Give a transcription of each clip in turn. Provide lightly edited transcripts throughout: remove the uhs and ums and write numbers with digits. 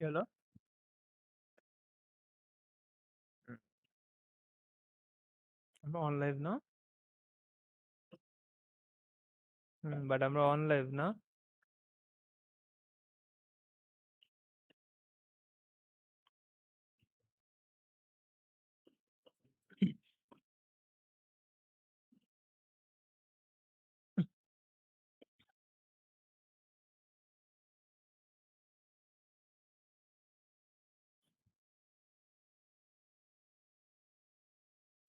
হলো? হুম, আমরা on live না? বাট আমরা অন লাইভ না?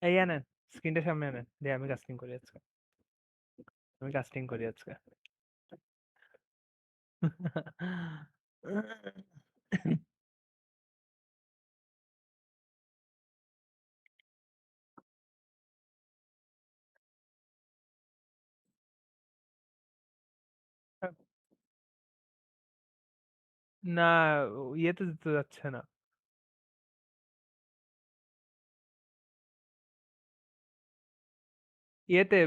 এই আনেন, স্ক্রিনটা সামনে আনেন। দে আমি কাস্টিং করি আজকে। আমি কাস্টিং করি আজকে। না, ইয়েতে যেতে যাচ্ছে না। ইয়েতে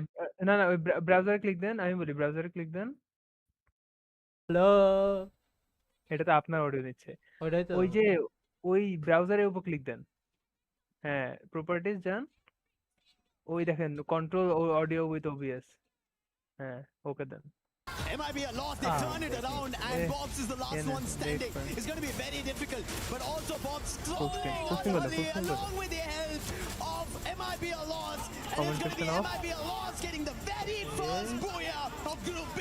না, না, ওই ব্রাউজারে ক্লিক দেন। আমি বলি ব্রাউজারে ক্লিক দেন। হ্যালো, এটা তো আপনার অডিও নিচ্ছে। ওইটাই তো। ওই যে ওই ব্রাউজারের উপর ক্লিক দেন। হ্যাঁ, প্রপার্টিজ যান। ওই দেখেন কন্ট্রোল অডিও উইথ ওবিএস। হ্যাঁ, okay then. MIB a loss, they turn it দেখি around এ and Bobs is the last এনে one ডেট standing. Friend It's going to be very difficult, but also Bobs full screen throwing full out screen করে early full screen করে along with the help of MIB a loss, and it's comment going to be section of MIB a loss getting the very first booyah of Group B.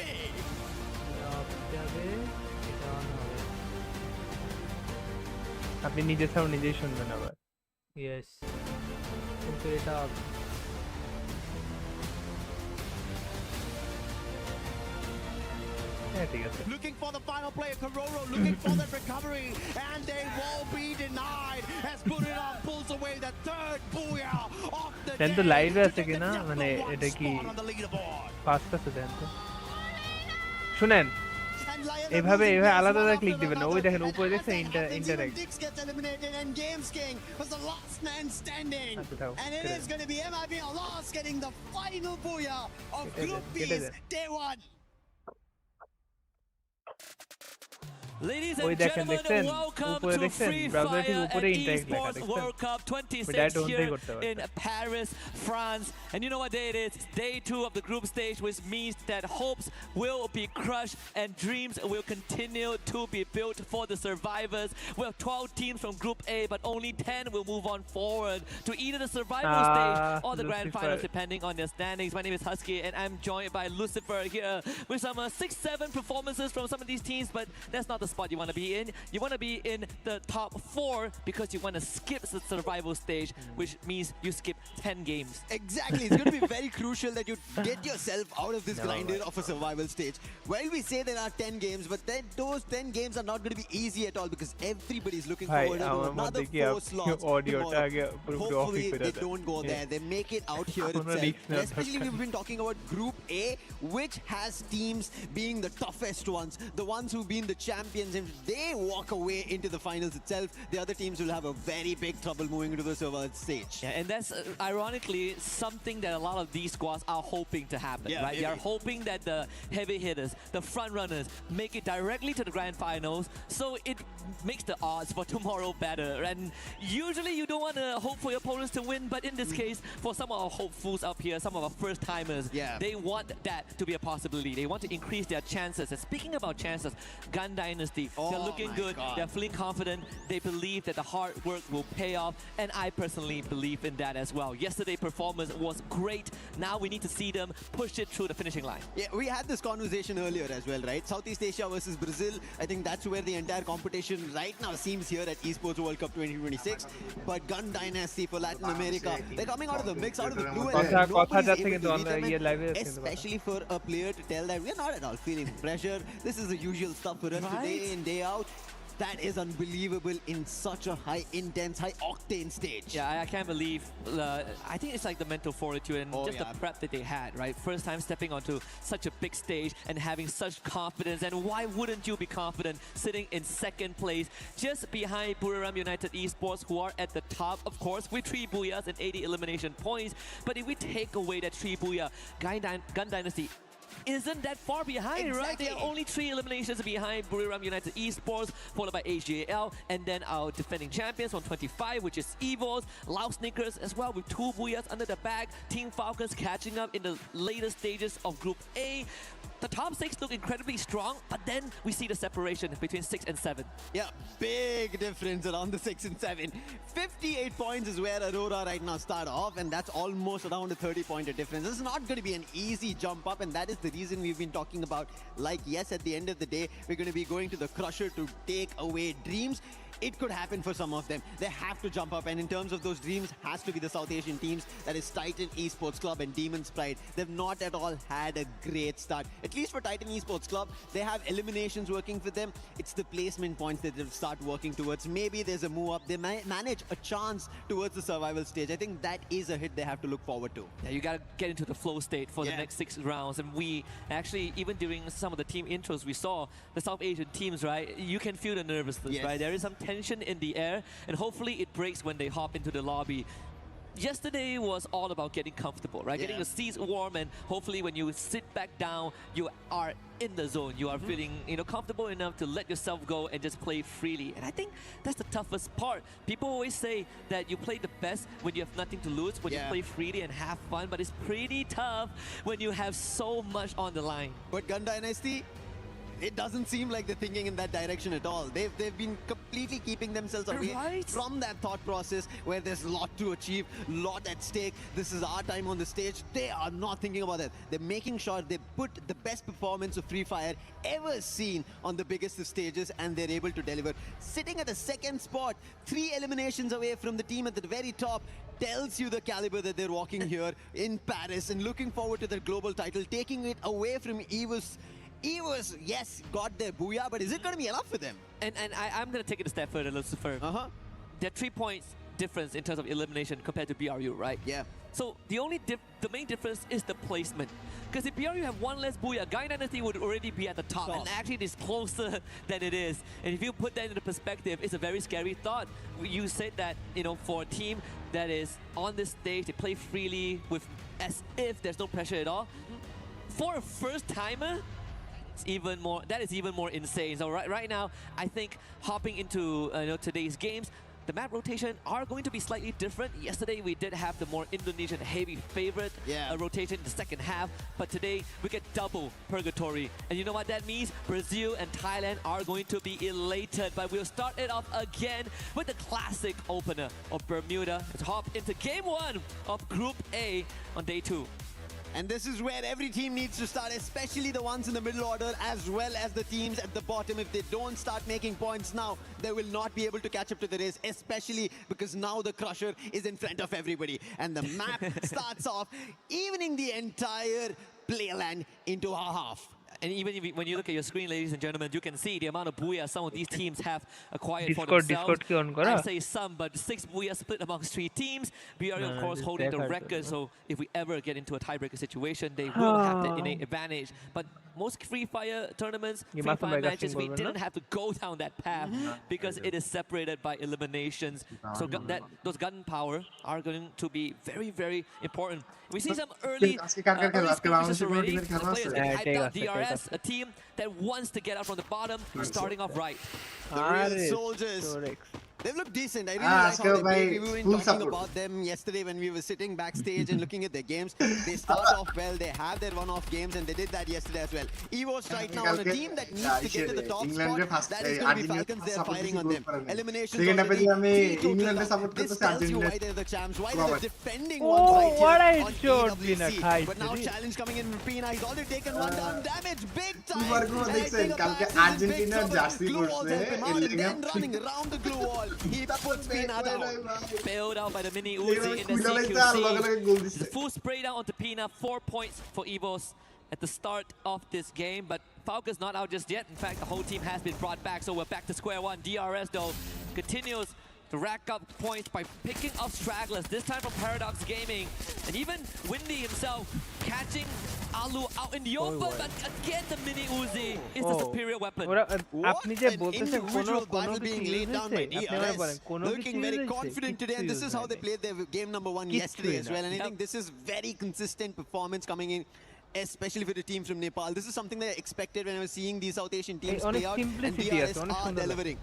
Of যাবে, এটা on হবে। আপনি নিজের sound নিজেই শুনবেন আবার। Yes, কিন্তু এটা হ্যাঁ, ঠিক আছে। Looking for the final player, Kororo looking for that recovery, and they won't be denied as Buriram pulls away the third booyah of the দেন তো day লাইভে to আছে take the কিনা, মানে number one এটা কি spot on the leaderboard. Fast আছে দেন তো। শুনেন, And Lions are এভাবে losing এভাবে pace আলাদা one আলাদা after ক্লিক দিবেন না। ওই another. দেখেন And উপরে as দেখছেন that happens, even interact. Dix gets eliminated, and Games King was the last man standing. আচ্ছা থাও, And it কেটে is then, going to be MIB Alas getting the final booyah of কেটে Group দেন, কেটে B's দেন। day one. Ladies ওই and দেখেন, gentlemen, দেখছেন welcome উপরে to দেখছেন Free ব্রাউজার ঠিক Fire উপরে at ইন্টারেক্ট লেখা Esports দেখছেন। World Cup ওই 26 ডাইরেক্ট ওখান here থেকেই করতে in পারছেন। Paris, France. And you know what day it is? It's day 2 of the group stage, which means that hopes will be crushed and dreams will continue to be built for the survivors. We have 12 teams from Group A, but only 10 will move on forward to either the survival stage or the grand Lucifer. finals, depending on their standings. My name is Husky, and I'm joined by Lucifer here with some 6-7 performances from some of these teams, but that's not the spot you want to be in. You want to be in the top 4 because you want to skip the survival stage, which means you skip 10 games. Exactly, it's going to be very crucial that you get yourself out of this No, grinder right. of a survival stage. Well, we say there are 10 games, but then those 10 games are not going to be easy at all because everybody's looking ভাই forward to আমার another মধ্যে কি 4 slots অডিওটা tomorrow. আগে পুরোপুরি অফই Hopefully করে they then. don't go there. They make it out here কোনো itself. risk And নেওয়ার especially দরকার we've been talking about Group A, which has teams being the toughest ones, the ones who've been the champions. If they walk away into the finals itself, the other teams will have a very big trouble moving into the survival stage. Yeah, and that's ironically something that a lot of these squads are hoping to happen, Yeah, right? They are maybe. hoping that the heavy hitters, the front runners, make it directly to the grand finals, so it makes the odds for tomorrow better. And usually you don't want to hope for your opponents to win, but in this case, for some of our hopefuls up here, some of our first timers, Yeah. they want that to be a possibility. They want to increase their chances. And speaking about chances, Gun Dynasty, they're Oh looking my good. God. They're feeling confident. They believe that the hard work will pay off, and I personally believe in that as well. Yesterday's performance was great. Now we need to see them push it through the finishing line. Yeah, we had this conversation earlier as well, right? Southeast Asia versus Brazil. I think that's where the entire competition right now seems here at Esports World Cup 2026. But Gun Dynasty for Latin America, they're coming out of the mix, out of the blue, and কথা nobody's যাচ্ছে able কিন্তু to beat them. ইয়ে লাইভে And আছে কিন্তু কথা। especially for a player to tell that we're not at all feeling pressure. This is the usual stuff for us Right? day in, day out. That is unbelievable in such a high intense, high octane stage. Yeah, I can't believe. I think it's like the mental fortitude and Oh, just yeah. the prep that they had, right? First time stepping onto such a big stage and having such confidence. And why wouldn't you be confident sitting in second place, just behind Buriram United Esports, who are at the top, of course, with 3 booyahs and 80 elimination points. But if we take away that 3 booyah, Gun Dynasty isn't that far behind, right? They are only 3 eliminations behind Buriram United Esports, followed by HJL, and then our defending champions on 25, which is Evos, Lao Sneakers as well, with 2 Booyahs under the bag. Team Falcons catching up in the later stages of Group A. The top 6 look incredibly strong, but then we see the separation between 6 and 7. Yeah, big difference around the 6 and 7. 58 points is where Aurora right now start off, and that's almost around a 30-pointer difference. This is not going to be an easy jump up, and that is the reason we've been talking about, like, yes, at the end of the day, we're going to be going to the Crusher to take away dreams. It could happen for some of them. They have to jump up, and in terms of those dreams, has to be the South Asian teams. That is Titan Esports Club and Demon's Pride. They've not at all had a great start. At least for Titan Esports Club, they have eliminations working for them. It's the placement points that they'll start working towards. Maybe there's a move up. They manage a chance towards the survival stage. I think that is a hit they have to look forward to. Yeah, you gotta get into the flow state for the next 6 rounds. And we actually, even during some of the team intros, we saw the South Asian teams, right? You can feel the nervousness, right? There is some tension in the air, and hopefully it breaks when they hop into the lobby. Yesterday was all about getting comfortable, right? Getting the seats warm, and hopefully when you sit back down, you are in the zone. You are feeling, comfortable enough to let yourself go and just play freely. And I think that's the toughest part. People always say that you play the best when you have nothing to lose, when you play freely and have fun, but it's pretty tough when you have so much on the line. But Gun Dynasty, it doesn't seem like they're thinking in that direction at all. They've been completely keeping themselves away from that thought process where there's a lot to achieve, lot at stake. This is our time on the stage. They are not thinking about that. They're making sure they put the best performance of Free Fire ever seen on the biggest of stages, and they're able to deliver. Sitting at the 2nd spot, 3 eliminations away from the team at the very top, tells you the caliber that they're walking here in Paris and looking forward to their global title, taking it away from EWC. EWC, yes, got their booyah, but is it going to be enough for them? And I'm going to take it a step further, Lucifer. There are 3 points difference in terms of elimination compared to BRU, right? Yeah. So the main difference is the placement. Because if BRU have 1 less booyah, Gun Dynasty would already be at the top. And actually it is closer than it is. And if you put that into perspective, it's a very scary thought. You said that, for a team that is on this stage, they play freely with as if there's no pressure at all. For a first timer, that is even more insane. So right now, I think hopping into today's games, the map rotation are going to be slightly different. Yesterday we did have the more Indonesian heavy favorite rotation in the second half, but today we get double purgatory. And you know what that means? Brazil and Thailand are going to be elated, but we'll start it off again with the classic opener of Bermuda. Let's hop into game 1 of Group A on day 2. And this is where every team needs to start, especially the ones in the middle order as well as the teams at the bottom. If they don't start making points now, they will not be able to catch up to the race, especially because now the Crusher is in front of everybody. And the map starts off evening the entire playland into a half. And even when you look at your screen, ladies and gentlemen, you can see the amount of booyah some of these teams have acquired for themselves. I say some, but 6 booyah split amongst 3 teams. BRU, of course, holding the record, so if we ever get into a tiebreaker situation, they will have the innate advantage. But most Free Fire tournaments, Free Fire matches, we didn't have to go down that path because it is separated by eliminations. So those gun power are going to be very, very important. We see some early skirmishes already. The players get hyped up. DRS, a team that wants to get out from the bottom, starting off right. The real soldiers. They've looked decent. I really like how they play. We were talking about them yesterday when we were sitting backstage and looking at their games. They start off well. They have their one-off games, and they did that yesterday as well. EVO's right now on a team that needs to get to the top spot. That is going to be Falcons. They're firing on them. Eliminations already. This tells you why they're the champs, why they're the defending ones right here on EWC. But now challenge coming in from Pina. He's already taken 1 down damage. Big time. And I think Argentina glue walls help him out, and then running around the glue wall. He puts Pina down. Bailed out by the mini Uzi in the CQC. It's a full spray down onto Pina. 4 points for EVOS at the start of this game, but Falcons not out just yet. In fact, the whole team has been brought back, so we're back to square one. DRS, though, continues to rack up points by picking up stragglers, this time from Paradox Gaming. And even Windy himself catching Alu out in the open, but again the mini Uzi is the superior weapon. Individual battle being laid down by DRS. Looking very confident today, and this is how they played their game number 1 yesterday as well. And I think this is very consistent performance coming in especially for the team from Nepal. This is something that I expected when I was seeing these South Asian teams on play a out, and simplicity DRS on a are সুন্দর delivering.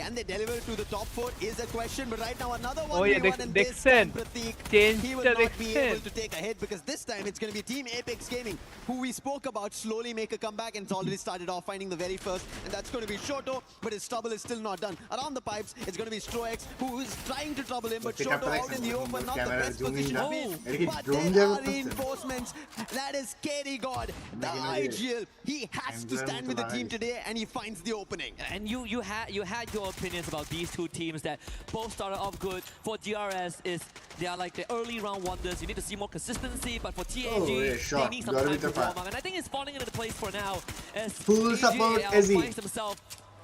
Can they deliver to the top 4 is a question, but right now another Oh, yeah, 1v1 and this time দেখছেন? Prateek, Change he will টা not be দেখছেন? able to take a hit because this time it's going to be Team Apex Gaming, who we spoke about, slowly make a comeback, and it's already started off finding the very first, and that's going to be Shoto, but his trouble is still not done. Around the pipes, it's going to be Stroex, who is trying to trouble him, but Shoto out in the open, not the best position to be, but there are reinforcements. That is KD God, the IGL. He has to stand with the team today, and he finds the opening. And you had your opinions about these two teams that both started off good. For DRS, they are like the early round wonders. You need to see more consistency, but for TAG, they need some time to warm up. And I think it's falling into place for now as Full support AGL finds himself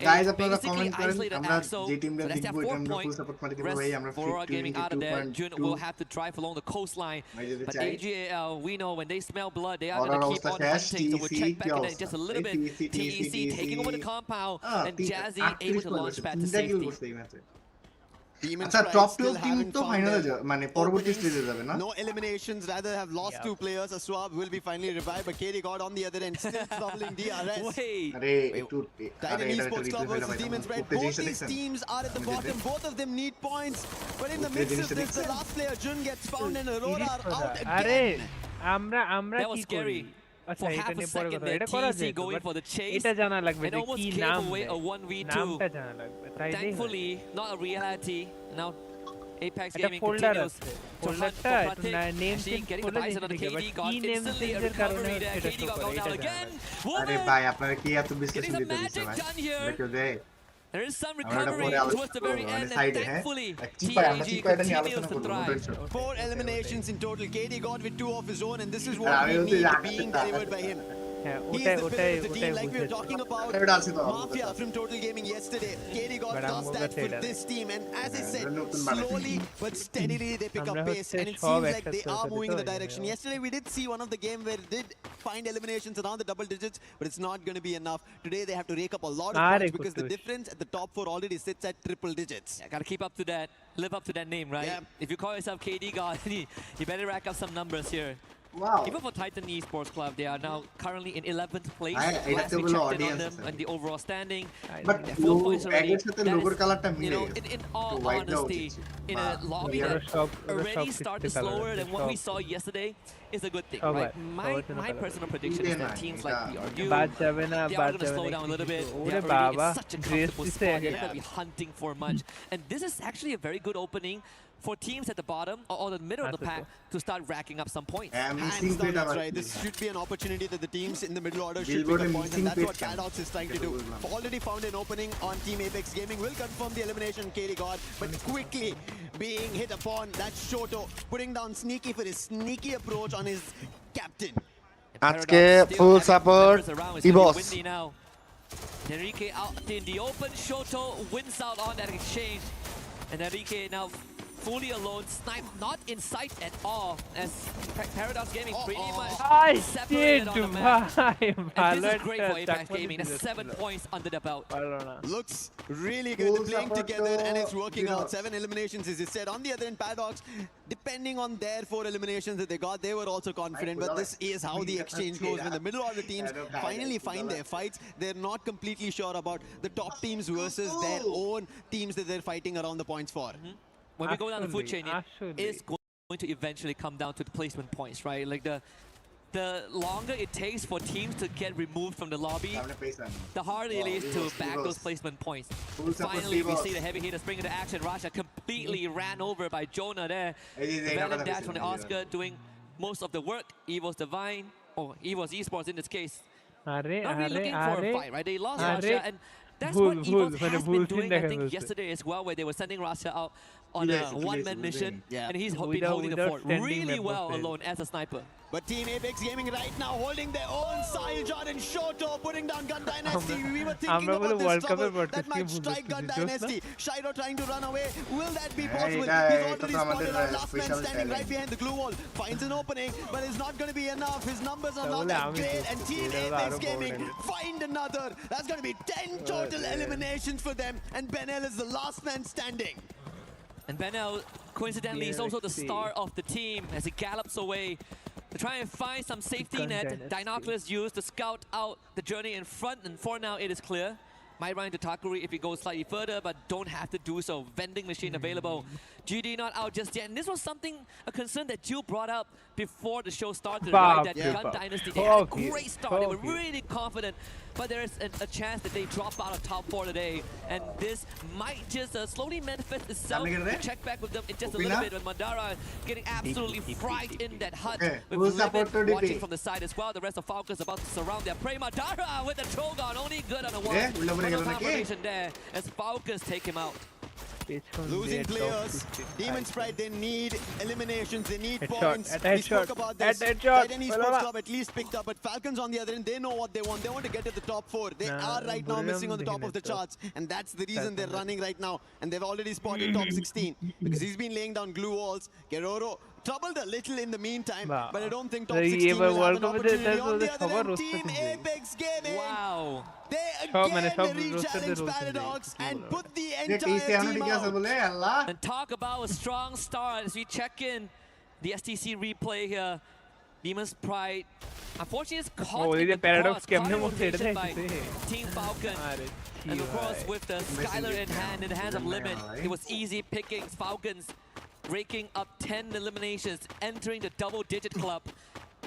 guys, আপনারা basically comment করেন isolated আমরা AXO. যে টিমটা So that's জিতবো their এটা 4 আমরা point. Full support করে দেব Rest ভাই আমরা Aurora Gaming out of there. Jun 52.2 will have to drive along the coastline. But AGL, we know when they smell blood, they are going to keep on hunting. So we'll check back in it just a little bit. TEC taking over the compound, and Jazzy able to launch pad to safety. আচ্ছা top 12 team তো ফাইনালে মানে পরবর্তী স্টেজে যাবে না No eliminations, rather have lost 2 players. Aswab will be finally revived, but KD God on the other end still troubling DRS. Wait. আরে একটু Titan Esports Club versus Demons, right? Both these teams are at the bottom. Both of them need points. But in the midst of this, the last player, Jun, gets found, and Aurora are out আরে again. আমরা That was কি করি? scary. আচ্ছা For এটা half a নিয়ে পরে second কথা there, এটা করা TEC যায় going for the chase এটা জানা লাগবে and যে almost কি gave নাম away দেয়। a 1v2. নামটা জানা লাগবে তাই দেই Thankfully, not a reality. Now Apex একটা Gaming ফোল্ডার continues আছে to hunt ফোল্ডারটা for একটু Pratik. Name Actually change getting the করে bison on the দিতে KD কি got নেম instantly a চেঞ্জের কারণে recovery there. সেটা KD শো got করে go এটা down জানা again. লাগবে আরে Woman! ভাই আপনারা কি এত বিশ্লেষণ Getting some দিতে দিচ্ছে magic ভাই done here. দেখো দে There is some আমরা এটা recovery পরে towards the very আলোচনা end, করব and মানে সাইডে হ্যাঁ thankfully কি পাই আমরা TAG কি পাই এটা নিয়ে continues আলোচনা to করব thrive. Tension 4 eliminations in total. KD God with 2 of his own, and this is I what we will say need that- being delivered by him. হ্যাঁ He is ওটাই the ওটাই pillar of the ওটাই team, like we were বুঝেছি talking about এটা আছে তো Mafia from Total Gaming yesterday. KD God But does I'm that for gonna say this team, and as I said, they're not gonna slowly but steadily they pick up আমরা pace, হচ্ছে and it সব seems like accept they are করতে moving in the তো, direction. Yesterday we did see one of the game where it did find eliminations around the double digits, but it's not going to be enough. Today they have to rake up a lot of Are points because the kutush. difference at the top 4 already sits at triple digits. Yeah, gotta keep up to that, live up to that name, right? Yeah. If you call yourself KD God, you better rack up some numbers here. Wow Even for Titan Esports Club, they are now currently in 11th place. I Last to we bolo checked in on audience them আছে। and the overall standing. But They're 4 points already. এর সাথে That লোগোর is, কালারটা you মিলে know, গেছে in all একটু white দেওয়া honesty, উচিত in বা a lobby ওরা that সব already ঠিক started colour slower than what we সব saw yesterday is a good thing, সবাই, right? সবার জন্য My ভালো। personal prediction is that teams like BRU, বাদ যাবে না they বাদ are going to যাবে slow না down a little bit. কিছু। They're ওরে already বাবা in such a dress comfortable দিছে spot. They're going to be hunting for much. And this is actually a very good opening for teams at the bottom or the middle of the pack to start racking up some points. Missing Hands down, plate that's আবার right. This should be an opportunity that the teams in the middle order should Billboard pick up and points, missing and that's what pick can. Paradox is trying to do. Already found an opening on Team Apex Gaming. Will confirm the elimination, KD God, but quickly being hit upon. That's Shoto putting down Sneaky for his sneaky approach on his captain. আজকে Paradox still full having support members around. It's gonna be EBOS windy now. Enrique out in the open. Shoto wins out on that exchange. And Enrique now fully alone, snipe not in sight at all as Paradox Gaming pretty much I separated shit on the map. ভাই And ভালো this is great একটা for Apex Chakma Gaming. দিতে That's 7 যাচ্ছিল। points under the belt. পারলো না Looks really good. They're Full playing support together and it's to working out. Paradox. 7 eliminations, as you said. On the other end, Paradox, depending on their 4 eliminations that they got, they were also confident. But this is how the exchange goes. When the middle order teams finally find their fights, they're not completely sure about the top teams versus their own teams that they're fighting around the points for. When we go down the food chain, it Actually. is going to eventually come down to the placement points, right? Like the longer it takes for teams to get removed from the lobby, সামনে পেছন the harder it Wow, is to Evos, back Evos. those placement points. Full support Finally, we Evos. see the heavy hitters bring into action. Rasha completely ran over by Jonah there. এই যে The এটা Venom কথা dash from the বলছিলাম, Oscar doing most of the work. Evos Divine, or Evos Esports in this case, আরে not really আরে looking for a আরে fight, right? They lost আরে, Rasha, and that's ভুল, what ভুল, Evos মানে has ভুল been scene doing, I দেখা think, যাচ্ছে। yesterday as well, where they were sending Rasha out on Yes, a one-man yes, mission, yeah. and he's been Without- holding the without fort standing really map well of it. alone as a sniper. But Team Apex Gaming right now holding their own Sailjar and Shoto putting down Gun Dynasty. We were thinking আমরা about বলে this World Cup-এর trouble that broadcast might নিয়ে strike Gun বুঝতেছি, জোস না? Dynasty. Shiro trying to run away. Will that be হ্যাঁ, possible? এটা- He's এটা already তো আমাদের spotted our last man special standing right talent. behind the glue wall. Finds an opening, but it's not going to be enough. His numbers are not তাহলে that আমি great. And বুঝতেছি, Team এটা হলো Apex আরো বড় Gaming level। find another. That's going to be 10 total eliminations for them. And Benel is the last man standing. And Benel, coincidentally, is also the EWC. star of the team as he gallops away to try and find some safety Gun net. Dynasty. Dinoculars used to scout out the journey in front, and for now it is clear. Might run into Takuri if he goes slightly further, but don't have to do so. Vending machine available. GD not out just yet. And this was a concern that you brought up before the show started, right? That Gun Dynasty, they had a great start. They were really confident, but there is a chance that they drop out of top 4 today. And this might just slowly manifest itself. We'll check back with them in just a little bit. When Mandara getting absolutely fried in that hut. With Limit watching from the side as well. The rest of Falcons about to surround their prey. Mandara with the Trogon, only good on a wall. Confirmation there as Falcons take him out. Losing players. Demon Sprite, they need eliminations, they need points. We spoke about this. Titan Esports Club at least picked up, but Falcons on the other end, they know what they want. They want to get to the top 4. They are right now missing on the top of the charts, and that's the reason they're running right now. And they've already spotted top 16 because he's been laying down glue walls. Geroro troubled a little in the meantime, but I don't think top 16 will have an opportunity. On the other end, Team Apex Gaming. Wow. They again re-challenge Paradox and put the entire team out. And talk about a strong start as we check in the STC replay here. Demon's Pride, unfortunately, is caught in the Paradox rotation by Team Falcon. And of course, with the Skylar in the hands of Limit, it was easy pickings. Falcons raking up 10 eliminations, entering the double-digit club.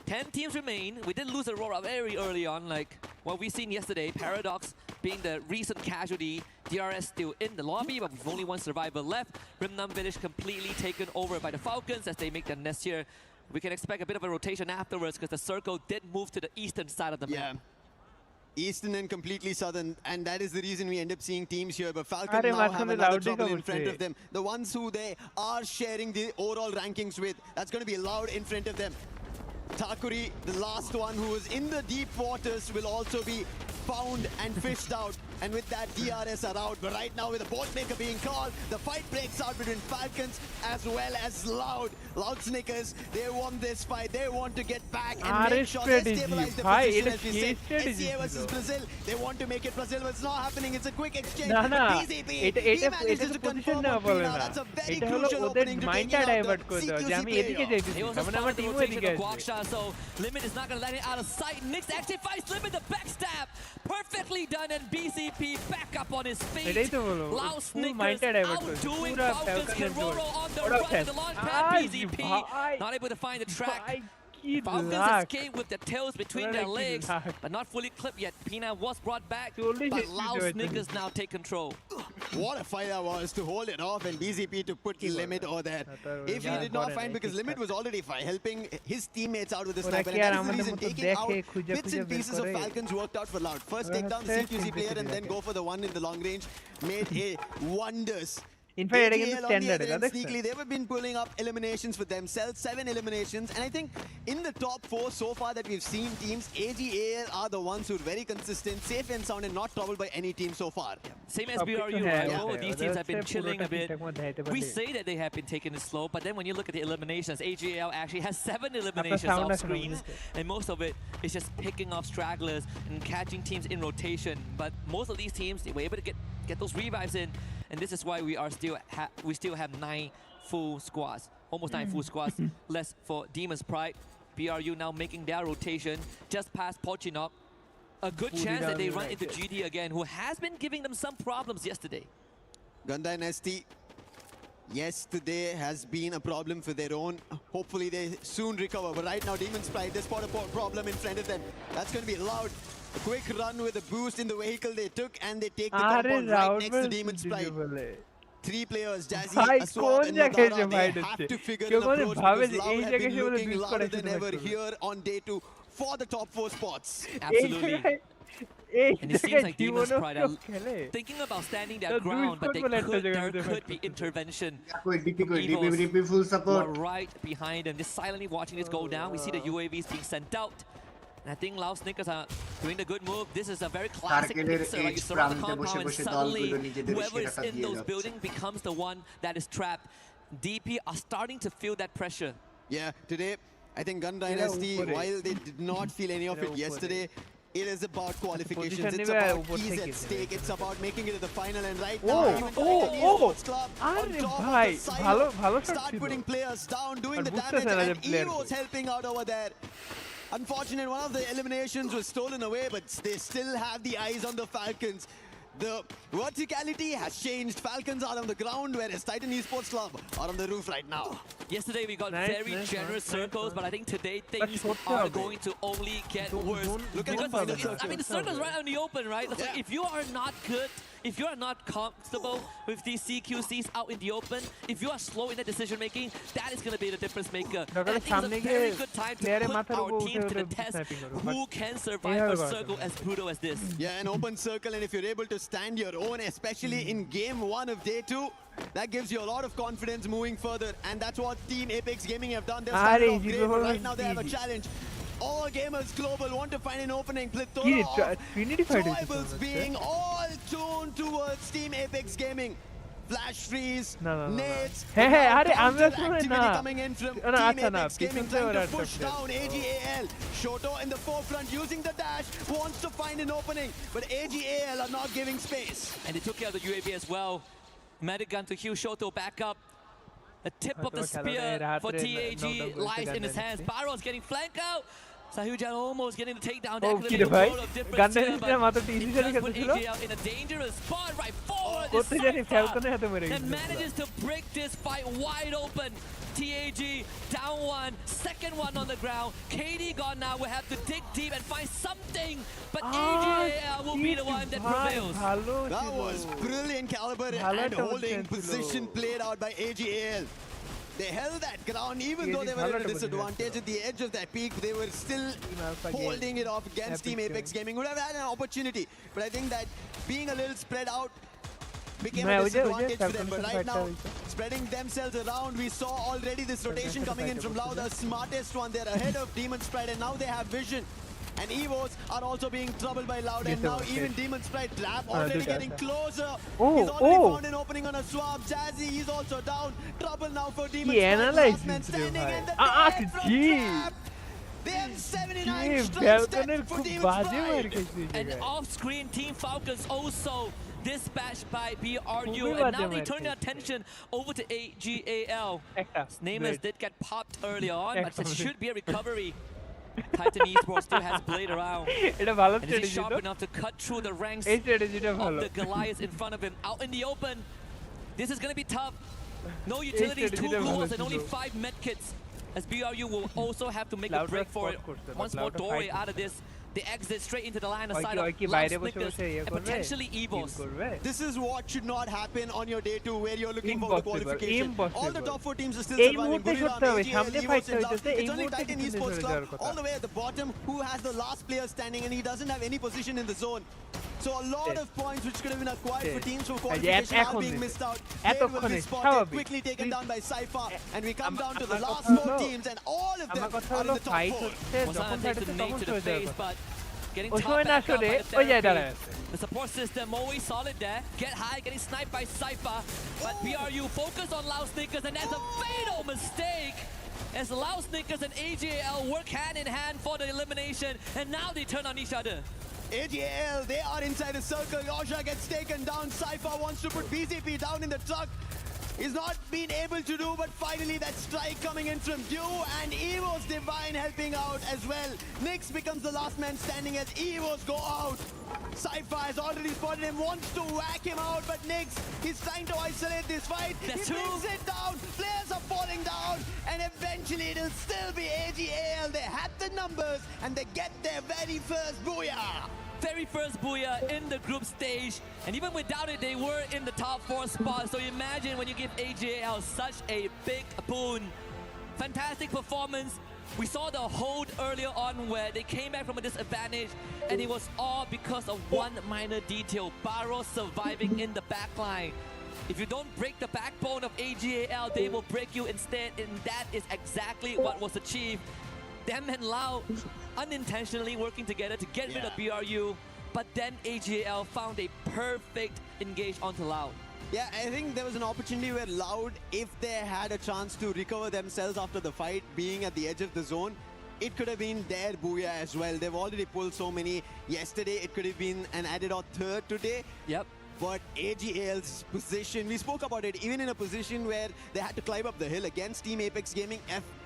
10 teams remain. We did lose Aurora very early on, like what we seen yesterday. Paradox being the recent casualty. DRS still in the lobby, but we've only one survivor left. Rimnam Village completely taken over by the Falcons as they make their nest here. We can expect a bit of a rotation afterwards because the circle did move to the eastern side of the map. Eastern and completely southern, and that is the reason we end up seeing teams here. But Falcon now have another trouble in front of them. The ones who they are sharing the overall rankings with, that's going to be loud in front of them. Takuri, the last one who is in the deep waters, will also be found and fished out. And with that, DRS are out. But right now, with the bolt maker being called, the fight breaks out between Falcons as well as Loud. Loud Snickers, they want this fight. They want to get back and make sure they stabilize the position, as we said. SCA versus Brazil. They want to make it Brazil, but it's not happening. It's a quick exchange. But BZP, he manages to confirm on Pina. That's a very crucial opening to take out the CQC player. It was a part of the rotation of Guaksha, so Limit is not going to let it out of sight. Nix actually fights Limit, the backstab. Perfectly done, and BCP back up on his feet. Loud Snickers outdoing Falcons. Keroro on the run at the launch pad. BZP not able to find the track. Falcons escape with their tails between their legs, but not fully clipped yet. Pina was brought back, but Loud Snickers now take control. What a fight that was to hold it off and BZP to put Limit over there. If he did not find, because Limit was already helping his teammates out with the sniper, and that is the reason taking out bits and pieces of Falcons worked out for Loud. First take down the CQC player and then go for the one in the long range made wonders. In fact, sneakily, they've been pulling up eliminations for themselves, 7 eliminations, and I think in the top 4 so far that we've seen teams, AGAL are the ones who are very consistent, safe and sound, and not troubled by any team so far. Same as BRU, right? All of these teams have been chilling a bit. We say that they have been taking it slow, but then when you look at the eliminations, AGAL actually has 7 eliminations off screens, and most of it is just picking off stragglers and catching teams in rotation. But most of these teams, they were able to get those revives in. And this is why we still have 9 full squads, almost 9 full squads less for Demon's Pride. BRU now making their rotation just past Pochinok. A good chance that they run into GD again, who has been giving them some problems yesterday. Gun Dynasty, yesterday has been a problem for their own. Hopefully they soon recover. But right now, Demon's Pride, they spot a problem in front of them. That's going to be Loud. A quick run with a boost in the vehicle they took, and they take the compound right next to Demon's Pride. 3 players, Jazzy, Aswad and Nadara, they have to figure an approach because Loud have been looking louder than ever here on day 2 for the top 4 spots. Absolutely. And it seems like Demon's Pride are thinking about standing their ground, but there could be intervention. DP full support. Right behind them, just silently watching this go down. We see the UAVs being sent out. And I think Loud Snickers are doing the good move. This is a very classic mixer. Like you surround the compound and suddenly whoever is in those buildings becomes the one that is trapped. DP are starting to feel that pressure. Yeah, today I think Gun Dynasty, while they did not feel any of it yesterday, it is about qualifications. position It's never about over keys take at it. stake. It's about making it to the final. And right Oh, now, even oh, Titan oh. Esports Club on Arre top bhai, of the silo ভালো shot start ছিল। putting players down, doing R the বুঝতেছে damage, না যে and player Evo's K. helping out over there. Unfortunate, one of the eliminations was stolen away, but they still have the eyes on the Falcons. The verticality has changed. Falcons are on the ground, whereas Titan Esports Club are on the roof right now. Yesterday we got Nice, very nice, generous nice, circles, nice. but I think today things short are হবে। going to only get worse. Look at Because the it's- circle. I mean, the circle's right out in the open, right? So Yeah. if you are not good, if you are not comfortable with these CQCs out in the open, if you are slow in the decision making, that is going to be the difference maker. And I দরকার think it's সামনে a গিয়ে very good time to player এর put মাথার our উপর teams উঠে to the উঠে test sniping করো, who but can survive এইভাবে a করা circle যাবে as brutal as this. Yeah, an open circle, and if you're able to stand your own, especially in game 1 of day 2, that gives you a lot of confidence moving further, and that's what Team Apex Gaming have done. They've started off great, but right now they have a challenge. All gamers global want to find an opening. কি Plethora of Trinity fight হয়েছে tribals being all tuned towards Team Apex Gaming. Flash freeze, No, no, no, no. nades, Hey, hey, now আরে আমি counter আসলে activity না। coming in from না, Team আচ্ছা না, Apex Gaming পিছন trying থেকে to ওরা push attack down AGAL. Shoto in the forefront using the dash, wants to find an opening, but AGAL are not giving space. And they took care of the UAV as well. Medic gun to Hugh Shoto back up. The tip of the spear for TAG lies in his hands. Barrow's getting flanked out. Sahujan almost getting the takedown. That Oh, could কি have রে been a ভাই? world of difference গানটা here, নিচে মাত্র but he initially does put খেলতেছিল। AGL in a dangerous spot right forward. করতে জানি ফ্যালকনের হাতে মেরে And গেছিল। manages to break this fight wide open. TAG down one, second one on the ground. KD gone now. We'll have to dig deep and find something, but AGL will be the one that prevails. ভালো That ছিল। was brilliant caliber ভালো and একটা holding position ছিল। position played out by AGAL. They held that ground even though they were ভালো at a একটা position disadvantage ছিল। at the edge of their peak. They were still Alpha game. holding it off against Epic Team Apex game. Gaming. Would have had an opportunity, but I think that being a little spread out became হ্যাঁ, a ওই যে disadvantage for them. Falcons But এর right fight টা now, হইছে। spreading themselves around, we saw already this rotation এর coming in fight from টা Lau, the করতেছে। smartest one. They're ahead of Demon Sprite, and now they have vision. And Evos are also being troubled by Loud, and Yes, now okay. even Demon Sprite Trap already dude, getting okay. closer. Oh, He's already oh. found an opening on a swap. Jazzy, he's also down. Trouble now for Demon কি Sprite. analyze Last man দিচ্ছে রে standing, ভাই। and the ah, death from কি? Trap. They have 79 কি strikes ফ্যালকনের dead for খুব Demon বাজে মার Sprite. খেয়েছে এই And জায়গায়। off-screen, Team Falcons also dispatched by BRU, খুবই and বাজে now they মার turn their খেয়েছে। attention over to AGAL. একটা Nameless great. did get popped early on, but it Excellent. should be a recovery. Titan Esports still has Blade around, এটা ভালো and is he strategy sharp তো enough to cut through the ranks এই স্ট্র্যাটেজিটা of ভালো the Goliaths in front of him out in the open? This is going to be tough. No utilities, 2 strategy-টা ভালো glues, and only ছিল। 5 medkits. As BRU will also have to make a Loud break Rush for spot it. করছে, but Once more Loud Rush doorway fight out of this. They exit straight into the line of ওই sight কি of ওই কি Loud বাইরে বসে Snickers বসে ইয়ে and করবে potentially কিল Evos. করবে This is what should not happen on your day 2 where you're looking for the Impossible, qualification. All the impossible. top 4 teams are still এই surviving. মুহূর্তে Buriram, করতে হবে, AGL, সামনে Evos, fight and Loud. হইতেছে, এই It's only মুহূর্তে Titan পিছনে Esports চলে Club যাওয়ার কথা। all the way at the bottom who has the last player standing, and he doesn't have any position in the zone. So a lot Yes. of points which could have been acquired for Yes. teams for এই যে qualification are এখন being দিছে। missed out. They will এতক্ষণে be spotted, স্বাভাবিক। quickly taken down by Cypher, and we come down to the আমার last কথা 4 হলো- teams, and all of them আমার কথা are in হলো the top ফাইট 4. হচ্ছে Was যখন not ফাইট take the হচ্ছে nade তখন to the সরে যাওয়ার face, কথা but getting ওই top সময় back না up সরে by the ওই জায়গায় therapy. দাঁড়ায় আছে The support system always solid there. Get high, getting sniped by Cypher. But BRU focus on Loud Snickers, and that's a fatal mistake. As Loud Snickers and AJL work hand in hand for the elimination, and now they turn on each other. AGL, they are inside a circle. Yosha gets taken down. Cypher wants to put BZP down in the truck. He's not been able to do, but finally that strike coming in from Dew, and Evo's Divine helping out as well. Nyx becomes the last man standing as Evos go out. Cypher has already spotted him, wants to whack him out, but Nyx, he's trying to isolate this fight. That's He true. brings it down. Players are falling down, and eventually it'll still be AGL. They had the numbers, and they get their very first booyah. Very first booyah in the group stage, and even without it, they were in the top 4 spot. So imagine when you give AJL such a big boon. Fantastic performance. We saw the hold earlier on where they came back from a disadvantage, and it was all because of one minor detail. Barrow surviving in the backline. If you don't break the backbone of AGAL, they will break you instead, and that is exactly what was achieved. Them and Lau unintentionally working together to get rid of BRU, but then AGAL found a perfect engage onto Lau. Yeah, I think there was an opportunity where Loud, if they had a chance to recover themselves after the fight, being at the edge of the zone, it could have been their booyah as well. They've already pulled so many yesterday. It could have been an added or third today. Yep. But AGL's position, we spoke about it, even in a position where they had to climb up the hill against Team Apex Gaming.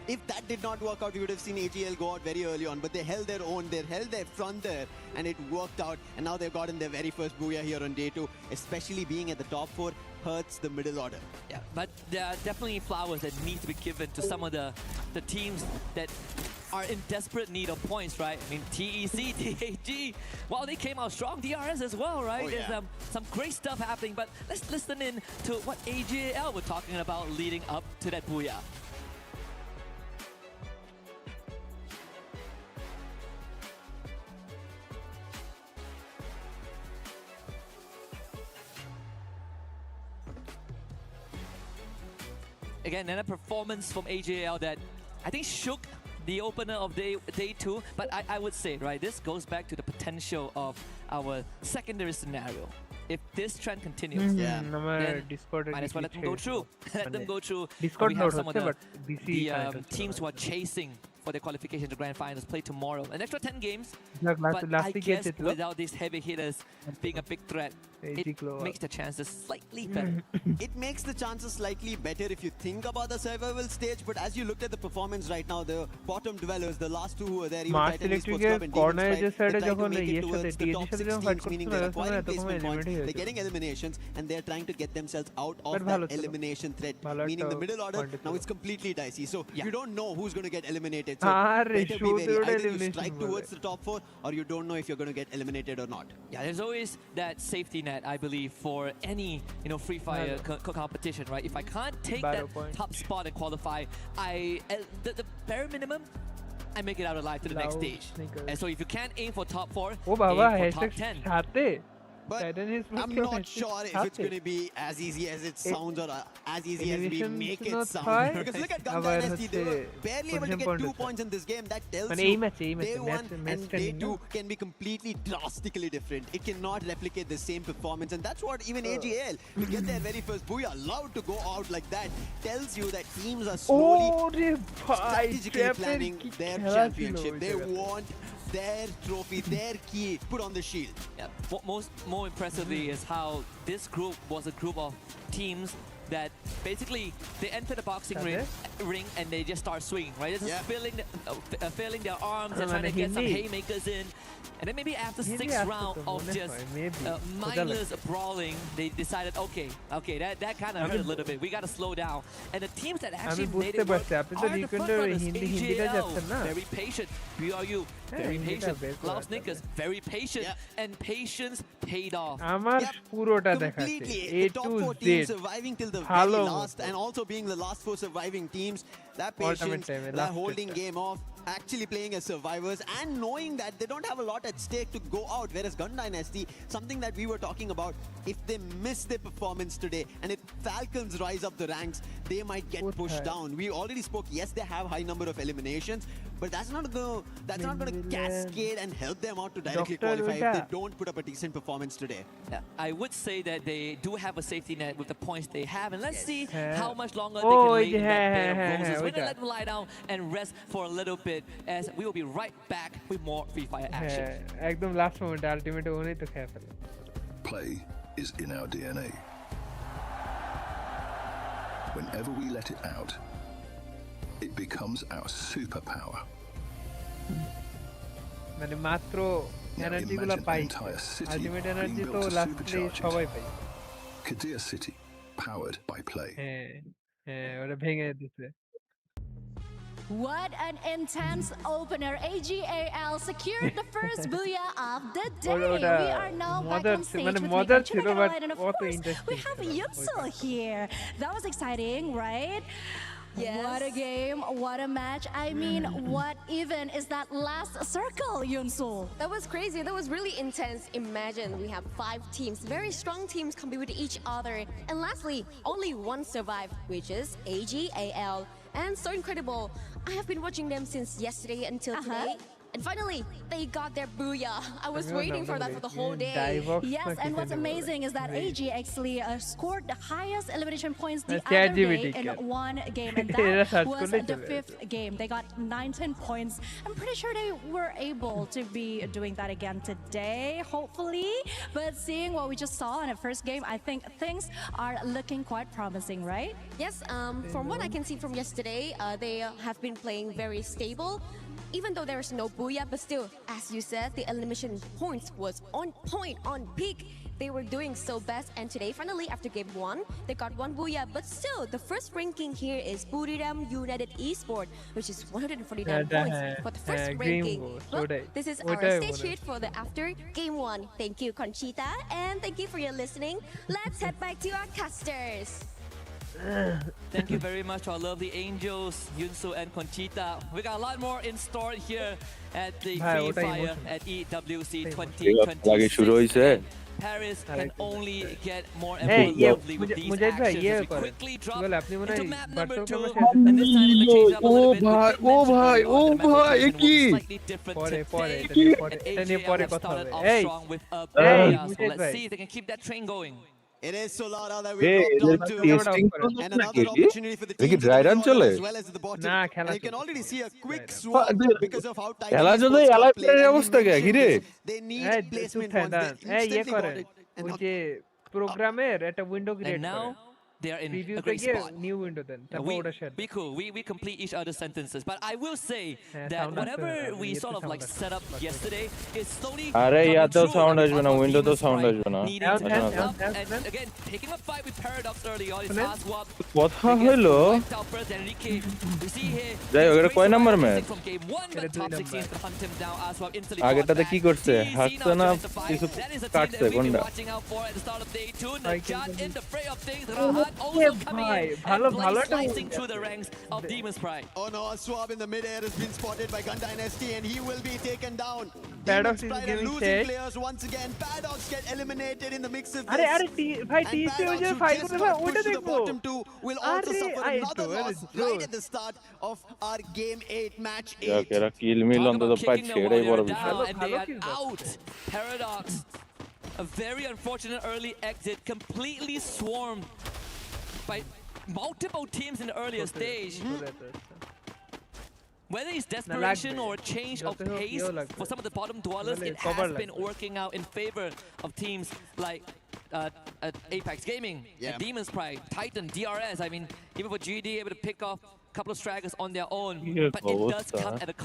If that did not work out, we would have seen AGL go out very early on. But they held their own, they held their front there, and it worked out. And now they've gotten their very first booyah here on day 2, especially being at the top 4 hurts the middle order. Yeah, but there are definitely flowers that need to be given to some of the teams that are in desperate need of points, right? I mean, TEC, TAG, well, they came out strong. DRS as well, right? Oh, yeah. There's some great stuff happening, but let's listen in to what AGL were talking about leading up to that booyah. Again, another performance from AJL that I think shook the opener of day 2, but I would say, right, this goes back to the potential of our secondary scenario. If this trend continues, Yeah. then Discord might as well let them go through. Let them go through. Discord We have note some of hoche, the, but BC teams who are chasing for their qualification to grand finals play tomorrow. An extra 10 games, last but I week guess without these heavy hitters being a big threat, it makes the chances slightly better. It makes the chances slightly better if you think about the survival stage, but as you looked at the performance right now, the bottom dwellers, the last 2 who were there, even Mars Titan Esports Electric Club and corner Demon edge Strike, side they're trying to যখন make it ইয়ের সাথে towards the টিএর top সাথে 6 যখন fight teams, করতে meaning পারে they're তখন acquiring এতক্ষণ placement points, eliminate হয়ে they're getting eliminations, and they're trying to get themselves out of But that ভালো ছিল। elimination threat, ভালো meaning the একটা middle order, point now ছিল। it's completely dicey. So Yeah. you don't know who's going to get eliminated. So আরে better be শুরুতে wary. ওটা Either you elimination strike বলে। towards the top 4, or you don't know if you're going to get eliminated or not. Yeah, there's always that safety net, I believe, for any Free Fire competition, right? If I can't take that Battle point. top spot and qualify, the bare minimum, I make it out alive to the next Loud stage. sneakers. And so if you can't aim for top 4, ও বাবা aim for hashtag top 10. সাথে But Titan Esports I'm কেউ not hashtag sure if it's সাথে। going to be as easy as it sounds or as easy as we Elimination make not it sound. হয়, Because look at Gun আবার Dynasty, they were হচ্ছে barely able to position get point 2 হচ্ছে। points in this game. That tells মানে you এই ম্যাচে day 1 match and day standing 2 can be completely drastically different. It cannot replicate the same performance, and that's what even AGL, to get their very first booyah, allowed to go out like that, tells you that teams are slowly ওরে ভাই strategically ট্র্যাপের planning কি their খেলা ছিল championship. ওই They জায়গাতে। want their trophy, their key put on the shield. Yeah. What more impressively is how this group was a group of teams that basically they enter the boxing ring and they just start swinging, right? They're just filling their arms and trying to get some haymakers in. And then maybe after 6th round of just mindless brawling, they decided, okay, that kind of hurt a little bit. We got to slow down. And the teams that actually made it work are the front runners. AJL, very patient. BRU, very patient. Laos Snickers, very patient. And patience paid off. আমার পুরোটা দেখাচ্ছে Completely. A The top to 4 Z teams surviving till the very ভালো last, মতো। and also being the last 4 surviving teams. That Ultimate patience, time, that last holding stretch. game off, actually playing as survivors, and knowing that they don't have a lot at stake to go out. Whereas Gun Dynasty, something that we were talking about, if they miss their performance today, and if Falcons rise up the ranks, they might get pushed down. We already spoke. Yes, they have high number of eliminations, but that's not going to cascade and help them out to directly qualify if they don't put up a decent performance today. Yeah, I would say that they do have a safety net with the points they have, and let's see how much longer Oh, they can lay in that bed of yeah, roses. We're okay. gonna let them lie down and rest for a little bit, as we will be right back with more Free Fire action. হ্যাঁ একদম last moment ultimate ওনেই তো খেয়ে ফেলে Play is in our DNA. Whenever we let it out, it becomes our superpower. মানে মাত্র Now energy গুলো imagine an pi entire city ultimate being energy built তো to লাস্টে supercharge সবাই it. Pi Kadir City, powered by Play. হ্যাঁ হ্যাঁ ওটা ভেঙে দিছে What an intense opener. AGAL secured the first booyah of the day. ওটা We are now back মজার on ছিল, stage মানে with মজার Mika ছিল Chunaka but Light, and of অত course, interesting we have Yunsul here. That was exciting, right? Yes. What a game, what a match. I mean, what even is that last circle, Yunsul? That was crazy. That was really intense. Imagine we have 5 teams, very strong teams compete with each other. And lastly, only one survived, which is AGAL. And so incredible. I have been watching them since yesterday until today. And finally, they got their booyah. I was Everyone waiting for that for the whole day. Divox Yes, নাকি and what's জানি বলে। amazing is that Great. AG actually scored the highest elimination points the That's other day ChatGPT in can. one game, and এরা that search was করলেই the চলে fifth game. They got 19 points. I'm pretty sure they were able to be doing that again today, hopefully. But seeing what we just saw in the first game, I think things are looking quite promising, right? Yes, from what I can see from yesterday, they have been playing very stable. Even though there's no booyah, but still, as you said, the elimination points was on point, on peak. They were doing so best, and today, finally, after game 1, they got 1 booyah. But still, the first ranking here is Buriram United Esports, which is 149 points for the first ranking. Well, this is our stage sheet for the after game 1. Thank you, Conchita, and thank you for your listening. Let's head back to our casters. Thank you very much, our lovely angels, Yunsu and Conchita. We got a lot more in store here at the Free Fire at EWC 2026. Paris can only get more and more lovely with these actions as we quickly drop into map number 2, and this time we're changing up a little bit. We did mention earlier that the map location will be slightly different today, and AJL have started off strong with a booyah, so let's see if they can keep that train going. It is Solara that we dropped down to, and another opportunity for the team to dry run deliver as well as at the bottom. And you can already see a quick swap because of how tight খেলা যদি এলাই প্লেয়ারের অবস্থা কে ঘিরে they need placement points. They instantly got it. ওই যে প্রোগ্রামের একটা উইন্ডো And ক্রিয়েট now করে they are in a প্রিভিউতে great গিয়ে spot. নিউ উইন্ডো দেন তারপর ওটা share Be cool. We complete each other's sentences. But I will say that sound whatever আছে, we ইয়েতে sort of sound like আছে। set up yesterday is slowly আরে coming ইয়াতেও true. Sound I mean, আসবে না our উইন্ডোতেও Demons sound Pride আসবে না needing to হ্যাঁ, step হ্যাঁ, up, and again taking a fight with Paradox early on. It's শুনেন? Aswap. কথা হলো Wiped out first Enrique. We see here. যাই হোক, he's এটা কয় racing number back match? from game 1, but এটা দুই top 16 number. to hunt him down. Aswap instantly আগেরটাতে fought কি back. করছে? TZ হাঁটছে now না joins the fight. কিছু That is a team কাটছে that we've been কোনটা? watching out for at the start of day 2. Like, Najat in the fray of things. Oh, Rahat also coming bhai, in bhalo, and bhalo একটা slicing movie through the ranks of Demon's Pride. Oh no, Swab in the mid-air has been spotted by Gun Dynasty and he will be taken down. Paradox Demon's is Pride are giving losing shade. players once again. Paradox get eliminated in the mix of আরে this. আরে ভাই And TC ওই Paradox, যে who fight just করতে ভাই got ওইটা pushed to the দেখো bottom two, will also Arre, suffer I another enjoy loss it, right dude. at the start of our game 8, match যাক 8. এরা কিল মিল Talk অন্তত about পাইছে kicking them এটাই while বড় they're বিষয় down, and they Hello, are kill out. Paradox, a very unfortunate early exit, completely swarmed by multiple teams in the earlier stage. Whether it's desperation or a change of pace for some of the bottom dwellers, it has been working out in favor of teams like Apex Gaming, Yeah. Demon's Pride, Titan, DRS. I mean, even for GD able to pick off a couple of stragglers on their own, Yeah, but it does come at a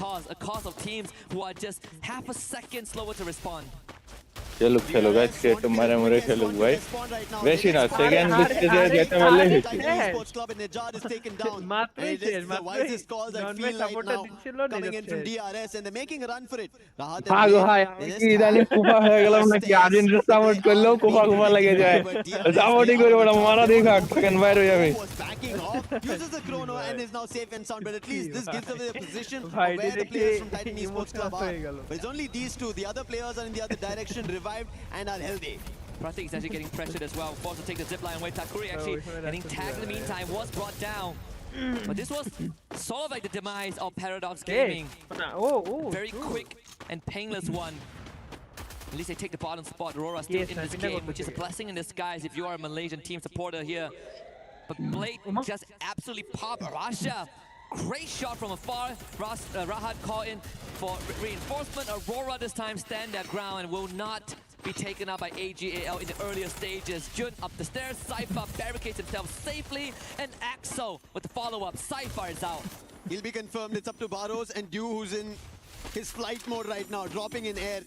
cost of teams who are just half a second slower to respond. খেলুক খেলুক আজকে একটু মারে মুরে খেলুক ভাই বেশি না second স্টেজে যেতে পারলে হয়েছে Esports Club in Najad is taken down. মাত্রই And it শেষ, is the মাত্রই wisest calls I non-veg feel right supporter now দিচ্ছিল, coming in from নিজের শেষ। DRS and they're making a run for it. Rahat and ভাগো Ray, ভাই they আমি just কি ইদানিং have কুফা হয়ে গেলাম নাকি stairs. আর্জেন্টিনা সাপোর্ট They করলেও are কুফা being কুফা লেগে যায় but DRS, সাপোর্টই they করবো are না on মারা top. দিয়ে খাক থাকেন বাইরে হয়ে আমি Was backing off, uses the chrono and is now safe and sound, but at least this gives away the position of Bhai, where the দেখে players from Titan Esports Club emotional are. হয়ে গেল। But it's only these two. The other players are in the other direction, revived and are healthy. Pratik is actually getting pressured as well, forced to take the zip line away. Takuri actually getting tagged in the meantime, was brought down. But this was sort of like the demise of Paradox Gaming. O Very quick and painless one. At least they take the bottom spot. Aurora still Yes, in this I think game, which is a blessing in disguise if you are a Malaysian team supporter here. But Blade just absolutely popped Rasha. Great shot from afar. Rahat caught in for reinforcement. Aurora this time stand their ground and will not be taken out by AGAL in the earlier stages. Jun up the stairs. Cypher barricades himself safely. And Axo with the follow-up. Cypher is out. He'll be confirmed. It's up to Barros and Dew, who's in his flight mode right now, dropping in air.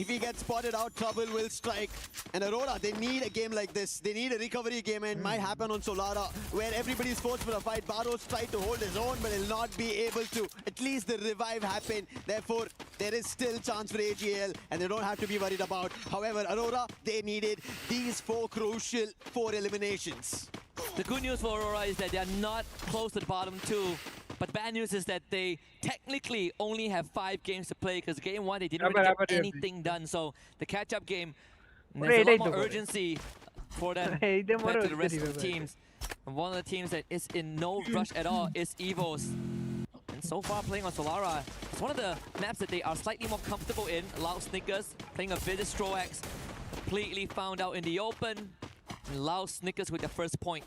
If he gets spotted out, trouble will strike. And Aurora, they need a game like this. They need a recovery game, and it might happen on Solara, where everybody's forced for a fight. Barros tried to hold his own, but he'll not be able to. At least the revive happened. Therefore, there is still chance for AGL, and they don't have to be worried about. However, Aurora, they needed these crucial 4 eliminations. The good news for Aurora is that they are not close to the bottom 2. But the bad news is that they technically only have 5 games to play because game 1 they didn't really get anything done. So the catch-up game, there's a lot more urgency for them compared to the rest of the teams. And one of the teams that is in no rush at all is Evos. And so far playing on Solara, it's one of the maps that they are slightly more comfortable in. Loud Snickers playing a bit of Stroax, completely found out in the open. And Loud Snickers with their first point.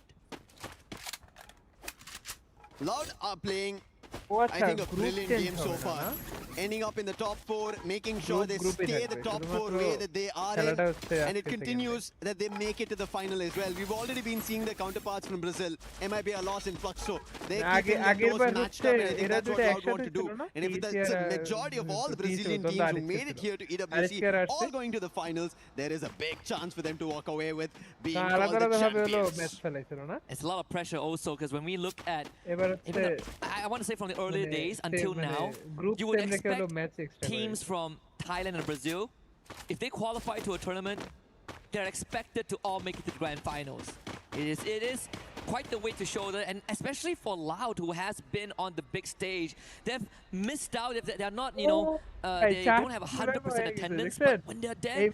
Loud are playing, What I think, a brilliant game so far. Ending up in the top 4, making sure they stay the top 4 way that they are in, and it continues that they make it to the final as well. We've already been seeing the counterparts from Brazil. MIB are lost in Fluxo. They're keeping their toes matched up, and I think that's what Loud want to do. And if it's a majority of all the Brazilian teams who made it here to EWC, all going to the finals, there is a big chance for them to walk away with being called the champions. It's a lot of pressure also, because when we look at, I want to say from the earlier days until now, you would expect teams from Thailand and Brazil, if they qualify to a tournament, they're expected to all make it to the grand finals. It is quite the weight to shoulder, and especially for Loud, who has been on the big stage, they've missed out if they're not, you know, they don't have 100% attendance, but when they're there,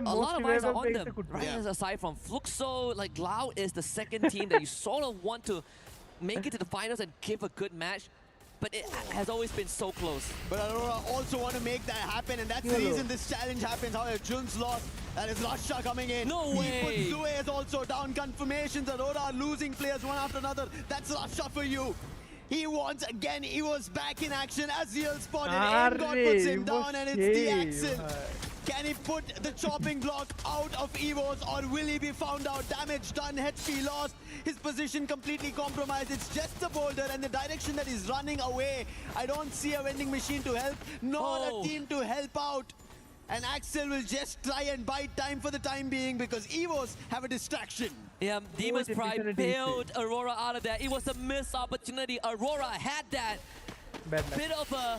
a lot of eyes are on them. Right, aside from Fluxo, like Loud is the second team that you sort of want to make it to the finals and give a good match. But it has always been so close. But Aurora also want to make that happen, and that's the reason this challenge happens. However, Jun's lost. That is Rasha coming in. No way! Zue is also down. Confirmations. Aurora are losing players one after another. That's Rasha for you. He once again, he was back in action. Aziel spotted. God puts him down, and it's the Axel. Can he put the chopping block out of Evos, or will he be found out? Damage done, HP lost, his position completely compromised. It's just the boulder and the direction that he's running away. I don't see a vending machine to help, nor a team to help out. And Axel will just try and buy time for the time being because Evos have a distraction. Yeah, Demon's Pride bailed Aurora out of that. It was a missed opportunity. Aurora had that bit of a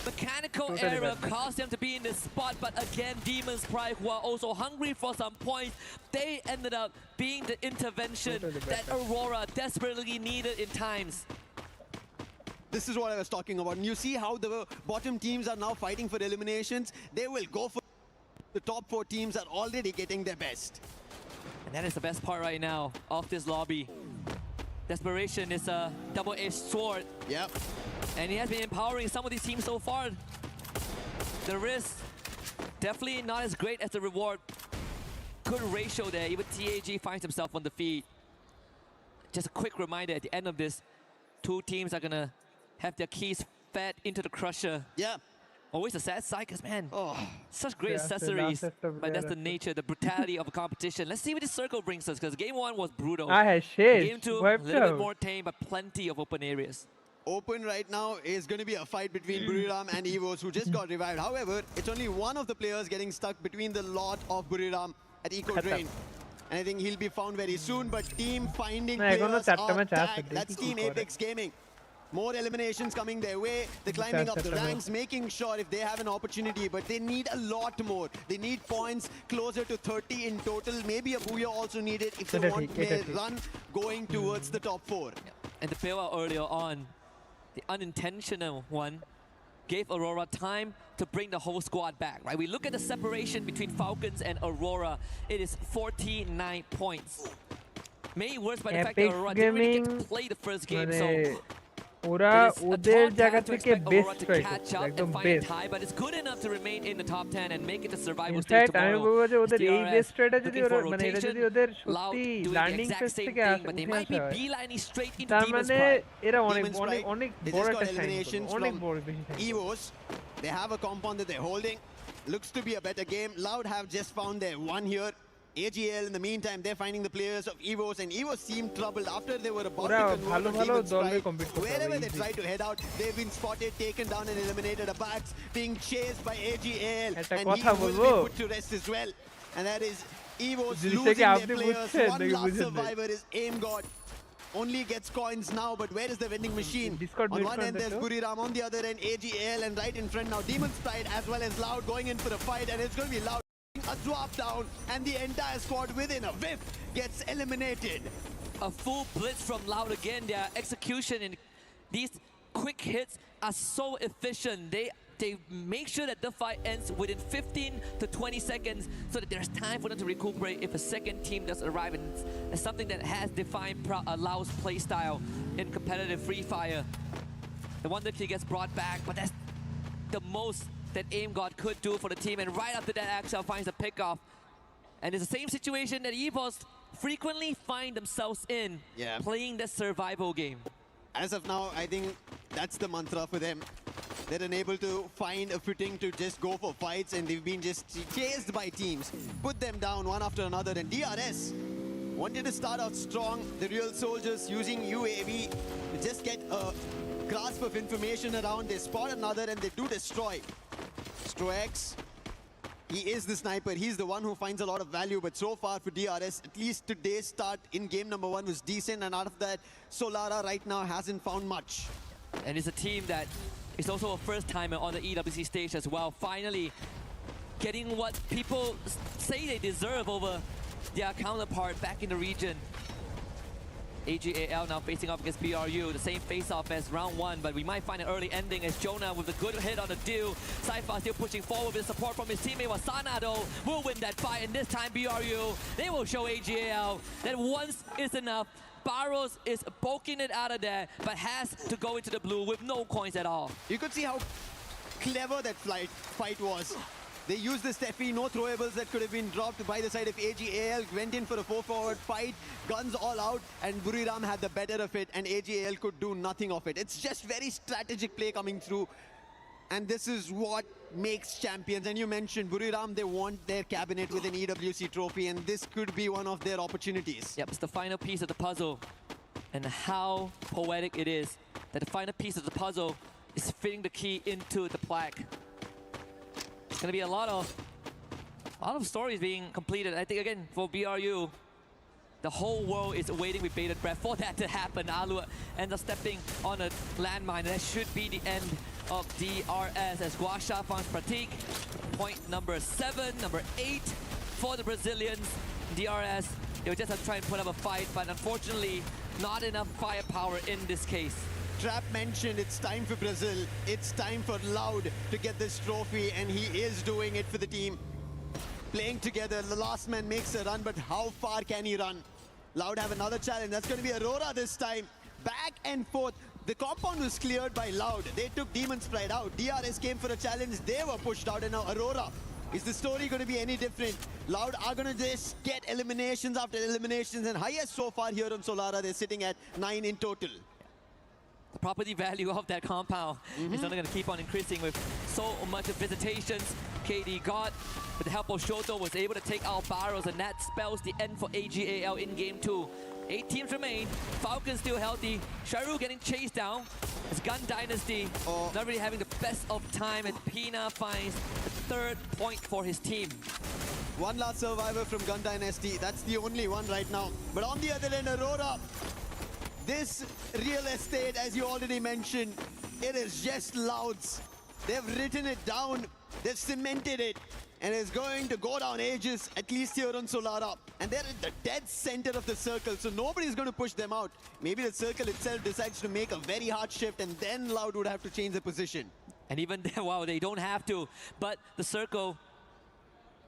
mechanical error, caused them to be in this spot, but again, Demon's Pride, who are also hungry for some points, they ended up being the intervention that Aurora desperately needed in times. This is what I was talking about. And you see how the bottom teams are now fighting for eliminations. They will go for the top 4 teams are already getting their best. And that is the best part right now of this lobby. Desperation is a double-edged sword. Yep. And he has been empowering some of these teams so far. The risk, definitely not as great as the reward. Good ratio there. Even TAG finds himself on the feed. Just a quick reminder, at the end of this, 2 teams are gonna have their keys fed into the crusher. Yeah. Always a sad side, because man, such great accessories, but that's the nature, the brutality of a competition. Let's see what this circle brings us, because game 1 was brutal. Game 2, a little bit more tame, but plenty of open areas. Open right now is going to be a fight between Buriram and Evos, who just got revived. However, it's only one of the players getting stuck between the lot of Buriram at Eco Drain. And I think he'll be found very soon, but team finding players are tagged. That's Team Apex Gaming. More eliminations coming their way. They're climbing up the ranks, making sure if they have an opportunity, but they need a lot more. They need points closer to 30 in total. Maybe a Booyah also needed if they want a run going towards the top 4. And the bailout earlier on, the unintentional one, gave Aurora time to bring the whole squad back, right? We look at the separation between Falcons and Aurora. It is 49 points. Made worse by the fact that Aurora didn't really get to play the first game, so ওরা ওদের জায়গা থেকে best try করছে একদম best but it's good enough to remain in the top 10 and make it to survival stage in fact আমি tomorrow. বলবো যে ওদের এই বেস্ট ট্রাইটা যদি ওরা মানে এটা যদি ওদের সত্যি লার্নিং ফেজ থেকে আসে but they might be beelining straight into তার Demon's মানে Pride. এরা অনেক অনেক অনেক They বড় just একটা got eliminations অনেক from বড় বেশি Evos. They have a compound that they're holding. Looks to be a better game. Loud have just found their one here. AGL, in the meantime, they're finding the players of Evos, and Evos seemed troubled after they were about to convert to Demon's Pride. Wherever they tried to head out, they've been spotted, taken down, and eliminated. Abax being chased by AGL, and he will be put to rest as well. And that is Evos losing their players. One last survivor is Aim God. Only gets coins now, but where is the vending machine? On one end there's Buriram, on the other end AGL, and right in front now Demon's Pride as well as Loud going in for a fight, and it's going to be Loud. A drop down, and the entire squad within a whiff gets eliminated. A full blitz from Loud again. Their execution and these quick hits are so efficient. They make sure that the fight ends within 15 to 20 seconds so that there's time for them to recuperate if a second team does arrive. And it's something that has defined Loud's playstyle in competitive Free Fire. The Wonder Key gets brought back, but that's the most that Aim God could do for the team. And right after that, Axel finds a pickoff. And it's the same situation that EVOS frequently find themselves in, playing the survival game. As of now, I think that's the mantra for them. They're unable to find a footing to just go for fights, and they've been just chased by teams. Put them down one after another, and DRS wanted to start out strong. The real soldiers using UAV to just get a grasp of information around. They spot another and they do destroy. Strox, he is the sniper. He's the one who finds a lot of value, but so far for DRS, at least today's start in game number 1 was decent, and out of that, Solara right now hasn't found much. And it's a team that is also a first timer on the EWC stage as well. Finally getting what people say they deserve over their counterpart back in the region. AGAL now facing off against BRU, the same face-off as round 1, but we might find an early ending as Jonah with a good hit on the deal. Saifa still pushing forward with support from his teammate Wasana though will win that fight, and this time BRU, they will show AGAL that once is enough. Barros is poking it out of there, but has to go into the blue with no coins at all. You could see how clever that fight was. They used the Steffi, no throwables that could have been dropped by the side of AGAL, went in for a 4-forward fight, guns all out, and Buriram had the better of it, and AGAL could do nothing of it. It's just very strategic play coming through, and this is what makes champions. And you mentioned Buriram, they want their cabinet with an EWC trophy, and this could be one of their opportunities. Yep, it's the final piece of the puzzle, and how poetic it is that the final piece of the puzzle is fitting the key into the plaque. It's gonna be a lot of stories being completed. I think again for BRU, the whole world is waiting with bated breath for that to happen. Alu ends up stepping on a landmine, and that should be the end of DRS as Guasha finds Pratik. Point number 7, number 8 for the Brazilians. DRS, they were just trying to put up a fight, but unfortunately not enough firepower in this case. Trap mentioned it's time for Brazil. It's time for Loud to get this trophy, and he is doing it for the team. Playing together, the last man makes a run, but how far can he run? Loud have another challenge. That's going to be Aurora this time. Back and forth. The compound was cleared by Loud. They took Demon's Pride out. DRS came for a challenge. They were pushed out, and now Aurora. Is the story going to be any different? Loud are going to just get eliminations after eliminations, and highest so far here on Solara, they're sitting at 9 in total. The property value of that compound is only going to keep on increasing with so much of visitations. KD got, with the help of Shoto, was able to take out Barros, and that spells the end for AGAL in game 2. 8 teams remain. Falcon still healthy. Sharu getting chased down. It's Gun Dynasty not really having the best of time, and Pina finds the 3rd point for his team. One last survivor from Gun Dynasty. That's the only one right now. But on the other end, Aurora. This real estate, as you already mentioned, it is just Loud's. They've written it down, they've cemented it, and it's going to go down ages, at least here on Solara. And they're at the dead center of the circle, so nobody's going to push them out. Maybe the circle itself decides to make a very hard shift, and then Loud would have to change the position. And even then, wow, they don't have to. But the circle,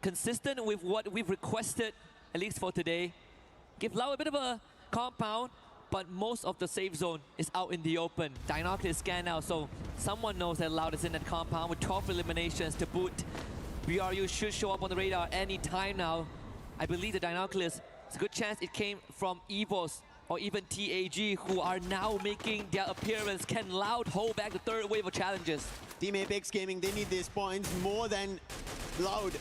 consistent with what we've requested, at least for today, give Loud a bit of a compound, but most of the safe zone is out in the open. Dinoc is scanned now, so someone knows that Loud is in that compound with 12 eliminations to boot. BRU should show up on the radar any time now. I believe the Dinoculus, it's a good chance it came from EVOS or even TAG, who are now making their appearance. Can Loud hold back the 3rd wave of challenges? Team Apex Gaming, they need these points more than Loud.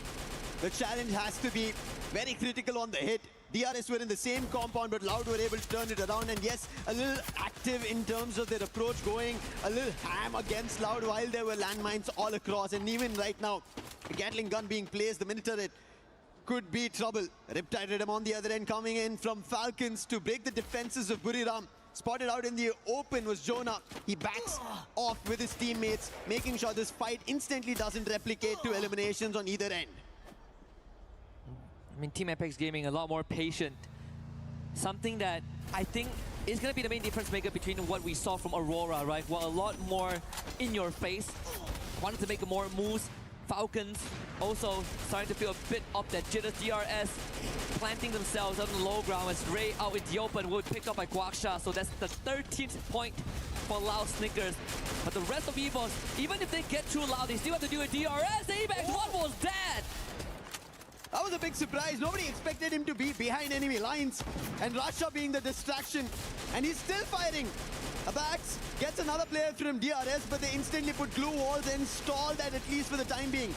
The challenge has to be very critical on the hit. DRS were in the same compound, but Loud were able to turn it around. And yes, a little active in terms of their approach, going a little ham against Loud while there were landmines all across. And even right now, a Gatling gun being placed, the minute turret could be trouble. Riptide Rhythm on the other end coming in from Falcons to break the defenses of Buriram. Spotted out in the open was Jonah. He backs off with his teammates, making sure this fight instantly doesn't replicate to eliminations on either end. I mean, Team Apex Gaming a lot more patient. Something that I think is going to be the main difference maker between what we saw from Aurora, right? Well, a lot more in your face. Wanted to make more moves Falcons also starting to feel a bit of that jitters. DRS planting themselves on the low ground as Ray out in the open will be picked up by Guaksha. So that's the 13th point for Loud Snickers. But the rest of EVOS, even if they get through Loud, they still have to do a DRS. Apex, what was that? That was a big surprise. Nobody expected him to be behind enemy lines. And Rasha being the distraction. And he's still firing. Abax gets another player from DRS, but they instantly put glue walls and stall that at least for the time being.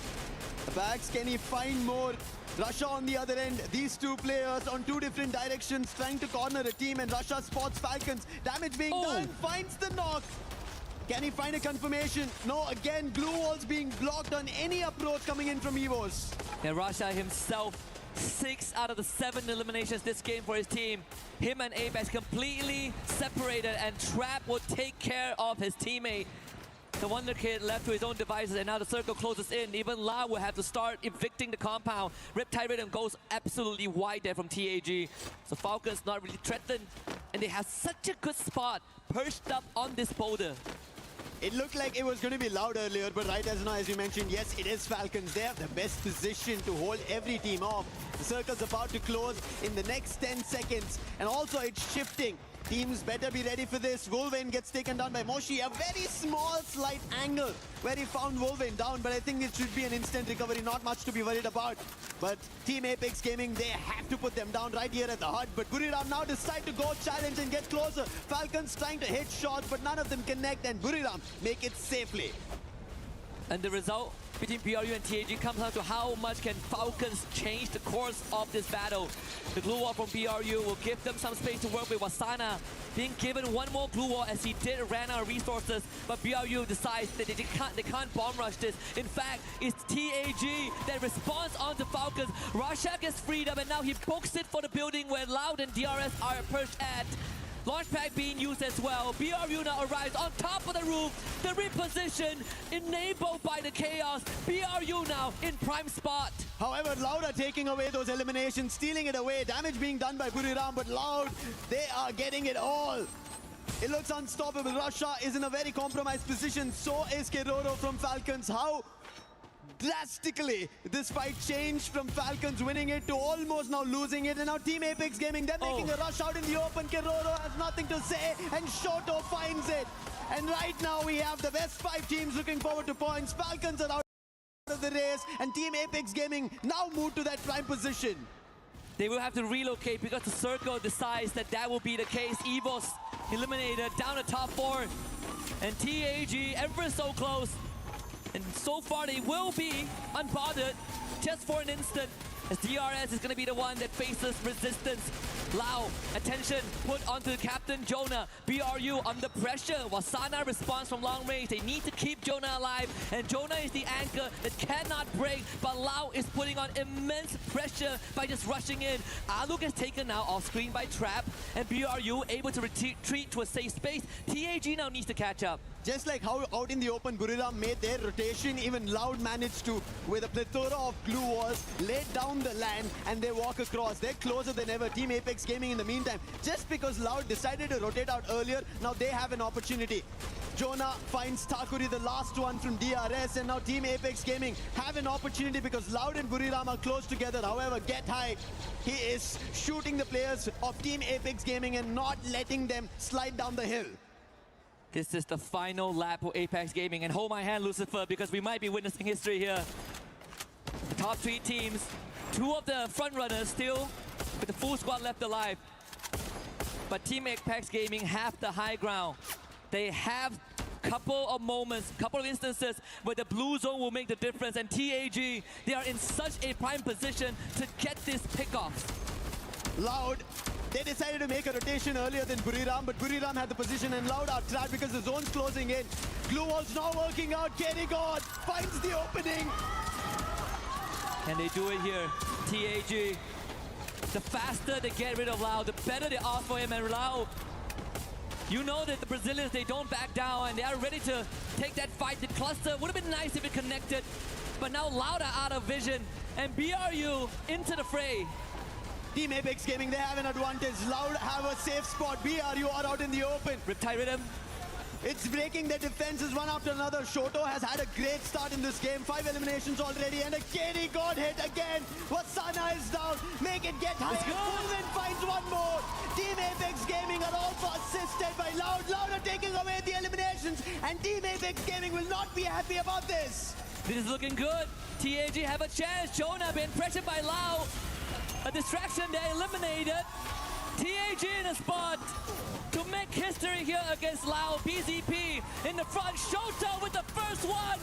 Abax, can he find more? Russia on the other end. These two players on two different directions trying to corner a team, and Russia spots Falcons. Damage being done, finds the knock. Can he find a confirmation? No, again, glue walls being blocked on any approach coming in from EVOS. And Rasha himself, 6 out of the 7 eliminations this game for his team. Him and Apex completely separated, and Trap will take care of his teammate. The Wonder Kid left to his own devices, and now the circle closes in. Even La will have to start evicting the compound. Riptide Rhythm goes absolutely wide there from TAG. So Falcons not really threatened, and they have such a good spot perched up on this boulder. It looked like it was going to be Loud earlier, but right as now, as you mentioned, yes, it is Falcons. They have the best position to hold every team off. The circle's about to close in the next 10 seconds, and also it's shifting. Teams better be ready for this. Wolverine gets taken down by Moshi. A very small, slight angle where he found Wolverine down, but I think it should be an instant recovery. Not much to be worried about. But Team Apex Gaming, they have to put them down right here at the hut. But Buriram now decide to go challenge and get closer. Falcons trying to hit shots, but none of them connect, and Buriram make it safely. And the result between BRU and TAG comes down to how much can Falcons change the course of this battle. The glue wall from BRU will give them some space to work with. Wasana being given one more glue wall as he did ran out of resources, but BRU decides that they can't bomb rush this. In fact, it's TAG that responds onto Falcons. Rasha gets freed up, and now he pokes it for the building where Loud and DRS are perched at. Launch pad being used as well. BRU now arrives on top of the roof. The reposition enabled by the chaos. BRU now in prime spot. However, Loud are taking away those eliminations, stealing it away. Damage being done by Buriram, but Loud, they are getting it all. It looks unstoppable. Russia is in a very compromised position. So is Keroro from Falcons. How drastically this fight changed from Falcons winning it to almost now losing it, and now Team Apex Gaming, they're making a rush out in the open. Keroro has nothing to say, and Shoto finds it. And right now we have the best 5 teams looking forward to points. Falcons are out of the race, and Team Apex Gaming now move to that prime position. They will have to relocate because the circle decides that that will be the case. EVOS eliminated down to top 4, and TAG ever so close. And so far they will be unbothered just for an instant, as DRS is going to be the one that faces resistance. Lau, attention put onto Captain Jonah. BRU under pressure. Wasana responds from long range. They need to keep Jonah alive, and Jonah is the anchor that cannot break, but Lau is putting on immense pressure by just rushing in. Aluk is taken now off screen by Trap, and BRU able to retreat to a safe space. TAG now needs to catch up. Just like how out in the open Buriram made their rotation, even Loud managed to, with a plethora of glue walls, lay down the land and they walk across. They're closer than ever. Team Apex Gaming in the meantime, just because Loud decided to rotate out earlier, now they have an opportunity. Jonah finds Takuri, the last one from DRS, and now Team Apex Gaming have an opportunity because Loud and Buriram are close together. However, Get High, he is shooting the players of Team Apex Gaming and not letting them slide down the hill. This is the final lap for Apex Gaming, and hold my hand, Lucifer, because we might be witnessing history here. The top 3 teams, 2 of the front runners still with the full squad left alive. But Team Apex Gaming have the high ground. They have couple of moments, couple of instances where the blue zone will make the difference, and TAG, they are in such a prime position to get this pickoff. Loud, they decided to make a rotation earlier than Buriram, but Buriram had the position, and Loud are trapped because the zone's closing in. Glue wall's not working out. Kerrigan finds the opening. And they do it here. TAG, the faster they get rid of Loud, the better they are for him. And Loud, you know that the Brazilians, they don't back down, and they are ready to take that fight. The cluster would have been nice if it connected, but now Loud are out of vision, and BRU into the fray. Team Apex Gaming, they have an advantage. Loud have a safe spot. BRU are out in the open. Riptide Rhythm It's breaking their defenses one after another. Shoto has had a great start in this game. 5 eliminations already, and a KD got hit again. Wasana is down. Make it get higher. Fulvin finds one more. Team Apex Gaming are also assisted by Loud. Loud are taking away the eliminations, and Team Apex Gaming will not be happy about this. This is looking good. TAG have a chance. Jonah being pressured by Lau. A distraction, they're eliminated. TAG in a spot to make history here against Lau. BZP in the front. Shota with the first one.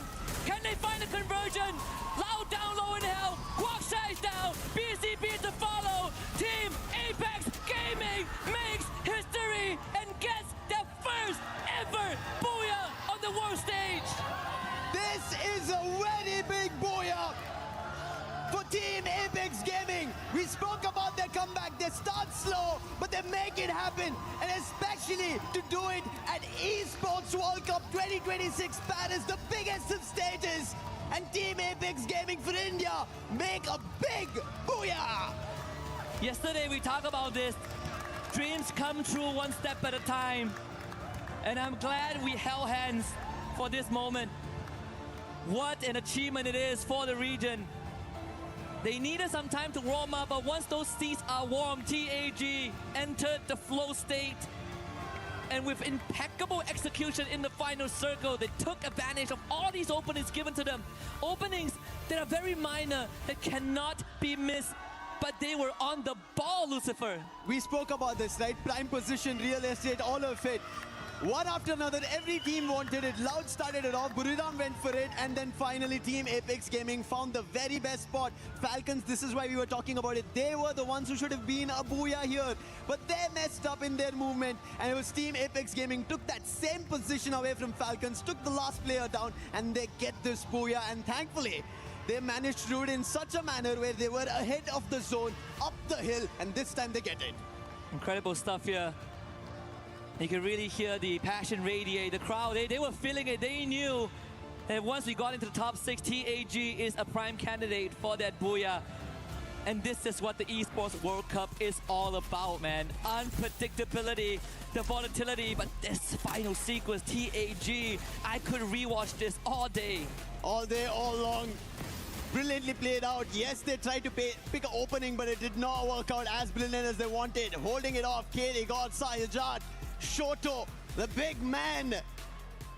Can they find a conversion? Lau down low in hell. Guaksha is down. BZP to follow. Team Apex Gaming makes history and gets their first ever booyah on the world stage. This is a very big booyah for Team Apex Gaming. We spoke about their comeback. They start slow, but they make it happen. And especially to do it at Esports World Cup 2026 Paris, the biggest of stages. And Team Apex Gaming for India make a big booyah. Yesterday we talked about this. Dreams come true one step at a time. And I'm glad we held hands for this moment. What an achievement it is for the region. They needed some time to warm up, but once those seats are warm, TAG entered the flow state. And with impeccable execution in the final circle, they took advantage of all these openings given to them. Openings that are very minor, that cannot be missed. But they were on the ball, Lucifer. We spoke about this, right? Prime position, real estate, all of it. One after another, every team wanted it. Loud started it off, Buriram went for it, and then finally Team Apex Gaming found the very best spot. Falcons, this is why we were talking about it. They were the ones who should have been a booyah here, but they messed up in their movement, and it was Team Apex Gaming took that same position away from Falcons, took the last player down, and they get this booyah, and thankfully, they managed to do it in such a manner where they were ahead of the zone, up the hill, and this time they get it. Incredible stuff here. You can really hear the passion radiate. The crowd, they were feeling it. They knew that once we got into the top 6, TAG is a prime candidate for that booyah. And this is what the Esports World Cup is all about, man. Unpredictability, the volatility, but this final sequence, TAG, I could rewatch this all day. All day, all long. Brilliantly played out. Yes, they tried to pick an opening, but it did not work out as brilliant as they wanted. Holding it off, KD, God, Sayajat, Shoto, the big man.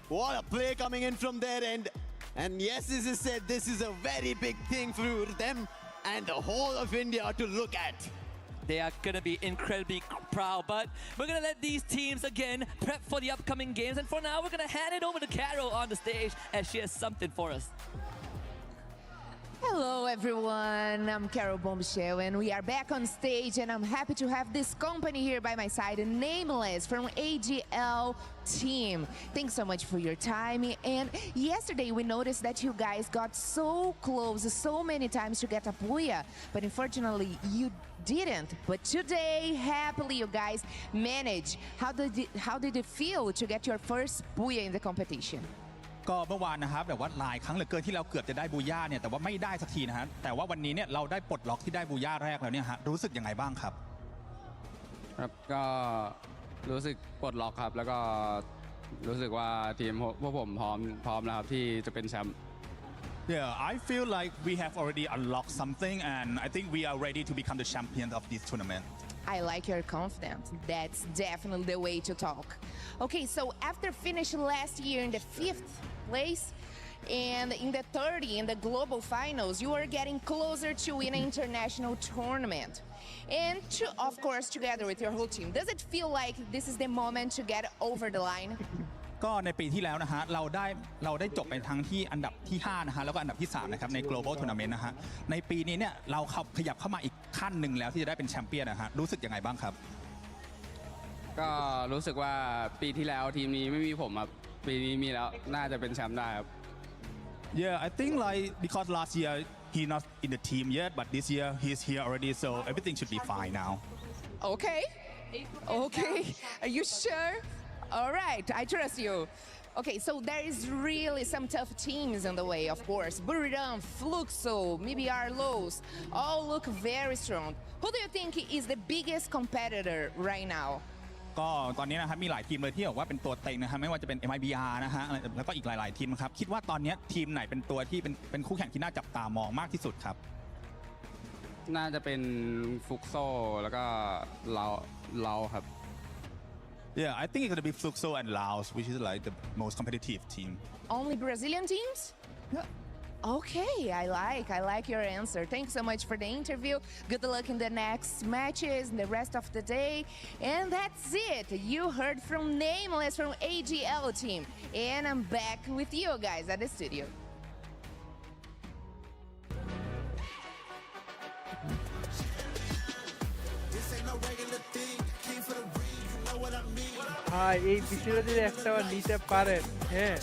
What a play coming in from their end. And yes, as I said, this is a very big thing for them and the whole of India to look at. They are going to be incredibly proud, but we're going to let these teams again prep for the upcoming games. And for now, we're going to hand it over to Carol on the stage as she has something for us. Hello everyone, I'm Carol Bombshell and we are back on stage and I'm happy to have this company here by my side, Nameless from AGL team. Thanks so much for your time. And yesterday we noticed that you guys got so close so many times to get a booyah, but unfortunately you didn't. But today, happily you guys managed. How did it feel to get your first booyah in the competition? ก็เมื่อวานนะครับแบบว่าหลายครั้งเหลือเกินที่เราเกือบจะได้บูย่าเนี่ยแต่ว่าไม่ได้สักทีนะฮะแต่ว่าวันนี้เนี่ยเราได้ปลดล็อกที่ได้บูย่าแรกแล้วเนี่ยฮะรู้สึกยังไงบ้างครับครับก็รู้สึกปลดล็อกครับแล้วก็รู้สึกว่าทีมพวกผมพร้อมแล้วครับที่จะเป็นแชมป์ Yeah, I feel like we have already unlocked something and I think we are ready to become the champion of this tournament. I like your confidence. That's definitely the way to talk. Okay, so after finishing last year in the 5th place and in the 30 in the global finals, you are getting closer to win an international tournament. And of course, together with your whole team, does it feel like this is the moment to get over the line? ก็ในปีที่แล้วนะฮะเราได้จบไปทั้งที่อันดับที่5นะฮะแล้วก็อันดับที่3นะครับใน global tournament นะฮะในปีนี้เนี่ยเราขยับเข้ามาอีกขั้นหนึ่งแล้วที่จะได้เป็นแชมเปี้ยนนะฮะรู้สึกยังไงบ้างครับก็รู้สึกว่าปีที่แล้วทีมนี้ไม่มีผมครับปีนี้มีแล้วน่าจะเป็นแชมป์ได้ครับ Yeah, I think like because last year he not in the team yet, but this year he's here already, so everything should be fine now. Okay. Are you sure? All right, I trust you. Okay, so there is really some tough teams in the way, of course. Buriram, Fluxo, maybe Arlos, all look very strong. Who do you think is the biggest competitor right now? ก็ตอนนี้นะครับมีหลายทีมเลยที่บอกว่าเป็นตัวเต็งนะครับไม่ว่าจะเป็น MIBR นะฮะแล้วก็อีกหลายๆทีมครับคิดว่าตอนนี้ทีมไหนเป็นตัวที่เป็นคู่แข่งที่น่าจับตามองมากที่สุดครับน่าจะเป็นฟุกโซแล้วก็เราครับ Yeah, I think it's gonna be Fluxo and Laos, which is like the most competitive team. Only Brazilian teams? Yeah. Okay, I like your answer. Thanks so much for the interview. Good luck in the next matches and the rest of the day. And that's it. You heard from Nameless from AGL team. And I'm back with you guys at the studio. ভাই এই বিষয়টা যদি একটা নিতে পারেন হ্যাঁ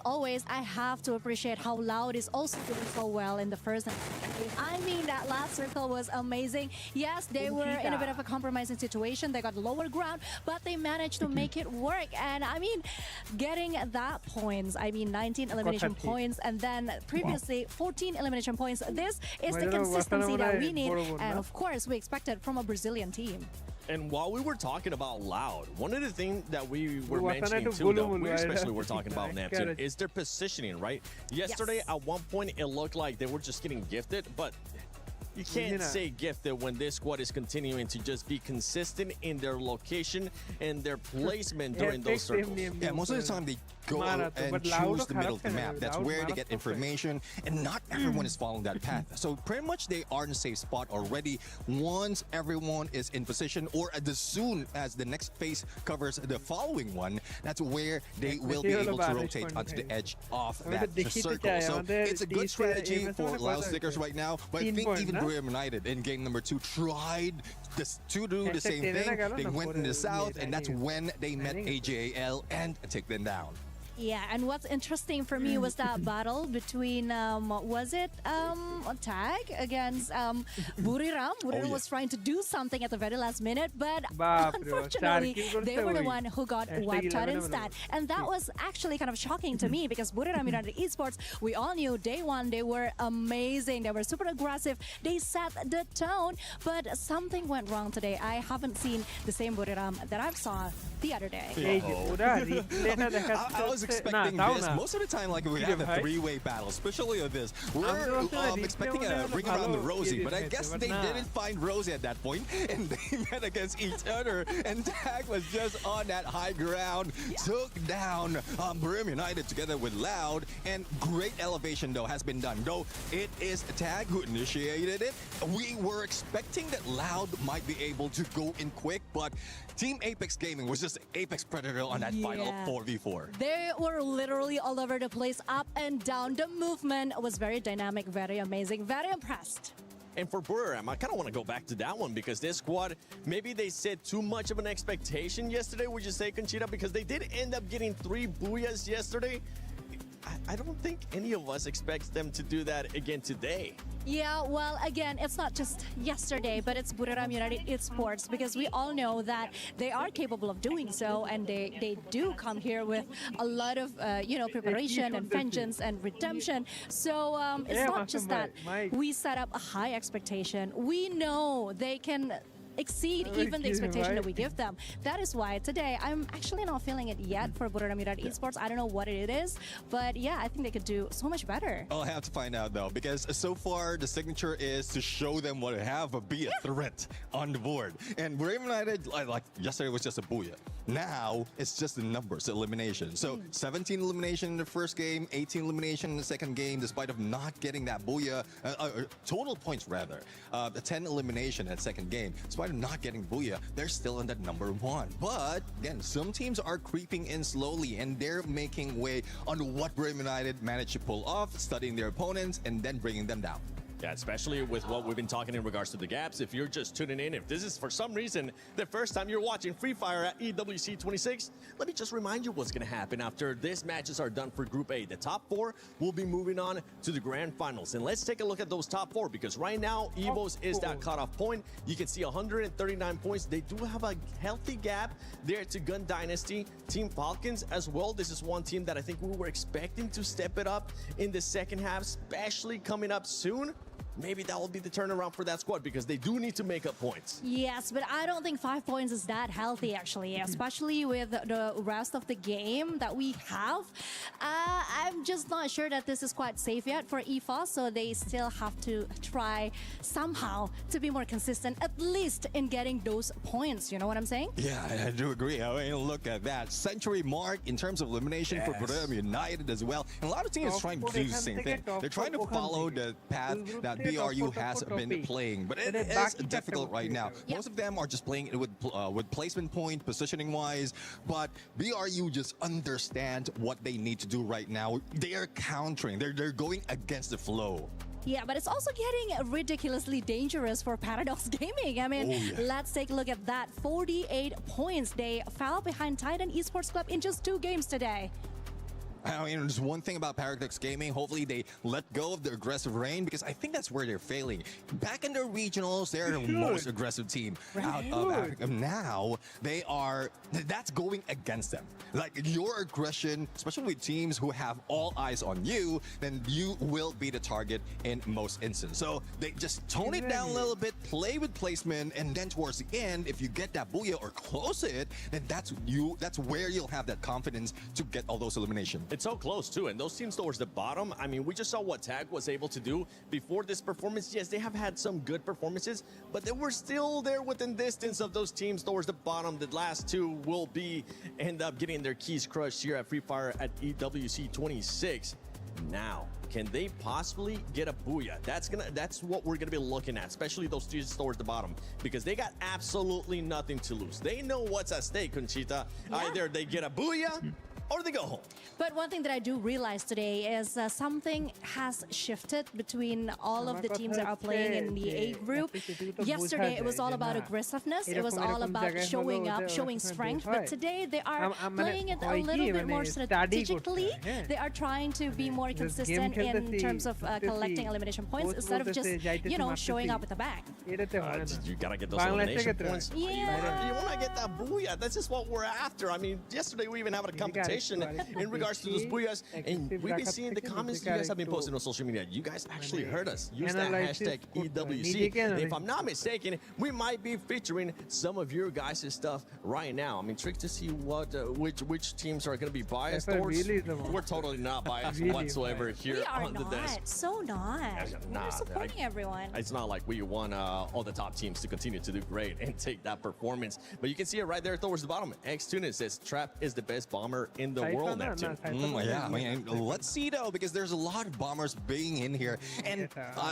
Always, I have to appreciate how Loud is also doing so well in the first. I mean, that last circle was amazing. Yes, they were in a bit of a compromising situation. They got lower ground, but they managed to make it work. And I mean, getting that points, I mean, 19 elimination points, and then previously 14 elimination points. This is the consistency that we need, and of course, we expected from a Brazilian team. And while we were talking about Loud, one of the things that we were mentioning too, though, we especially were talking about Neptune, is their positioning, right? Yesterday, at one point, it looked like they were just getting gifted, but you can't say gifted when this squad is continuing to just be consistent in their location and their placement during those circles. Yeah, most of the time they go out and choose the middle of the map. That's where they get information, and not everyone is following that path. So pretty much they are in a safe spot already once everyone is in position, or as soon as the next phase covers the following one, that's where they will be able to rotate onto the edge of that circle. So it's a good strategy for Laos Stickers right now, but I think even Buriram United in game number 2 tried to do the same thing. They went in the south, and that's when they met AJAL and take them down. Yeah, and what's interesting for me was that battle between, was it Tag against Buriram? Buriram was trying to do something at the very last minute, but unfortunately, they were the one who got wiped out instead. And that was actually kind of shocking to me because Buriram United Esports, we all knew day one, they were amazing. They were super aggressive. They set the tone, but something went wrong today. I haven't seen the same Buriram that I saw the other day. I was expecting this. Most of the time, like we have a three-way battle, especially with this. We're expecting a bring around the Rosie, but I guess they didn't find Rosie at that point, and they met against each other. And Tag was just on that high ground, took down Buriram United together with Loud, and great elevation though has been done. Though it is Tag who initiated it, we were expecting that Loud might be able to go in quick, but Team Apex Gaming was just Apex Predator on that final 4v4. They were literally all over the place, up and down. The movement was very dynamic, very amazing, very impressed. And for Buriram, I kind of want to go back to that one because this squad, maybe they set too much of an expectation yesterday, would you say, Conchita? Because they did end up getting 3 booyahs yesterday. I don't think any of us expects them to do that again today. Yeah, well, again, it's not just yesterday, but it's Buriram United Esports because we all know that they are capable of doing so, and they do come here with a lot of, preparation and vengeance and redemption. So it's not just that we set up a high expectation. We know they can exceed even the expectation that we give them. That is why today I'm actually not feeling it yet for Buriram United Esports. I don't know what it is, but yeah, I think they could do so much better. I'll have to find out though, because so far the signature is to show them what they have, but be a threat on the board. And Buriram United, like yesterday was just a booyah. Now it's just the numbers, elimination. So 17 elimination in the first game, 18 elimination in the second game, despite of not getting that booyah, total points rather, 10 elimination at second game. Despite of not getting booyah, they're still in that number 1. But again, some teams are creeping in slowly and they're making way on what Buriram United managed to pull off, studying their opponents and then bringing them down. Yeah, especially with what we've been talking in regards to the gaps. If you're just tuning in, if this is for some reason the first time you're watching Free Fire at EWC 26, let me just remind you what's going to happen after these matches are done for Group A. The top 4 will be moving on to the grand finals. And let's take a look at those top 4 because right now EVOS is that cutoff point. You can see 139 points. They do have a healthy gap there to Gun Dynasty, Team Falcons as well. This is one team that I think we were expecting to step it up in the second half, especially coming up soon. Maybe that will be the turnaround for that squad because they do need to make up points. Yes, but I don't think 5 points is that healthy actually, especially with the rest of the game that we have. I'm just not sure that this is quite safe yet for EFOS, so they still have to try somehow to be more consistent, at least in getting those points. You know what I'm saying? Yeah, I do agree. I mean, look at that. Century mark in terms of elimination for Buriram United as well. And a lot of teams are trying to do the same thing. They're trying to follow the path that BRU has been playing, but it is difficult right now. Most of them are just playing it with placement point, positioning wise, but BRU just understand what they need to do right now. They are countering. They're going against the flow. Yeah, but it's also getting ridiculously dangerous for Paradox Gaming. I mean, let's take a look at that. 48 points. They fell behind Titan Esports Club in just 2 games today. I mean, there's one thing about Paradox Gaming. Hopefully they let go of the aggressive reign because I think that's where they're failing. Back in the regionals, they're the most aggressive team out of Africa. Now, that's going against them. Like, your aggression, especially with teams who have all eyes on you, then you will be the target in most instances. So they just tone it down a little bit, play with placement, and then towards the end, if you get that booyah or close it, then that's where you'll have that confidence to get all those eliminations. It's so close too, and those teams towards the bottom, I mean, we just saw what Tag was able to do before this performance. Yes, they have had some good performances, but they were still there within distance of those teams towards the bottom. The last 2 will end up getting their keys crushed here at Free Fire at EWC 26. Now, can they possibly get a booyah? That's what we're gonna be looking at, especially those teams towards the bottom, because they got absolutely nothing to lose. They know what's at stake, Conchita. Either they get a booyah or they go home. But one thing that I do realize today is something has shifted between all of the teams that are playing in the A group. Yesterday, it was all about aggressiveness. It was all about showing up, showing strength. But today, they are playing it a little bit more strategically. They are trying to be more consistent in terms of collecting elimination points instead of just, showing up with a bang. You gotta get those elimination points. Yeah. You want to get that booyah. That's just what we're after. I mean, yesterday we even had a competition in regards to those booyahs, and we've been seeing the comments you guys have been posting on social media. You guys actually heard us use that hashtag EWC. And if I'm not mistaken, we might be featuring some of your guys' stuff right now. I'm intrigued to see what which teams are going to be biased towards. We're totally not biased whatsoever here on the desk. So not. We're supporting everyone. It's not like we want all the top teams to continue to do great and take that performance. But you can see it right there towards the bottom. X-Tune says Trap is the best bomber in the world, Neptune. Yeah, I mean, let's see though, because there's a lot of bombers being in here. And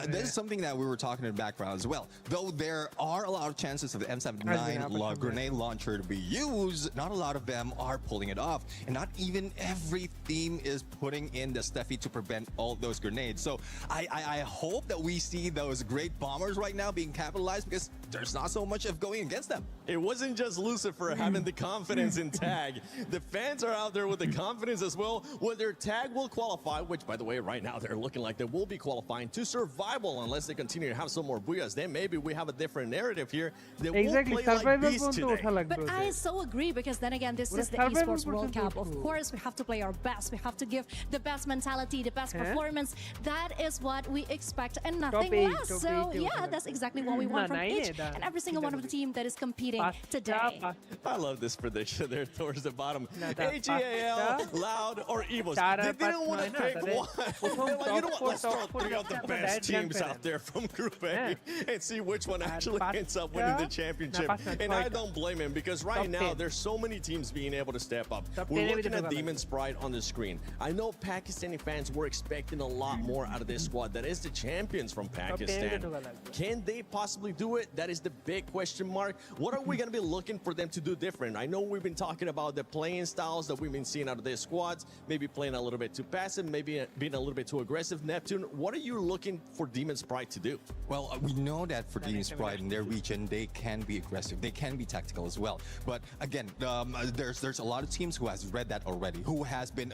this is something that we were talking in the background as well. Though there are a lot of chances of the M79 grenade launcher to be used, not a lot of them are pulling it off. And not even every team is putting in the Steffi to prevent all those grenades. So I hope that we see those great bombers right now being capitalized, because there's not so much of going against them. It wasn't just Lucifer having the confidence in tag. The fans are out there with the confidence as well. Whether tag will qualify, which by the way, right now they're looking like they will be qualifying to survival unless they continue to have some more booyahs. Then maybe we have a different narrative here. They will play like beasts today. But I so agree, because then again, this is the Esports World Cup. Of course, we have to play our best. We have to give the best mentality, the best performance. That is what we expect and nothing less. So yeah, that's exactly what we want from each and every single one of the team that is competing today. I love this prediction there towards the bottom. AGAL, Loud, or Evils. They didn't want to pick one. You know what? Let's throw three of the best teams out there from Group A and see which one actually ends up winning the championship. And I don't blame him, because right now there's so many teams being able to step up. We're looking at Demon Sprite on the screen. I know Pakistani fans were expecting a lot more out of this squad. That is the champions from Pakistan. Can they possibly do it? That is the big question mark. What are we going to be looking for them to do different? I know we've been talking about the playing styles that we've been seeing out of their squads, maybe playing a little bit too passive, maybe being a little bit too aggressive. Neptune, what are you looking for Demon Sprite to do? Well, we know that for Demon Sprite in their region, they can be aggressive. They can be tactical as well. But again, there's a lot of teams who has read that already, who has been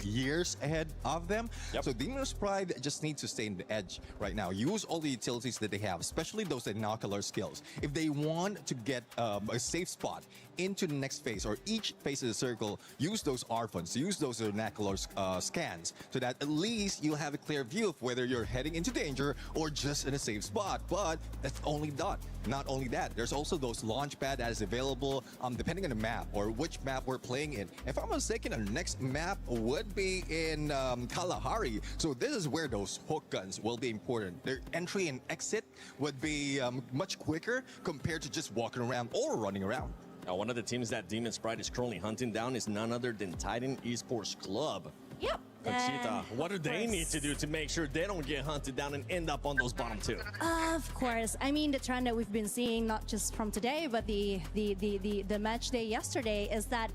years ahead of them. So Demon Sprite just needs to stay in the edge right now. Use all the utilities that they have, especially those binocular skills. If they want to get a safe spot into the next phase, or each phase of the circle, use those R-funds, use those binocular scans, so that at least you'll have a clear view of whether you're heading into danger or just in a safe spot. But that's only that. Not only that, there's also those launch pad that is available depending on the map or which map we're playing in. If I'm not mistaken, the next map would be in Kalahari. So this is where those hook guns will be important. Their entry and exit would be much quicker compared to just walking around or running around. Now, one of the teams that Demon Sprite is currently hunting down is none other than Titan Esports Club. Yep. Conchita, what do they need to do to make sure they don't get hunted down and end up on those bottom two? Of course. I mean, the trend that we've been seeing, not just from today, but the match day yesterday, is that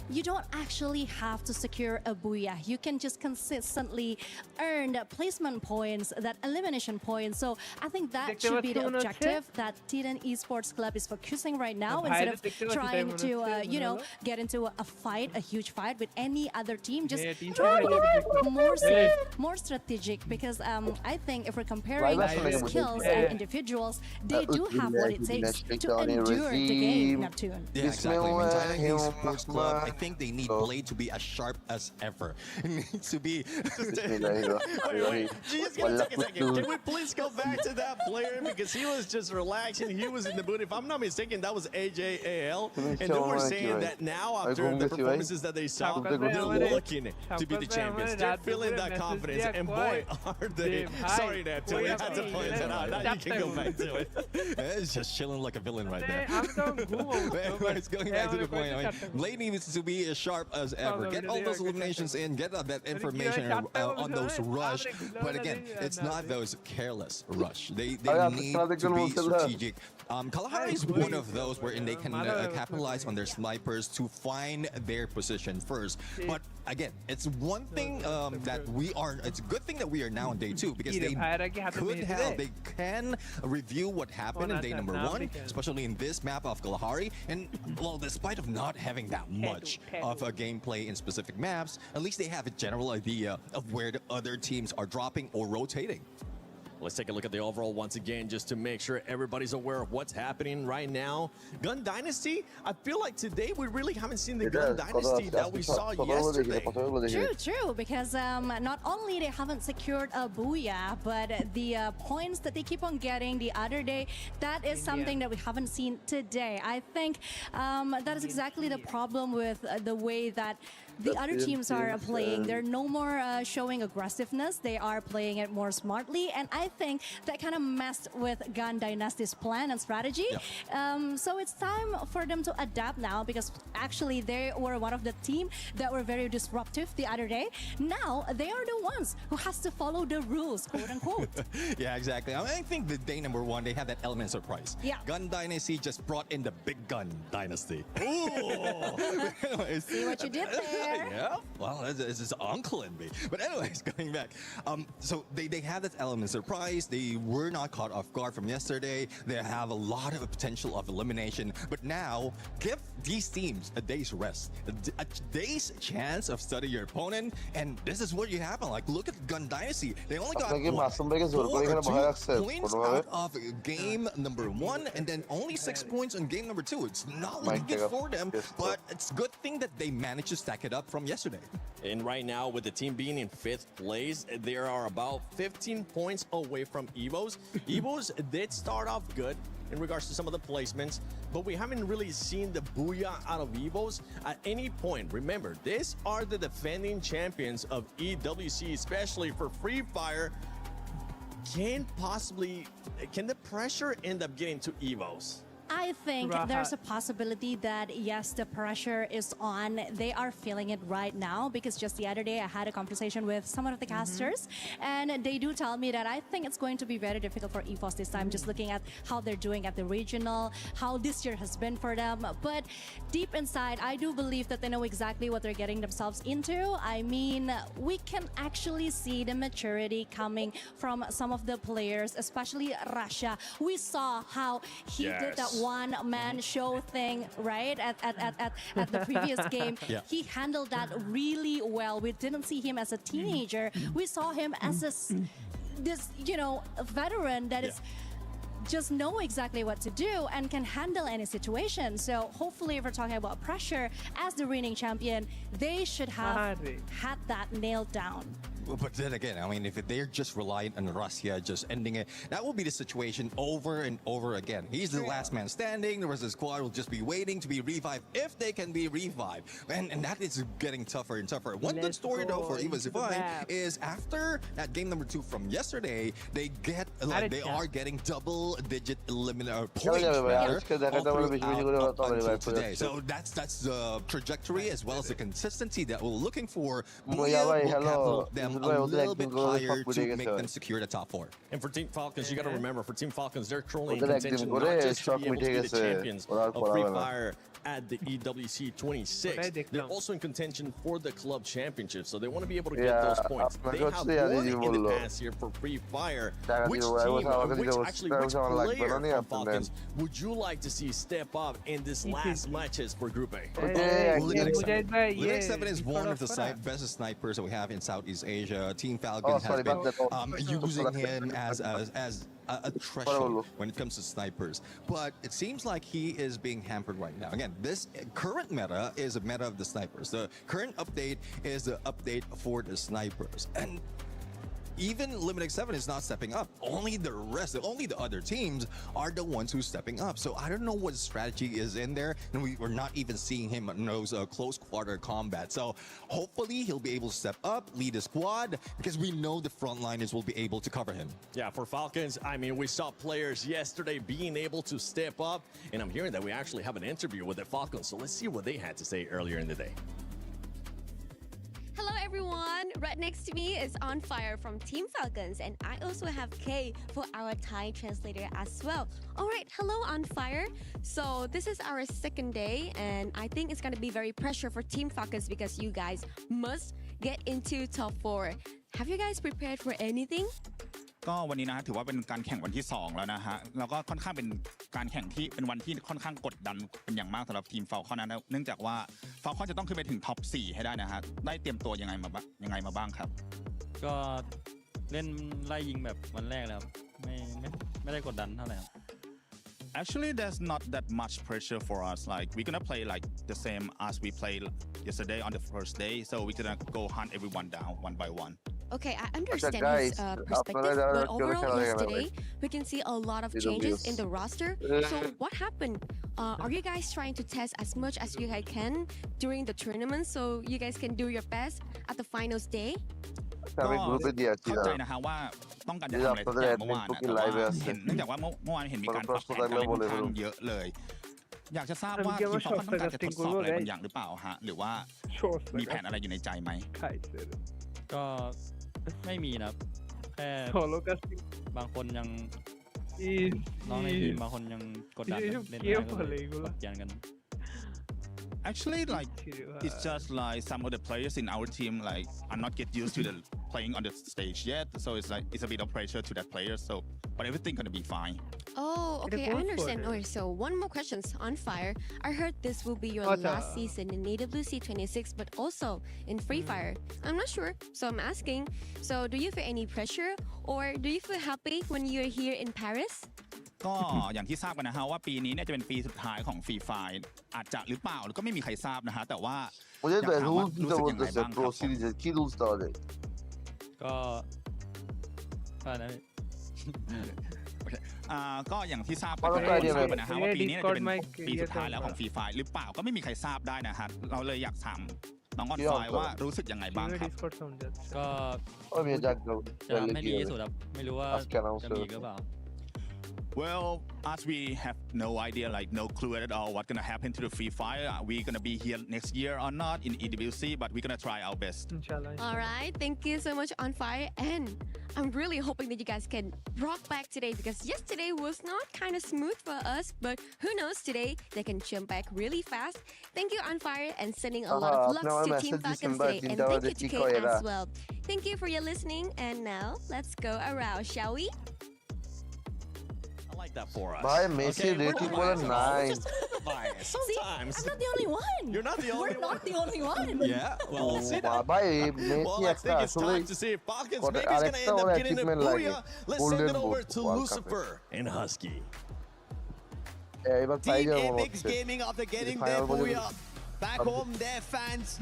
you don't actually have to secure a booyah. You can just consistently earn placement points, that elimination points. So I think that should be the objective that Titan Esports Club is focusing right now, instead of trying to, get into a fight, a huge fight with any other team. Just try to be more safe, more strategic, because I think if we're comparing skills and individuals, they do have what it takes to endure the game, Neptune. Yeah, exactly. I mean, Titan Esports Club, I think they need Blade to be as sharp as ever. It needs to be. Wait. Just gonna take a second. Can we please go back to that player, because he was just relaxing. He was in the mood. If I'm not mistaken, that was AJAL, and they were saying that now after the performances that they saw, they're looking to be the champions. They're feeling that confidence, and boy, are they! Sorry, Neptune, we had to point that out. Now you can go back to it. It's just chilling like a villain right there. It's going back to the point. I mean, Blade needs to be be as sharp as ever. Get all those eliminations in, get that information on those rush. But again, it's not those careless rush. They need to be strategic. Kalahari is one of those wherein they can capitalize on their snipers to find their position first. But again, it's one thing that it's a good thing that we are now on day 2 because they can review what happened in day number 1, especially in this map of Kalahari. And well, despite of not having that much of a gameplay in specific maps, at least they have a general idea of where the other teams are dropping or rotating. Let's take a look at the overall once again, just to make sure everybody's aware of what's happening right now. Gun Dynasty, I feel like today we really haven't seen the Gun Dynasty that we saw yesterday. True, because not only they haven't secured a booyah, but the points that they keep on getting the other day, that is something that we haven't seen today. I think that is exactly the problem with the way that the other teams are playing. They're no more showing aggressiveness. They are playing it more smartly, and I think that kind of messed with Gun Dynasty's plan and strategy. So it's time for them to adapt now, because actually they were one of the team that were very disruptive the other day. Now they are the ones who has to follow the rules, quote unquote. Yeah, exactly. I think the day number 1, they had that element of surprise. Yeah. Gun Dynasty just brought in the big gun dynasty. Ooh. Anyways, see what you did there. Yeah, well, it's his uncle in me. But anyways, going back. So they had that element of surprise. They were not caught off guard from yesterday. They have a lot of potential of elimination. But now, give these teams a day's rest, a day's chance of studying your opponent. And this is what you happen. Like, look at Gun Dynasty. They only got 4 or 2 points out of game number 1, and then only 6 points on game number 2. It's not looking good for them, but it's a good thing that they managed to stack it up from yesterday. And right now, with the team being in 5th place, they are about 15 points away from Evos. Evos did start off good in regards to some of the placements, but we haven't really seen the booyah out of Evos at any point. Remember, these are the defending champions of EWC, especially for Free Fire. Can the pressure end up getting to Evos? I think there's a possibility that, yes, the pressure is on. They are feeling it right now, because just the other day I had a conversation with some of the casters, and they do tell me that I think it's going to be very difficult for EFOS this time, just looking at how they're doing at the regional, how this year has been for them. But deep inside, I do believe that they know exactly what they're getting themselves into. I mean, we can actually see the maturity coming from some of the players, especially Rasha. We saw how he did that one-man show thing, right, at the previous game. He handled that really well. We didn't see him as a teenager. We saw him as this veteran that is just know exactly what to do and can handle any situation. So hopefully, if we're talking about pressure, as the reigning champion, they should have had that nailed down. But then again, I mean, if they're just reliant on Russia just ending it, that will be the situation over and over again. He's the last man standing. The rest of the squad will just be waiting to be revived if they can be revived. And that is getting tougher and tougher. One good story, though, for Evos Divine is after that game number 2 from yesterday, they are getting double-digit points throughout today. So that's the trajectory as well as the consistency that we're looking for. Booyah will catapult them a little bit higher to make them secure the top 4. And for Team Falcons, you got to remember, for Team Falcons, they're currently in contention not just to be able to be the champions of Free Fire at the EWC 26. They're also in contention for the club championship, so they want to be able to get those points. They have won in the past here for Free Fire. Which actually player from Falcons would you like to see step up in this last matches for Group A? Linux 7 is one of the best snipers that we have in Southeast Asia. Team Falcons has been using him as a threshold when it comes to snipers. But it seems like he is being hampered right now. Again, this current meta is a meta of the snipers. The current update is the update for the snipers. And even Limited 7 is not stepping up. Only the other teams are the ones who's stepping up. So I don't know what strategy is in there, and we're not even seeing him in those close quarter combat. So hopefully he'll be able to step up, lead the squad, because we know the frontliners will be able to cover him. Yeah, for Falcons, I mean, we saw players yesterday being able to step up, and I'm hearing that we actually have an interview with the Falcons, so let's see what they had to say earlier in the day. Hello everyone, right next to me is On Fire from Team Falcons, and I also have Kay for our Thai translator as well. Alright, hello On Fire. So this is our second day, and I think it's gonna be very pressure for Team Falcons because you guys must get into top 4. Have you guys prepared for anything? ก็วันนี้นะฮะถือว่าเป็นการแข่งวันที่2แล้วนะฮะแล้วก็ค่อนข้างเป็นการแข่งที่เป็นวันที่ค่อนข้างกดดันเป็นอย่างมากสำหรับทีมฟาลคอนนะเนื่องจากว่าฟาลคอนจะต้องขึ้นไปถึงท็อป4ให้ได้นะฮะได้เตรียมตัวยังไงมาบ้างครับก็เล่นไล่ยิงแบบวันแรกแล้วไม่ได้กดดันเท่าไหร่ครับ Actually, there's not that much pressure for us. Like we're gonna play like the same as we played yesterday on the first day. So we're gonna go hunt everyone down one by one. Okay, I understand his perspective, but overall yesterday, we can see a lot of changes in the roster. So what happened? Are you guys trying to test as much as you guys can during the tournament so you guys can do your best at the finals day? ก็เข้าใจนะฮะว่าต้องการจะทำอะไรสักอย่างเมื่อวานนะแต่ว่าเนื่องจากว่าเมื่อวานเห็นมีการปรับแผนการเล่นค่อนข้างเยอะเลยอยากจะทราบว่าทีมฟอลคอนต้องการจะทดสอบอะไรบางอย่างหรือเปล่าฮะหรือว่ามีแผนอะไรอยู่ในใจไหมก็ไม่มีนะแค่บางคนยังน้องในทีมบางคนยังกดดันเล่นไม่ได้ก็กดดันกัน Actually, like it's just like some of the players in our team like are not get used to the playing on the stage yet, so it's like it's a bit of pressure to that player. So, but everything gonna be fine. Oh, okay, I understand. Okay, so one more question On Fire. I heard this will be your last season in EWC 26, but also in Free Fire. I'm not sure, so I'm asking. So, do you feel any pressure, or do you feel happy when you're here in Paris? ก็อย่างที่ทราบกันนะฮะว่าปีนี้เนี่ยจะเป็นปีสุดท้ายของฟรีไฟร์อาจจะหรือเปล่าก็ไม่มีใครทราบนะฮะแต่ว่าอยากถามว่ารู้สึกยังไงบ้างครับก็อะไรก็อย่างที่ทราบกันนะฮะว่าปีนี้จะเป็นปีสุดท้ายแล้วของฟรีไฟร์หรือเปล่าก็ไม่มีใครทราบได้นะฮะเราเลยอยากถามน้องออนไฟว่ารู้สึกยังไงบ้างครับก็จะทำให้ดีที่สุดครับไม่รู้ว่าจะมีหรือเปล่าWell, as we have no idea, like no clue at all what's gonna happen to the Free Fire, we're gonna be here next year or not in EWC, but we're gonna try our best. All right, thank you so much On Fire, and I'm really hoping that you guys can rock back today because yesterday was not kind of smooth for us, but who knows today they can jump back really fast. Thank you On Fire and sending a lot of love to Team Falcons today, and thank you to Kate as well. Thank you for your listening, and now let's go around, shall we? Like that for us. Bhai, Messi rating was a 9. Sometimes. See, I'm not the only one. You're not the only one. We're not the only one. Yeah, well, let's see that. Bhai, Messi well, I think it's time to see if Falcons maybe is going to end up getting a booyah. Let's send it over to Lucifer and Husky. Team Apex Gaming after getting their booyah. Back home, their fans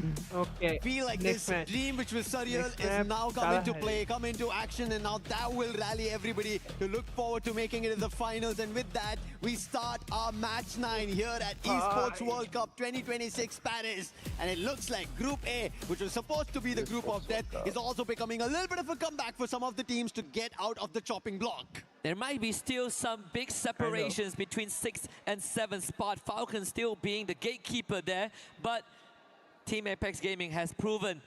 feel like this dream which was surreal is now come into play, come into action, and now that will rally everybody to look forward to making it in the finals. And with that, we start our match 9 here at Esports World Cup 2026 Paris. And it looks like Group A, which was supposed to be the group of death, is also becoming a little bit of a comeback for some of the teams to get out of the chopping block. There might be still some big separations between 6th and 7th spot. Falcons still being the gatekeeper there, but Team Apex Gaming has proven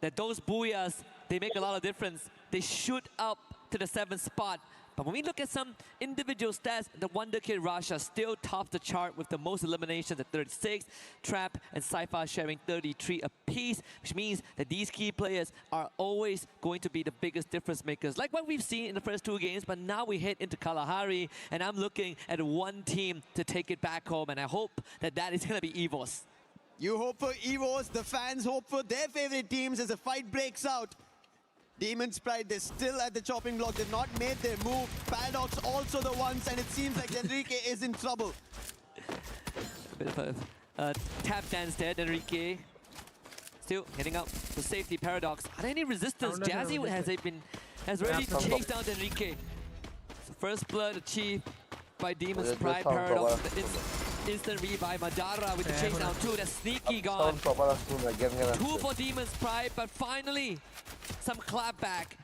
that those booyahs, they make a lot of difference. They shoot up to the 7th spot. But when we look at some individual stats, the Wonder Kid Rasha still tops the chart with the most eliminations at 36, Trap and Cypher sharing 33 apiece, which means that these key players are always going to be the biggest difference makers, like what we've seen in the first 2 games. But now we head into Kalahari, and I'm looking at one team to take it back home, and I hope that that is going to be EVOS. You hope for EVOS, the fans hope for their favorite teams as a fight breaks out. Demon's Pride, they're still at the chopping block. They've not made their move. Paradox also the ones, and it seems like Enrique is in trouble. A bit of a tap dance there, Enrique. Still heading up to safety. Paradox. Are there any resistance? Jazzy, has it been has already chased down Enrique. First blood achieved by Demon's Pride Paradox. Instant revive. Madara with the chase down too. That's sneaky gone. 2 for Demon's Pride, but finally some clapback.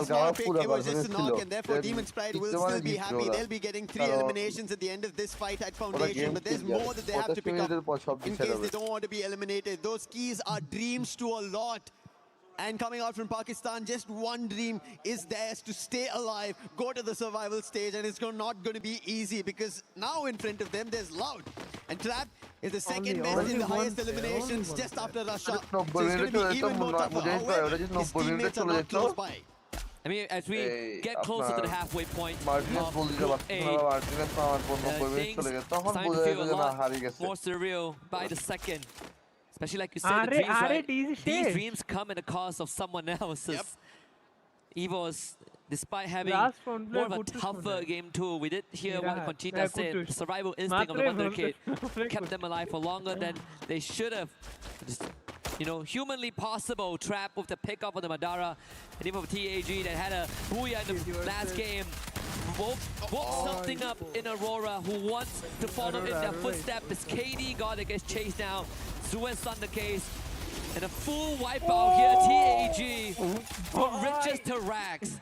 Small pick, it was just a knock, and therefore Demon's Pride will still be happy. They'll be getting 3 eliminations at the end of this fight at Foundation, but there's more that they have to pick up in case they don't want to be eliminated. Those keys are dreams to a lot. And coming out from Pakistan, just one dream is theirs: to stay alive, go to the survival stage, and it's not going to be easy because now in front of them there's Loud. And Trap is the second best in the highest eliminations just after Russia. So it's going to be even more tougher. However, his teammates are not close by. I mean, as we get closer to the halfway point of Group A, things starting to feel a lot more surreal by the second. Especially like you said, the dreams, right? These dreams come at the cost of someone else's. Evo's, despite having more of a tougher game too, we did hear what Conchita said. The survival instinct of the Wonderkid kept them alive for longer than they should have. Just, you know, humanly possible trap with the pickup on the Madara. And even for TAG that had a booyah in the last game. Woke something up in Aurora, who wants to follow in their footsteps. As KD got gets chased down. Suez on the case. And a full wipeout here, TAG. From riches to rags.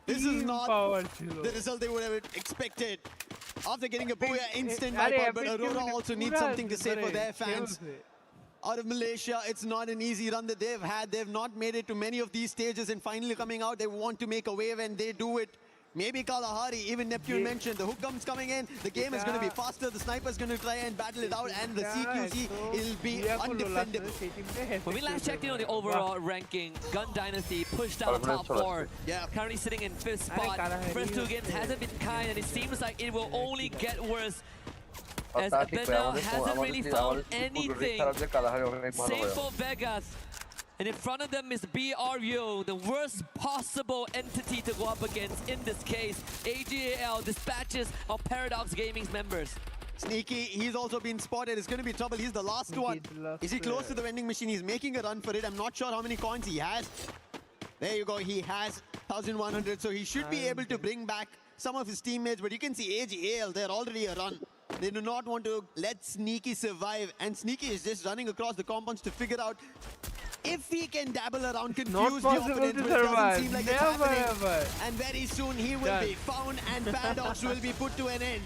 This is not the result they would have expected. After getting a booyah instant wipeout, but Aurora also needs something to say for their fans. Out of Malaysia, it's not an easy run that they've had. They've not made it to many of these stages, and finally coming out, they want to make a wave, and they do it. Maybe Kalahari, even Neptune mentioned, the hook comes coming in, the game is going to be faster, the sniper's going to try and battle it out, and the CQC will be undefendable. When we last checked in on the overall ranking, Gun Dynasty pushed out top 4. Currently sitting in 5th spot. First 2 games hasn't been kind, and it seems like it will only get worse. As Benel hasn't really found anything. Same for Vegas. And in front of them is BRU, the worst possible entity to go up against in this case. AGAL dispatches of Paradox Gaming's members. Sneaky, he's also been spotted. It's going to be trouble. He's the last one. Is he close to the vending machine? He's making a run for it. I'm not sure how many coins he has. There you go. He has 1,100. So he should be able to bring back some of his teammates. But you can see AGAL, they're already a run. They do not want to let Sneaky survive. And Sneaky is just running across the compounds to figure out if he can dabble around, confuse the opponents, but it doesn't seem like it's happening. And very soon he will be found and Paradox will be put to an end.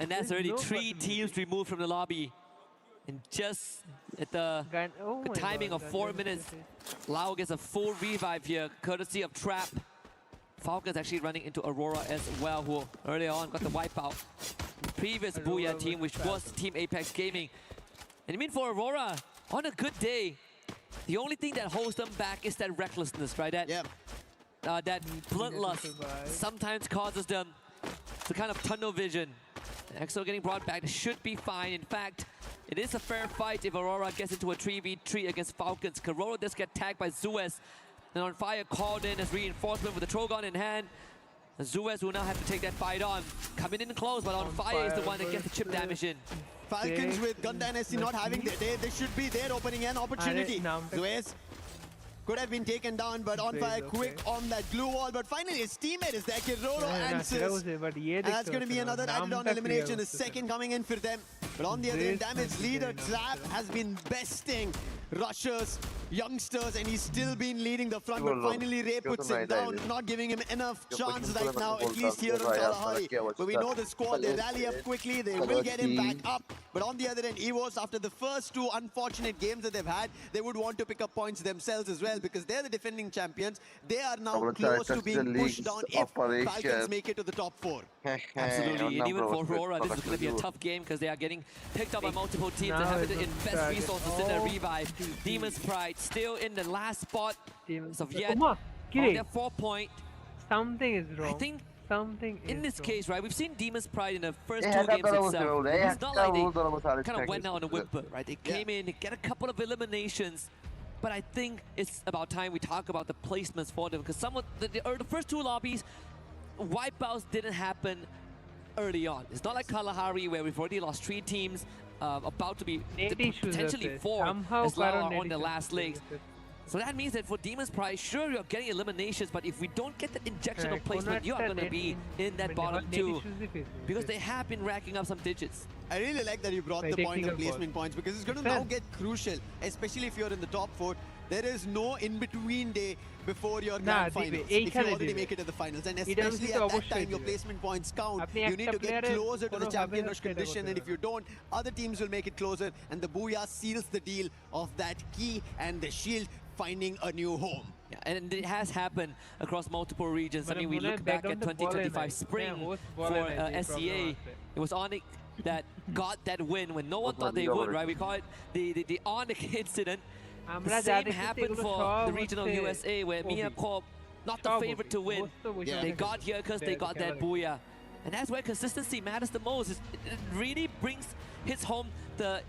And that's already 3 teams removed from the lobby. And just at the timing of 4 minutes, Lau gets a full revive here, courtesy of Trap. Falcon's actually running into Aurora as well, who earlier on got the wipeout. Previous Booyah team, which was Team Apex Gaming. And I mean, for Aurora, on a good day, the only thing that holds them back is that recklessness, right? That bloodlust sometimes causes them to kind of tunnel vision. EXO getting brought back, should be fine. In fact, it is a fair fight if Aurora gets into a 3v3 against Falcons. Aurora does get tagged by Zuez. And On Fire called in as reinforcement with the Trogon in hand. Zuez will now have to take that fight on. Coming in close, but On Fire is the one that gets the chip damage in. Falcons with Gun Dynasty not having they should be there opening an opportunity. Zuez could have been taken down, but On Fire quick on that glue wall. But finally his teammate is there, Kiroro answers. And that's going to be another added on elimination, the second coming in for them. But on the other end, damage leader Trap has been besting rushers, youngsters, and he's still been leading the front, but finally Ray puts it down, not giving him enough chance right now, at least here in Kalahari. But we know the squad, they rally up quickly, they will get him back up. But on the other end, EVOS, after the first 2 unfortunate games that they've had, they would want to pick up points themselves as well, because they're the defending champions. They are now close to being pushed down if Falcons make it to the top 4. Absolutely, and even for Aurora, this is going to be a tough game because they are getting picked up by multiple teams and having to invest resources in their revive. Demon's Pride still in the last spot as of yet on their 4-point. Something is wrong. I think something in this wrong. case, right, we've seen Demon's Pride in the first 2 games itself. It's not like they kind of went out on a whimper, right? They came in, they get a couple of eliminations. But I think it's about time we talk about the placements for them, because some of the first 2 lobbies, wipeouts didn't happen early on. It's not like Kalahari where we've already lost 3 teams, about to be potentially 4 as Lau are on the last legs. So that means that for Demon's Pride, sure, you're getting eliminations, but if we don't get that injection of placement, you are going to be in that bottom two. Because they have been racking up some digits. I really like that you brought the point of placement points, because it's going to now get crucial, especially if you're in the top 4. There is no in-between day before your grand finals, if you already make it to the finals. And especially at that time, your placement points count. You need to get closer to the champion rush condition, and if you don't, other teams will make it closer, and the Booyah seals the deal of that key and the shield finding a new home. Yeah, and it has happened across multiple regions. I mean, we look back at 2025 spring for SCA. It was Onyx that got that win when no one thought they would, right? We call it the Onyx incident. The same happened for the regional USA, where Mia Corp, not the favorite to win. They got here because they got that Booyah. And that's where consistency matters the most. It really hits home the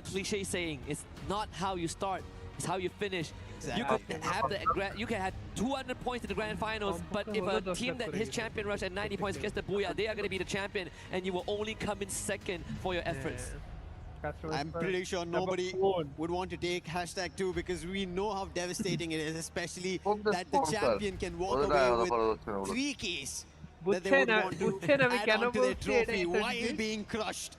cliche saying, it's not how you start, it's how you finish. You can have 200 points in the grand finals, but if a team that hits champion rush at 90 points gets the Booyah, they are going to be the champion, and you will only come in second for your efforts. I'm pretty sure nobody would want to take #2 because we know how devastating it is, especially that the champion can walk away with 3 keys that they would want to add on to their trophy while being crushed.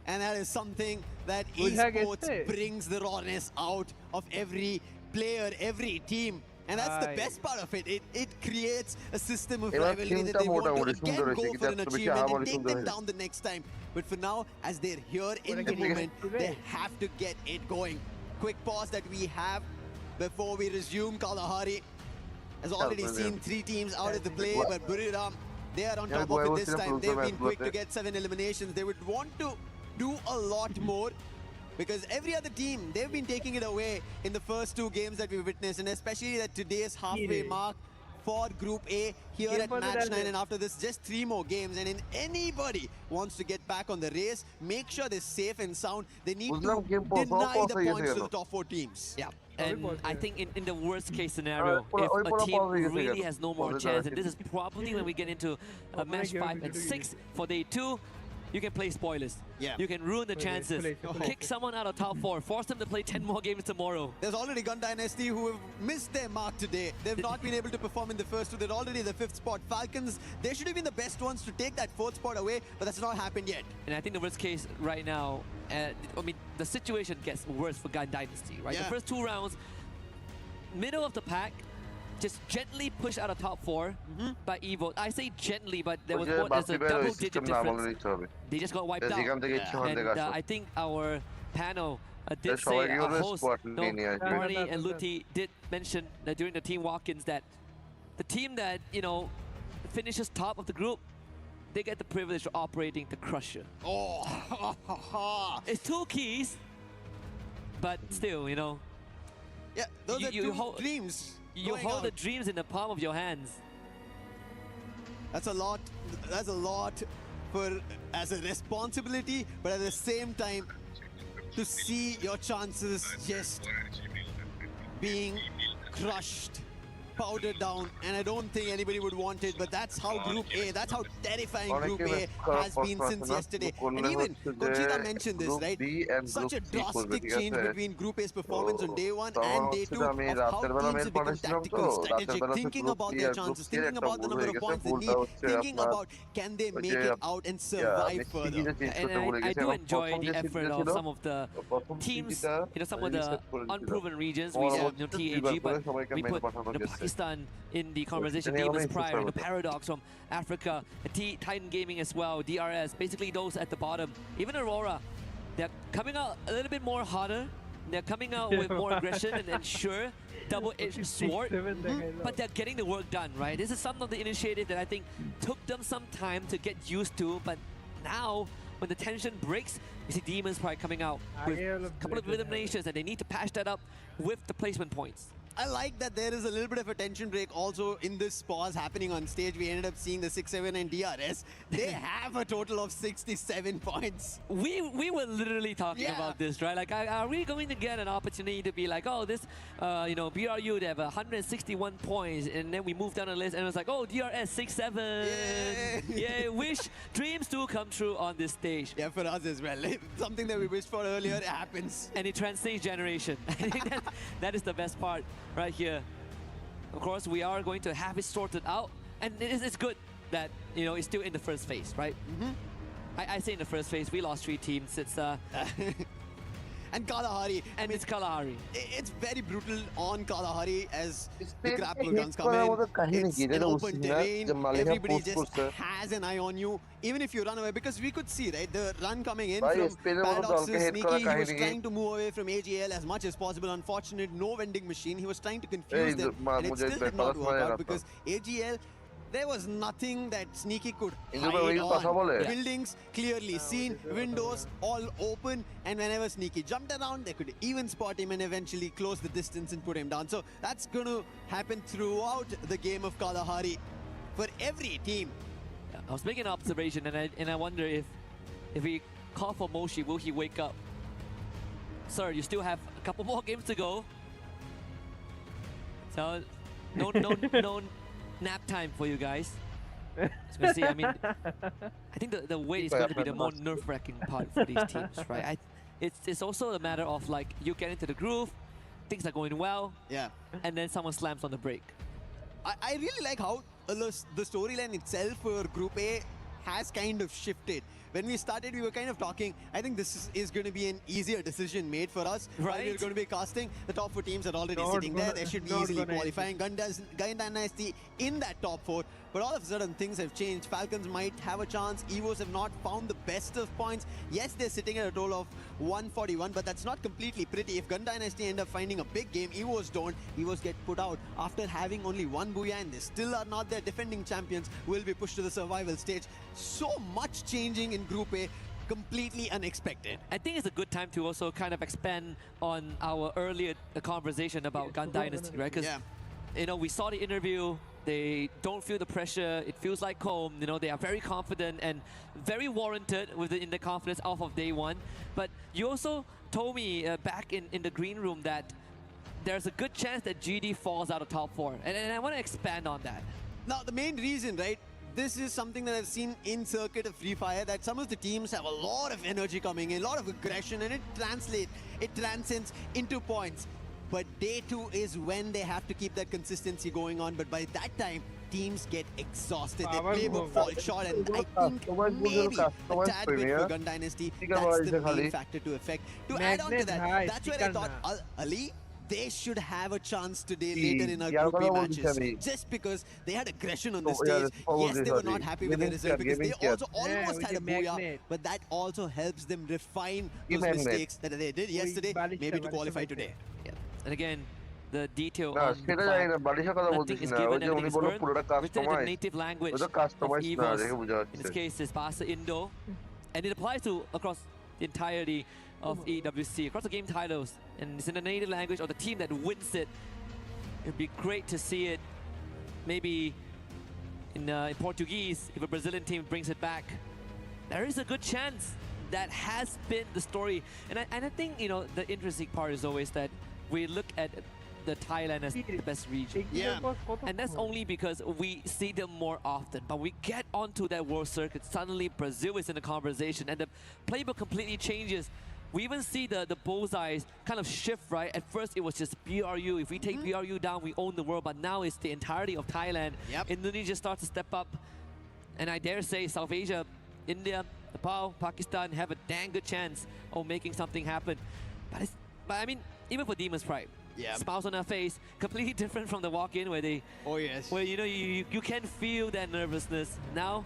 And that is something that esports brings the rawness out of every player, every team. And that's the best part of it. It creates a system of rivalry that they want to again go for an achievement and take them down the next time. But for now, as they're here in the moment, they have to get it going. Quick pause that we have before we resume. Kalahari has already seen 3 teams out of the play, but Buriram, they are on top of it this time. They've been quick to get 7 eliminations. They would want to do a lot more, because every other team, they've been taking it away in the first 2 games that we witnessed, and especially at today's halfway mark for Group A here at match 9, and after this just 3 more games. And if anybody wants to get back on the race, make sure they're safe and sound. They need to deny the points to the top 4 teams. Yeah, and I think in the worst case scenario, if a team really has no more chance, and this is probably when we get into match 5 and 6 for day 2, you can play spoilers. Yeah. You can ruin the chances. Kick someone out of top 4. Force them to play 10 more games tomorrow. There's already Gun Dynasty who have missed their mark today. They've not been able to perform in the first 2. They're already the 5th spot. Falcons, they should have been the best ones to take that 4th spot away, but that's not happened yet. And I think the worst case right now, I mean, the situation gets worse for Gun Dynasty, right? Yeah. The first 2 rounds, middle of the pack, just gently pushed out of top 4 by Evo. I say gently, but there's a double-digit difference. They just got wiped out. And I think our panel did say, our host, Marty and Luti did mention that during the team walk-ins that the team that, finishes top of the group, they get the privilege of operating the Crusher. Oh, it's 2 keys, but still, Yeah, those are 2 dreams. You hold the dreams in the palm of your hands. That's a lot. That's a lot as a responsibility, but at the same time, to see your chances just being crushed, powdered down, and I don't think anybody would want it, but that's how Group A, that's how terrifying Group A has been since yesterday. And even Conchita mentioned this, right? Such a drastic change between Group A's performance on day 1 and day 2 of how teams have become tactical, strategic, thinking about their chances, thinking about the number of points they need, thinking about can they make it out and survive further. And I do enjoy the effort of some of the teams, some of the unproven regions. We have TAG, but we put Pakistan in the conversation, Demon's Pride, the Paradox from Africa, Titan Gaming as well, DRS, basically those at the bottom. Even Aurora, they're coming out a little bit more harder. They're coming out with more aggression and sure, double-edged sword, but they're getting the work done, right? This is some of the initiative that I think took them some time to get used to, but now, when the tension breaks, you see Demon's Pride coming out with a couple of eliminations, and they need to patch that up with the placement points. I like that there is a little bit of a tension break also in this pause happening on stage. We ended up seeing the 6-7 and DRS. They have a total of 67 points. We were literally talking about this, right? Like, are we going to get an opportunity to be like, oh, this, BRU, they have 161 points, and then we move down the list, and it was like, oh, DRS 6-7. Yeah, wish dreams do come true on this stage. Yeah, for us as well. Something that we wished for earlier, it happens. And it transcends generation. I think that is the best part right here. Of course, we are going to have it sorted out, and it's good that it's still in the first phase, right? I say in the first phase, we lost 3 teams. It's and Kalahari. And it's Kalahari. It's very brutal on Kalahari as the grapple guns come in. It's an open terrain. Everybody just has an eye on you, even if you run away. Because we could see, right, the run coming in from Paradox's Sneaky. He was trying to move away from AGL as much as possible. Unfortunate, no vending machine. He was trying to confuse them, and it still did not work out because AGL, there was nothing that Sneaky could hide on. Buildings clearly seen, windows all open, and whenever Sneaky jumped around, they could even spot him and eventually close the distance and put him down. So that's going to happen throughout the game of Kalahari for every team. I was making an observation, and I wonder if we call for Moshi, will he wake up? Sir, you still have a couple more games to go. So no nap time for you guys. Especially, I mean, I think the wait is going to be the more nerve-wracking part for these teams, right? It's also a matter of like you get into the groove, things are going well, and then someone slams on the brake. I really like how the storyline itself for Group A has kind of shifted. When we started, we were kind of talking, I think this is going to be an easier decision made for us. Right. We're going to be casting. The top 4 teams are already sitting there. They should be easily qualifying. Gun Dynasty in that top 4. But all of a sudden, things have changed. Falcons might have a chance. EVOs have not found the best of points. Yes, they're sitting at a total of 141, but that's not completely pretty. If Gun Dynasty end up finding a big game, EVOs don't. EVOs get put out after having only 1 Booyah, and they still are not their defending champions, will be pushed to the survival stage. So much changing in Group A, completely unexpected. I think it's a good time to also kind of expand on our earlier conversation about Gun Dynasty, right? Because we saw the interview. They don't feel the pressure. It feels like home. They are very confident and very warranted in the confidence off of day 1. But you also told me back in the green room that there's a good chance that GD falls out of top 4. And I want to expand on that. Now, the main reason, right? This is something that I've seen in Circuit of Free Fire, that some of the teams have a lot of energy coming in, a lot of aggression, and it transcends into points. But day 2 is when they have to keep that consistency going on. But by that time, teams get exhausted. Their playbook falls short, and I think maybe a tad bit for Gun Dynasty, that's the main factor to affect. To add on to that, that's where I thought Ali, they should have a chance today later in our Group A matches, just because they had aggression on the stage. Yes, they were not happy with the result because they also almost had a booyah, but that also helps them refine those mistakes that they did yesterday, maybe to qualify today. And again, the detail on nothing is given, everything is burned, written in the native language of EVOs. In this case, it's Bahasa Indo, and it applies to across the entirety of EWC, across the game titles, and it's in the native language of the team that wins it. It'd be great to see it maybe in Portuguese if a Brazilian team brings it back. There is a good chance that has been the story, and I think the interesting part is always that we look at the Thailand as the best region. And that's only because we see them more often. But we get onto that world circuit, suddenly Brazil is in the conversation and the playbook completely changes. We even see the bullseyes kind of shift, right? At first it was just BRU. If we take BRU down, we own the world. But now it's the entirety of Thailand. Indonesia starts to step up. And I dare say South Asia, India, Nepal, Pakistan have a dang good chance of making something happen. But I mean, even for Demon's Pride, smiles on their face, completely different from the walk-in where they, where you can feel that nervousness. Now,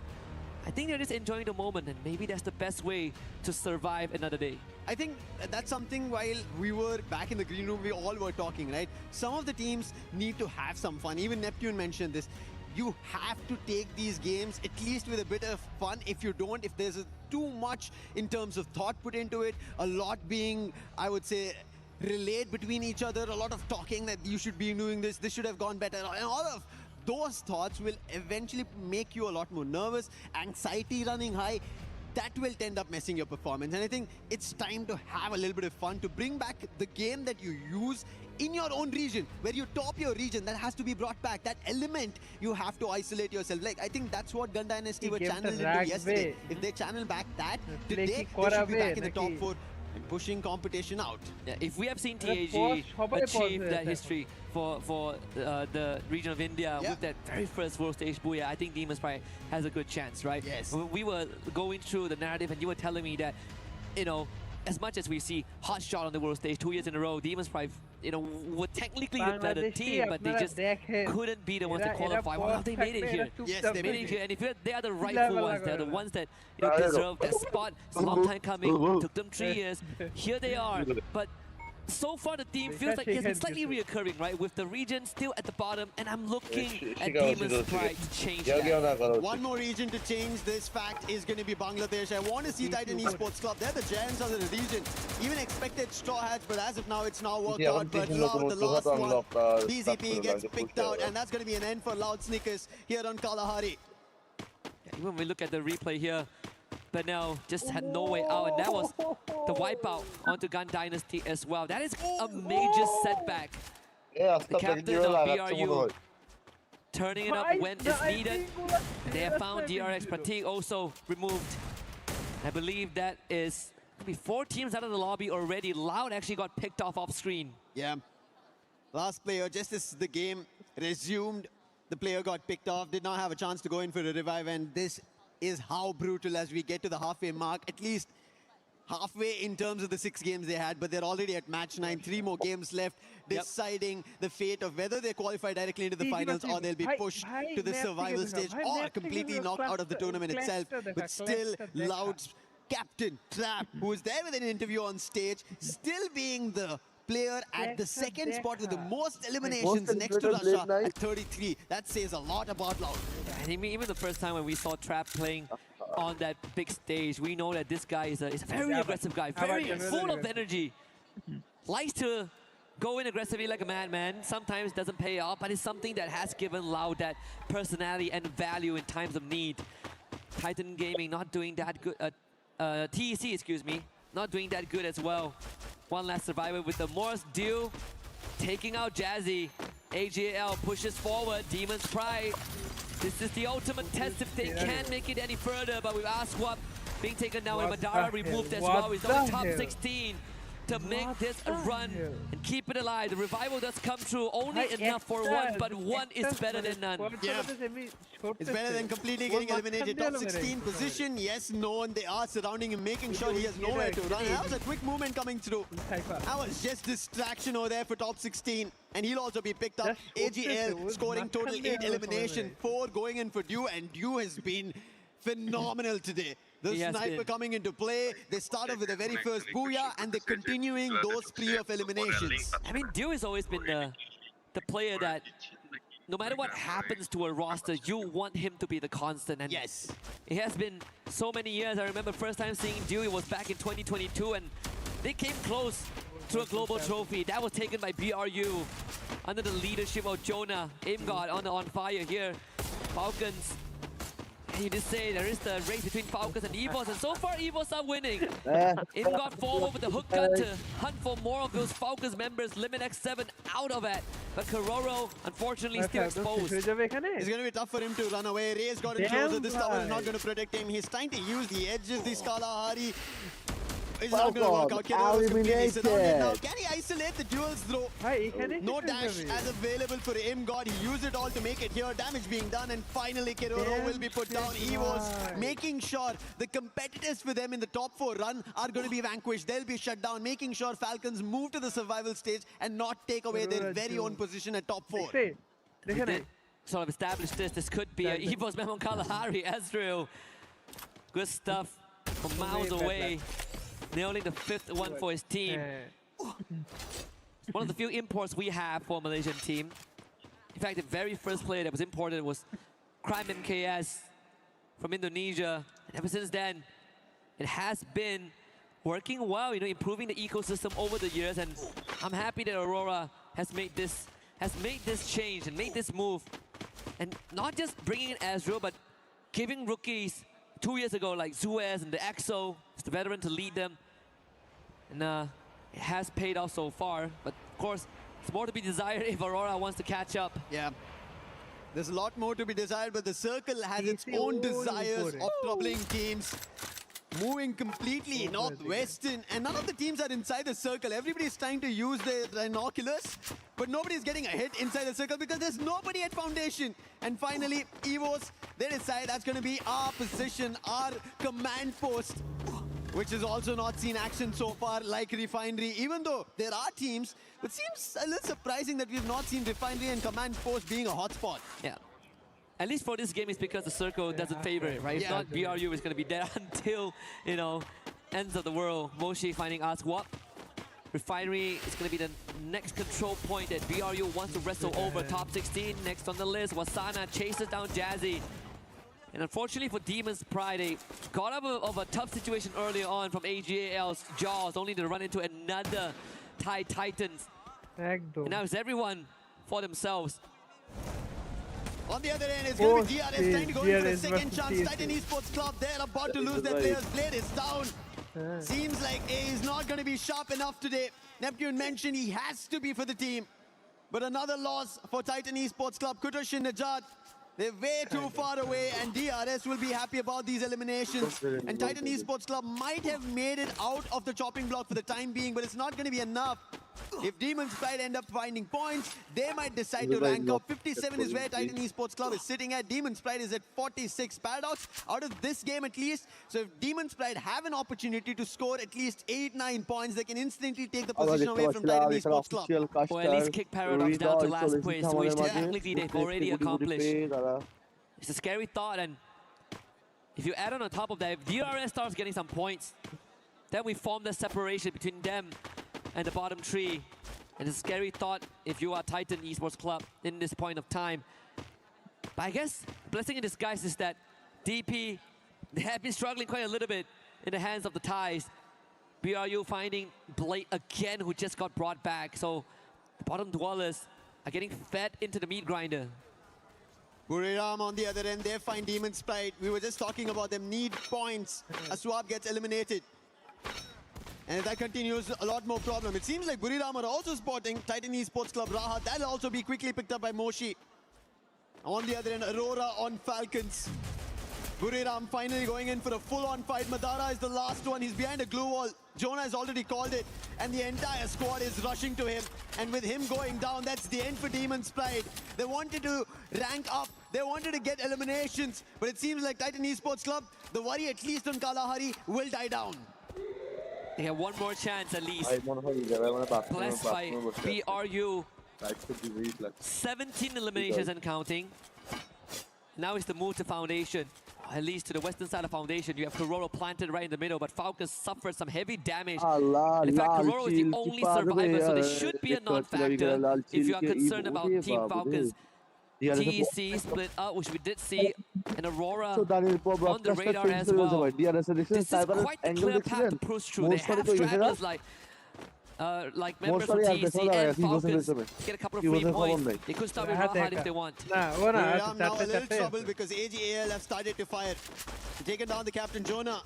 I think they're just enjoying the moment, and maybe that's the best way to survive another day. I think that's something while we were back in the green room, we all were talking, right? Some of the teams need to have some fun. Even Neptune mentioned this. You have to take these games at least with a bit of fun. If you don't, if there's too much in terms of thought put into it, a lot being, I would say, relayed between each other, a lot of talking that you should be doing this should have gone better, and all of those thoughts will eventually make you a lot more nervous, anxiety running high. That will end up messing your performance. And I think it's time to have a little bit of fun, to bring back the game that you use in your own region, where you top your region. That has to be brought back. That element, you have to isolate yourself. Like, I think that's what Gun Dynasty were channeled into yesterday. If they channel back that, today they should be back in the top 4 and pushing competition out. Yeah, if we have seen TAG achieve that history for the region of India with that very first World Stage Booyah, I think Demon's Pride has a good chance, right? Yes. We were going through the narrative and you were telling me that, you know, as much as we see hot shot on the World Stage 2 years in a row, Demon's Pride, you know, were technically the better team, but they just couldn't be the ones to qualify. Well, they made it here. Yes, they made it here. And if they are the rightful ones, they're the ones that deserve that spot. It's a long time coming. Took them 3 years. Here they are. But so far the team feels like it's been slightly reoccurring, right? With the region still at the bottom, and I'm looking at Demon's Pride to change that. One more region to change this fact is going to be Bangladesh. I want to see Titan Esports Club. They're the giants of the region. Even expected Straw Hats, but as of now, it's not worked out. But Loud, the last one, BZP gets picked out, and that's going to be an end for Loud Snickers here on Kalahari. Yeah, even when we look at the replay here, Benel just had no way out, and that was the wipeout onto Gun Dynasty as well. That is a major setback. The captain of BRU turning it up when it's needed. They have found DRX. Pratik also removed. I believe that is maybe 4 teams out of the lobby already. Loud actually got picked off screen. Yeah. Last player, just as the game resumed, the player got picked off, did not have a chance to go in for a revive, and this is how brutal as we get to the halfway mark, at least halfway in terms of the 6 games they had, but they're already at match 9, 3 more games left, deciding the fate of whether they qualify directly into the finals or they'll be pushed to the survival stage or completely knocked out of the tournament itself. But still, Loud's captain, Trap, who was there with an interview on stage, still being the player at the 2nd spot with the most eliminations next to Russia at 33. That says a lot about Loud. And even the first time when we saw Trap playing on that big stage, we know that this guy is a very aggressive guy, very full of energy. Likes to go in aggressively like a madman. Sometimes doesn't pay off, but it's something that has given Loud that personality and value in times of need. Titan Gaming not doing that good. TEC, excuse me, not doing that good as well. One last survivor with the Morse Dew taking out Jazzy. AJL pushes forward. Demon's Pride. This is the ultimate test if they can make it any further, but with Aswap being taken down and Madara removed as well. He's on top 16 to make this a run and keep it alive. The revival does come through, only enough for one, but one is better than none. Yeah. It's better than completely getting eliminated. Top 16 position, yes, known. They are surrounding him, making sure he has nowhere to run. That was a quick movement coming through. That was just distraction over there for top 16. And he'll also be picked up. AGL scoring total 8 elimination, 4 going in for Dew, and Dew has been phenomenal today. The sniper coming into play. They started with the very first Booyah, and they're continuing those spree of eliminations. I mean, Dew has always been the player that, no matter what happens to a roster, you want him to be the constant. And yes, it has been so many years. I remember first time seeing Dew, it was back in 2022, and they came close to a global trophy. That was taken by BRU under the leadership of Jonah. Aimgod on fire here. Falcons. You just say there is the race between Falcons and Evos, and so far Evos are winning. Aimgod forward with the hook gun to hunt for more of those Falcons members. Limit X7 out of it, but Kororo unfortunately still exposed. It's going to be tough for him to run away. Ray's got him closer. This tower is not going to protect him. He's trying to use the edges. This Kalahari. It's not going to work out. Kororo's completely surrounded now. Can he isolate the duels through? No dash as available for Aimgod. He used it all to make it here. Damage being done, and finally Kororo will be put down. Evos making sure the competitors for them in the top 4 run are going to be vanquished. They'll be shut down, making sure Falcons move to the survival stage and not take away their very own position at top 4. We did sort of establish this. This could be a Evos Memon Kalahari. Ezreal. Good stuff from miles away. Nailing the 5th one for his team. One of the few imports we have for a Malaysian team. In fact, the very first player that was imported was Crime MKS from Indonesia. And ever since then, it has been working well, you know, improving the ecosystem over the years, and I'm happy that Aurora has made this change and made this move, and not just bringing in Ezreal, but giving rookies 2 years ago like Zuez and the EXO, the veteran, to lead them, and it has paid off so far. But of course, it's more to be desired if Aurora wants to catch up. Yeah. There's a lot more to be desired, but the circle has its own desires of troubling teams. Moving completely northwestern, and none of the teams are inside the circle. Everybody's trying to use their binoculars, but nobody's getting a hit inside the circle because there's nobody at foundation. And finally, EVOS, they decide that's going to be our position, our command post, which has also not seen action so far like Refinery, even though there are teams. It seems a little surprising that we've not seen Refinery and command post being a hotspot. Yeah. At least for this game, it's because the circle doesn't favor it, right? If not, BRU is going to be there until, you know, ends of the world. Moshi finding Aswap. Refinery is going to be the next control point that BRU wants to wrestle over. Top 16 next on the list. Wasana chases down Jazzy. And unfortunately for Demon's Pride, they got out of a tough situation earlier on from AGAL's jaws, only to run into another Thai Titans. And now it's everyone for themselves. On the other end, it's going to be DRS trying to go in for a second chance. Titan Esports Club, they're about to lose their players. Blade is down. Seems like A is not going to be sharp enough today. Neptune mentioned he has to be for the team. But another loss for Titan Esports Club. Kutosh and Najat, they're way too far away, and DRS will be happy about these eliminations. And Titan Esports Club might have made it out of the chopping block for the time being, but it's not going to be enough. If Demon's Pride end up finding points, they might decide to rank up. 57 is where Titan Esports Club is sitting at. Demon's Pride is at 46. Paradox out of this game at least. So if Demon's Pride have an opportunity to score at least 8-9 points, they can instantly take the position away from Titan Esports Club. Or at least kick Paradox down to last place, which technically they've already accomplished. It's a scary thought, and if you add on top of that, if DRS starts getting some points, then we form the separation between them and the bottom three. And it's a scary thought if you are Titan Esports Club in this point of time. But I guess blessing in disguise is that DP, they have been struggling quite a little bit in the hands of the Thais. BRU finding Blade again, who just got brought back. So the bottom dwellers are getting fed into the meat grinder. Buriram on the other end, they find Demon's Pride. We were just talking about them need points. Aswap gets eliminated. And if that continues, a lot more problem. It seems like Buriram are also spotting Titan Esports Club Rahat. That'll also be quickly picked up by Moshi. On the other end, Aurora on Falcons. Buriram finally going in for a full-on fight. Madara is the last one. He's behind a glue wall. Jonah has already called it. And the entire squad is rushing to him. And with him going down, that's the end for Demon's Pride. They wanted to rank up. They wanted to get eliminations. But it seems like Titan Esports Club, the worry at least on Kalahari, will die down. They have one more chance at least. Blessed by BRU. 17 eliminations and counting. Now it's the move to Foundation. At least to the western side of Foundation. You have Kororo planted right in the middle, but Falcons suffered some heavy damage. And in fact, Kororo is the only survivor, so they should be a non-factor if you are concerned about Team Falcons. TEC split up, which we did see, and Aurora on the radar as well. This is quite the clear path to push through. They have stragglers like members from TEC and Falcons get a couple of free points. They could start with Rahat if they want. Now a little trouble because AGAL have started to fire. Taken down the captain Jonah.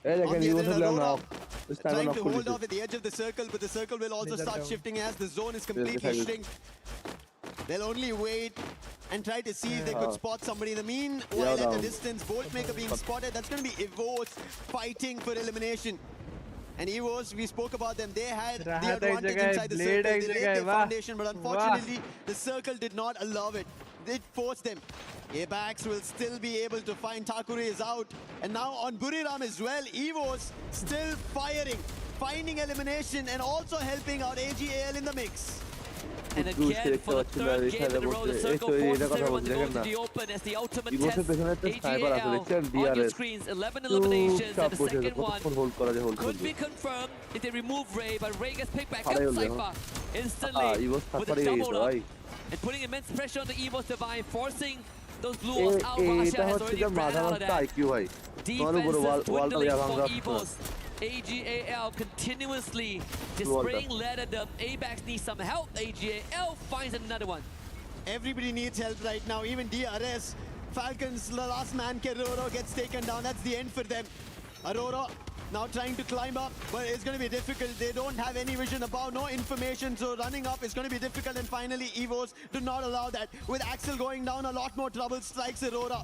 On the other end, Aurora trying to hold off at the edge of the circle, but the circle will also start shifting as the zone is completely shrink. They'll only wait and try to see if they could spot somebody. In the meanwhile, at a distance, Boltmaker being spotted. That's going to be EVOS fighting for elimination. And EVOS, we spoke about them. They had the advantage inside the circle. They laid their foundation, but unfortunately, the circle did not allow it. It forced them. Abax will still be able to find Takure is out. And now on Buriram as well, EVOS still firing, finding elimination and also helping out AGAL in the mix. And again, for the third game in a row, the circle forces everyone to go to the open as the ultimate test. AGAL on your screens, 11 eliminations, and the second one could be confirmed if they remove Ray, but Ray gets picked back up Cypher instantly with a double up and putting immense pressure on the EVOS Divine, forcing those blue walls. Alpha has already ran out of that. Defenses dwindling for Evos. AGAL continuously displaying ladder. The ABAX needs some help. AGAL finds another one. Everybody needs help right now, even DRS. Falcons, the last man, Keroro, gets taken down. That's the end for them. Aurora now trying to climb up, but it's going to be difficult. They don't have any vision above, no information, so running up is going to be difficult. And finally, Evos do not allow that. With Axel going down, a lot more trouble strikes Aurora.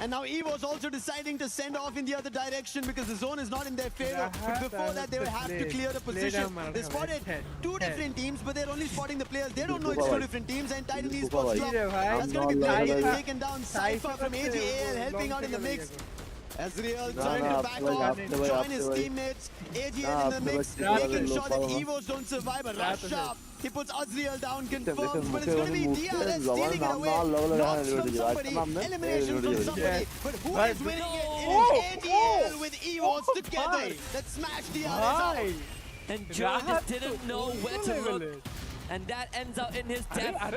And now Evo's also deciding to send off in the other direction because the zone is not in their favor. But before that, they will have to clear the position. They spotted two different teams, but they're only spotting the players. They don't know it's two different teams. And Titan Esports Club, that's going to be playing getting taken down. Cypher from AGAL helping out in the mix. Azriel trying to back off, join his teammates. AGL in the mix, making sure that Evos don't survive a rush up. He puts Azriel down, confirms, but it's going to be DRS stealing it away. Knocks from somebody, elimination from somebody. But who is winning it? It is AGL with Evos together that smashed DRS out. And Joe just didn't know where to look. And that ends up in his death.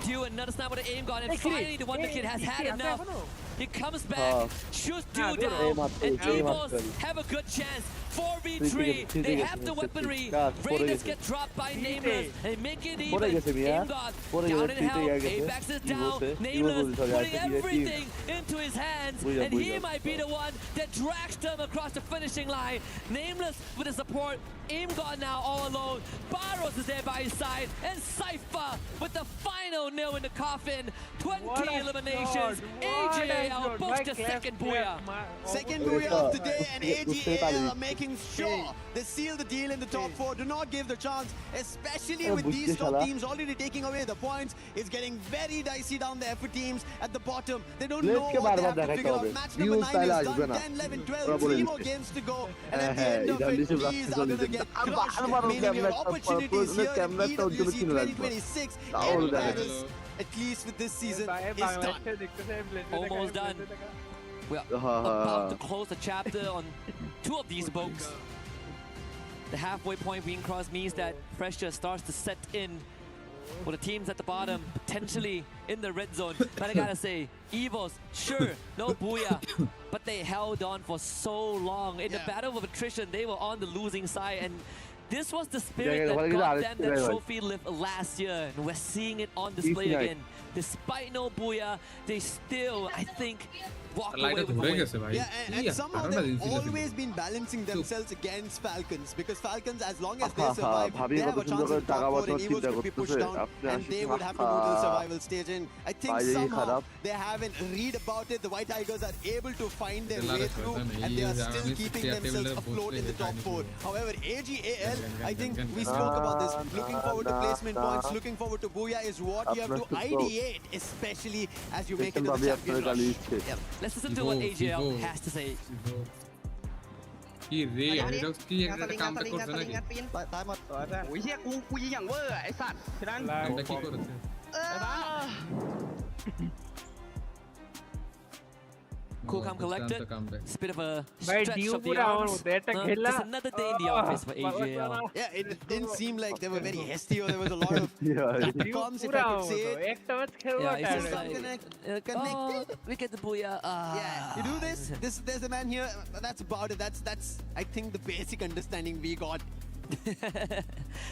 Do another snap with the aim gun, and finally the Wonder Kid has had enough. He comes back, shoots Dew down, and Evos have a good chance. 4v3, they have the weaponry. Raiders get dropped by Nameless, and make it even. Aim God, down in hell, Apex is down. Nameless putting everything into his hands, and he might be the one that drags them across the finishing line. Nameless with the support, Aim God now all alone. Barros is there by his side, and Cypher with the final nail in the coffin. 20 eliminations. AGAL books the second booyah. Second booyah of the day, and AGAL are making sure they seal the deal in the top 4. Do not give the chance, especially with these top teams already taking away the points. It's getting very dicey down there for teams at the bottom. They don't know what they have to figure out. Match number 9 is done, 10, 11, 12, 3 more games to go. And at the end of it, these are going to get crushed, meaning your opportunities here in EWC 2026 and Paris, at least with this season, is done. Almost done. We are about to close the chapter on 2 of these books. The halfway point being crossed means that pressure starts to set in for the teams at the bottom, potentially in the red zone. But I gotta say, Evos, sure, no booyah, but they held on for so long. In the battle of attrition, they were on the losing side, and this was the spirit that got them that trophy lift last year, and we're seeing it on display again. Despite no booyah, they still, I think, walk away with the win. Yeah, and somehow they've always been balancing themselves against Falcons, because Falcons, as long as they survive, they have a chance in top 4 and Evos could be pushed down, and they would have to move to the survival stage. And I think somehow they haven't read about it. The White Tigers are able to find their way through, and they are still keeping themselves afloat in the top 4. However, AGAL, I think we spoke about this, looking forward to placement points, looking forward to booyah is what you have to ideate, especially as you make it to the champion rush. Let's listen to what AGL has to say. Cool, calm, collected. It's a bit of a stretch of the arms. Just another day in the office for AGL. Yeah, it didn't seem like they were very hasty, or there was a lot of comms, if I could say it. Yeah, it's just like, we get the booyah. Yeah, you do this. There's a man here. That's about it. That's I think the basic understanding we got.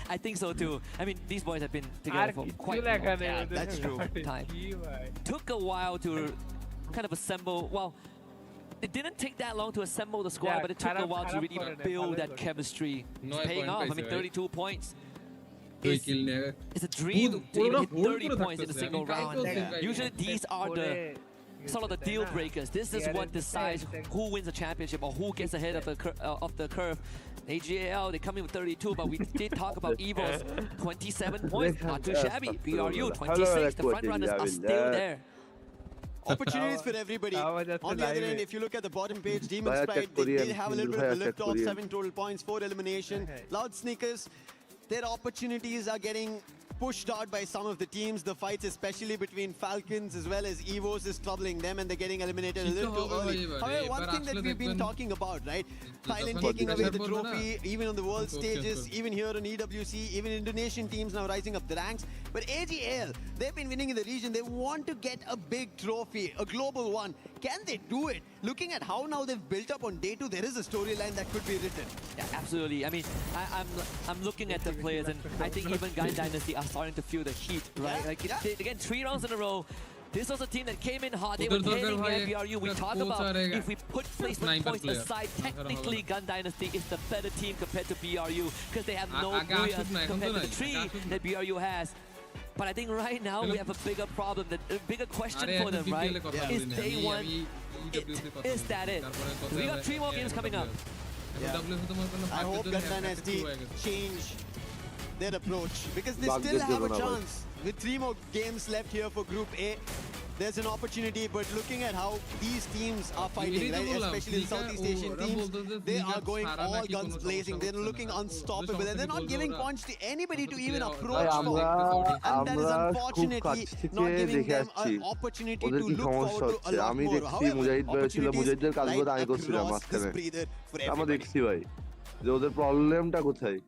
I think so too. I mean, these boys have been together for quite a long time. That's true. Took a while to kind of assemble. Well, it didn't take that long to assemble the squad, but it took a while to really build that chemistry. It's paying off. I mean, 32 points. It's a dream to even hit 30 points in a single round. Usually these are the sort of the deal breakers. This is what decides who wins the championship or who gets ahead of the curve. AGAL, they come in with 32, but we did talk about Evos. 27 points, not too shabby. BRU, 26. The front runners are still there. Opportunities for everybody. On the other end, if you look at the bottom page, Demon's Pride, they did have a little bit of a lift off, 7 total points, 4 elimination. Loud Sneakers, their opportunities are getting pushed out by some of the teams. The fights, especially between Falcons as well as Evos, is troubling them, and they're getting eliminated a little too early. However, one thing that we've been talking about, right? Thailand taking away the trophy, even on the world stages, even here on EWC, even Indonesian teams now rising up the ranks. But AGL, they've been winning in the region. They want to get a big trophy, a global one. Can they do it? Looking at how now they've built up on day 2, there is a storyline that could be written. Yeah, absolutely. I mean, I'm looking at the players, and I think even Gun Dynasty are starting to feel the heat, right? Like again, 3 rounds in a row. This was a team that came in hard. They were heading at BRU. We talk about if we put placement points aside, technically Gun Dynasty is the better team compared to BRU because they have no Booyahs compared to the 3 that BRU has. But I think right now we have a bigger problem, a bigger question for them, right? Is day 1, is that it? We got 3 more games coming up. Yeah. I hope Gun Dynasty change their approach because they still have a chance. With 3 more games left here for Group A, there's an opportunity, but looking at how these teams are fighting, right, especially the Southeast Asian teams, they are going all guns blazing. They're looking unstoppable, and they're not giving points to anybody to even approach for. And that is unfortunately not giving them an opportunity to look forward to a lot more. However, opportunities right across this breather for everybody. ওদের প্রবলেমটা কোথায়?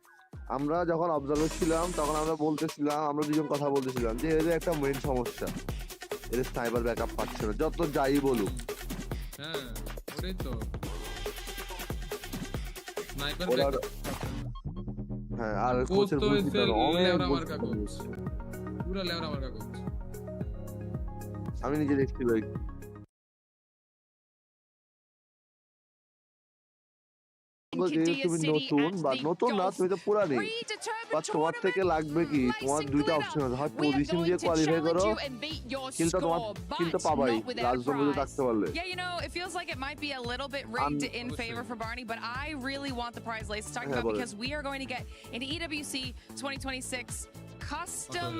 আমরা যখন observer ছিলাম তখন আমরা বলতেছিলাম, আমরা দুজন কথা বলতেছিলাম যে এদের একটা মেইন সমস্যা, এদের স্নাইপার ব্যাকআপ পাচ্ছে না, যত যাই বলুক। হ্যাঁ ওটাই তো স্নাইপার হ্যাঁ, আর কোচের ভূমিকা অনেক পুরো লেওরা মার্কা কোচ। আমি নিজে দেখছি ভাই। তুমি নতুন বা নতুন না, তুমি তো পুরানি, বা তোমার থেকে লাগবে কি? তোমার 2টা অপশন আছে, হয় পজিশন দিয়ে কোয়ালিফাই করো, কিন্তু তোমার কিন্তু পাবাই লাস্ট জম্বুতে থাকতে পারলে। Yeah, you know, it feels like it might be a little bit rigged in favor for Barney, but I really want the prize list to talk about because we are going to get an EWC 2026 custom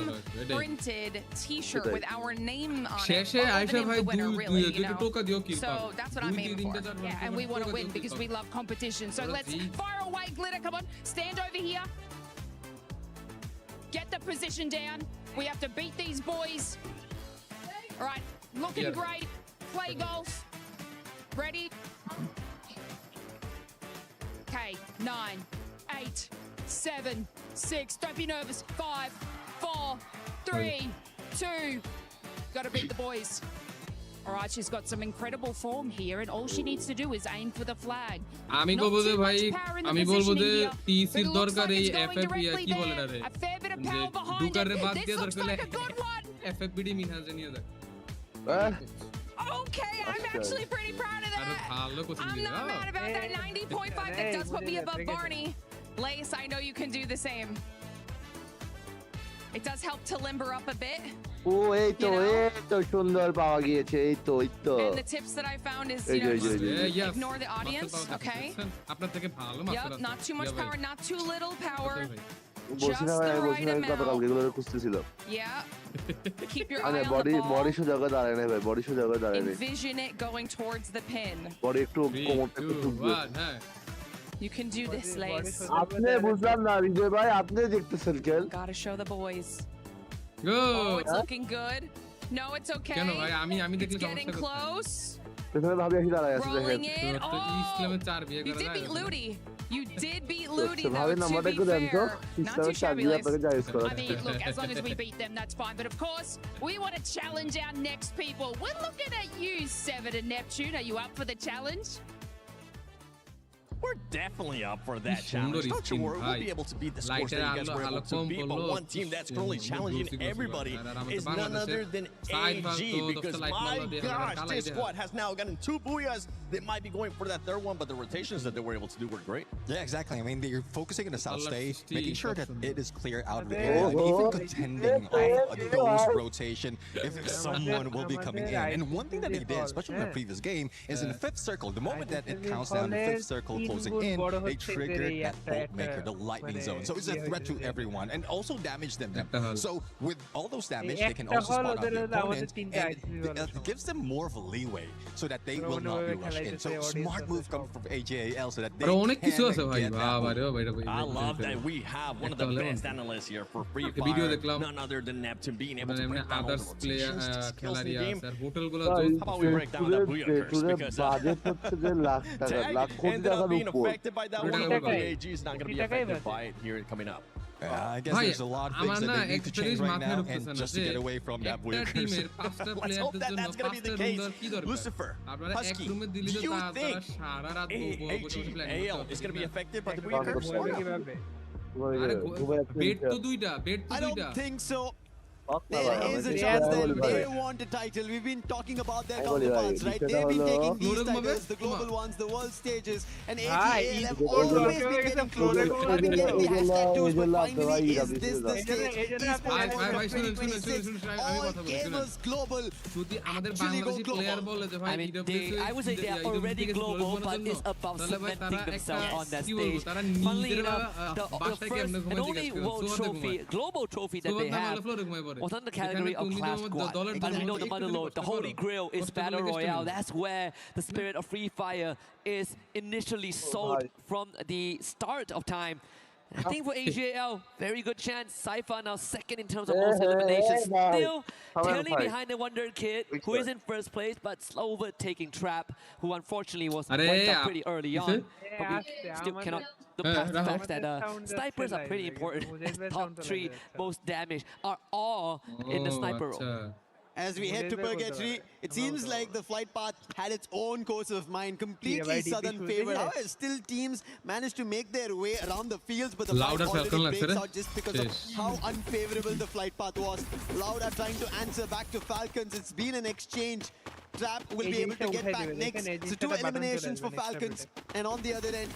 printed t-shirt with our name on it. The winner, really, you know? So that's what I'm aiming for. Yeah, and we want to win because we love competition. So let's fire away, Glitter. Come on, stand over here. Get the position down. We have to beat these boys. All right, looking great. Play goals. Ready? Okay, 9, 8, 7, 6. Don't be nervous. 5, 4, 3, 2. Got to beat the boys. All right, she's got some incredible form here, and all she needs to do is aim for the flag. আমি বলবো যে ভাই, আমি বলবো যে টিসির দরকার এই FFB কি বলে রে, ডুকারে বাদ দিয়ে দরকার এফএফবিডি মিনহাজে নিয়ে যায়। Okay, I'm actually pretty proud of that. I'm not mad about that. 90.5, that does put me above Barney. Lace, I know you can do the same. It does help to limber up a bit. ও এই তো সুন্দর পাওয়া গিয়েছে, এই তো And the tips that I found is, you know, ignore the audience, okay? আপনার থেকে ভালো Yep, not too much power, not too little power. বলছি না ভাই, বলছি না গতকালকে এগুলো খুঁজতেছিল। Yeah. Keep your eye মানে on the ball. বডি সোজা করে দাঁড়ায় না ভাই, বডি সোজা করে দাঁড়ায় না। Envision it going towards the pin. Body একটু কোমরটা একটু ঝুঁকবে। You can do this, Lace. আপনি বুঝলাম না বিজয় ভাই, আপনি দেখতেছেন কেন? Gotta show the boys. Go. Oh, it's looking good. No, it's okay. কেন ভাই, আমি দেখলে It's getting close. পেছনে ভাবি আসি দাঁড়ায় আছে দেখেন। Rolling it. ইসলামে 4 বিয়ে You করা did যায়। beat Ludi. You did beat Ludi, though, ভাবি নাম্বারটা to একটু be দেন তো, fair. Not ইসলামে too 4 shabby, বিয়ে Lace. আপনাকে জায়েজ করা। I mean, look, as long as we beat them, that's fine. But of course, we want to challenge our next people. We're looking at you, Seven and Neptune. Are you up for the challenge? We're definitely up for that challenge. Don't you worry, we'll be able to beat the scores that you guys were able to beat. But one team that's currently challenging everybody is none other than AG, because my gosh, this squad has now gotten 2 Booyahs. They might be going for that 3rd one, but the rotations that they were able to do were great. Yeah, exactly. I mean, they're focusing on the south stage, making sure that it is clear out of the area, and even contending on those rotation if someone will be coming in. And one thing that they did, especially in the previous game, is in the 5th circle, the moment that it counts down the 5th circle closing in, they triggered that bolt maker, the lightning zone. So it's a threat to everyone and also damage them. So with all those damage, they can also spot out the opponent, and it gives them more of a leeway so that they will not be rushed in. So smart move coming from AJAL so that they আর অনেক কিছু আছে ভাই get that বাবা রে win. বাবা এটা I love that we have one of the best analysts here for Free video Fire, দেখলাম none other than Neptune being able to মানে break down all the others player rotations, skills in খেলাড়ি the game. আছে আর হোটেলগুলো How about we break down that Booyah curse because budget হচ্ছে যে লাখ টাকা Tag lakh কোটি ended টাকার up being উপর affected by that one, but AG is not going to be affected by it here coming up. I guess there's a lot of things that they need to change right now and just to get away from that Booyah curse. Let's hope that that's going to be the case. Lucifer, Husky, do you think AL is going to be affected by the Booyah curse? Bed তো দুইটা bed তো I দুইটা don't think so. There is a chance that they want a title. We've been talking about their counterparts, right? They've been taking these titles, the global ones, the world stages, and AGL have always been getting closer to getting the hashtag 2s, but finally, is this the stage? Esports World Cup 2026, all gamers global. যদি আমাদের Bangladeshi player বলে যে ভাই I would say they are already global, but it's about cementing themselves on that stage. তারা Funnily নিজেরা enough, the বাসায় first কেমনে and ঘুমায় only জিজ্ঞেস world trophy, global trophy that they have was under the category of Class Squad. But we know the motherlode, the Holy Grail is Battle Royale. That's where the spirit of Free Fire is initially sold from the start of time. I think for AJL, very good chance. Cypher now second in terms of most eliminations. Still tailing behind the Wonder Kid, who is in first place, but overtaking Trap, who unfortunately was wiped out pretty early on. But we still cannot look past the fact that snipers are pretty important. Top 3 most damage are all in the sniper role. As we head to Purgatory, it seems like the flight path had its own course of mind, completely southern favored. However, still teams managed to make their way around the fields, but the fight already breaks out just because of how unfavorable the flight path was. Loud are trying to answer back to Falcons. It's been an exchange. Trap will be able to get back next. So 2 eliminations for Falcons. And on the other end,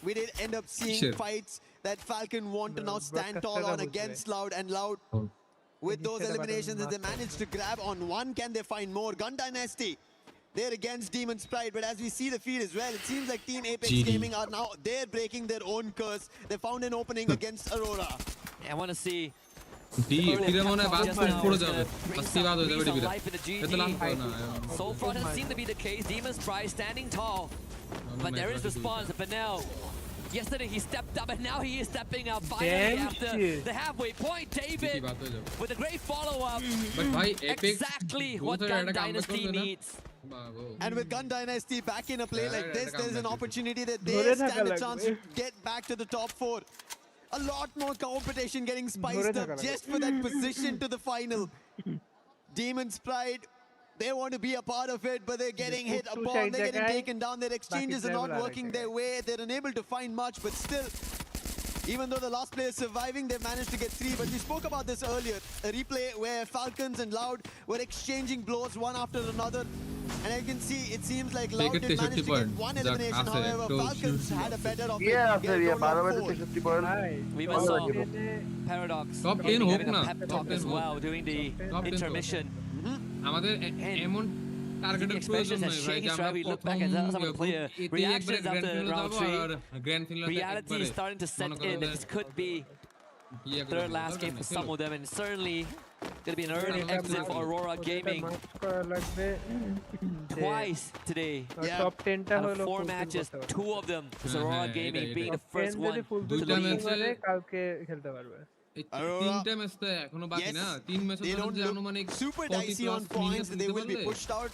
we did end up seeing fights that Falcon want to now stand tall on against Loud, and Loud, with those eliminations that they managed to grab on one, can they find more? Gun Dynasty, they're against Demon's Pride, but as we see the feed as well, it seems like Team Apex Gaming are now, they're breaking their own curse. They found an opening against Aurora. I want to see so far doesn't seem to be the case. Demon's Pride standing tall, but there is response. Benel, yesterday he stepped up and now he is stepping up finally after the halfway point. David with a great follow-up. Exactly what Gun Dynasty needs. And with Gun Dynasty back in a play like this, there's an opportunity that they stand a chance to get back to the top 4. A lot more competition getting spiced up just for that position to the final. Demon's Pride, they want to be a part of it, but they're getting hit upon, they're getting taken down, their exchanges are not working their way, they're unable to find much, but still, even though the last player is surviving, they've managed to get 3. But we spoke about this earlier, a replay where Falcons and Loud were exchanging blows one after another. And I can see, it seems like Loud did manage to get 1 elimination, however, Falcons had a better opportunity. We even saw Paradox having a pep talk as well during the intermission. টার্গেটের প্রয়োজন নাই ভাই যে আমরা reactions after round 3. Reality is starting to set in that this could be third last game for some of them, and certainly gonna be an early exit for Aurora Gaming. Twice today. Top 10 out of 4 matches, 2 of them is Aurora Gaming being the first one to lead. কালকে খেলতে পারবে। তিনটা match তো এখনো বাকি না 3 ম্যাচে যে আনুমানিক super dicey on points, they will be pushed out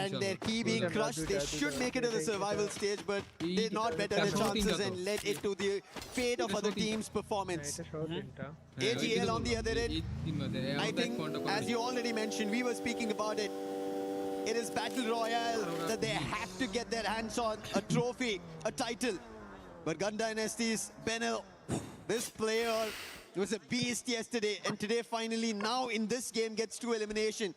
and their key being crushed. They should make it to the survival stage, but they're not better their chances and let it to the fate of other teams' performance. AGL on the other end, I think, as you already mentioned, we were speaking about it. It is Battle Royale that they have to get their hands on, a trophy, a title. But Gun Dynasty's Benel, this player was a beast yesterday, and today finally now in this game gets 2 elimination.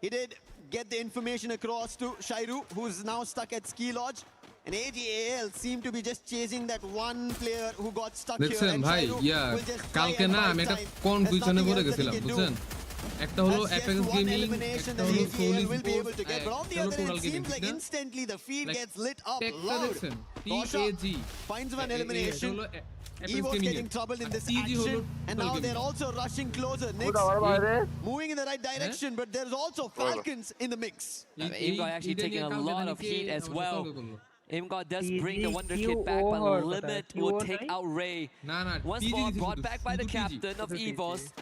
He did get the information across to Shairu, who's now stuck at Ski Lodge, and AGAL seemed to be just chasing that one player who got stuck here. দেখছেন ভাই কালকে না আমি একটা কনফিউশনে পড়ে গেছিলাম বুঝছেন একটা হলো অ্যাপেক্স গেমিং একটা হলো Solly total gaming instantly the feed gets lit up loud. TAG finds one elimination. Evo's getting troubled in this action, and now they're also rushing closer. Next, moving in the right direction, but there's also Falcons in the mix. Imgod actually taking a lot of heat as well. Imgod does bring the Wonder Kid back, but Limit will take out Ray. Once more brought back by the captain of EVOS.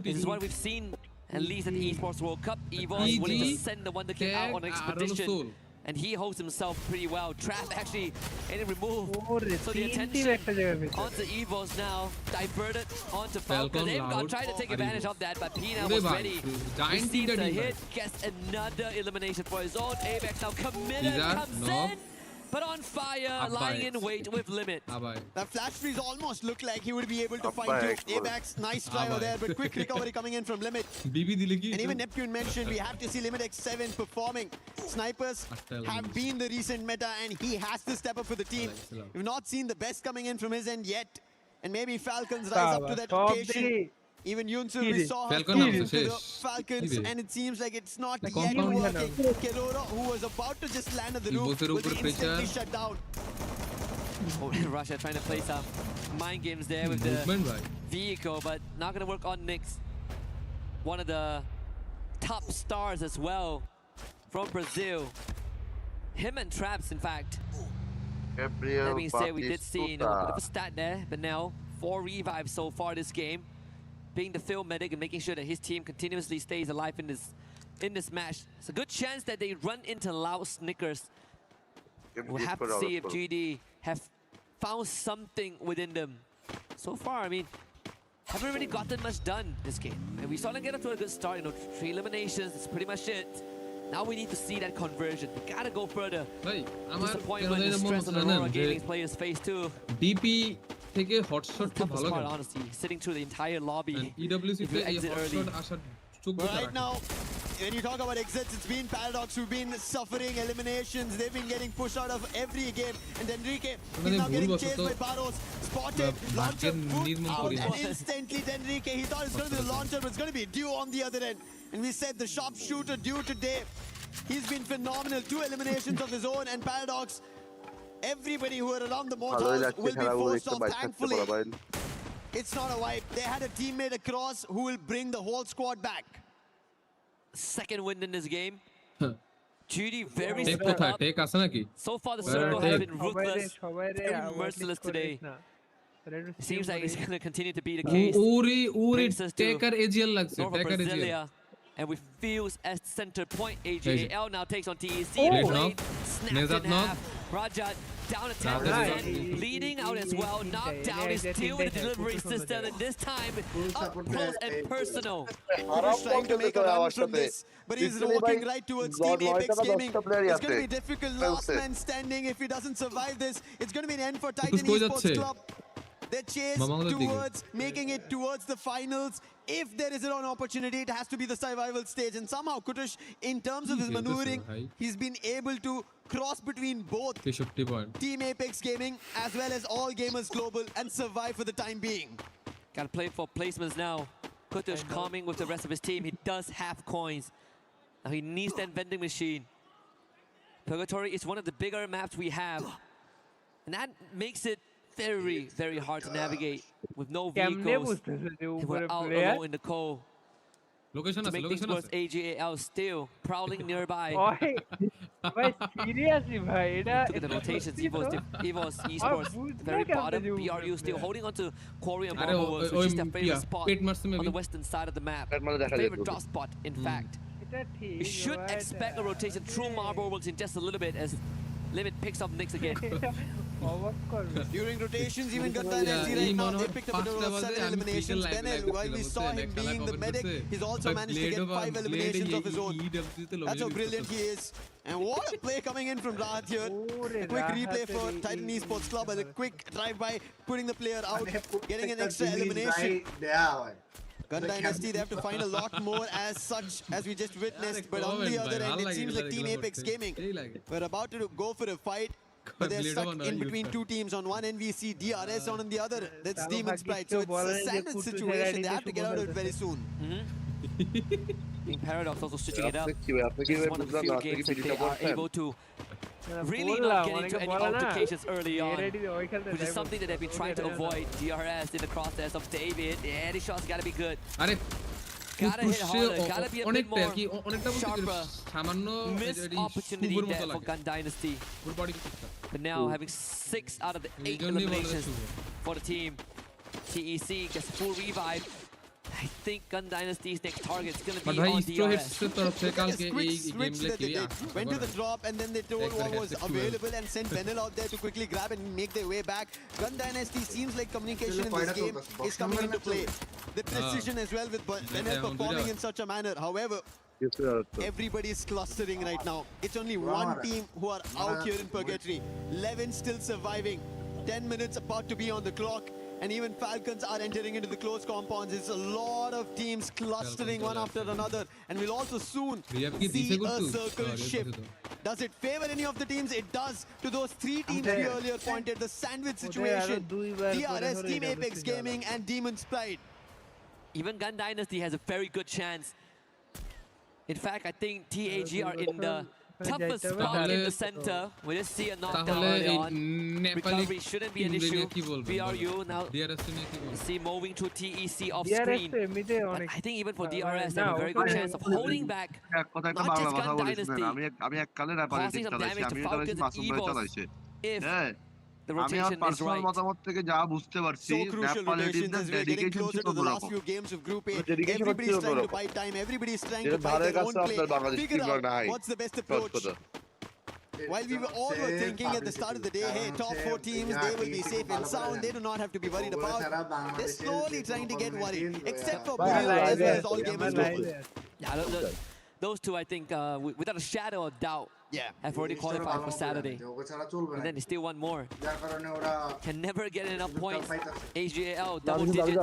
This is what we've seen, at least at the Esports World Cup. EVOS willing to send the Wonder Kid out on an expedition. And he holds himself pretty well. Trap actually getting removed. So the attention onto EVOS now diverted onto Falcon. Imgod tried to take advantage of that, but Pina was ready. Receives the hit, gets another elimination for his own. Apex now committed, comes in. But on fire, lying in wait with Limit. That flash freeze almost looked like he would be able to find you. Abax, nice try over there, but quick recovery coming in from Limit. And even Neptune mentioned we have to see Limit X7 performing. Snipers have been the recent meta, and he has to step up for the team. We've not seen the best coming in from his end yet. And maybe Falcons rise up to that occasion. Even Yunsu, we saw her to the Falcons, and it seems like it's not yet working. Kerora, who was about to just land at the roof, will be instantly shut down. Russia trying to play some mind games there with the vehicle, but not going to work on Nyx. One of the top stars as well from Brazil. Him and Traps, in fact. That being said, we did see a bit of a stat there, but now 4 revives so far this game. Being the field medic and making sure that his team continuously stays alive in this match. It's a good chance that they run into loud Snickers. We'll have to see if GD have found something within them. So far, I mean, haven't really gotten much done this game. And we saw them get up to a good start, 3 eliminations, that's pretty much it. Now we need to see that conversion. We gotta go further. Disappointment and stress on Aurora Gaming's players face too. DP থেকে hotshot খুব ভালো খেলে honestly sitting through the entire lobby. EWC তে এই hotshot আসার যোগ্যতা Right now, when you talk about exits, it's been Paradox who've been suffering eliminations. They've been getting pushed out of every game. And Denrique is now getting chased by Barros. Spotted, launcher out, and instantly Denrique, he thought it's going to be the launcher, but it's going to be Dew on the other end. And we said the sharpshooter Dew today, he's been phenomenal. 2 eliminations of his own, and Paradox, everybody who are around the mortals will be forced off, thankfully. It's not a wipe. They had a teammate across who will bring the whole squad back. Second win in this game. Judy very split up. So far the circle has been ruthless, very merciless today. It seems like it's going to continue to be the case. Taker AGL লাগছে, Taker AGL. And with Fields as center point, AJL now takes on TEC. Snapped in half. Rajat down to 10%, leading out as well. Knocked down is still in the delivery system, and this time up close and personal. He's trying to make a run from this, but he's walking right towards Team Apex Gaming. It's going to be difficult. Last man standing. If he doesn't survive this, it's going to be an end for Titan Esports Club. They chase towards making it towards the finals. If there is an opportunity, it has to be the survival stage. And somehow Kutush, in terms of his maneuvering, he's been able to cross between both Team Apex Gaming as well as All Gamers Global and survive for the time being. Got to play for placements now. Kutush calming with the rest of his team. He does have coins. Now he needs that vending machine. Purgatory is one of the bigger maps we have. And that makes it very, very hard to navigate with no vehicles. We're out alone in the cold. To make things worse, AJAL still prowling nearby. Seriously, bhai, look at the rotations. EVOS Esports, the very bottom. BRU still holding on to Quarry and Marble Works, which is their favorite spot on the western side of the map. Favorite drop spot, in fact. You should expect a rotation through Marble Works in just a little bit as Limit picks up Nyx again. During rotations, even Ganda and SC right now, they picked up a total of 7 eliminations. Benel, while we saw him being the medic, he's also managed to get 5 eliminations of his own. That's how brilliant he is. And what a play coming in from Rahat here. A quick replay for Titan Esports Club and a quick drive-by, putting the player out, getting an extra elimination. Gun Dynasty, they have to find a lot more as such as we just witnessed. But on the other end, it seems like Team Apex Gaming were about to go for a fight. But they're stuck in between 2 teams. On one NVC, DRS, on the other, that's Demon Sprite. So it's a sandwich situation. They have to get out of it very soon. Being Paradox also switching it up. This is one of the few games that they are able to really not getting into any altercations early on, which is something that they've been trying to avoid. DRS in the process of David. Yeah, the shots gotta be good. Gotta hit harder, gotta be a bit more sharper. Missed opportunity there for Gun Dynasty. But now having 6 out of the 8 eliminations for the team. TEC gets full revive. I think Gun Dynasty's next target is going to be on DRS. Went to the drop and then they told what was available and sent Benel out there to quickly grab and make their way back. Gun Dynasty seems like communication in this game is coming into play. The precision as well with Benel performing in such a manner. However, everybody is clustering right now. It's only one team who are out here in purgatory. Levin still surviving. 10 minutes about to be on the clock. And even Falcons are entering into the close compounds. It's a lot of teams clustering one after another. And we'll also soon see a circle shift. Does it favor any of the teams? It does to those 3 teams we earlier pointed. The sandwich situation. DRS, Team Apex Gaming and Demon's Pride. Even Gun Dynasty has a very good chance. In fact, I think TAG are in the toughest spot in the center. We just see a knockdown early on. Recovery shouldn't be an issue. BRU now see moving to TEC off screen. But I think even for DRS, they have a very good chance of holding back not just Gun Dynasty, causing some damage to Falcons and Evos if the rotation is right. So crucial rotations as we're getting closer to the last few games of Group A. Everybody's trying to buy time. Everybody's trying to buy their own play. Figure out what's the best approach. While we all were thinking at the start of the day, hey, top 4 teams, they will be safe and sound. They do not have to be worried about. They're slowly trying to get worried. Except for Brazil, as well as all gamers global. Yeah, those two, I think, without a shadow of doubt, have already qualified for Saturday. And then they still want more. Can never get enough points. AGAL, double digits.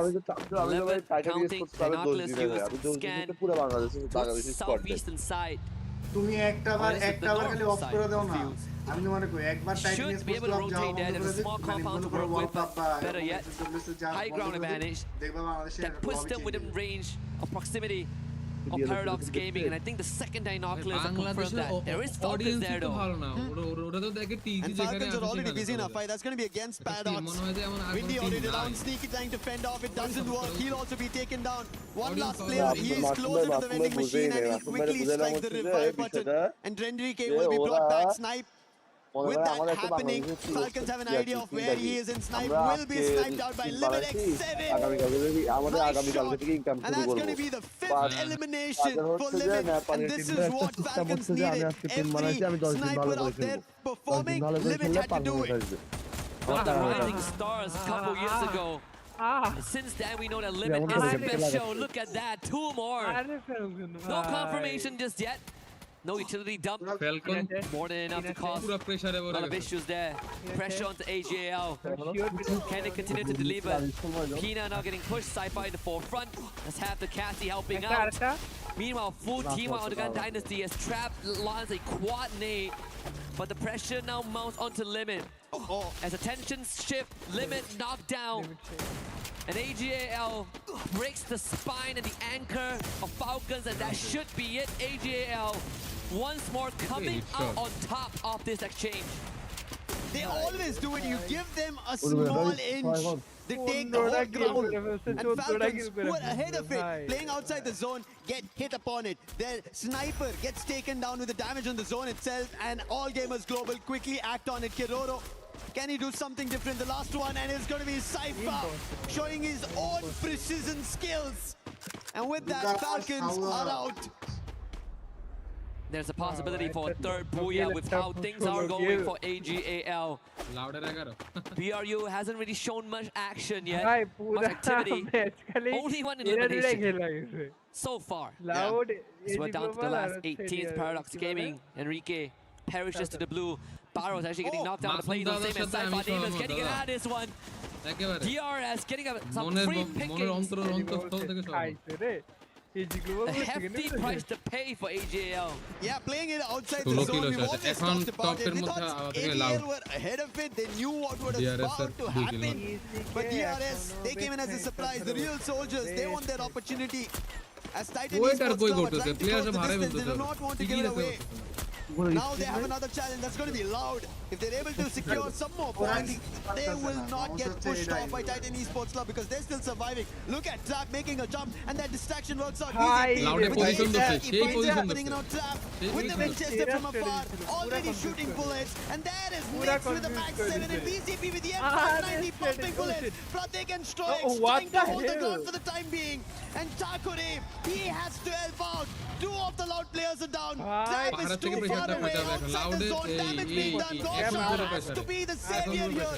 11 counting. Binoculars used. Scan. Southeastern side. তুমি একটা বার খালি of করে দাও না আমি মনে করি একবার should be able to rotate that. There's a small compound to work with, but better yet, high ground advantage that puts them within range of proximity of Paradox Gaming, and I think the second binoculars have confirmed that. There is focus there though. And Falcons are already busy in a fight. That's going to be against Paradox. Windy already around, Sneaky trying to fend off. It doesn't work. He'll also be taken down. One last player. He is closer to the vending machine and he'll quickly strike the revive button. And Drendrike will be brought back. Snipe. With that happening, Falcons have an idea of where he is, and Snipe will be sniped out by Limit X7. Nice shot. And that's going to be the 5th elimination for Limit. And this is what Falcons needed. Every sniper out there performing, Limit had to do it. One of the rising stars a couple years ago. And since then, we know that Limit is special. Look at that, 2 more. No confirmation just yet. No utility dump. Falcon more than enough to cause a lot of issues there. Pressure onto AGAL. Can they continue to deliver? Pina now getting pushed. Sci-Fi in the forefront. Let's have the Cassie helping out. Meanwhile, full team out of the Gun Dynasty has trapped Lance a quad nade. But the pressure now mounts onto Limit. As attention shift, Limit knocked down. And AGAL breaks the spine and the anchor of Falcons, and that should be it. AGAL once more coming out on top of this exchange. They always do it. You give them a small inch. They take the whole ground. And Falcons, who are ahead of it, playing outside the zone, get hit upon it. Their sniper gets taken down with the damage on the zone itself, and All Gamers Global quickly act on it. Kiroro, can he do something different? The last one, and it's going to be Saifa showing his own precision skills. And with that, Falcons are out. There's a possibility for a 3rd Booyah with how things are going for AGAL. BRU hasn't really shown much action yet, much activity. Only one elimination so far. So we're down to the last 18th. Paradox Gaming. Enrique perishes to the blue. Barrow's actually getting knocked down. The play on the same as Sci-Fi. Davis getting it out of this one. DRS getting some free pickings. A hefty price to pay for AGAL. Yeah, playing it outside the zone. We've always talked about it. We thought AGL were ahead of it. They knew what was about to happen. But DRS, they came in as a surprise. The real soldiers, they want their opportunity. As Titan Esports Club are trying to close the distance, they do not want to give it away. Now they have another challenge that's going to be loud. If they're able to secure some more points, they will not get pushed off by Titan Esports Club because they're still surviving. Look at Trap making a jump and that distraction works out. With the finds happening in our Trap with the Winchester from afar, already shooting bullets, and there is Nix with the Max 7 and BCP with the M590 pumping bullets. Pratik and Stroix trying to hold the ground for the time being, and Takure, he has to help out. Two of the Loud players are down. Trap is too far away outside the zone. Damage being done. Gosha has to be the savior here.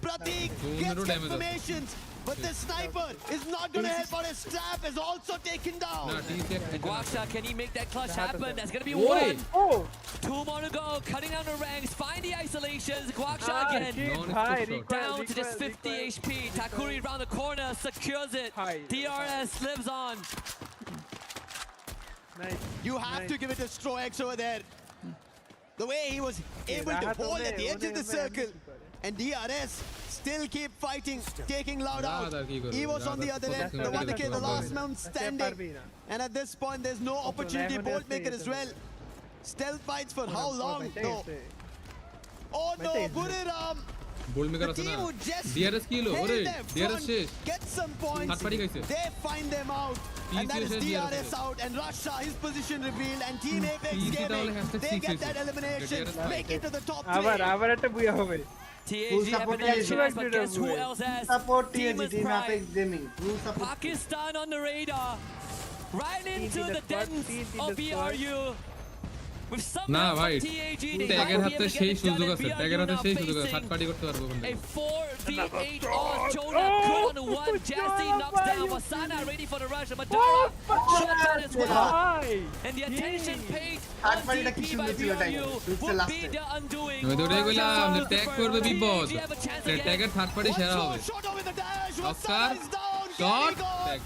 Pratik gets confirmations, but the sniper is not going to help out. His Trap is also taken down. And Guaksha, can he make that clutch happen? That's going to be one. Two more to go. Cutting down the ranks. Find the isolations. Guaksha again. Down to just 50 HP. Takuri around the corner. Secures it. DRS lives on. You have to give it to Stroix over there. The way he was able to hold at the edge of the circle. And DRS still keep fighting, taking Loud out. He was on the other end, the 1K, the last man standing. And at this point, there's no opportunity. Boltmaker as well. Stealth fights for how long though? Oh no, Buriram! Boltmaker আছে না DRS কি হলো ওরে DRS শেষ Get some points. They find them out. And that is DRS out, and Russia, his position revealed, and Team Apex Gaming, they get that elimination, make it to the top 3. আবার একটা বুয়া হবে TAG have another chance, but guess who else has? Support Team Team Apex Gaming. Pakistan on the radar, right into the dens of BRU. না ভাই ট্যাগের হাতে সেই সুযোগ আছে ট্যাগের হাতে সেই সুযোগ আছে থার্ড পার্টি করতে পারবো A 4v8 all Jonah good on the one. Jazzy knocks down Wasana, ready for the rush. Madara shot down as well. And the attention paid on DP by BRU will be the undoing. আমি তো কইলাম যে tag করবে বিপদ ট্যাগের third party সেরা হবে Oscar shot tag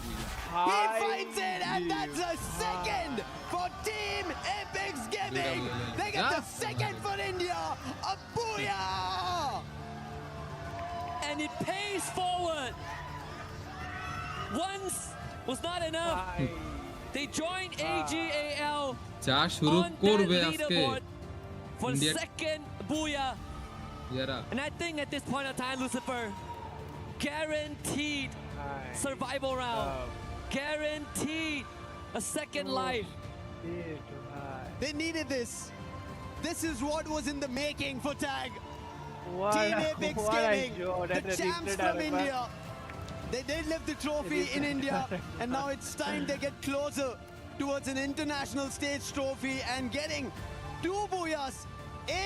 He finds it, and that's a second for Team Apex Gaming. They get the second for India. A booyah! And it pays forward. Once was not enough. They joined AGAL যা শুরু করবে আজকে for the second booyah. And I think at this point of time, Lucifer, guaranteed survival round. Guaranteed a second life. They needed this. This is what was in the making for Tag. Team Apex Gaming, the champs from India. They did lift the trophy in India, and now it's time they get closer towards an international stage trophy, and getting 2 booyahs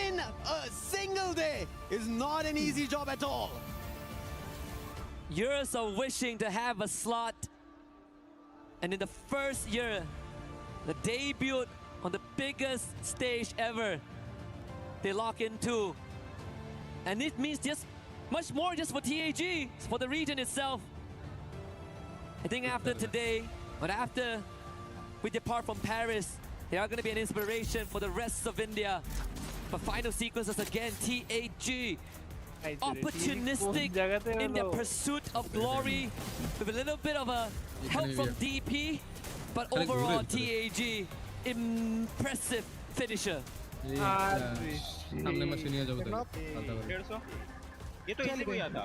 in a single day is not an easy job at all. Years of wishing to have a slot. And in the first year, the debut on the biggest stage ever, they lock in 2. And it means just much more just for TAG, for the region itself. I think after today, but after we depart from Paris, they are going to be an inspiration for the rest of India. But final sequences again, TAG. Opportunistic in their pursuit of glory with a little bit of a help from DP, but overall TAG, impressive finisher. सामने machine आ जाओ तो ये तो easy भूया था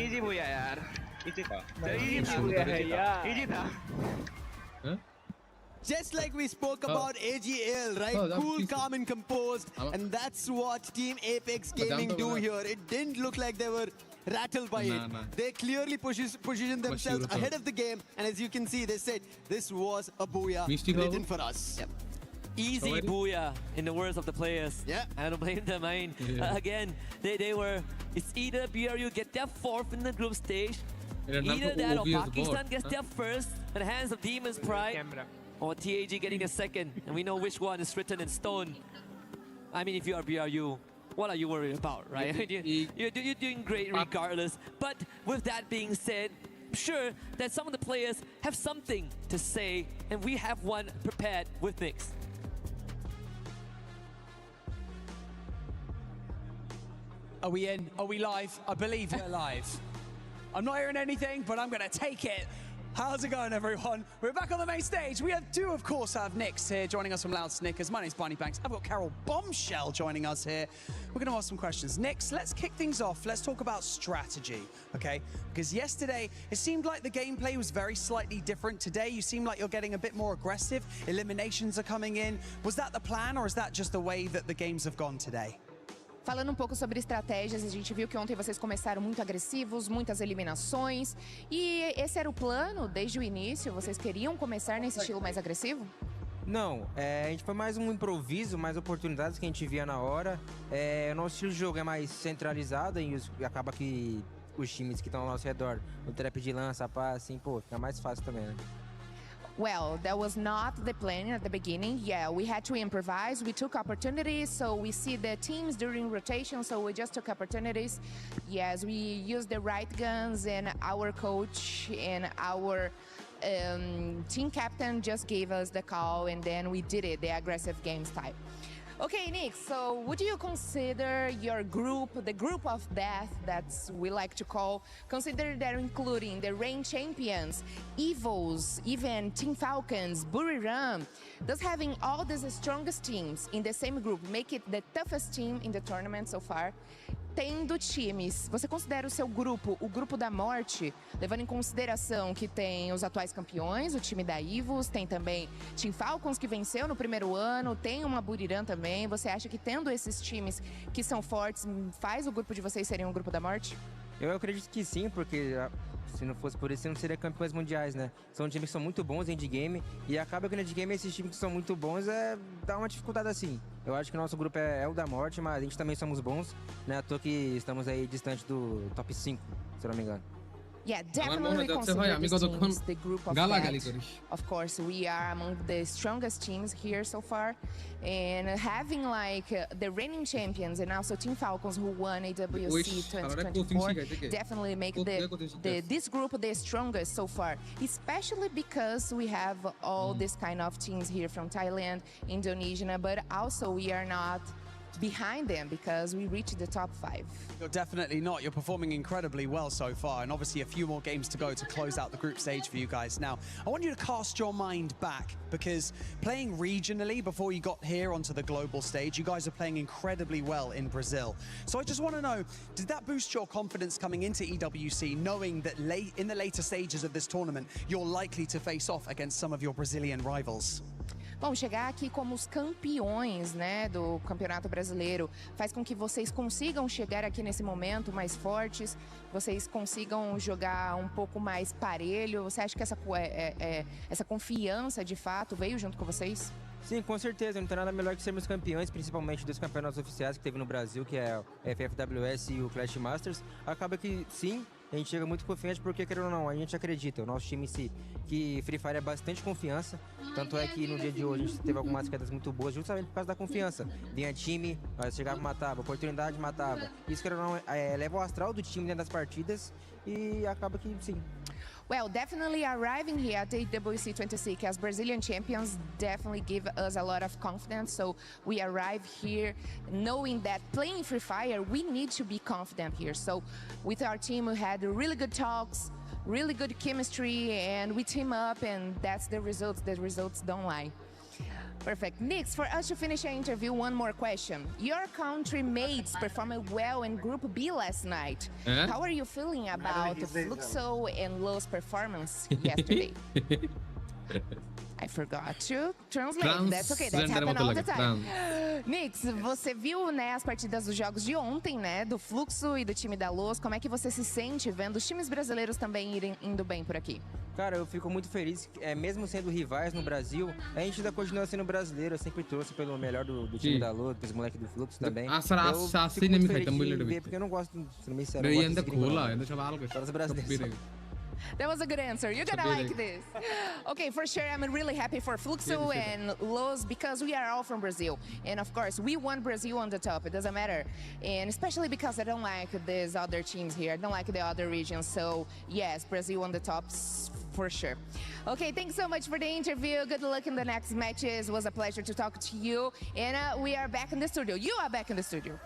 easy भूया यार easy था easy था Just like we spoke about AGL, right? Cool, calm and composed. And that's what Team Apex Gaming do here. It didn't look like they were rattled by it. They clearly positioned themselves ahead of the game. And as you can see, they said, this was a booyah written for us. Yep. Easy booyah, in the words of the players. Yeah. I don't blame them. I mean, again, they were, it's either BRU get their 4th in the group stage, either that or Pakistan gets their 1st at the hands of Demon's Pride, or TAG getting a 2nd, and we know which one is written in stone. I mean, if you are BRU, what are you worried about, right? You're doing great regardless. But with that being said, I'm sure that some of the players have something to say, and we have one prepared with Nix. Are we in? Are we live? I believe we're live. I'm not hearing anything, but I'm going to take it. How's it going, everyone? We're back on the main stage. We of course, have Nix here joining us from Loud Snickers. My name's Barney Banks. I've got Carol Bombshell joining us here. We're going to ask some questions. Nix, let's kick things off. Let's talk about strategy, okay? Because yesterday, it seemed like the gameplay was very slightly different. Today, you seem like you're getting a bit more aggressive. Eliminations are coming in. Was that the plan, or is that just the way that the games have gone today? Falando um pouco sobre estratégias, a gente viu que ontem vocês começaram muito agressivos, muitas eliminações. E esse era o plano desde o início? Vocês queriam começar nesse estilo mais agressivo? Não, a gente foi mais um improviso, mais oportunidades que a gente via na hora. O nosso estilo de jogo é mais centralizado e acaba que os times que estão ao nosso redor, o trap de lança, pá, assim, pô, fica mais fácil também, né? Well, that was not the plan at the beginning. Yeah, we had to improvise. We took opportunities, so we see the teams during rotation, so we just took opportunities. Yes, we used the right guns, and our coach and our team captain just gave us the call, and then we did it, the aggressive games type. Okay, Nick, so would you consider your group, the group of death that's we like to call, consider that including the reign champions, Evils, even Team Falcons, Buriram, does having all these strongest teams in the same group make it the toughest team in the tournament so far? Tendo times, você considera o seu grupo, o grupo da morte, levando em consideração que tem os atuais campeões, o time da Evos, tem também Team Falcons que venceu no primeiro ano, tem uma Buriram também. Você acha que tendo esses times que são fortes, faz o grupo de vocês serem um grupo da morte? Eu acredito que sim, porque se não fosse por isso, não seria campeões mundiais, né? São times que são muito bons em endgame e acaba que no endgame esses times que são muito bons dá uma dificuldade assim. Eu acho que o nosso grupo é o da morte, mas a gente também somos bons, né? À toa que estamos aí distante do top 5, se eu não me engano. Yeah, definitely consider these teams the group of death. Of course, we are among the strongest teams here so far. And having like the reigning champions and also Team Falcons who won EWC 2024 definitely make this group the strongest so far. Especially because we have all this kind of teams here from Thailand, Indonesia, but also we are not behind them because we reached the top 5. You're definitely not. You're performing incredibly well so far, and obviously a few more games to go to close out the group stage for you guys. Now, I want you to cast your mind back, because playing regionally before you got here onto the global stage, you guys are playing incredibly well in Brazil. So I just want to know, did that boost your confidence coming into EWC, knowing that in the later stages of this tournament, you're likely to face off against some of your Brazilian rivals? Bom, chegar aqui como os campeões, né, do Campeonato Brasileiro faz com que vocês consigam chegar aqui nesse momento mais fortes, vocês consigam jogar um pouco mais parelho. Você acha que essa confiança de fato veio junto com vocês? Sim, com certeza. Não tem nada melhor que sermos campeões, principalmente dos campeonatos oficiais que teve no Brasil, que é o FFWS e o Clash Masters. Acaba que, sim, a gente chega muito confiante porque, querendo ou não, a gente acredita, o nosso time em si, que Free Fire é bastante confiança. Tanto é que no dia de hoje a gente teve algumas quedas muito boas justamente por causa da confiança. Vinha time, nós chegava, matava, oportunidade, matava. Isso, querendo ou não, leva o astral do time dentro das partidas e acaba que, sim. Well, definitely arriving here at the EWC 26 as Brazilian champions definitely give us a lot of confidence. So we arrive here knowing that playing Free Fire, we need to be confident here. So with our team, we had really good talks, really good chemistry, and we team up, and that's the results. The results don't lie. Perfect. Nix, for us to finish our interview, one more question. Your country mates performed well in Group B last night. How are you feeling about Fluxo and Lo's performance yesterday? I forgot to translate. That's okay. That's happening all the time. Nix, você viu, né, as partidas dos jogos de ontem, né, do Fluxo e do time da Los. Como é que você se sente vendo os times brasileiros também indo bem por aqui? Cara, eu fico muito feliz, mesmo sendo rivais no Brasil, a gente ainda continua sendo brasileiro. Eu sempre trouxe pelo melhor do time da Lua, dos moleques do Fluxo também. Eu fico muito feliz de ver, porque eu não gosto, sendo bem sério, eu gosto de todos brasileiros. That was a good answer. You're gonna like this. Okay, for sure, I'm really happy for Fluxo and Los because we are all from Brazil. And of course, we want Brazil on the top. It doesn't matter. And especially because I don't like these other teams here. I don't like the other regions. So yes, Brazil on the top for sure. Okay, thanks so much for the interview. Good luck in the next matches. It was a pleasure to talk to you. And we are back in the studio. You are back in the studio.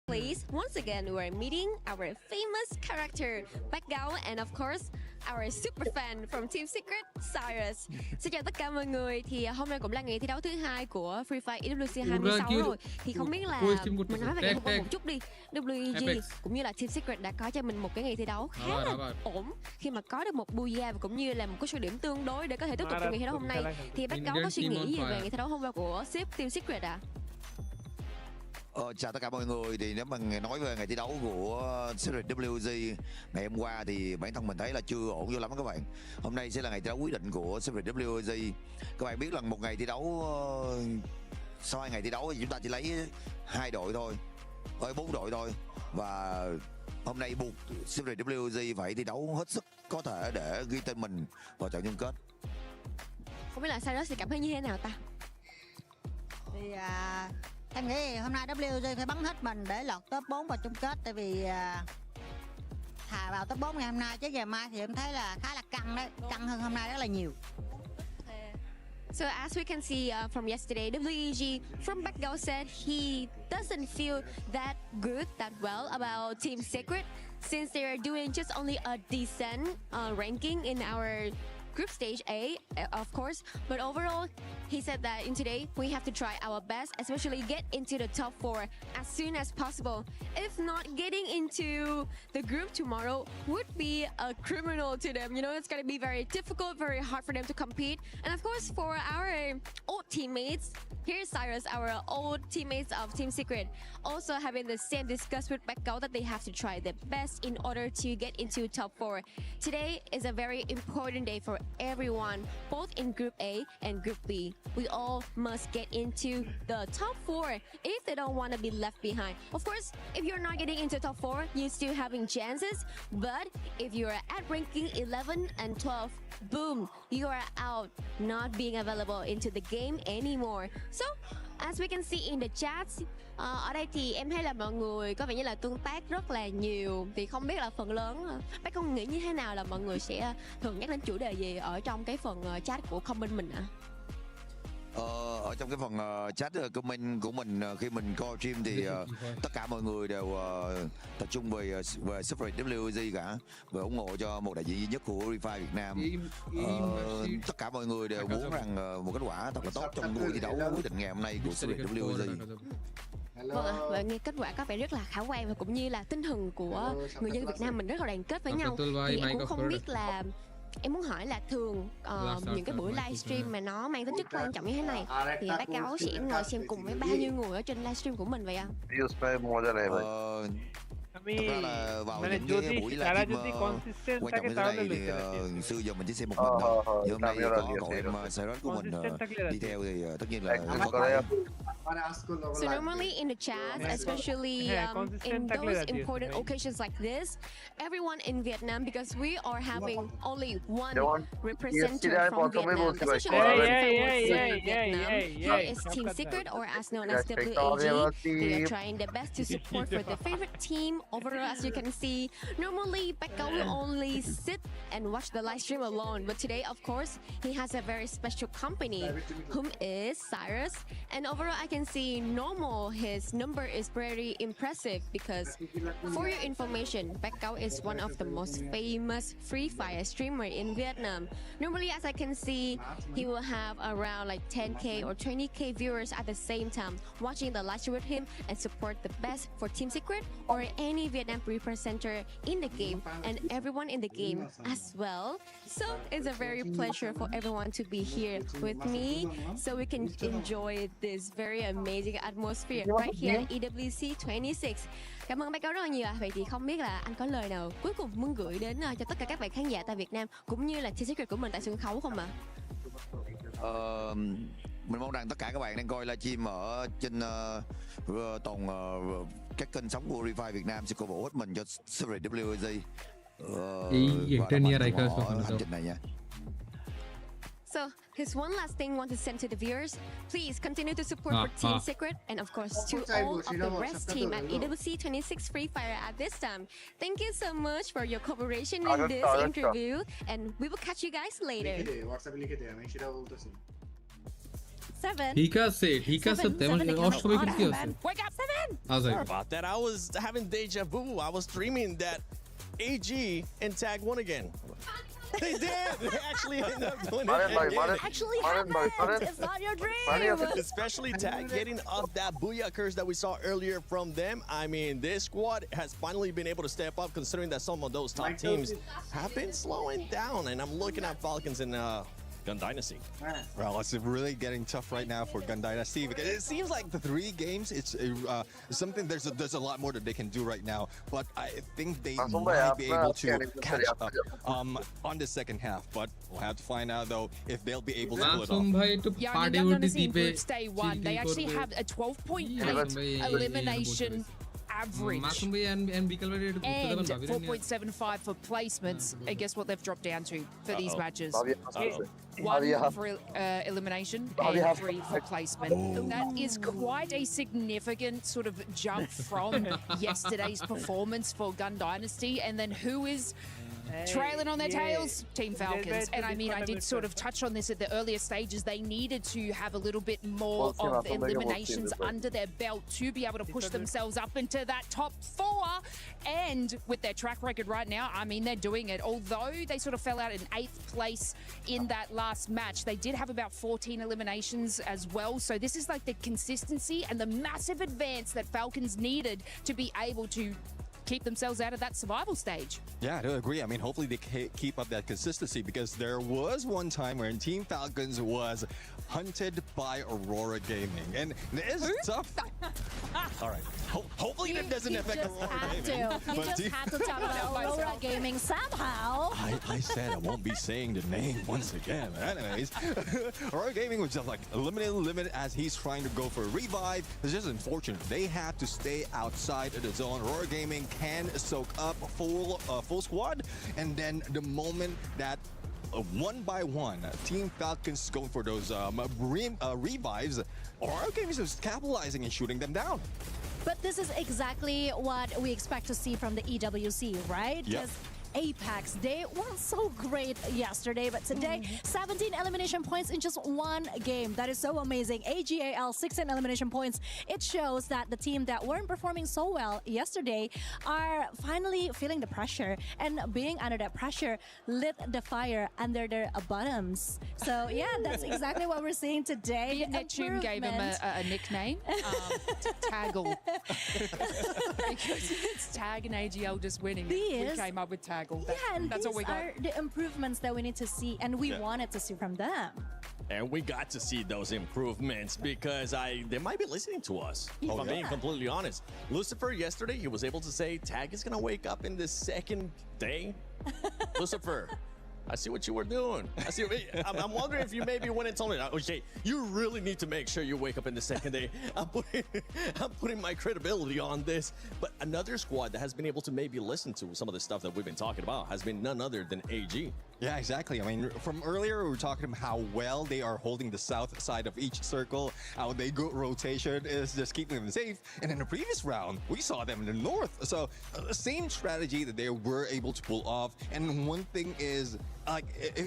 Please, once again, we're meeting our famous character, Backgao, and of course, our super fan from Team Secret, Cyrus. Xin chào tất cả mọi người, thì hôm nay cũng là ngày thi đấu thứ hai của Free Fire EWC 26 rồi. Thì không biết là mình nói về ngày hôm qua một chút đi. WEG cũng như là Team Secret đã có cho mình một cái ngày thi đấu khá là ổn khi mà có được một booyah và cũng như là một cái số điểm tương đối để có thể tiếp tục trong ngày thi đấu hôm nay. Thì Backgao có suy nghĩ gì về ngày thi đấu hôm qua của ship Team Secret ạ? Chào tất cả mọi người. Thì nếu mà nói về ngày thi đấu của Series WG ngày hôm qua thì bản thân mình thấy là chưa ổn vô lắm các bạn. Hôm nay sẽ là ngày thi đấu quyết định của Series WG. Các bạn biết là một ngày thi đấu, sau 2 ngày thi đấu thì chúng ta chỉ lấy 2 đội thôi, 4 đội thôi. Và hôm nay buộc Series WG phải thi đấu hết sức có thể để ghi tên mình vào trận chung kết. Không biết là Cyrus thì cảm thấy như thế nào ta? Thì em nghĩ hôm nay WG phải bắn hết mình để lọt top 4 vào chung kết. Tại vì thà vào top 4 ngày hôm nay chứ ngày mai thì em thấy là khá là căng đấy. Căng hơn hôm nay rất là nhiều. So as we can see from yesterday, WEG from Backgao said he doesn't feel that good, that well about Team Secret since they are doing just only a decent ranking in our group stage A, of course, but overall, he said that in today, we have to try our best, especially get into the top 4 as soon as possible. If not, getting into the group tomorrow would be a criminal to them. You know, it's going to be very difficult, very hard for them to compete. And of course, for our old teammates, here's Cyrus, our old teammates of Team Secret, also having the same discuss with Backgao that they have to try their best in order to get into top 4. Today is a very important day for everyone, both in Group A and Group B. We all must get into the top 4 if they don't want to be left behind. Of course, if you're not getting into top 4, you're still having chances. But if you're at ranking 11 and 12, boom, you are out, not being available into the game anymore. So, as we can see in the chats, ở đây thì em thấy là mọi người có vẻ như là tương tác rất là nhiều. Thì không biết là phần lớn, bác con nghĩ như thế nào là mọi người sẽ thường nhắc đến chủ đề gì ở trong cái phần chat của comment mình ạ? Ở trong cái phần chat comment của mình khi mình coi stream thì tất cả mọi người đều tập trung về Super WG cả, và ủng hộ cho một đại diện duy nhất của Free Fire Việt Nam. Tất cả mọi người đều muốn rằng một kết quả thật là tốt trong buổi thi đấu quyết định ngày hôm nay của Super WG. Vâng, và nghe kết quả có vẻ rất là khả quan và cũng như là tinh thần của người dân Việt Nam mình rất là đoàn kết với nhau. Thì em cũng không biết là em muốn hỏi là thường những cái buổi livestream mà nó mang tính chất quan trọng như thế này thì Backgao sẽ ngồi xem cùng với bao nhiêu người ở trên livestream của mình vậy ạ? Thật ra là vào những cái buổi livestream quan trọng như thế này thì xưa giờ mình chỉ xem một mình thôi. Nhưng hôm nay có cậu em Cyrus của mình đi theo thì tất nhiên là có. So normally in the chats, especially in those important occasions like this, everyone in Vietnam, because we are having only one representative from Vietnam, the social media Vietnam, here is Team Secret, or as known as WEG. They are trying their best to support for their favorite team. Overall, as you can see, normally Backgao will only sit and watch the live stream alone, but today, of course, he has a very special company, whom is Cyrus. And overall, I can see normal his number is very impressive because for your information, Backgao is one of the most famous Free Fire streamer in Vietnam. Normally, as I can see, he will have around like 10k or 20k viewers at the same time watching the live stream with him and support the best for Team Secret or any Vietnam representative in the game and everyone in the game as well. So it's a very pleasure for everyone to be here with me so we can enjoy this very amazing atmosphere right here at EWC 26. Cảm ơn Backgao rất là nhiều. Vậy thì không biết là anh có lời nào cuối cùng muốn gửi đến cho tất cả các bạn khán giả tại Việt Nam cũng như là Team Secret của mình tại sân khấu không ạ? Mình mong rằng tất cả các bạn đang coi livestream ở trên toàn các kênh sóng của Free Fire Việt Nam sẽ cổ vũ hết mình cho Super WG và hành trình này nha. So, here's one last thing I want to send to the viewers. Please continue to support for Team Secret and of course to all of the rest team at EWC 26 Free Fire at this time. Thank you so much for your cooperation in this interview and we will catch you guys later. 7 ঠিক আছে তেমন অষ্টমী কি আছে? Wake up 7! I was like, about that. I was having deja vu. I was dreaming that AG and Tag won again. They did. They actually ended up doing it. Actually happened. It's not your dream. Especially Tag getting off that booyah curse that we saw earlier from them. I mean, this squad has finally been able to step up, considering that some of those top teams have been slowing down. And I'm looking at Falcons and Gun Dynasty. Well, it's really getting tough right now for Gun Dynasty because it seems like the 3 games, it's something. There's a lot more that they can do right now, but I think they might be able to catch up on the second half. But we'll have to find out though if they'll be able to pull it off. Yeah, I mean, Gun Dynasty in Group Stage 1, they actually have a 12.8 elimination average and 4.75 for placements. And guess what they've dropped down to for these matches? 1 for elimination and 3 for placement. That is quite a significant sort of jump from yesterday's performance for Gun Dynasty. And then who is trailing on their tails? Team Falcons. And I mean, I did sort of touch on this at the earlier stages. They needed to have a little bit more of eliminations under their belt to be able to push themselves up into that top 4. And with their track record right now, I mean, they're doing it. Although they sort of fell out in 8th place in that last match, they did have about 14 eliminations as well. So this is like the consistency and the massive advance that Falcons needed to be able to keep themselves out of that survival stage. Yeah, I do agree. I mean, hopefully they keep up that consistency, because there was one time when Team Falcons was hunted by Aurora Gaming, and it's tough. All right, hopefully that doesn't affect Aurora Gaming. You just had to talk about Aurora Gaming somehow. I said I won't be saying the name once again. Anyways, Aurora Gaming was just like eliminated as he's trying to go for a revive. It's just unfortunate. They have to stay outside of the zone. Aurora Gaming can soak up full squad, and then the moment that one by one Team Falcons going for those revives, Aurora Gaming is just capitalizing and shooting them down. But this is exactly what we expect to see from the EWC, right? Yep. Apex, they weren't so great yesterday, but today 17 elimination points in just 1 game. That is so amazing. AGAL 16 elimination points. It shows that the team that weren't performing so well yesterday are finally feeling the pressure, and being under that pressure lit the fire under their bottoms. So yeah, that's exactly what we're seeing today. Neptune gave him a nickname, Taggle. Because it's Tag and AGL just winning. We came up with Taggle. Yeah, and that's these are the improvements that we need to see, and we wanted to see from them. And we got to see those improvements because they might be listening to us. If I'm being completely honest. Lucifer yesterday, he was able to say Tag is gonna wake up in the second day. Lucifer, I see what you were doing. I'm wondering if you maybe went and told me, okay, you really need to make sure you wake up in the second day. I'm putting my credibility on this. But another squad that has been able to maybe listen to some of the stuff that we've been talking about has been none other than AG. Yeah, exactly. I mean, from earlier, we were talking about how well they are holding the south side of each circle, how they go rotation is just keeping them safe. And in the previous round, we saw them in the north. So the same strategy that they were able to pull off. And one thing is,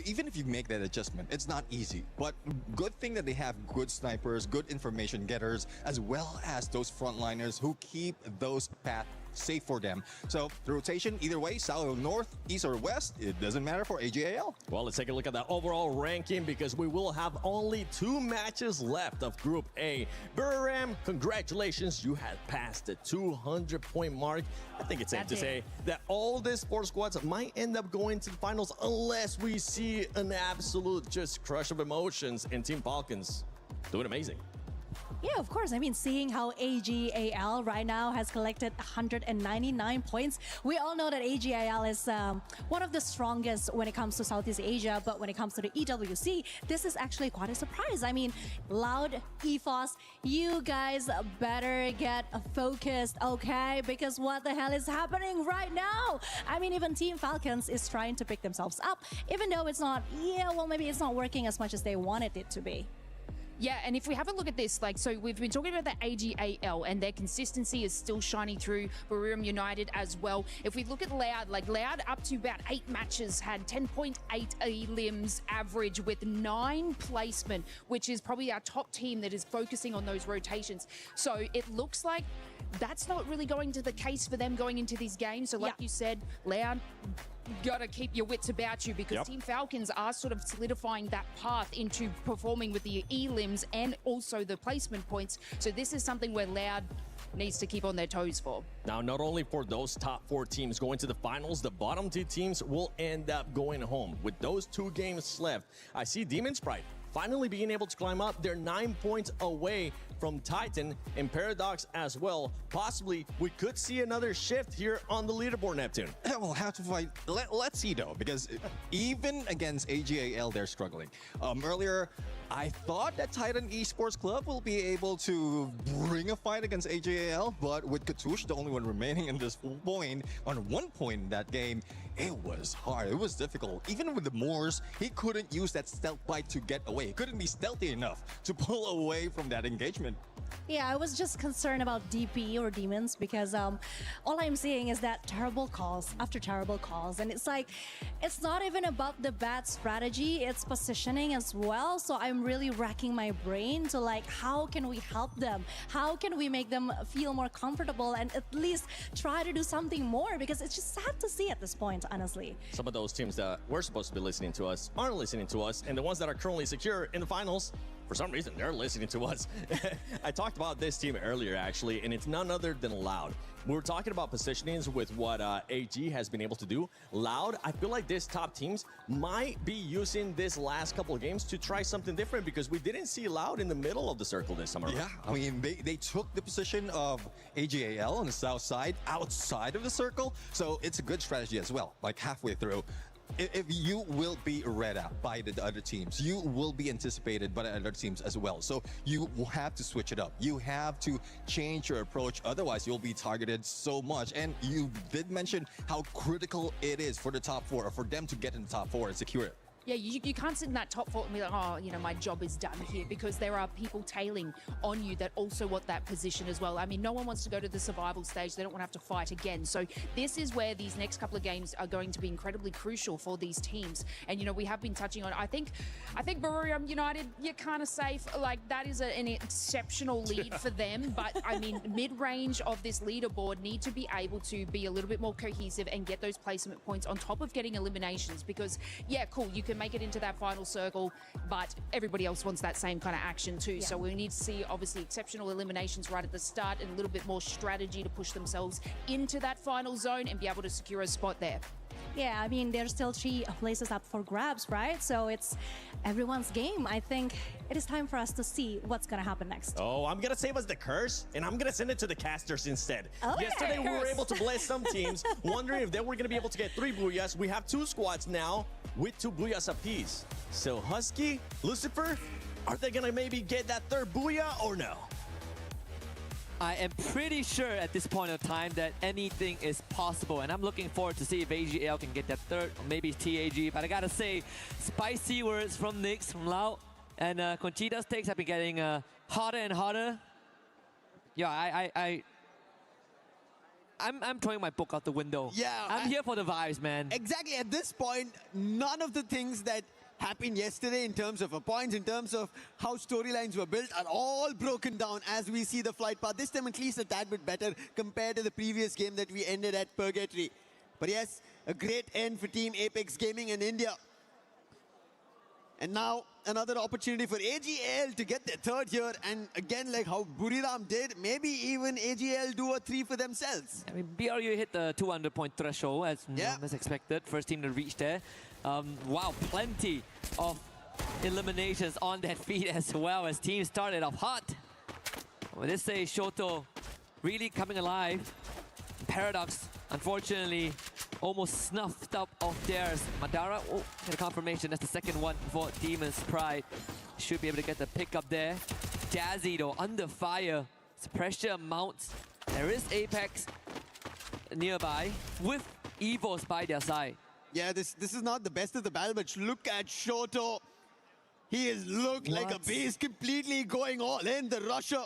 even if you make that adjustment, it's not easy. But good thing that they have good snipers, good information getters, as well as those frontliners who keep those paths safe for them. So the rotation, either way, south or north, east or west, it doesn't matter for AGAL. Well, let's take a look at that overall ranking, because we will have only 2 matches left of Group A. Buram, congratulations, you had passed the 200-point mark. I think it's safe to say that all the sports squads might end up going to the finals unless we see an absolute just crush of emotions in Team Falcons doing amazing. Yeah, of course. I mean, seeing how AGAL right now has collected 199 points, we all know that AGAL is one of the strongest when it comes to Southeast Asia, but when it comes to the EWC, this is actually quite a surprise. I mean, Loud, EFOS, you guys better get focused, okay? Because what the hell is happening right now? I mean, even Team Falcons is trying to pick themselves up, even though it's not, maybe it's not working as much as they wanted it to be. Yeah, and if we have a look at this, so we've been talking about the AGAL, and their consistency is still shining through. Barium United as well. If we look at Loud, Loud up to about 8 matches had 10.8 elims average with 9 placement, which is probably our top team that is focusing on those rotations. So it looks like that's not really going to the case for them going into these games. So like you said, Loud, got to keep your wits about you because Team Falcons are sort of solidifying that path into performing with the elims and also the placement points. So this is something where Loud needs to keep on their toes for. Now, not only for those top 4 teams going to the finals, the bottom 2 teams will end up going home. With those 2 games left, I see Demon Sprite finally being able to climb up. They're 9 points away from Titan and Paradox as well. Possibly, we could see another shift here on the leaderboard, Neptune. Yeah, we'll have to fight. Let's see, though, because even against AGAL, they're struggling. Earlier, I thought that Titan Esports Club will be able to bring a fight against AGAL, but with Katush, the only one remaining in this point, on 1 point in that game, it was hard. It was difficult. Even with the Moors, he couldn't use that stealth bite to get away. He couldn't be stealthy enough to pull away from that engagement. Yeah, I was just concerned about DP or demons because all I'm seeing is that terrible calls after terrible calls. And it's like, it's not even about the bad strategy, it's positioning as well. So I'm really racking my brain to like, how can we help them? How can we make them feel more comfortable and at least try to do something more? Because it's just sad to see at this point, honestly. Some of those teams that were supposed to be listening to us aren't listening to us, and the ones that are currently secure in the finals, for some reason, they're listening to us. I talked about this team earlier, actually, and it's none other than Loud. We were talking about positionings with what AG has been able to do. Loud, I feel like this top teams might be using this last couple of games to try something different because we didn't see Loud in the middle of the circle this summer. Yeah, I mean, they took the position of AGAL on the south side, outside of the circle, so it's a good strategy as well, like halfway through. If you will be read out by the other teams, you will be anticipated by the other teams as well. So you will have to switch it up. You have to change your approach. Otherwise, you'll be targeted so much. And you did mention how critical it is for the top 4, or for them to get in the top 4 and secure it. Yeah, you can't sit in that top 4 and be like, oh, you know, my job is done here, because there are people tailing on you that also want that position as well. I mean, no one wants to go to the survival stage. They don't want to have to fight again. So this is where these next couple of games are going to be incredibly crucial for these teams. And, you know, we have been touching on, I think Barurium United, you're kind of safe. Like, that is an exceptional lead for them. But, I mean, mid-range of this leaderboard need to be able to be a little bit more cohesive and get those placement points on top of getting eliminations. Because, yeah, cool, you can make it into that final circle, but everybody else wants that same kind of action too. Yeah. So we need to see obviously exceptional eliminations right at the start and a little bit more strategy to push themselves into that final zone and be able to secure a spot there. Yeah, I mean, there's still 3 places up for grabs, right? So it's everyone's game. I think it is time for us to see what's going to happen next. Oh, I'm going to save us the curse, and I'm going to send it to the casters instead. Oh, yesterday, we were able to bless some teams, wondering if they were going to be able to get 3 booyahs. We have 2 squads now with 2 booyahs apiece. So Husky, Lucifer, are they going to maybe get that 3rd booyah or no? I am pretty sure at this point of time that anything is possible, and I'm looking forward to see if AGL can get that 3rd, or maybe TAG. But I gotta say, spicy words from Nyx, from Lau, and Conchita's takes have been getting hotter and hotter. Yeah, I'm throwing my book out the window. Yeah, I'm here for the vibes, man. Exactly. At this point, none of the things that happened yesterday in terms of points, in terms of how storylines were built, are all broken down as we see the flight path. This time at least a tad bit better compared to the previous game that we ended at Purgatory. But yes, a great end for Team Apex Gaming in India. And now another opportunity for AGL to get their 3rd here. And again, like how Buriram did, maybe even AGL do a 3 for themselves. I mean, BRU hit the 200-point threshold as expected. First team to reach there. Wow, plenty of eliminations on that feed as well as teams started off hot. Well, this is Shoto really coming alive. Paradox, unfortunately, almost snuffed up of theirs. Madara, oh, get a confirmation. That's the 2nd one for Demon's Pride. Should be able to get the pick up there. Jazzy, though, under fire. Pressure mounts. There is Apex nearby with Evos by their side. Yeah, this is not the best of the battle, but look at Shoto. He is looked like a beast, completely going all in, the rusher.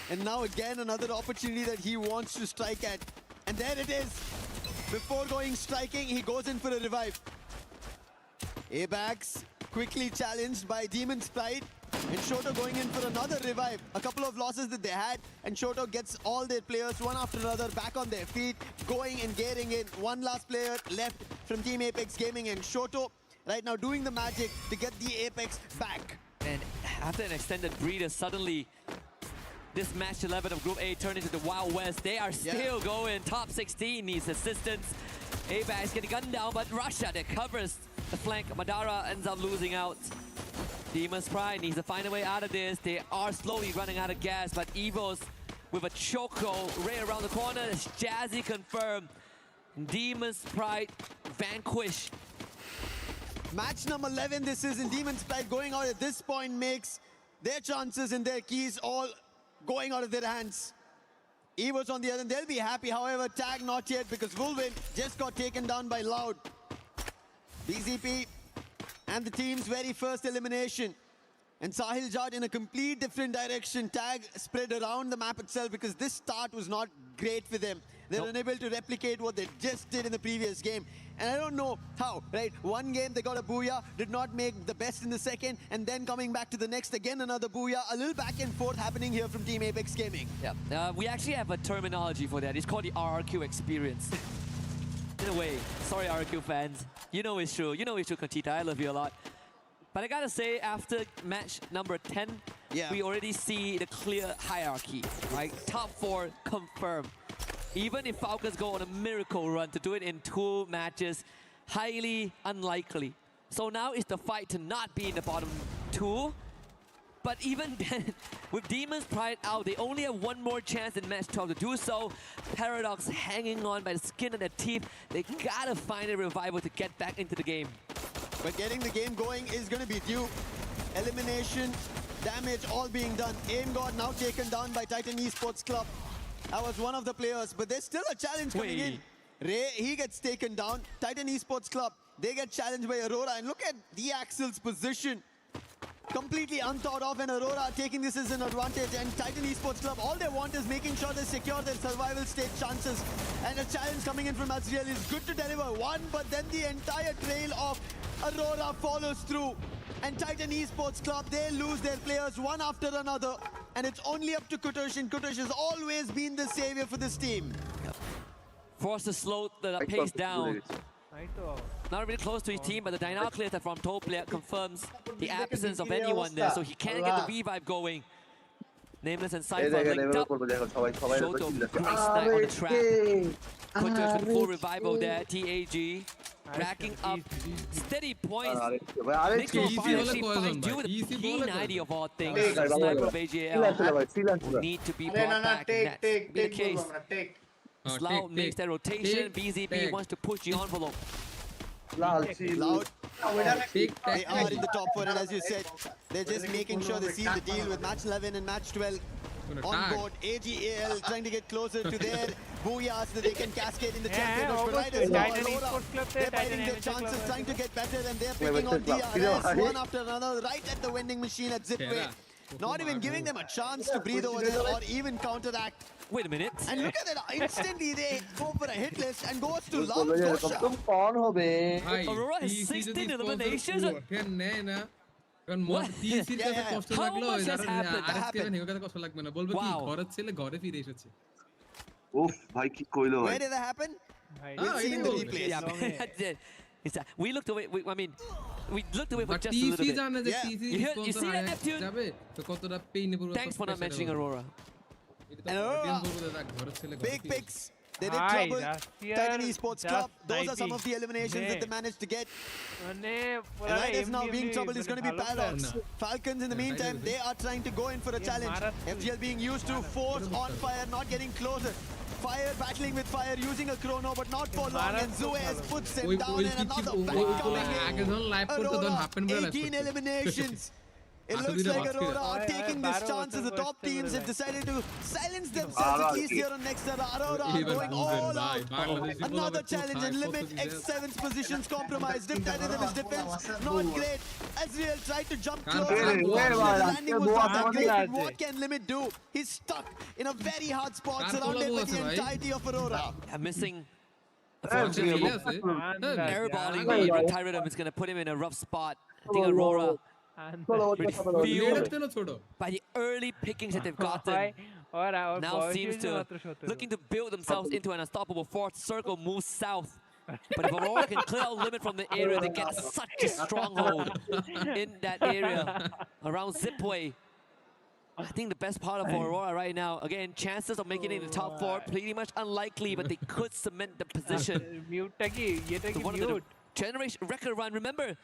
And now again, another opportunity that he wants to strike at. And there it is. Before going striking, he goes in for a revive. Abax quickly challenged by Demon's Pride. And Shoto going in for another revive. A couple of losses that they had, and Shoto gets all their players one after another back on their feet, going and getting in. One last player left from Team Apex Gaming, and Shoto right now doing the magic to get the Apex back. And after an extended breather, suddenly this match 11 of Group A turned into the Wild West. They are still going. Top 16 needs assistance. Apex getting gunned down, but Russia that covers the flank. Madara ends up losing out. Demon's Pride needs to find a way out of this. They are slowly running out of gas, but Evos with a choco right around the corner. It's Jazzy confirmed. Demon's Pride vanquish. Match number 11 this is, and Demon's Pride going out at this point makes their chances and their keys all going out of their hands. Evos on the other end, they'll be happy. However, tag not yet because Vulvin just got taken down by Loud. BZP and the team's very first elimination. And Sahil Jad in a complete different direction. Tag spread around the map itself because this start was not great for them. They're unable to replicate what they just did in the previous game. And I don't know how, right? One game they got a booyah, did not make the best in the second, and then coming back to the next, again another booyah. A little back and forth happening here from Team Apex Gaming. Yeah, we actually have a terminology for that. It's called the RRQ experience. In a way, sorry RRQ fans. You know it's true. You know it's true, Conchita. I love you a lot. But I gotta say, after match number 10, we already see the clear hierarchy, right? Top 4 confirmed. Even if Falcons go on a miracle run to do it in 2 matches, highly unlikely. So now is the fight to not be in the bottom 2. But even then, with Demon's Pride out, they only have one more chance in match 12 to do so. Paradox hanging on by the skin of their teeth. They gotta find a revival to get back into the game. But getting the game going is going to be due. Elimination, damage all being done. Aim God now taken down by Titan Esports Club. That was one of the players, but there's still a challenge coming in. Ray, he gets taken down. Titan Esports Club, they get challenged by Aurora. And look at the Axel's position. Completely unthought of, and Aurora taking this as an advantage. And Titan Esports Club, all they want is making sure they secure their survival stage chances. And a challenge coming in from Azriel is good to deliver one, but then the entire trail of Aurora follows through. And Titan Esports Club, they lose their players one after another. And it's only up to Kutush, and Kutush has always been the savior for this team. Forced to slow the pace down. Not really close to his team, but the Dynamo clear from Toe player confirms the absence of anyone there, so he can't get the revive going. Nameless and Cypher linked up. Shoto, great snipe on the trap. Kutush with full revival there, TAG. Racking up steady points. Makes no fire actually find due with the P90 of all things. Sniper of AJL will need to be brought back, and that's be the case. Sloud makes that rotation. BZB wants to push the envelope. Loud. They are in the top 4, and as you said, they're just making sure they seal the deal with match 11 and match 12 on board. AGL trying to get closer to their booyah so that they can cascade in the champion. But right as now, Aurora, they're biting their chances, trying to get better, and they're picking on DRS one after another right at the vending machine at Zipway. Not even giving them a chance to breathe over there or even counteract. Wait a minute. And look at that, instantly they go for a hit list and goes to Loud Gosha. Aurora has 16 eliminations. What? How much has happened? Where did that happen? We'll see in the replays. We looked away. We looked away for just a little bit. You see that, Neptune? Thanks for not mentioning Aurora. And Aurora, big picks. They did trouble. Titan Esports Club. Those are some of the eliminations that they managed to get. And right as now being troubled is going to be Paradox. Falcons in the meantime, they are trying to go in for a challenge. FGL being used to force on fire, not getting closer. Fire battling with fire, using a chrono, but not for long. And Zuez puts him down, and another back coming in. Aurora, 18 eliminations. It looks like Aurora are taking this chance as the top teams have decided to silence themselves at least here on next. Aurora are going all out. Another challenge and limit X7's positions compromised. Riptide into his defense, not great. Azriel tried to jump close. The landing was not that great, but what can Limit do? He's stuck in a very hard spot surrounded by the entirety of Aurora. I'm missing. Unfortunately, airballing the Riptide Rhythm is going to put him in a rough spot. I think Aurora Really fueled by the early pickings that they've gotten. Now seems to looking to build themselves into an unstoppable fourth circle, move south. But if Aurora can clear out limit from the area, they get such a stronghold in that area around Zipway. I think the best part of Aurora right now, again, chances of making it in the top 4 pretty much unlikely, but they could cement the position to one of the generation record run. Remember,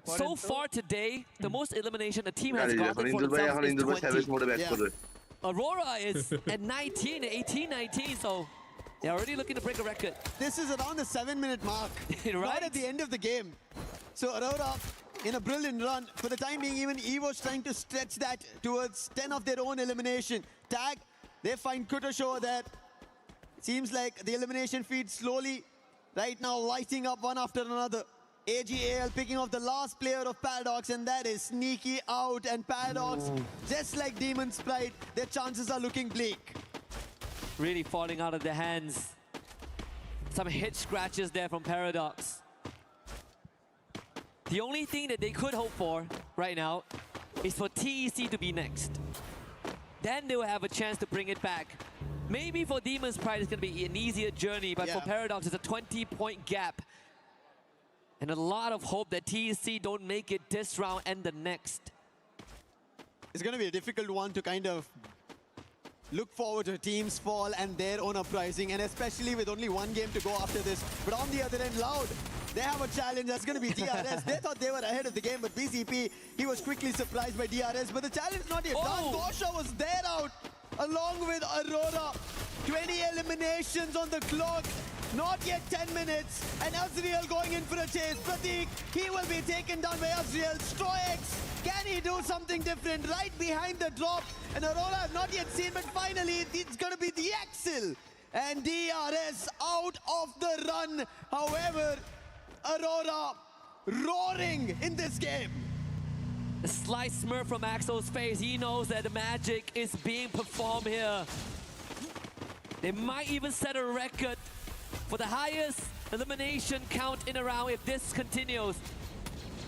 so far today, the most elimination a team has gotten for themselves is 20. Aurora is at 19, 18-19, so they're already looking to break a record. This is around the 7-minute mark, right at the end of the game. So Aurora, in a brilliant run, for the time being, even EVO's trying to stretch that towards 10 of their own elimination. Tag, they find Kutosho there. Seems like the elimination feed slowly, right now, lighting up one after another. AGAL picking off the last player of Paradox, and that is Sneaky out. And Paradox, just like Demon's Pride, their chances are looking bleak. Really falling out of their hands. Some hit scratches there from Paradox. The only thing that they could hope for right now is for TEC to be next. Then they will have a chance to bring it back. Maybe for Demon's Pride it's going to be an easier journey, but for Paradox it's a 20-point gap. And a lot of hope that TEC don't make it this round and the next. It's going to be a difficult one to kind of look forward to teams fall and their own uprising, and especially with only one game to go after this. But on the other end, Loud, they have a challenge. That's going to be DRS. They thought they were ahead of the game, but BCP, he was quickly surprised by DRS. But the challenge not yet done. Gosha was there out along with Aurora. 20 eliminations on the clock. Not yet 10 minutes. And Azriel going in for a chase. Pratik, he will be taken down by Azriel. Stroix, can he do something different? Right behind the drop. And Aurora have not yet seen, but finally it's going to be the Axel. And DRS out of the run. However, Aurora roaring in this game. A slight smirk from Axel's face. He knows that the magic is being performed here. They might even set a record for the highest elimination count in a round if this continues.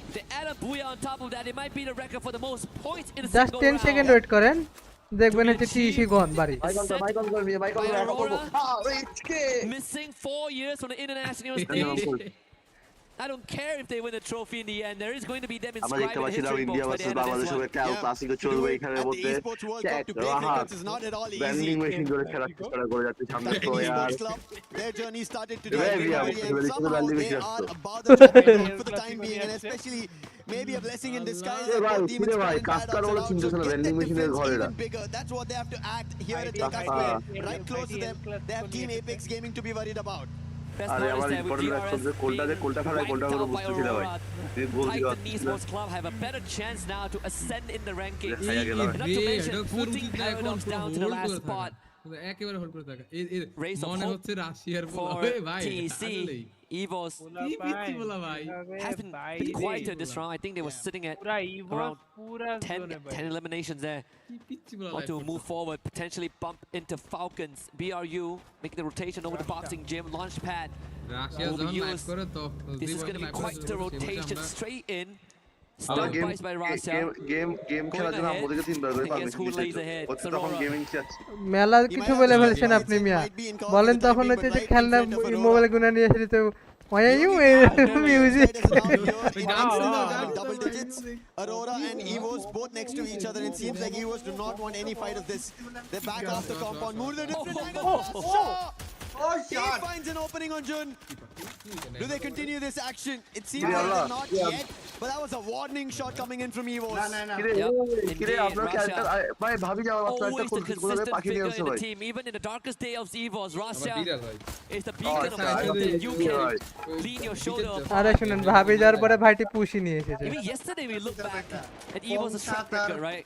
If they add a booyah on top of that, it might be the record for the most points in a just single 10 round. Second wait করেন দেখবেন হচ্ছে TC গন বাড়ি Missing 4 years from the international stage. I don't care if they win the trophy in the end. There is going to be them inscribed in the history books by the end of this one. Their journey started to do somehow they are about the champion for the time being, and especially maybe a blessing in disguise. Demons even bigger. That's what they have to act here at Taka Square. Right close to them, they have Team Apex Gaming to be worried about. আরে আমার important লাগছে যে কোলটা ফেলায় কোলটা করে বুঝতেছি না ভাই এই গোল দিও Esports Club have a better chance now to ascend in the rankings. Not to mention putting Paradox down to the last spot. একেবারে হোল্ড করে থাকা Race of মনে hope হচ্ছে রাশিয়ার for ভাই TEC. EVOS has been quieter this round. I think they were sitting at around 10 eliminations there. Want to move forward, potentially bump into Falcons. BRU making the rotation over the boxing gym launch pad. This is going to be quite the rotation straight in. Stun bites by Russia. Game খেলার জন্য আমাদেরকে তিনবার করে permission দিতে তখন gaming chat মেলা কিছু বলে ফেলছেন আপনি মিয়া বলেন তখন হচ্ছে যে খেলনা মোবাইল গুনা নিয়ে এসে তো why are you music double digits. Aurora and EVOS both next to each other. It seems like EVOS do not want any fight of this. They're back off the compound. Move to a different angle. He finds an opening on Jun. Do they continue this action? It seems like they're not yet, but that was a warning shot coming in from EVOS. Always the consistent figure in the team, even in the darkest day of EVOS. Russia is the beacon of hope that you can lean your shoulder upon. আরে শুনুন ভাবি যাওয়ার পরে ভাইটি পুশি নিয়ে এসেছে Even yesterday we look back at EVOS' track record, right?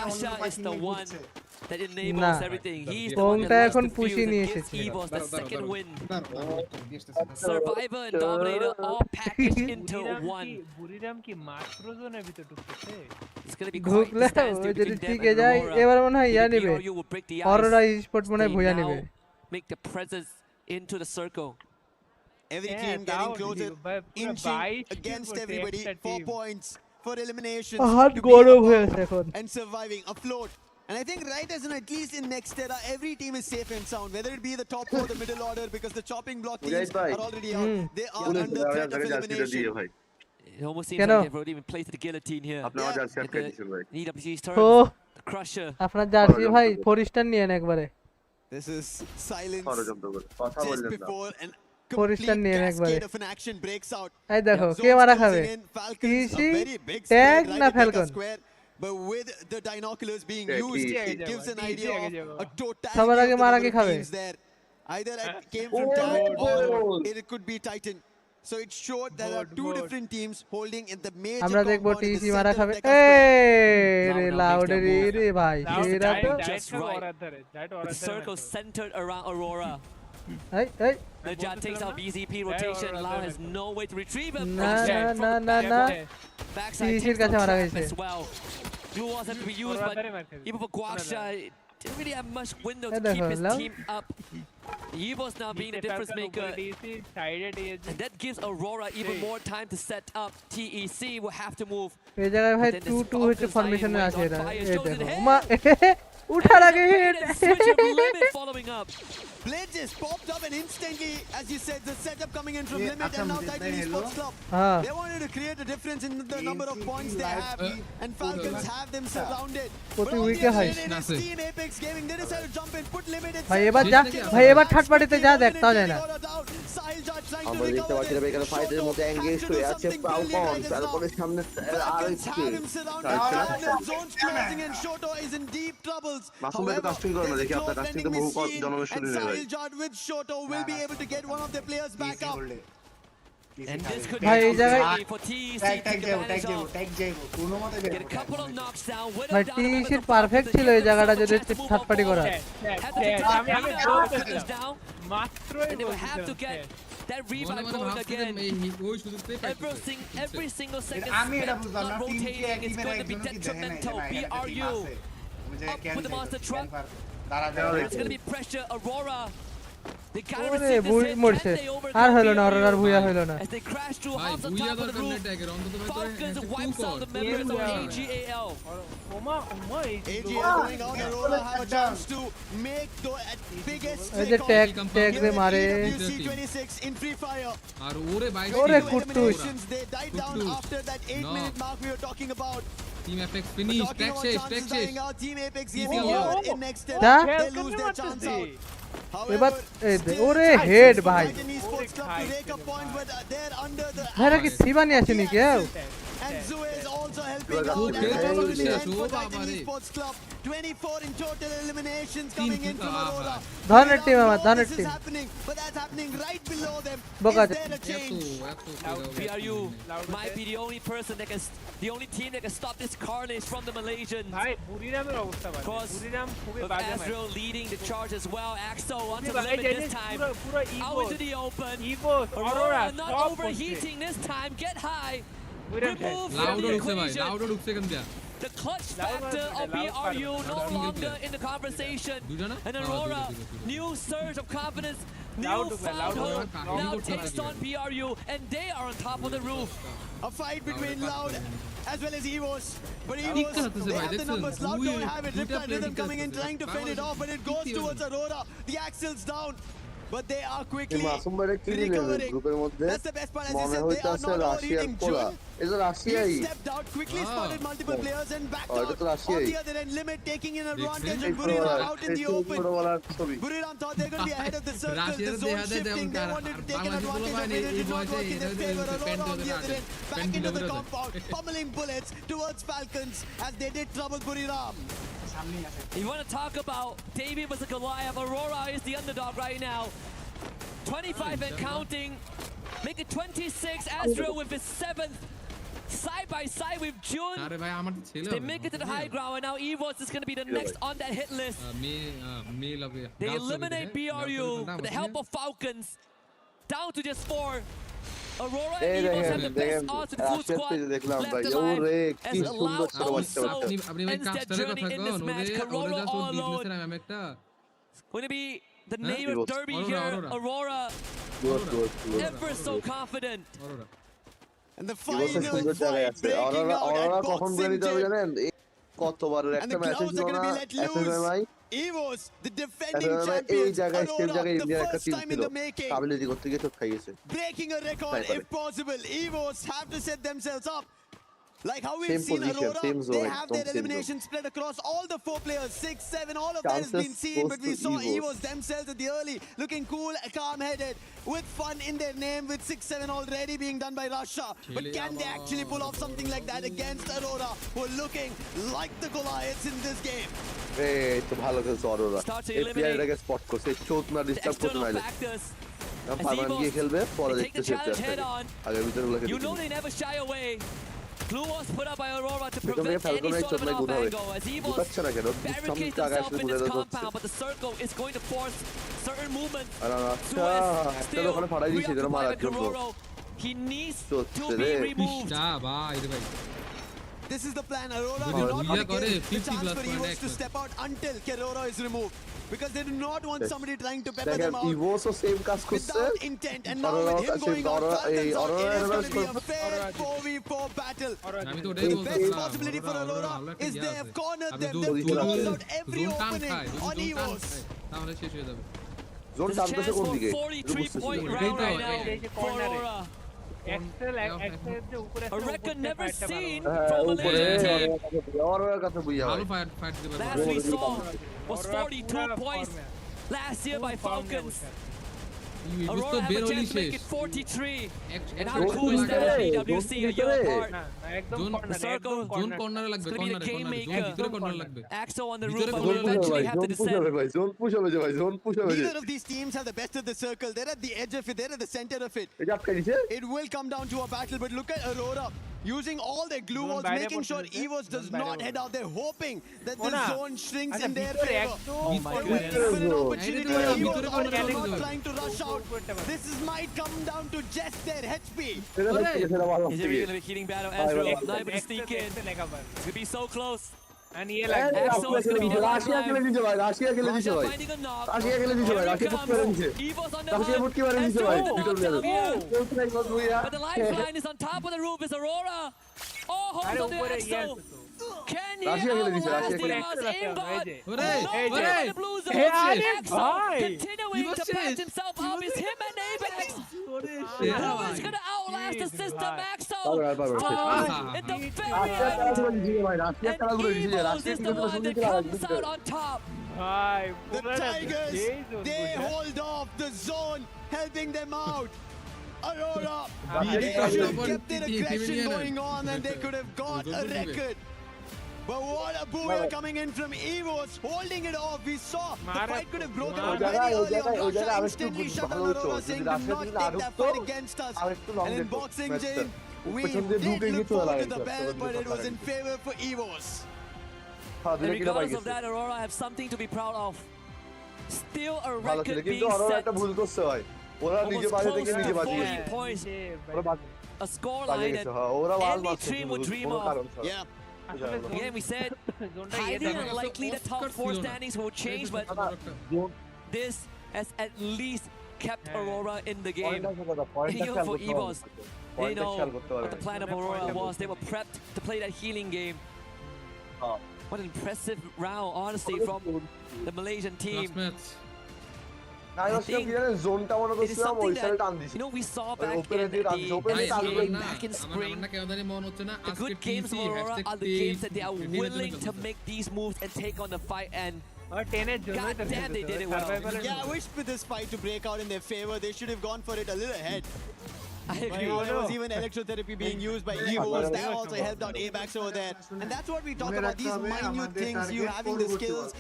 Russia is the one that enables everything. He's the one that loves the field and gives EVOS the second win. Survivor and Dominator all packaged into one. It's going to be quite the standstill between them and Aurora. BRU will break the ice. They now make the presence into the circle. Every team getting closer, inching against everybody. 4 points for eliminations হাত to be গরম হয়ে above আছে এখন and surviving afloat. And I think right as in at least in next era, every team is safe and sound, whether it be the top or the middle order, because the chopping block teams are already out. They are under threat of elimination. It almost seems Can like they've already been placed at the guillotine here. The EWC's turn, ও the crusher. আপনার jersey ভাই 4 star নিয়েন একবারে This is silence কথা just বললেন না before an 4 star complete নিয়েন একবারে cascade of an action breaks out. এই দেখো কে Zones মারা খাবে closing in, Falcons, a PC very big tag spread না right at Mega Falcon Square, but with the binoculars being used, it gives an idea of a সবার totality আগে of the মারা number K of খাবে teams there. Either it came from Tag or it could be Titan. So it showed there are two different teams holding in the major আমরা দেখবো compound in the TC মারা center of খাবে Mega Square. এই রে লাউডে রে ভাই সেরা তো Just right. The circle centered around Aurora. এই এই Najat takes out BZP rotation. Lau has no way to retrieve him. না না না না Backside টিসির takes কাছে out মারা trap গেছে as well. Glue walls have to be used, but even for Guaksha, didn't really have much window to keep his team up. Evo's now being the difference maker. And that gives Aurora even more time to set up. TEC will have to move. এই জায়গায় ভাই 2-2 হচ্ছে ফরমেশনে আছে এরা এই দেখো মা উঠার আগে hit Blade just popped up and instantly, as you said, the setup coming in from Limit and now Titan Esports Club. They wanted to create a difference in the number of points they have, and Falcons have them surrounded. But on the other hand, it is Team Apex Gaming. They decided to jump in, put Limit in. ভাই এবার যা ভাই এবার third পার্টিতে যা দেখতে যায় না আমরা দেখতে পাচ্ছি না এখানে ফাইটের মধ্যে এঙ্গেজ হয়ে আছে ফালকন তারপরে সামনে আরেকটি মাসুম ভাই কাস্টিং করে না দেখি আপনার কাস্টিং তো বহু জনমের শুরু হয়ে গেছে with Shoto will be able to get one of their players back up. And this could ভাই এই be জায়গায় for TEC to get a couple of knocks down. ভাই টিসির পারফেক্ট ছিল এই জায়গাটা যদি থার্ড পার্টি করা And they will have to get that revive going again. Every single second spent not rotating is going to be detrimental. BRU up with the monster truck. It's going to be pressure. Aurora. They gotta receive this hit. মরছে Can they overcome আর হলো না আর ভুয়া হলো না as they crash through hops on top of the roof? Falcons wipes out the members of AGAL. AGL going out, Aurora have a chance to make the biggest এই যে tag রে মারে EWC 26 in free fire. আর ওরে ভাই ওরে কুট্টুস They died down after that 8-minute mark we were talking about. Team Apex finish, tag শেষ. Team Apex Gaming in next step. They lose their chance out. এবার ওরে head ভাই ভাইরা কি সিবানি আসেনি কেউ And Zoe is also helping out. Titan Esports Club. 24 in total eliminations coming in from Aurora. ধনের team আমার ধনের This team is happening, but that's happening right below them. বোকা Is there a change? BRU might be the only person that can, the only team that can stop this carnage from the Malaysians. Because of Azrael leading the charge as well. Axo onto the limit this time. Out into the open. Aurora not overheating this time. Get high. Remove from the equation. The clutch factor of BRU no longer in the conversation. And Aurora, new surge of confidence, new found hope, now takes on BRU, and they are on top of the roof. A fight between Loud as well as Evos. But Evos, they have the numbers. Loud don't have it. Riptide Rhythm coming in, trying to fend it off, but it goes towards Aurora. The axle's down. But they are quickly recovering. That's the best part. As you said, they are not all eating June. He stepped out, quickly spotted multiple players and backed out. On the other end, Limit taking an advantage and Buriram out in the open. Buriram thought they're going to be ahead of the circle. The zone shifting, they wanted to take an advantage of it. It did not work in their favor. Aurora on the other end, back into the compound, pummeling bullets towards Falcons as they did trouble Buriram. You want to talk about David was a Goliath. Aurora is the underdog right now. 25 and counting. Make it 26. Astro with his 7th. Side by side with June. They make it to the high ground, and now Evos is going to be the next on that hit list. They eliminate BRU with the help of Falcons. Down to just 4. Aurora and Evos have the best odds with full squad left alive as Loud also ends their journey in this match. Karora all alone. Going to be the name of Derby here. Aurora ever so confident. And the ইভোসের final সুন্দর জায়গায় fight আছে breaking out Arora at কখন করে boxing নিতে হবে tip. জানেন কতবারের And একটা the match clouds ছিল are going না to be let loose. এফএমএমআই EVOS, the defending এই champions, জায়গায় সেম Aurora, জায়গায় the ইন্ডিয়ার একটা first টিম time ছিল in the making. স্টাবিলিটি করতে গিয়ে চোট খাইয়েছে Breaking a record if possible. EVOS have to set themselves up. Like how we've Same seen position, Aurora, same zone, they have their same zone. elimination spread across all the 4 players, 6, 7, all of that has Chances been seen, goes but we to saw EVOS. EVOS themselves at the early, looking cool, calm-headed, with fun in their name, with 6-7 already being done by Russia. But can they actually pull off something like that against Aurora, who are looking like the Goliaths in this game? এই তো ভালো খেলছে অরোরা এই প্লেয়ারটাকে spot করছে চোট না disturb করতে নাইলে পারমান গিয়ে খেলবে পরে দেখতেছে আগে ভিতরে গুলো You know they never shy away. Glue was put up by Aurora to Because prevent any Falcon sort of an good off-angle as EVOS বুঝাচ্ছে না কেন barricades themselves in this compound, but the circle is going to force certain movement. আচ্ছা একটা ওখানে ফাড়াই দিয়েছে যেন মারার জন্য He needs to চলছে be রে removed. This is the plan. Aurora do not want to give the chance for EVOS to step out until Kerora is removed. Because they do not want somebody trying to pepper them out ইভোসও same কাজ করছে without intent. And now with him going out, Falcons out, it is going to be a fair 4v4 battle. The best possibility for Aurora is they have cornered them. They've closed out every opening on EVOS. Zone টানতেছে কোন দিকে 43-point round right now for Aurora. A record never seen from a Malaysian team. Last we saw was 42 points last year by Falcons. Aurora have a chance to make it 43. And how cool is that at EWC a year apart? The circle is going to be the game maker. Axo on the roof, but will eventually have to descend. Neither of these teams have the best of the circle. They're at the edge of it. They're at the center of it. It will come down to a battle, but look at Aurora. Using all their glue walls, making sure EVOS does not head out. They're hoping that this zone shrinks in their favor. Oh my goodness. An opportunity for EVOS also not trying to rush out. This might come down to just their HP. Is it really going to be a heating battle? Ezra not able to sneak in. It's going to be so close. And he Axo is going to be the lifeline. Russia finding a knock. Here it comes. EVOS on the hunt. But the lifeline is on top of the roof. Is Aurora. Oh, hold on the Axo. Can he outlast EVOS? Aimbot. No, the blue zone. Axo continuing to patch himself up. It's him and Apex. Who is going to outlast the system? Axo. In the very end. And EVOS is the one that comes out on top. The Tigers, they hold off the zone, helping them out. Aurora, they should have kept their aggression going on and they could have got a record. But what a booyah coming in from EVOS, holding it off. We saw the fight could have broken out very early on. Russia instantly shut down Aurora, saying do not take that fight against us. And in boxing, Jane, we did look forward to the bell, but it was in favor for EVOS. And regardless of that, Aurora have something to be proud of. Still a record being set. Almost close to 40 points. A scoreline that any team would dream of. Yeah. Again, we said highly unlikely the top 4 standings will change, but this has at least kept Aurora in the game. Even for EVOS, they know what the plan of Aurora was. They were prepped to play that healing game. What an impressive round, honestly, from the Malaysian team. I think it is something that, you know, we saw back in spring. The good games of Aurora are the games that they are willing to make these moves and take on the fight, and God damn, they did it well. Yeah, I wish for this fight to break out in their favor. They should have gone for it a little ahead. I agree. There was even electrotherapy being used by EVOS. That also helped out Apex over there. And that's what we talk about, these minute things, you having the skills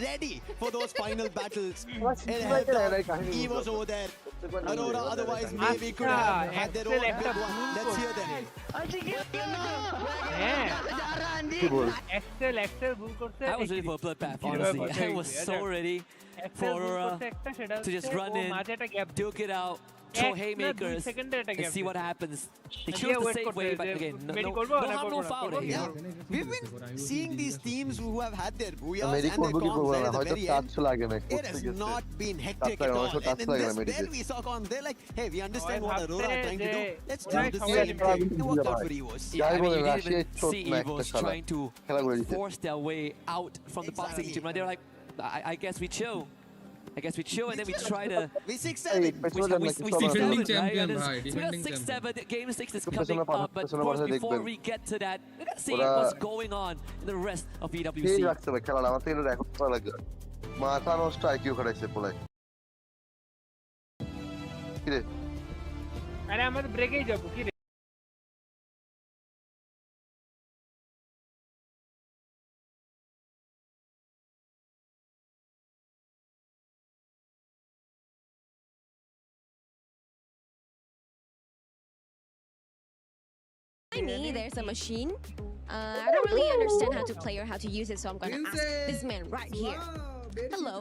ready for those final battles. It helped out EVOS over there. Aurora otherwise maybe could have had their own big one. Let's hear them. I was ready for a bloodbath, honestly. I was so ready for Aurora to just run in, duke it out, throw haymakers and see what happens. They choose the safe way, but again, no harm, no foul. Yeah, we've been seeing these teams who have had their booyahs Meri and their korbo ki comms korbo there na at the hoyto very touch end. lage na It has not been hectic at all. And in this bell we saw Con, they're like, hey, we understand what Aurora are trying to do. Let's do the same thing. It worked out for EWOS. Yeah, I mean, you didn't even see EVOS trying to force their way out from the boxing gym. They're like, I guess we chill. I guess we chill and then we try to. We 6-7. We 6-7, right? We got 6-7. Game 6 is coming up, but of course, before we get to that, we're gonna see what's going on in the rest of EWC. মাথা নষ্ট IQ খাটাইছে পোলাই কি রে আরে আমরা তো ব্রেকেই যাব কি রে There's a machine. I don't really understand how to play or how to use it, so I'm gonna ask this man right here. Hello.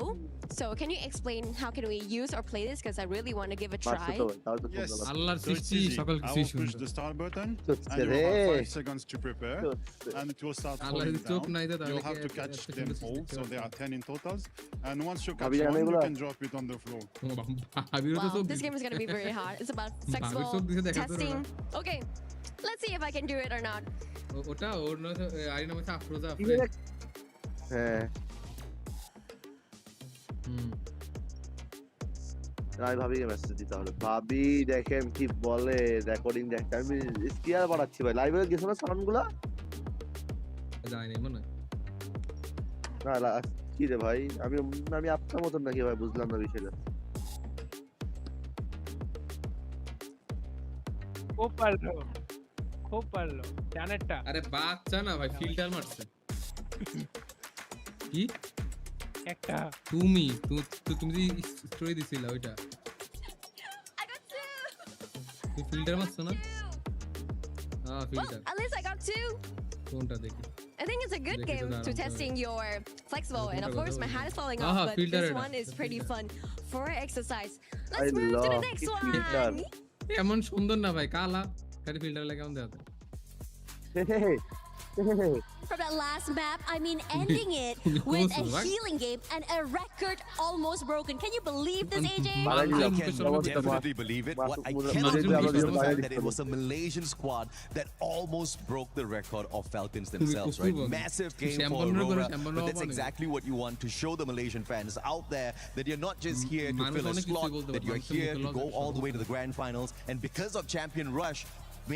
So can you explain how can we use or play this? Because I really want to give a try. Yes. So it's easy. I will push the start button and you have 5 seconds to prepare and it will start falling down. You'll have to catch them all, so there are 10 in totals. And once you catch one, you can drop it on the floor. Wow, this game is going to be very hard. It's about flexible testing. Okay, let's see if I can do it or not. ওটা ওর না আইনা মধ্যে আফরোজা হ্যাঁ আমি ভাবিকে message দিতে হবে ভাবি দেখেন কি বলে রেকর্ডিং দেখতে আমি স্কিয়ার বাড়াচ্ছি ভাই লাইভে গেছো না সাউন্ডগুলো যায় না মনে না কি রে ভাই আমি আপনার মতন নাকি ভাই বুঝলাম না বিষয়টা খুব পারলো জানেরটা আরে বাচ্চা না ভাই ফিল্টার মারছে কি একটা তুমি স্টোরি দিছিলা ওইটা তুই ফিল্টার মারছ না filter At least I got 2. কোনটা দেখি I think it's a good game to testing your flexible, and of course my hat is falling off, but this one is pretty fun for exercise. Let's move to the next one. এমন সুন্দর না ভাই কালা খালি filter লাগে কেমন দেখতে From that last map, I mean ending it with a healing game and a record almost broken. Can you believe this, AJ? I can definitely believe it. What I cannot believe is the fact that it was a Malaysian squad that almost broke the record of Falcons themselves, right? Massive game for Aurora, but that's exactly what you want to show the Malaysian fans out there, that you're not just here to fill a slot, that you're here to go all the way to the grand finals, and because of Champion Rush,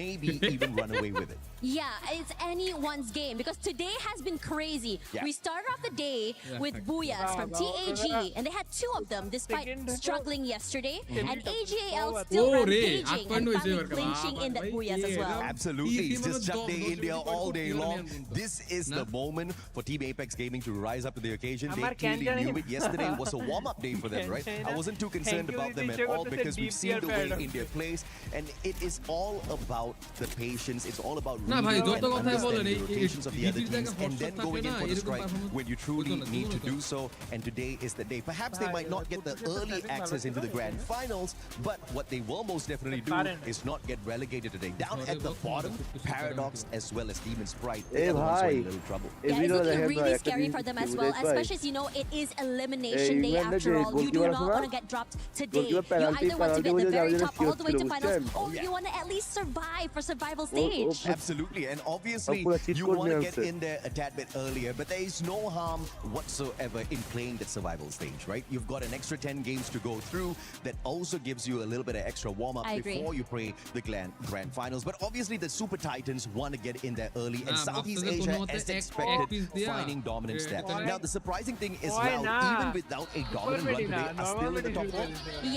maybe even run away with it. Yeah, it's anyone's game because today has been crazy. Yeah. We started off the day with booyahs from TAG, and they had 2 of them despite struggling yesterday. And AGAL still rampaging and finally clinching in that booyahs as well. Absolutely, it's just Chuck Day India all day long. This is the moment for Team Apex Gaming to rise up to the occasion. They clearly knew it. Yesterday was a warm-up day for them, right? I wasn't too concerned about them at all because we've seen the way India plays, and it is all about the patience. It's all about না ভাই যত কথাই বলেন এই rotations of the other teams and then going in for the strike when you truly need to do so, and today is the day. Perhaps they might not get the early access into the grand finals, but what they will most definitely do is not get relegated today. Down at the bottom, Paradox as well as Demon Sprite, they are the ones who are in a little trouble. Yeah, it's looking really scary for them as well, especially as you know it is elimination day after all. You do not want to get dropped today. You either want to be at the very top all the way to finals, or you want to at least survive for survival stage. Absolutely, and obviously you want to get in there a tad bit earlier, but there is no harm whatsoever in playing that survival stage, right? You've got an extra 10 games to go through that also gives you a little bit of extra warm-up before you play the grand finals. But obviously the Super Titans want to get in there early, and Southeast Asia, as expected, finding dominance there. Now the surprising thing is Loud, even without a dominant run today, are still in the top 4.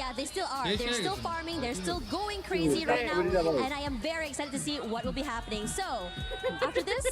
Yeah, they still are. They're still farming. They're still going crazy right now, and I am very excited to see what will be happening. So, after this,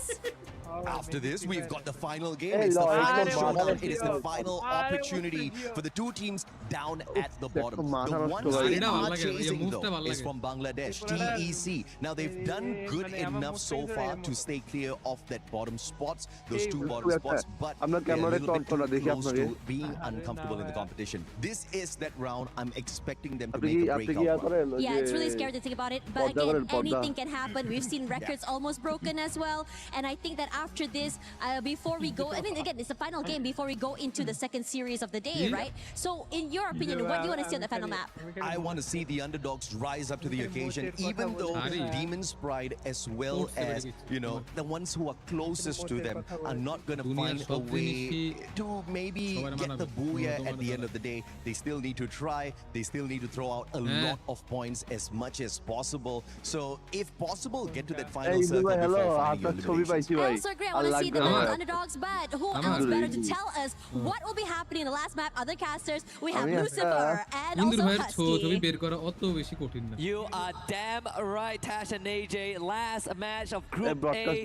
After this, we've got the final game. It's the final showdown. It is the final opportunity for the two teams down at the bottom. The ones they are chasing, though, is from Bangladesh, TEC. Now, they've done good enough so far to stay clear of that bottom spots, those two bottom spots, but they're a little bit too close to being uncomfortable in the competition. This is that round. I'm expecting them to make a breakout run. Yeah, it's really scary to think about it. But again, anything can happen. We've seen records almost broken as well. And I think that after this, before we go, I mean, again, it's the final game before we go into the second series of the day, right? So, in your opinion, what do you want to see on the final map? I want to see the underdogs rise up to the occasion, even though Demon's Pride, as well as, you know, the ones who are closest to them are not going to find a way to maybe get the booyah at the end of the day. They still need to try. They still need to throw out a lot of points as much as possible. So, if possible, get to that final circle before finding elimination. Also agree, I want to see the underdogs, but who else better to tell us what will be happening in the last map? Other casters, we have Lucifer and also Husky. You are damn right, Tash and AJ. Last match of Group A,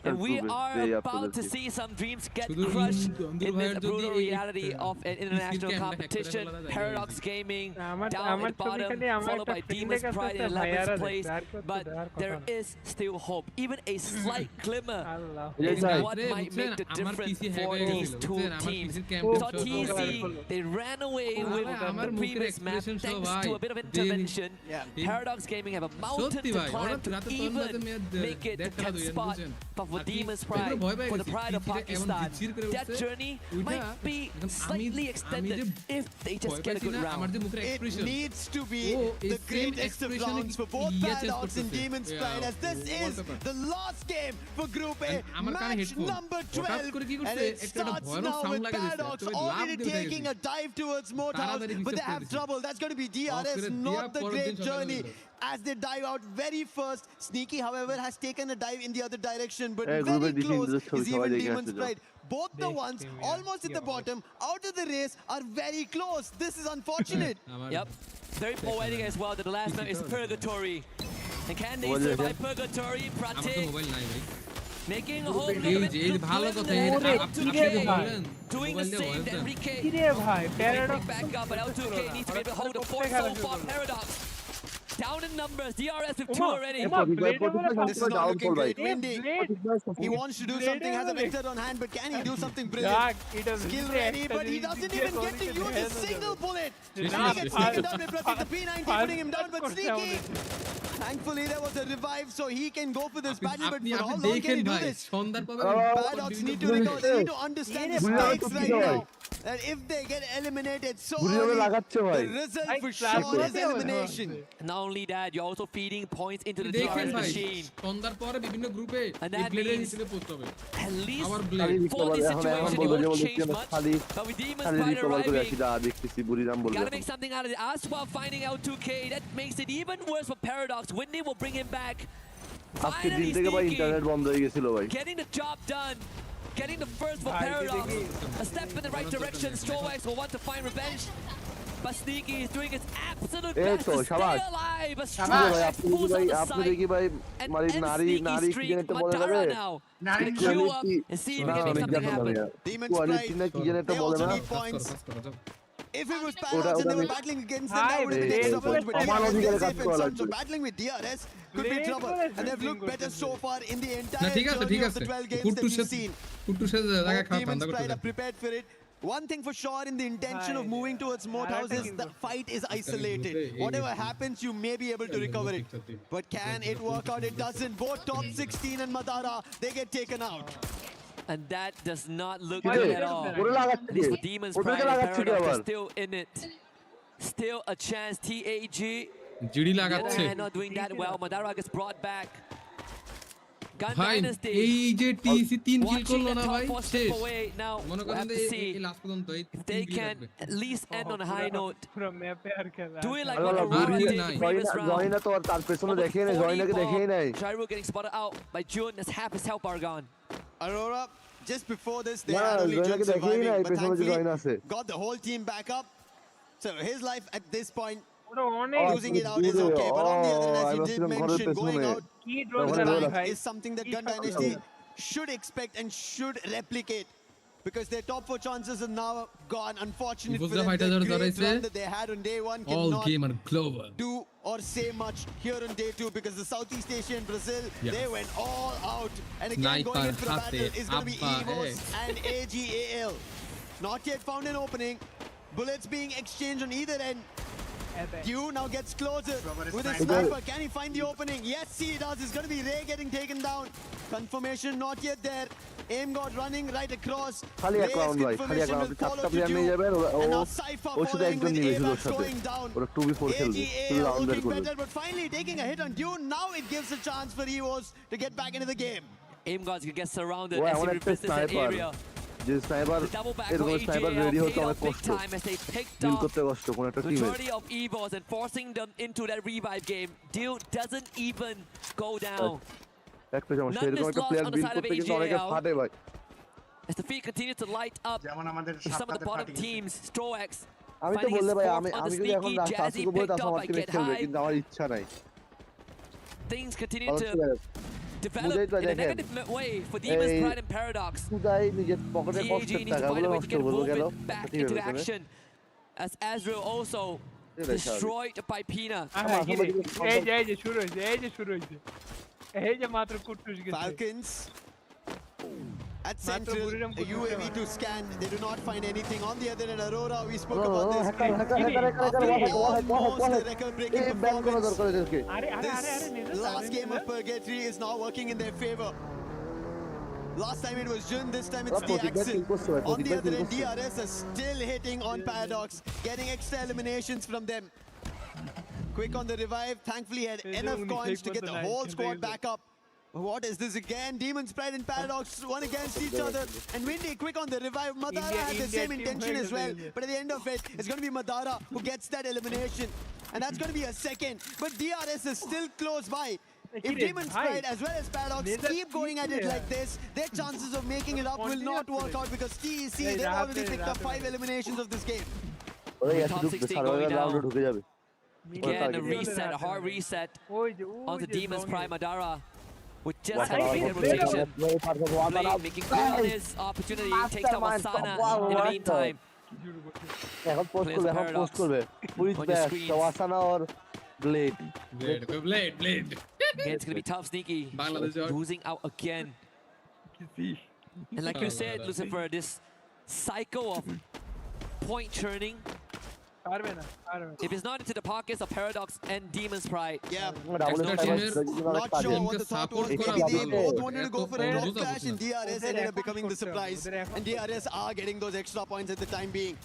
and we are about to see some dreams get crushed in this brutal reality of an international competition. Paradox Gaming down at bottom, followed by Demon's Pride in 11th place, but there is still hope. Even a slight glimmer is what might make the difference for these two teams. So TC, they ran away with the previous map thanks to a bit of intervention. Paradox Gaming have a mountain to climb to even make it to 10th spot. But for Demon's Pride, for the pride of Pakistan, that journey might be slightly extended if they just get a good round. It needs to be the greatest of rounds for both Paradox and Demon's Pride, as this is the last game for Group A, match number 12, and it starts now with Paradox already taking a dive towards Motorhouse, but they have trouble. That's going to be DRS, not the great journey, as they dive out very first. Sneaky, however, has taken a dive in the other direction, but very close is even Demon's Pride. Both the ones almost at the bottom, out of the race, are very close. This is unfortunate. Yep, very poetic as well that the last map is Purgatory. And can they survive Purgatory? Pratik making a whole little bit doing the same that Enrique back up, but L2K needs to be able to hold the fort so far. Paradox down in numbers, DRS with 2 already. This is not looking great. Windy, he wants to do something, has a Victor on hand, but can he do something brilliant? Skill ready, but he doesn't even get to use his single bullet. And he gets taken down by Pratik, the P90 putting him down, but Sneaky. Thankfully, there was a revive, so he can go for this battle, but for how long can he do this? Paradox need to recover, they need to understand the stakes right now. And if they get eliminated so early, the result for sure is elimination. Not only that, you're also feeding points into the DRS machine. And that means at least for this situation, it won't change much. But with Demon's Pride arriving, gotta make something out of it. Aswa finding out 2K, that makes it even worse for Paradox. Windy will bring him back. Finally, Sneaky getting the job done. Getting the first for Paradox. A step in the right direction. Strowax will want to find revenge. But Sneaky is doing its absolute best to stay alive. A Strowax pulls on the side and ends Sneaky's streak. Madara now is going to queue up and see if he can make something happen. Demon's Pride, they also need points. If it was Paradox and they were battling against them, that would have been extra points, but DRS is safe and sound. So battling with DRS could be trouble, and they've looked better so far in the entire journey of the 12 games that we've seen. Both Demon's Pride are prepared for it. One thing for sure in the intention of moving towards Motorhouse is the fight is isolated. Whatever happens, you may be able to recover it. But can it work out? It doesn't. Both top 16 and Madara, they get taken out. And that does not look good at all. At least for Demon's Pride, Paradox is still in it. Still a chance. TAG. They're not doing that well. Madara gets brought back. Gun Dynasty. Watching the top 4 step away. Now, we'll have to see if they can at least end on a high note. Do it like what Aurora did in the previous round. Gyro getting spotted out by June. That's half his health bar gone. Aurora, just before this, they had only Jun surviving, but thankfully got the whole team back up. So his life at this point, losing it out is okay. But on the other hand, as you did mention, going out is something that Gun Dynasty should expect and should replicate. Because their top 4 chances are now gone. Unfortunate for them. The great run that they had on day 1 cannot do or say much here on day 2, because the Southeast Asia and Brazil, they went all out. And again, going in for a battle is going to be EVOS and AGAL. Not yet found an opening. Bullets being exchanged on either end. Dew now gets closer with a sniper. Can he find the opening? Yes, he does. It's going to be Ray getting taken down. Confirmation not yet there. Aim God running right across. Ray's confirmation will follow to Dew. And now Cypher following with AVAX going down. AGAL looking better, but finally taking a hit on Dew. Now it gives a chance for EVOS to get back into the game. Aim Gods can get surrounded as he revisits that area. যে sniper এরকম sniper ready হতে অনেক কষ্ট deal করতে কষ্ট কোন একটা টিমে majority of EVOS and forcing them into that revive game. Dew doesn't even go down. একটা সমস্যা এরকম একটা প্লেয়ার বিল করতে কিন্তু অনেকে ফাটে ভাই as the feed continues to light up some of the bottom teams. Stroax আমি তো বললে ভাই আমি যদি এখন সাসুকে বলি তাহলে আমার টিমে খেলবে কিন্তু আমার ইচ্ছা নাই things continue to develop in a negative way for Demon's Pride and Paradox. সুদাই নিজের পকেটে কষ্ট টাকাগুলো নষ্ট করে গেল back into action as Azrael also destroyed by Pina. এই যে শুরু হইছে এই যে মাত্র কুটুস গেছে Falcons at central, a UAV to scan. They do not find anything. On the other end, Aurora, we spoke about this. Almost a record-breaking performance. This last game of Purgatory is now working in their favor. Last time it was Jun, this time it's the Axel. On the other end, DRS are still hitting on Paradox, getting extra eliminations from them. Quick on the revive, thankfully had enough coins to get the whole squad back up. What is this again? Demon's Pride and Paradox, one against each other. And Windy quick on the revive. Madara had the same intention as well. But at the end of it, it's going to be Madara who gets that elimination. And that's going to be a second. But DRS is still close by. If Demon's Pride as well as Paradox keep going at it like this, their chances of making it up will not work out, because TEC, they've already picked up 5 eliminations of this game. Top 16 going down. Again, a reset, a hard reset onto Demon's Pride. Madara with just a great rotation. Blade making good on his opportunity. Takes down Wasana in the meantime. এখন post করবে এখন post করবে which back ওয়াসানা or blade Blade. Again, it's going to be tough, Sneaky. Losing out again. And like you said, Lucifer, this cycle of point churning. If it's not into the pockets of Paradox and Demon's Pride, Not sure what the thought was. Maybe they both wanted to go for a drop clash, and DRS ended up becoming the surprise. And DRS are getting those extra points at the time being.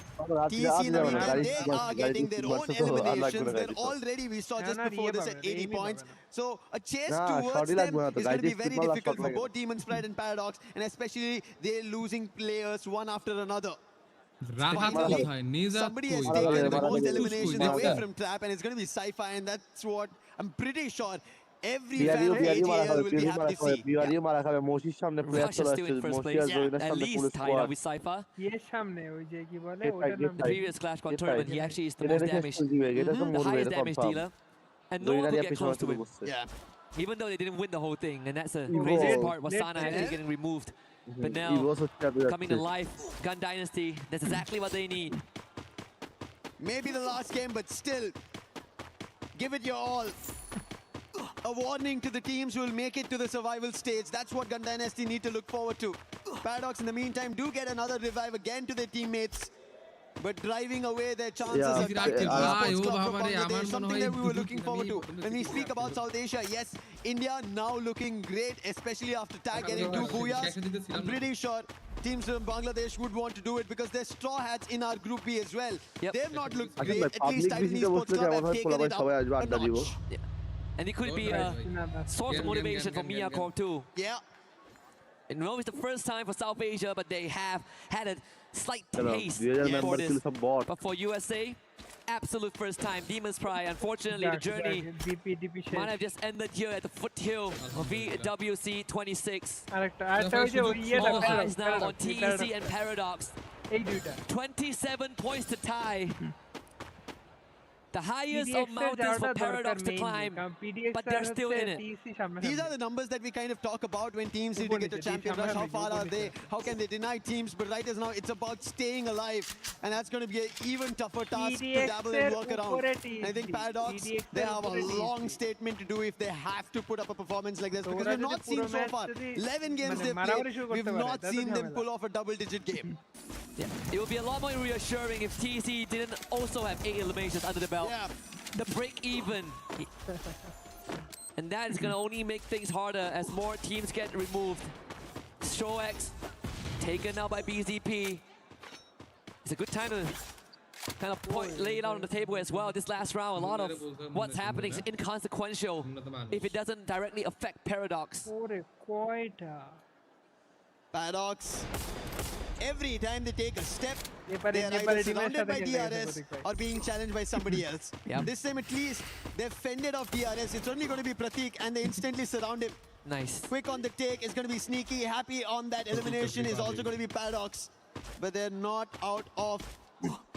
TC in the meantime, they are getting their own eliminations. They're already, we saw just before this, at 80 points. So a chase towards them is going to be very difficult for both Demon's Pride and Paradox, and especially they're losing players one after another. Somebody has taken the most eliminations away from Trap, and it's going to be Sci-Fi, and that's what I'm pretty sure every fan of AGL will be happy to see. BRU মারা খাবে মসির সামনে player চলে আসছে মসি আর জয়নার সামনে পুরো squad with Sci-Fi. এর সামনে ওই যে কি বলে ওটার নাম The previous Clash Con tournament, he actually is the most damaged, the highest damage dealer, and no one could get close to him. Even though they didn't win the whole thing, and that's the craziest part. Wasana actually getting removed. But now, coming to life, Gun Dynasty, that's exactly what they need. Maybe the last game, but still, give it your all. A warning to the teams who will make it to the survival stage. That's what Gun Dynasty need to look forward to. Paradox, in the meantime, do get another revive again to their teammates. But driving away their chances of back to the Sports Club from Bangladesh, something that we were looking forward to. When we speak about South Asia, yes, India now looking great, especially after Tag getting 2 booyahs. I'm pretty sure teams from Bangladesh would want to do it, because they're Straw Hats in our Group B as well. They've not looked great. At least Titan Esports Club have taken it up a notch. And it could be a source of motivation for Mia Corp too. Yeah. And no, it's the first time for South Asia, but they have had a slight taste for this. But for USA, absolute first time. Demon's Pride, unfortunately, the journey might have just ended here at the foothill of EWC 26. All eyes now on TEC and Paradox. 27 points to tie. The highest of mountains for Paradox to climb, but they're still in it. These are the numbers that we kind of talk about when teams need to get to champion rush. How far are they? How can they deny teams? But right as now, it's about staying alive. And that's going to be an even tougher task to dabble and work around. I think Paradox, they have a long statement to do if they have to put up a performance like this. Because we've not seen so far, 11 games they've played, we've not seen them pull off a double-digit game. Yeah, it would be a lot more reassuring if TC didn't also have 8 eliminations under the belt. Yeah. The break even. And that is going to only make things harder as more teams get removed. Strox taken out by BZP. It's a good time to kind of lay it out on the table as well. This last round, a lot of what's happening is inconsequential if it doesn't directly affect Paradox. Paradox, every time they take a step, they are either surrounded by DRS or being challenged by somebody else. Yep. This time at least, they've fended off DRS. It's only going to be Pratik and they instantly surround him. Nice. Quick on the take is going to be Sneaky. Happy on that elimination is also going to be Paradox. But they're not out of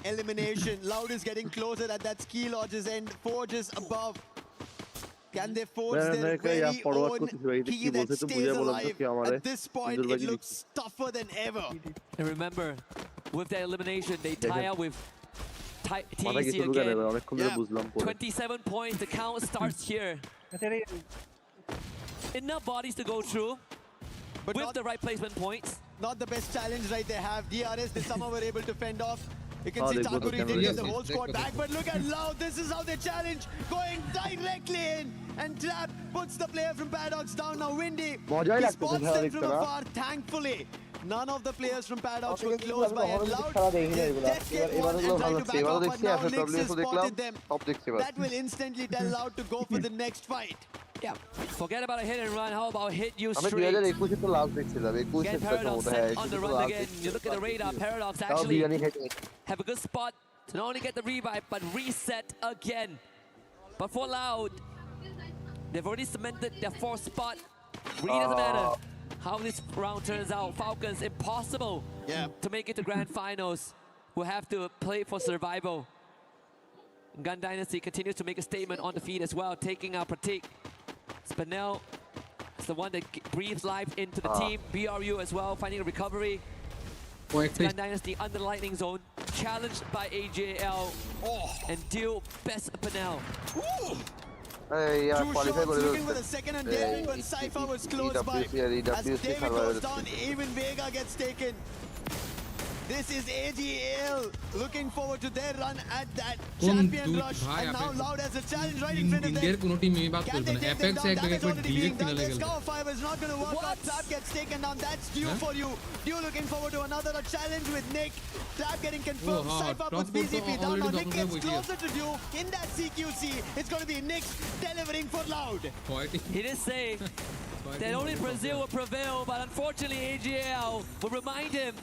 elimination. Loud is getting closer at that ski lodge's end. Forge is above. Can they forge their very own key that stays alive? At this point, it looks tougher than ever. And remember, with their elimination, they tie up with TC again. Yeah. 27 points, the count starts here. Enough bodies to go through, but with the right placement points. Not the best challenge right they have. DRS, they somehow were able to fend off. You can see Takuri did get the whole squad back, but look at Loud. This is how they challenge, going directly in. And Trap puts the player from Paradox down. Now Windy, he spots them from afar, thankfully. None of the players from Paradox were close by, and Loud just get one and try to back off, but now Nix has spotted them. That will instantly tell Loud to go for the next fight. Yeah, forget about a hit and run. How about hit you straight? Get Paradox set on the run again. You look at the radar, Paradox actually have a good spot to not only get the revive, but reset again. But for Loud, they've already cemented their 4th spot. Really doesn't matter how this round turns out. Falcons, impossible to make it to Grand Finals. We'll have to play for survival. Gun Dynasty continues to make a statement on the feed as well, taking out Pratik. Spinell is the one that breathes life into the team. BRU as well, finding a recovery. Gun Dynasty under the lightning zone, challenged by AJL, and deal best Spinell. Two shots looking for the second and daring, but Cypher was close by. As David goes down, even Vega gets taken. This is AGL looking forward to their run at that champion rush, and now Loud has a challenge right in front of them. Can they take them down? Damage already being done. Their Scour 5 is not going to work out. Trap gets taken down. That's due for you. Due looking forward to another challenge with Nick. Trap getting confirmed. Cypher puts BZP down. Now Nick gets closer to Due in that CQC. It's going to be Nick delivering for Loud. He did say that only Brazil will prevail, but unfortunately AGL will remind him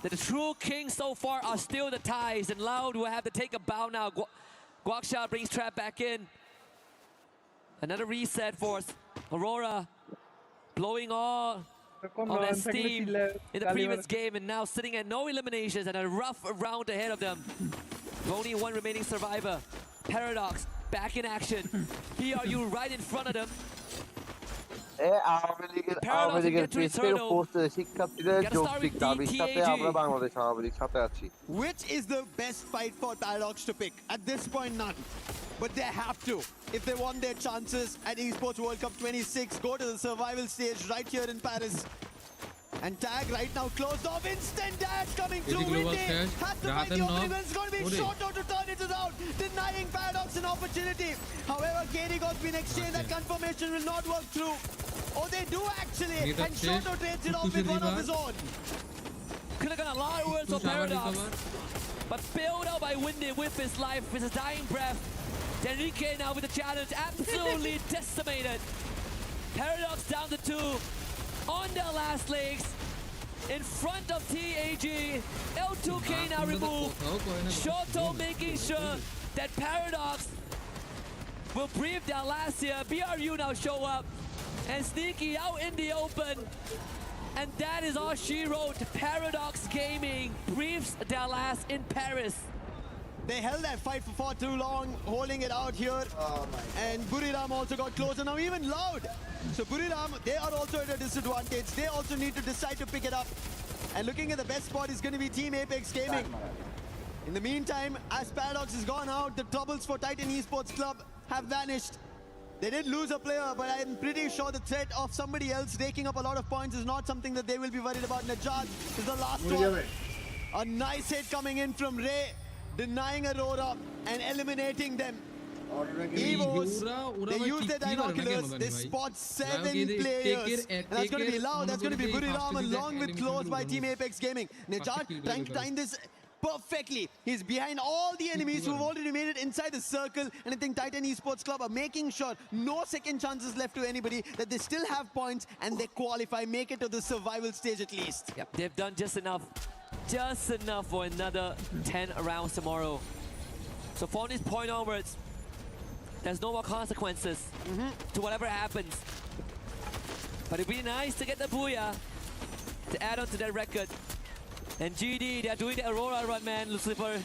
that the true kings so far are still the ties, and Loud will have to take a bow now. Guaksha brings Trap back in. Another reset for Aurora, blowing all of that steam in the previous game, and now sitting at no eliminations and a rough round ahead of them. With only one remaining survivor. Paradox back in action. BRU right in front of them. Awami লীগের প্রেসের পোস্টে শিক্ষার্থীদের যৌক্তিক দাবির সাথে আমরা বাংলাদেশ আওয়ামী লীগ সাথে আছি। Which is the best fight for Paradox to pick? At this point, none. But they have to. If they want their chances at Esports World Cup 26, go to the survival stage right here in Paris. And Tag right now closed off. Instant dash coming through. Windy has to find the opening. It's going to be short out to turn it around, denying Paradox an opportunity. However, Gary got been exchanged. That confirmation will not work through. Oh, they do actually. And Shoto trades it off with one of his own. Could have got a lot of words for Paradox. But bailed out by Windy with his life, with his dying breath. Denrique now with the challenge, absolutely decimated. Paradox down to 2. On their last legs, in front of TAG, L2K now removed. Shoto making sure that Paradox will breathe their last here. BRU now show up, and Sneaky out in the open. And that is all she wrote. Paradox Gaming breathes their last in Paris. They held that fight for far too long, holding it out here. And Buriram also got closer. Now even Loud. So Buriram, they are also at a disadvantage. They also need to decide to pick it up. And looking at the best spot is going to be Team Apex Gaming. In the meantime, as Paradox has gone out, the troubles for Titan Esports Club have vanished. They did lose a player, but I'm pretty sure the threat of somebody else raking up a lot of points is not something that they will be worried about. Najad is the last one. A nice hit coming in from Ray, denying Aurora and eliminating them. Evos, they use their binoculars, they spot 7 players. And that's going to be Loud, that's going to be Buriram along with close by Team Apex Gaming. Najad trying to time this perfectly. He's behind all the enemies who've already made it inside the circle, and I think Titan Esports Club are making sure no second chances left to anybody, that they still have points and they qualify, make it to the survival stage at least. Yep, they've done just enough for another 10 rounds tomorrow. So from this point onwards, there's no more consequences to whatever happens. But it'd be nice to get the booyah to add on to that record. And GD, they're doing the Aurora run, man, Lucifer.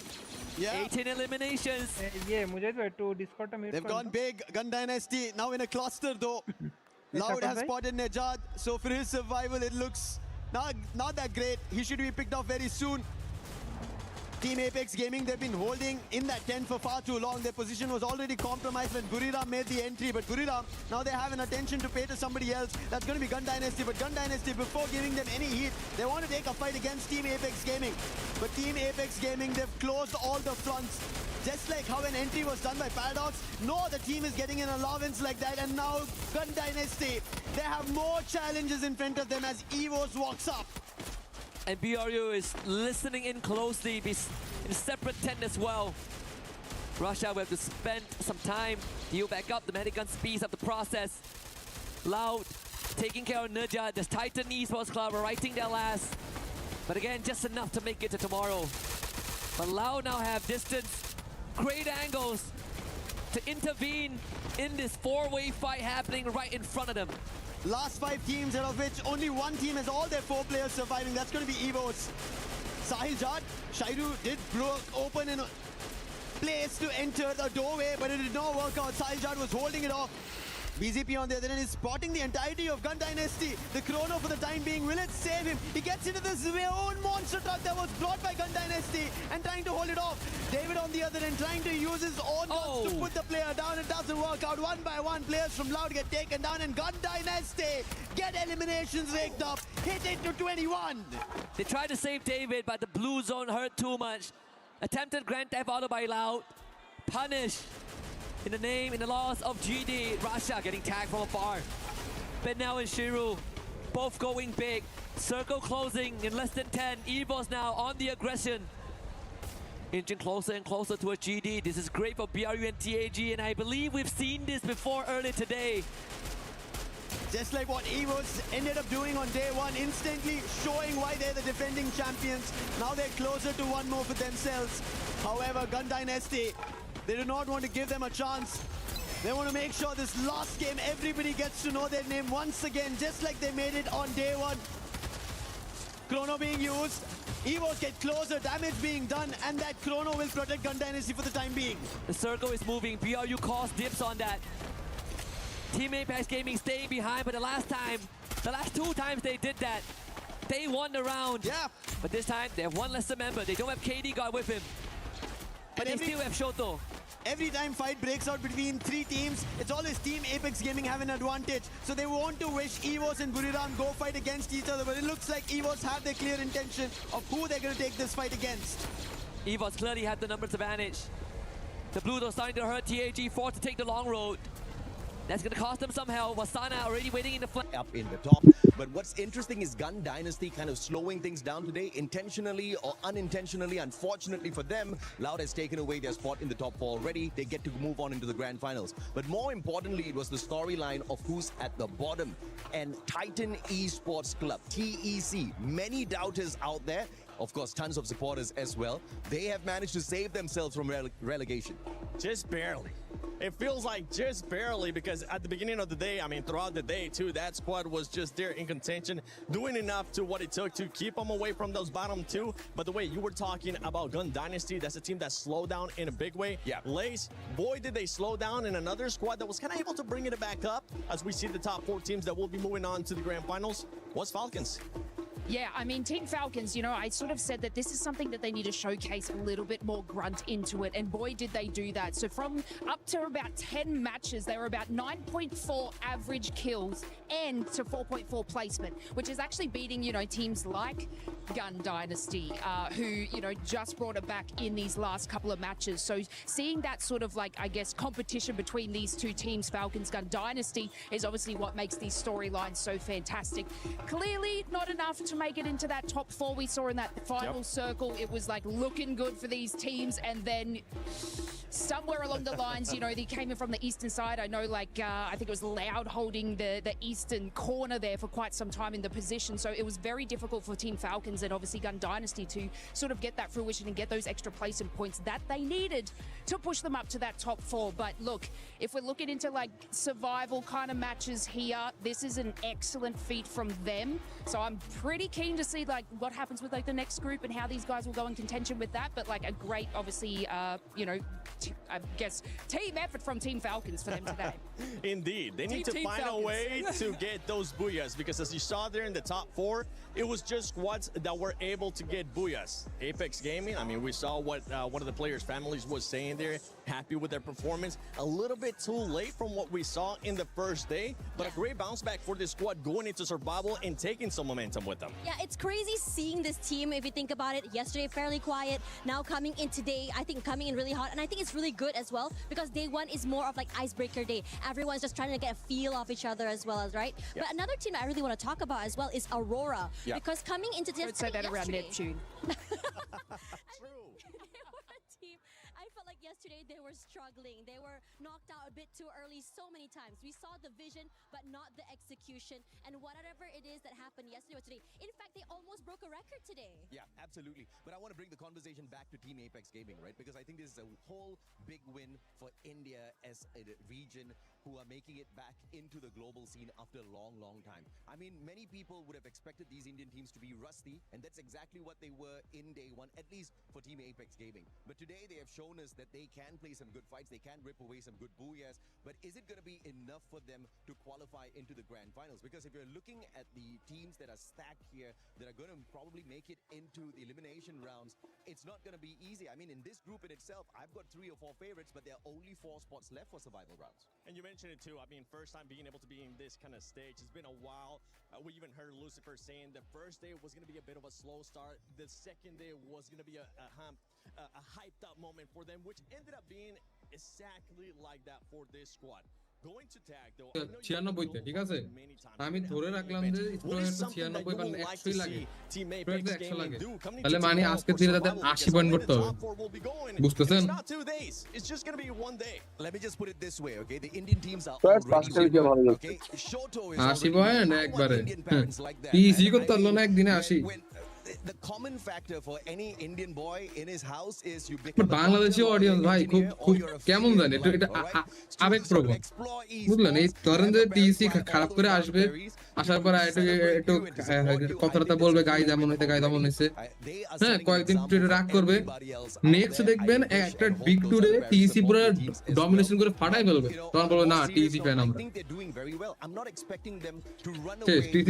Yeah. 18 eliminations. Yeah, They've gone big. Gun Dynasty now in a cluster though. Loud has spotted Najad, so for his survival it looks not that great. He should be picked off very soon. Team Apex Gaming, they've been holding in that tent for far too long. Their position was already compromised when Buriram made the entry. But Buriram, now they have an attention to pay to somebody else. That's going to be Gun Dynasty. But Gun Dynasty, before giving them any heat, they want to take a fight against Team Apex Gaming. But Team Apex Gaming, they've closed all the fronts. Just like how an entry was done by Paradox, no other team is getting an allowance like that. And now Gun Dynasty, they have more challenges in front of them as Evos walks up. And BRU is listening in closely in a separate tent as well. Russia will have to spend some time to heal back up. The medic gun speeds up the process. Loud taking care of Najad. The Titan Esports Club are writing their last. But again, just enough to make it to tomorrow. But Loud now have distance, great angles to intervene in this 4-way fight happening right in front of them. Last 5 teams, out of which only one team has all their 4 players surviving. That's going to be Evos. Sahil Jad, Shairu did broke open in a place to enter the doorway, but it did not work out. Sahil Jad was holding it off. BZP on the other end is spotting the entirety of Gun Dynasty. The chrono for the time being, will it save him? He gets into this own monster truck that was brought by Gun Dynasty and trying to hold it off. David on the other end trying to use his own guns to put the player down. It doesn't work out. One by one, players from Loud get taken down, and Gun Dynasty get eliminations raked up. Hit it to 21. They tried to save David, but the blue zone hurt too much. Attempted Grand Theft Auto by Loud. Punish. In the loss of GD, Russia getting tagged from afar. Benel and Shiru both going big. Circle closing in less than 10. Evos now on the aggression. Inching closer and closer to a GD. This is great for BRU and TAG, and I believe we've seen this before earlier today. Just like what Evos ended up doing on day 1, instantly showing why they're the defending champions. Now they're closer to one more for themselves. However, Gun Dynasty, they do not want to give them a chance. They want to make sure this last game, everybody gets to know their name once again, just like they made it on day 1. Chrono being used. Evos get closer, damage being done, and that chrono will protect Gun Dynasty for the time being. The circle is moving. BRU calls dips on that. Team Apex Gaming staying behind, but the last 2 times they did that, they won the round. Yeah. But this time, they have one lesser member. They don't have KD God with him. But they still have Shoto. Every time fight breaks out between 3 teams, it's always Team Apex Gaming have an advantage. So they want to wish Evos and Buriram go fight against each other. But it looks like Evos have their clear intention of who they're going to take this fight against. Evos clearly have the numbers advantage. The Blues are starting to hurt TAG, forced to take the long road. That's going to cost them some hell. Wasana already waiting in the flank. Up in the top. But what's interesting is Gun Dynasty kind of slowing things down today, intentionally or unintentionally. Unfortunately for them, Loud has taken away their spot in the top 4 already. They get to move on into the grand finals. But more importantly, it was the storyline of who's at the bottom. And Titan Esports Club, TEC, many doubters out there. of course, tons of supporters as well. They have managed to save themselves from relegation. Just barely. It feels like just barely, because at the beginning of the day, I mean, throughout the day too, that squad was just there in contention, doing enough to what it took to keep them away from those bottom two. But the way you were talking about Gun Dynasty, that's a team that slowed down in a big way. Yeah. Lace, boy, did they slow down in another squad that was kind of able to bring it back up as we see the top 4 teams that will be moving on to the grand finals was Falcons. Yeah, I mean, Team Falcons, you know, I sort of said that this is something that they need to showcase a little bit more grunt into it, and boy, did they do that. So from up to about 10 matches, they were about 9.4 average kills and to 4.4 placement, which is actually beating, you know, teams like Gun Dynasty, who, you know, just brought it back in these last couple of matches. So seeing that sort of, like, I guess, competition between these two teams, Falcons, Gun Dynasty, is obviously what makes these storylines so fantastic. Clearly not enough to make it into that top 4 we saw in that final circle. It was like looking good for these teams, and then somewhere along the lines, you know, they came in from the eastern side. I know, like, I think it was Loud holding the eastern corner there for quite some time in the position, so it was very difficult for Team Falcons and obviously Gun Dynasty to sort of get that fruition and get those extra placement points that they needed to push them up to that top 4. But look, if we're looking into like survival kind of matches here, this is an excellent feat from them, so I'm pretty keen to see like what happens with like the next group and how these guys will go in contention with that. But like a great, obviously, you know, I guess team effort from Team Falcons for them today. Indeed, they need to find a way to get those booyahs, because as you saw there in the top 4, it was just squads that were able to get booyahs. Apex Gaming, I mean, we saw what one of the players' families was saying there, happy with their performance. A little bit too late from what we saw in the first day, but a great bounce back for this squad going into survival and taking some momentum with them. Yeah, it's crazy seeing this team, if you think about it. Yesterday, fairly quiet. Now coming in today, I think coming in really hot. And I think it's really good as well, because day 1 is more of like icebreaker day. Everyone's just trying to get a feel of each other as well, as right? Yeah. But another team I really want to talk about as well is Aurora. Yeah. Because coming into this, don't say that around Neptune. I felt like yesterday they were struggling. They were knocked out a bit too early so many times. We saw the vision, but not the execution. And whatever it is that happened yesterday or today, in fact, they almost broke a record today. Yeah, absolutely. But I want to bring the conversation back to Team Apex Gaming, right? Because I think this is a whole big win for India as a region who are making it back into the global scene after a long, long time. I mean, many people would have expected these Indian teams to be rusty, and that's exactly what they were in day 1, at least for Team Apex Gaming. But today they have shown us that they can play some good fights, they can rip away some good booyahs, but is it going to be enough for them to qualify into the grand finals? Because if you're looking at the teams that are stacked here, that are going to probably make it into the elimination rounds, it's not going to be easy. I mean, in this group in itself, I've got 3 or 4 favorites, but there are only 4 spots left for survival rounds. And you mentioned it too. I mean, first time being able to be in this kind of stage. It's been a while. We even heard Lucifer saying the first day was going to be a bit of a slow start. The second day was going to be a hyped up moment for them, which ended up being exactly like that for this squad. Going to tag though. 96 তে ঠিক আছে আমি ধরে রাখলাম যে square 96 কারণ 100 লাগে প্রত্যেক 100 লাগে তাহলে মানে আজকে দিনে তাদের 80 পয়েন্ট করতে হবে বুঝতেছেন It's just going to be one day. Let me just put it this way, okay? The Indian teams are already okay. Shoto is 80 point একবারে ইজি করতে হলো না একদিনে 80 The common factor for any Indian boy in his house is you become Bangladeshi audience ভাই খুব কেমন জানে এটা আবেগপ্রবণ বুঝলেন এই ধরেন যে টিসি খারাপ করে আসবে আসার পর একটু কথাটা বলবে গাইজ এমন হইতে গাইজ এমন হইছে হ্যাঁ কয়েকদিন একটু রাগ করবে নেক্সট দেখবেন একটা বিগ টুরে টিসি পুরো ডমিনেশন করে ফাটাই ফেলবে তখন বলবে না টিসি ফ্যান আমরা I'm not expecting them to run away with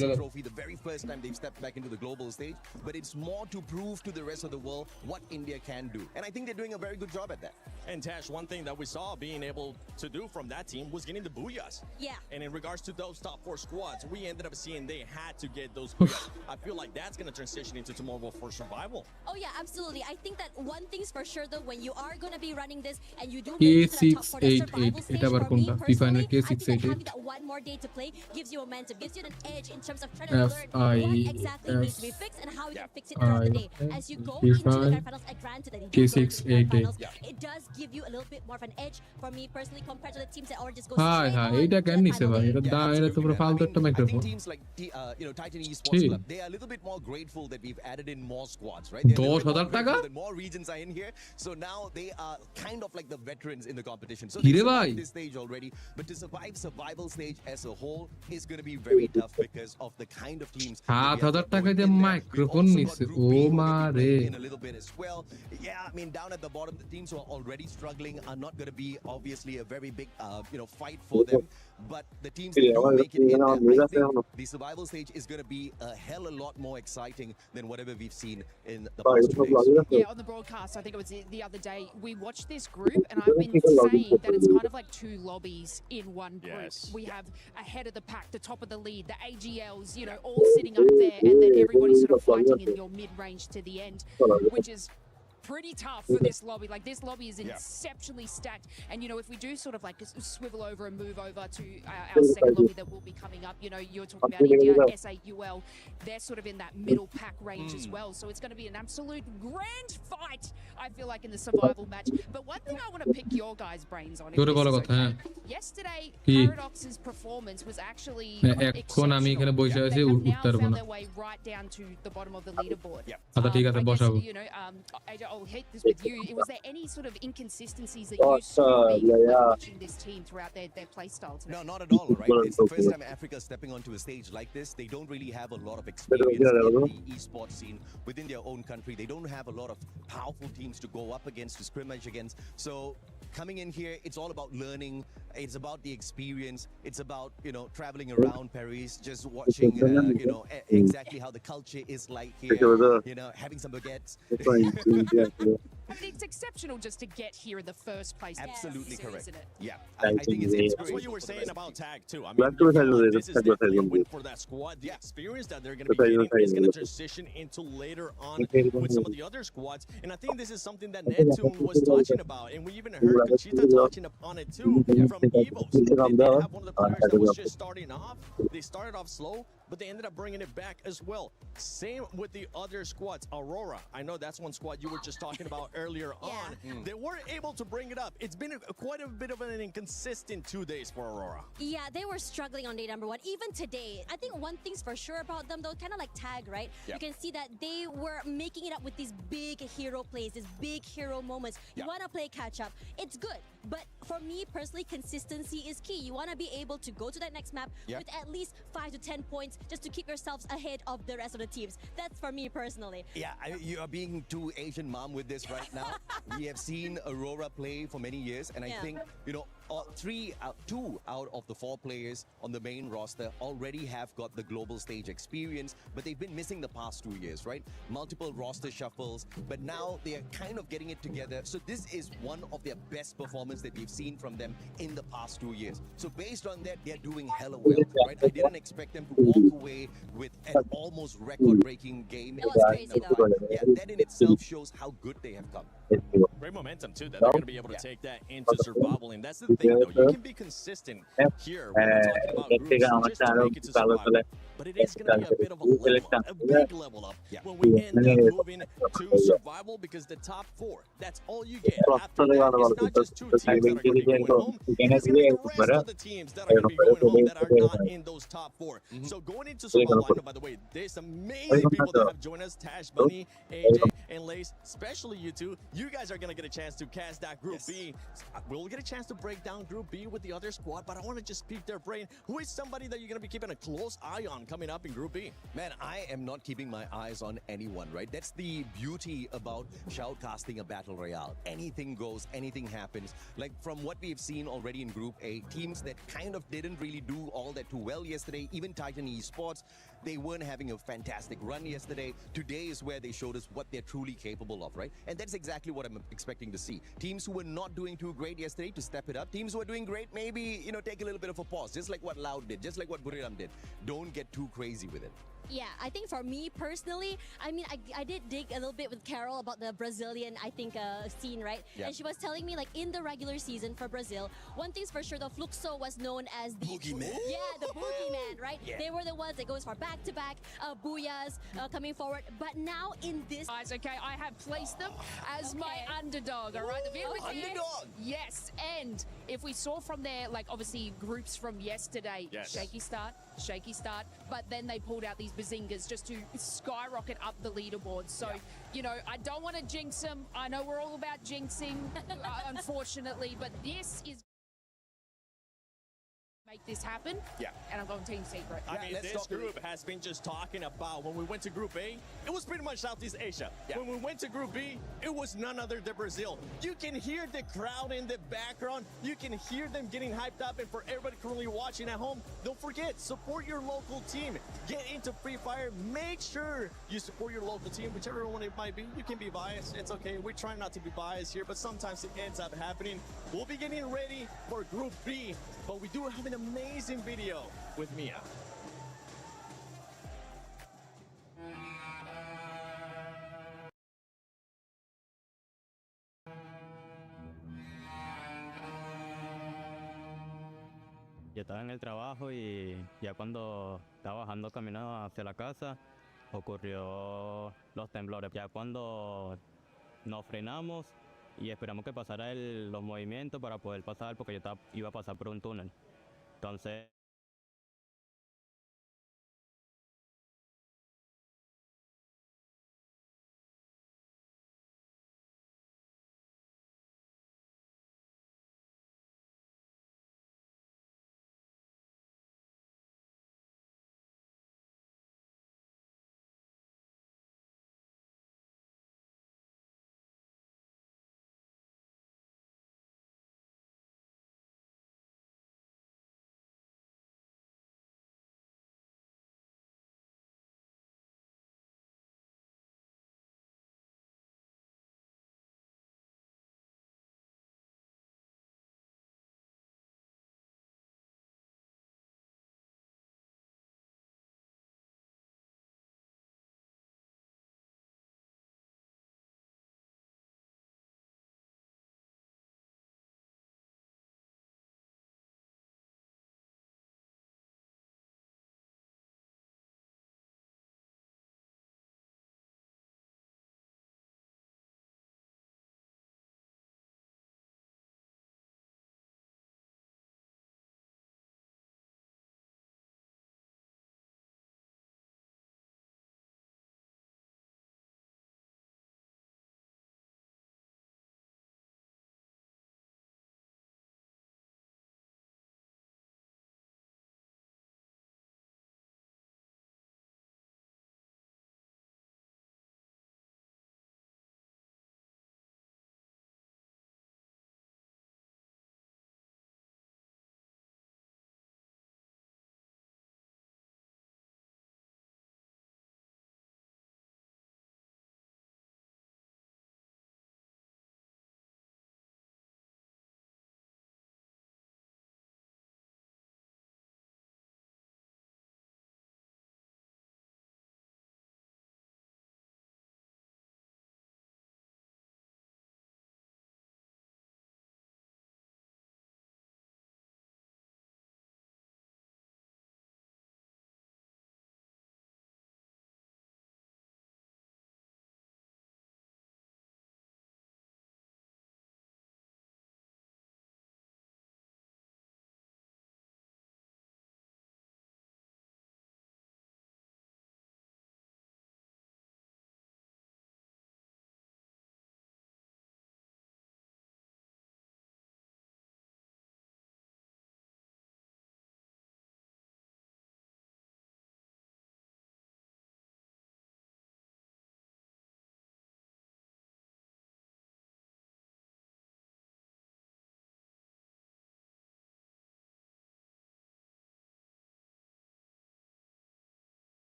the trophy the very first time they've stepped back into the global stage, but it's more to prove to the rest of the world what India can do, and I think they're doing a very good job at that. And Tash, one thing that we saw being able to do from that team was getting the booyahs. Yeah. And in regards to those top 4 squads, we ended up seeing they had to get those booyahs. I feel like that's going to transition into tomorrow for survival. Oh yeah, absolutely. I think that one thing's for sure though, when you are going to be running this and you do make it to the top 4 survival stage, for me personally, I think that having that one more day to play gives you momentum, gives you an edge in terms of trying to learn what exactly needs to be fix and how you can fix it throughout the day. As you go into the grand finals, granted that you do go into the grand finals, it does give you a little bit more of an edge for me personally compared to the teams that already just go straight on to the final game. Teams like Titan Esports Club, they are a little bit more grateful that we've added in more squads, right? They're a little bit more grateful that more regions are in here, so now they are kind of like the veterans in the competition. So they survived this stage already, but to survive survival stage as a whole is going to be very tough because of the kind of teams. Microphone in a little bit as well. Yeah, I mean, down at the bottom, the teams who are already struggling are not going to be obviously a very big fight for them. But the teams that do make it in there, I think the survival stage is going to be a hell a lot more exciting than whatever we've seen in the past 2 days. Yeah, on the broadcast, I think it was the other day, we watched this group, and I've been saying that it's kind of like two lobbies in one group. Yes. We have ahead of the pack, the top of the lead, the AGLs, all sitting up there, and then everybody's sort of fighting in your mid-range to the end, which is pretty tough for this lobby. Like, this lobby is exceptionally stacked, and if we do sort of like swivel over and move over to our second lobby that will be coming up, you're talking about India, SAUL, they're sort of in that middle pack range as well, so it's going to be an absolute grand fight, I feel like, in the survival match. But one thing I want to pick your guys' brains on, yesterday Paradox's performance was actually exceptional. They have now found their way right down to the bottom of the leaderboard. AJ, I'll hit this with you. Was there any sort of inconsistencies that you saw watching this team throughout their play style today? No, not at all, right? It's the first time Africa is stepping onto a stage like this. They don't really have a lot of experience in the esports scene within their own country. They don't have a lot of powerful teams to go up against, to scrimmage against. So coming in here, it's all about learning. It's about the experience. It's about, traveling around Paris, just watching, exactly how the culture is like here, having some baguettes. It's exceptional just to get here in the first place. Absolutely correct. Isn't it? Yeah, I think it's that's what you were saying about tag too. I mean, this is definitely a win for that squad. The experience that they're going to be getting is going to transition into later on with some of the other squads. And I think this is something that Neptune was touching about, and we even heard Conchita touching upon it too from EVOs. They did have one of the players that was just starting off. They started off slow, but they ended up bringing it back as well. Same with the other squads. Aurora, I know that's one squad you were just talking about earlier on. They weren't able to bring it up. It's been quite a bit of an inconsistent 2 days for Aurora. Yeah, they were struggling on day number one. Even today, I think one thing's for sure about them, though, kind of like Tag, right? You can see that they were making it up with these big hero plays, these big hero moments. You want to play catch up. It's good. But for me personally, consistency is key. You want to be able to go to that next map with at least 5 to 10 points just to keep yourselves ahead of the rest of the teams. That's for me personally. Yeah, you are being too Asian mom with this right now. We have seen Aurora play for many years, and I think, two out of the 4 players on the main roster already have got the global stage experience, but they've been missing the past 2 years, right? Multiple roster shuffles, but now they are kind of getting it together. So this is one of their best performances that we've seen from them in the past 2 years. So based on that, they're doing hella well, right? I didn't expect them to walk away with an almost record-breaking game. That was crazy, though. Yeah, that in itself shows how good they have come. Great momentum too, that they're going to be able to take that into survival. And that's the thing, though, you can be consistent here when we're talking about groups just to make it to survival. But it is going to be a bit of a level up, a big level up when we end up moving to survival, because the top 4, that's all you get. After that, it's not just 2 teams that are going to be going home, it's going to be the rest of the teams that are going to be going home that are not in those top 4. So going into survival, I know, by the way, there's amazing people that have joined us, Tash, Bunny, AJ, and Lace, especially you two. You guys are going to get a chance to cast that Group B. We'll get a chance to break down Group B with the other squad, but I want to just pick their brain. Who is somebody that you're going to be keeping a close eye on coming up in Group B? Man, I am not keeping my eyes on anyone, right? That's the beauty about shoutcasting a battle royale. Anything goes, anything happens. Like from what we've seen already in Group A, teams that kind of didn't really do all that too well yesterday, even Titan Esports, they weren't having a fantastic run yesterday. Today is where they showed us what they're truly capable of, right? And that's exactly what I'm expecting to see. Teams who were not doing too great yesterday to step it up. Teams who are doing great, maybe, take a little bit of a pause, just like what Loud did, just like what Buriram did. Don't get too crazy with it. Yeah, I think for me personally, I mean, I did dig a little bit with Carol about the Brazilian, I think, scene, right? Yeah. And she was telling me, like, in the regular season for Brazil, one thing's for sure, the Fluxo was known as the Boogeyman? Yeah, the boogeyman, right? Yeah. They were the ones that goes for back-to-back booyahs coming forward. But now in this... Guys, okay, I have placed them as my underdog, all right? The view is here. Underdog! Yes, and if we saw from there, like, obviously, groups from yesterday, shaky start, but then they pulled out these bazingas just to skyrocket up the leaderboard. So, you know, I don't want to jinx them. I know we're all about jinxing, unfortunately, but this is make this happen. Yeah. And I'm going Team Secret. I mean, this group has been just talking about when we went to Group A, it was pretty much Southeast Asia. Yeah. When we went to Group B, it was none other than Brazil. You can hear the crowd in the background. You can hear them getting hyped up. And for everybody currently watching at home, don't forget, support your local team. Get into Free Fire. Make sure you support your local team, whichever one it might be. You can be biased. It's okay. We try not to be biased here, but sometimes it ends up happening. We'll be getting ready for Group B, but we do have an amazing video with Mia. Yo estaba en el trabajo y ya cuando estaba bajando camino hacia la casa ocurrió los temblores. Ya cuando nos frenamos y esperamos que pasara los movimientos para poder pasar porque yo iba a pasar por un túnel. Entonces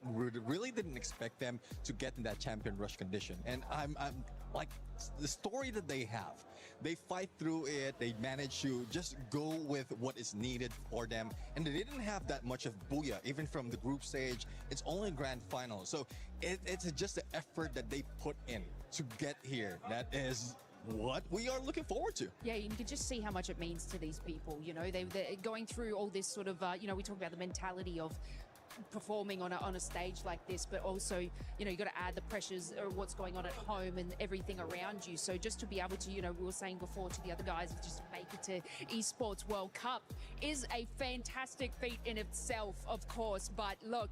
really didn't expect them to get in that champion rush condition. And I'm like, the story that they have, they fight through it, they manage to just go with what is needed for them, and they didn't have that much of booyah even from the group stage. It's only grand final, so it's just the effort that they put in to get here that is what we are looking forward to. Yeah, you can just see how much it means to these people. You know, they're going through all this sort of, you know, we talk about the mentality of performing on a stage like this, but also, you know, you got to add the pressures or what's going on at home and everything around you. So just to be able to, you know, we were saying before to the other guys, just make it to Esports World Cup is a fantastic feat in itself, of course. But look,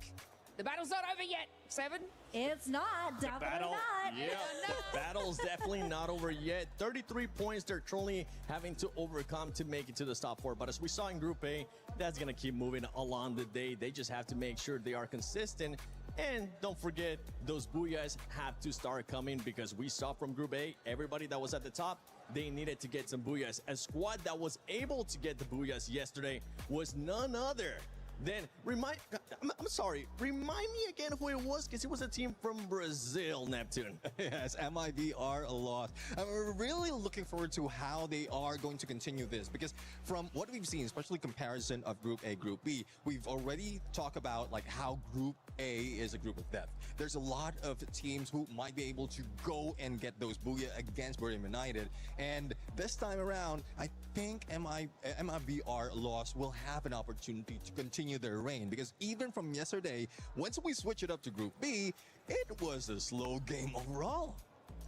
the battle's not over yet, Seven. It's not, definitely not. Yeah, the battle's definitely not over yet. 33 points they're truly having to overcome to make it to the top 4. But as we saw in Group A, that's going to keep moving along the day. They just have to make sure they are consistent. And don't forget, those booyahs have to start coming, because we saw from Group A, everybody that was at the top, they needed to get some booyahs. A squad that was able to get the booyahs yesterday was none other then remind me again who it was, because it was a team from Brazil, Neptune. Yes, MIVR lost. We're really looking forward to how they are going to continue this, because from what we've seen, especially comparison of Group A, Group B, we've already talked about like how Group A is a group of death. There's a lot of teams who might be able to go and get those booyah against Birmingham United, and this time around, I think MIVR lost will have an opportunity to continue their reign, because even from yesterday, once we switch it up to Group B, it was a slow game overall.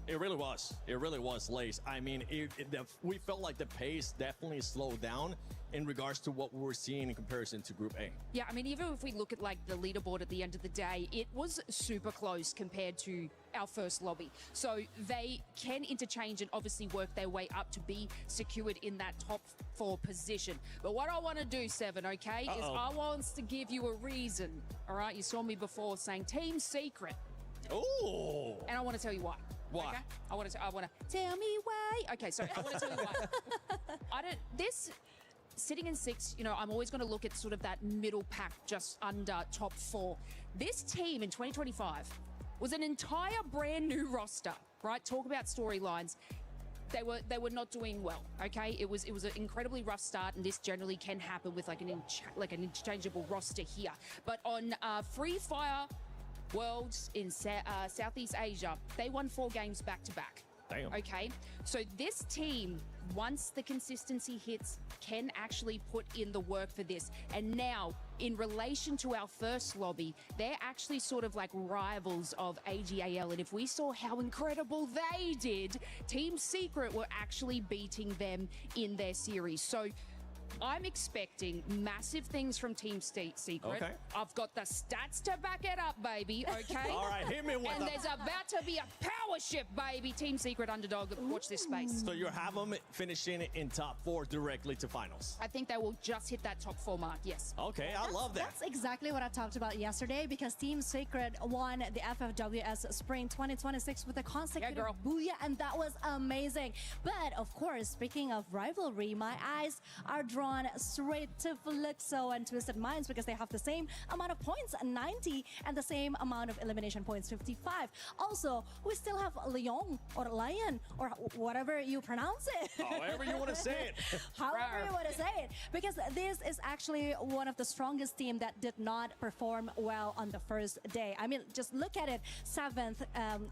It really was. It really was, Lace. I mean, we felt like the pace definitely slowed down in regards to what we were seeing in comparison to Group A. Yeah, I mean, even if we look at like the leaderboard at the end of the day, it was super close compared to our first lobby. So they can interchange and obviously work their way up to be secured in that top 4 position. But what I want to do, Seven, okay, is I want to give you a reason. All right, you saw me before saying Team Secret. Oh. And I want to tell you why. Why? Okay? I want to tell me why. Okay, so I want to tell you why. Sitting in 6, you know, I'm always going to look at sort of that middle pack just under top 4. This team in 2025 was an entire brand new roster, right? Talk about storylines. They were not doing well, okay? It was an incredibly rough start, and this generally can happen with like an interchangeable roster here. But on Free Fire Worlds in Southeast Asia, they won 4 games back to back. Damn. Okay, so this team, once the consistency hits, can actually put in the work for this. And now, in relation to our first lobby, they're actually sort of like rivals of AGAL. And if we saw how incredible they did, Team Secret were actually beating them in their series. So I'm expecting massive things from Team Secret. Okay. I've got the stats to back it up, baby, okay? All right, hit me with And there's about to be a power shift, baby. Team Secret underdog. Watch this space. So you have them finishing in top 4 directly to finals. I think they will just hit that top 4 mark, yes. Okay, I love that. That's exactly what I talked about yesterday, because Team Secret won the FFWS Spring 2026 with a consecutive booyah, and that was amazing. But of course, speaking of rivalry, my eyes are drawn straight to Fluxo and Twisted Minds, because they have the same amount of points, 90, and the same amount of elimination points, 55. Also, we still have Leon or Lion or whatever you pronounce it. However you want to say it. However you want to say it. Because this is actually one of the strongest team that did not perform well on the first day. I mean, just look at it, 7th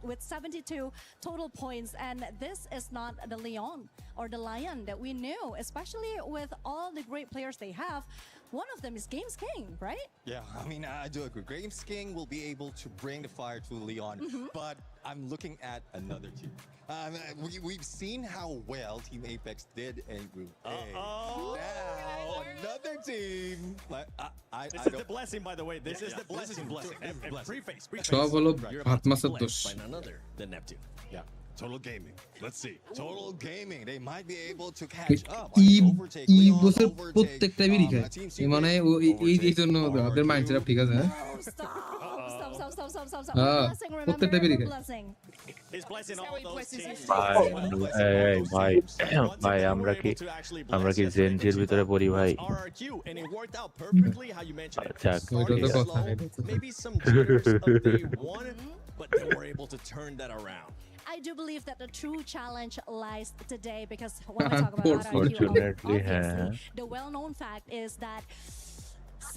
with 72 total points. And this is not the Leon or the Lion that we knew, especially with all the great players they have. One of them is Games King, right? Yeah, I mean, I do agree. Games King will be able to bring the fire to Leon, but I'm looking at another team. We've seen how well Team Apex did in Group A. Now, another team. This is the blessing, by the way. This is the blessing. Preface. সব হলো ভাত মাছের দোষ By none other than Neptune. Yeah. Total Gaming. Let's see. Total Gaming. They might be able to catch up. এই বছর প্রত্যেকটা বিড়ি খায় মানে এই জন্য ওদের মাইন্ডসেট ঠিক আছে। Blessing, প্রত্যেকটা remember? বেরিয়ে Blessing. He's blessing all those teams. ভাই আমরা কি জেনজির ভিতরে পড়ি ভাই And it worked out perfectly how you mentioned it. যাক Started slow, maybe some jitters of day one, but they were able to turn that around. I do believe that the true challenge lies today because when we talk about RRQ, obviously, the well-known fact is that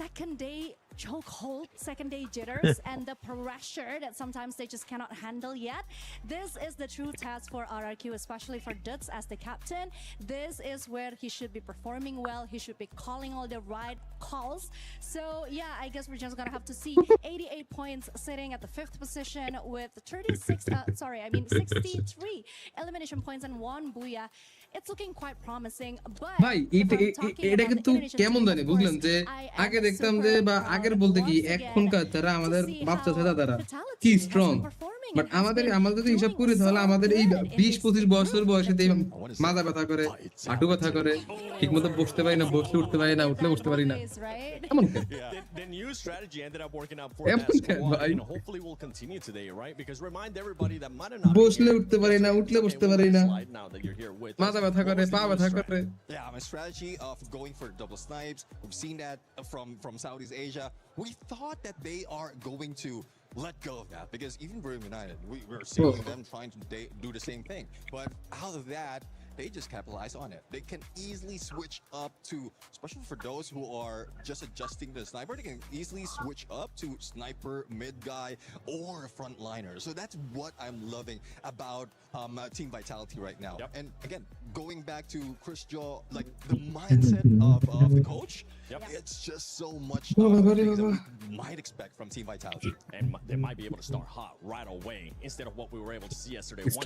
second day chokehold, second day jitters, and the pressure that sometimes they just cannot handle yet. This is the true test for RRQ, especially for Duts as the captain. This is where he should be performing well. He should be calling all the right calls. So yeah, I guess we're just gonna have to see 88 points sitting at the 5th position with 63 elimination points and 1 booyah. It's looking quite promising, but ভাই এটা কিন্তু কেমন জানি বুঝলেন যে আগে দেখতাম যে বা আগের বলতে কি এখনকার যারা আমাদের বাচ্চা ছেলেরা কি স্ট্রং বাট আমাদের যদি হিসাব করি তাহলে আমাদের এই 20-25 বছর বয়সে মাথা ব্যথা করে হাঁটু ব্যথা করে ঠিকমতো বসতে পারি না বসে উঠতে পারি না উঠলে বসতে পারি না এমন কেন The new strategy ended up working out for that squad, and hopefully will continue today, right? Because remind everybody that might not বসলে উঠতে পারি না উঠলে বসতে পারি না মাথা ব্যথা করে পা ব্যথা করে Yeah, my strategy of going for double snipes, we've seen that from Southeast Asia. We thought that they are going to let go of that because even Brim United, we're seeing them trying to do the same thing. But out of that, they just capitalize on it. They can easily switch up to, especially for those who are just adjusting the sniper, they can easily switch up to sniper, mid guy, or frontliner. So that's what I'm loving about Team Vitality right now. And again, going back to Chris Joe, like the mindset of the coach, it's just so much things that we might expect from Team Vitality. And they might be able to start hot right away instead of what we were able to see yesterday. It's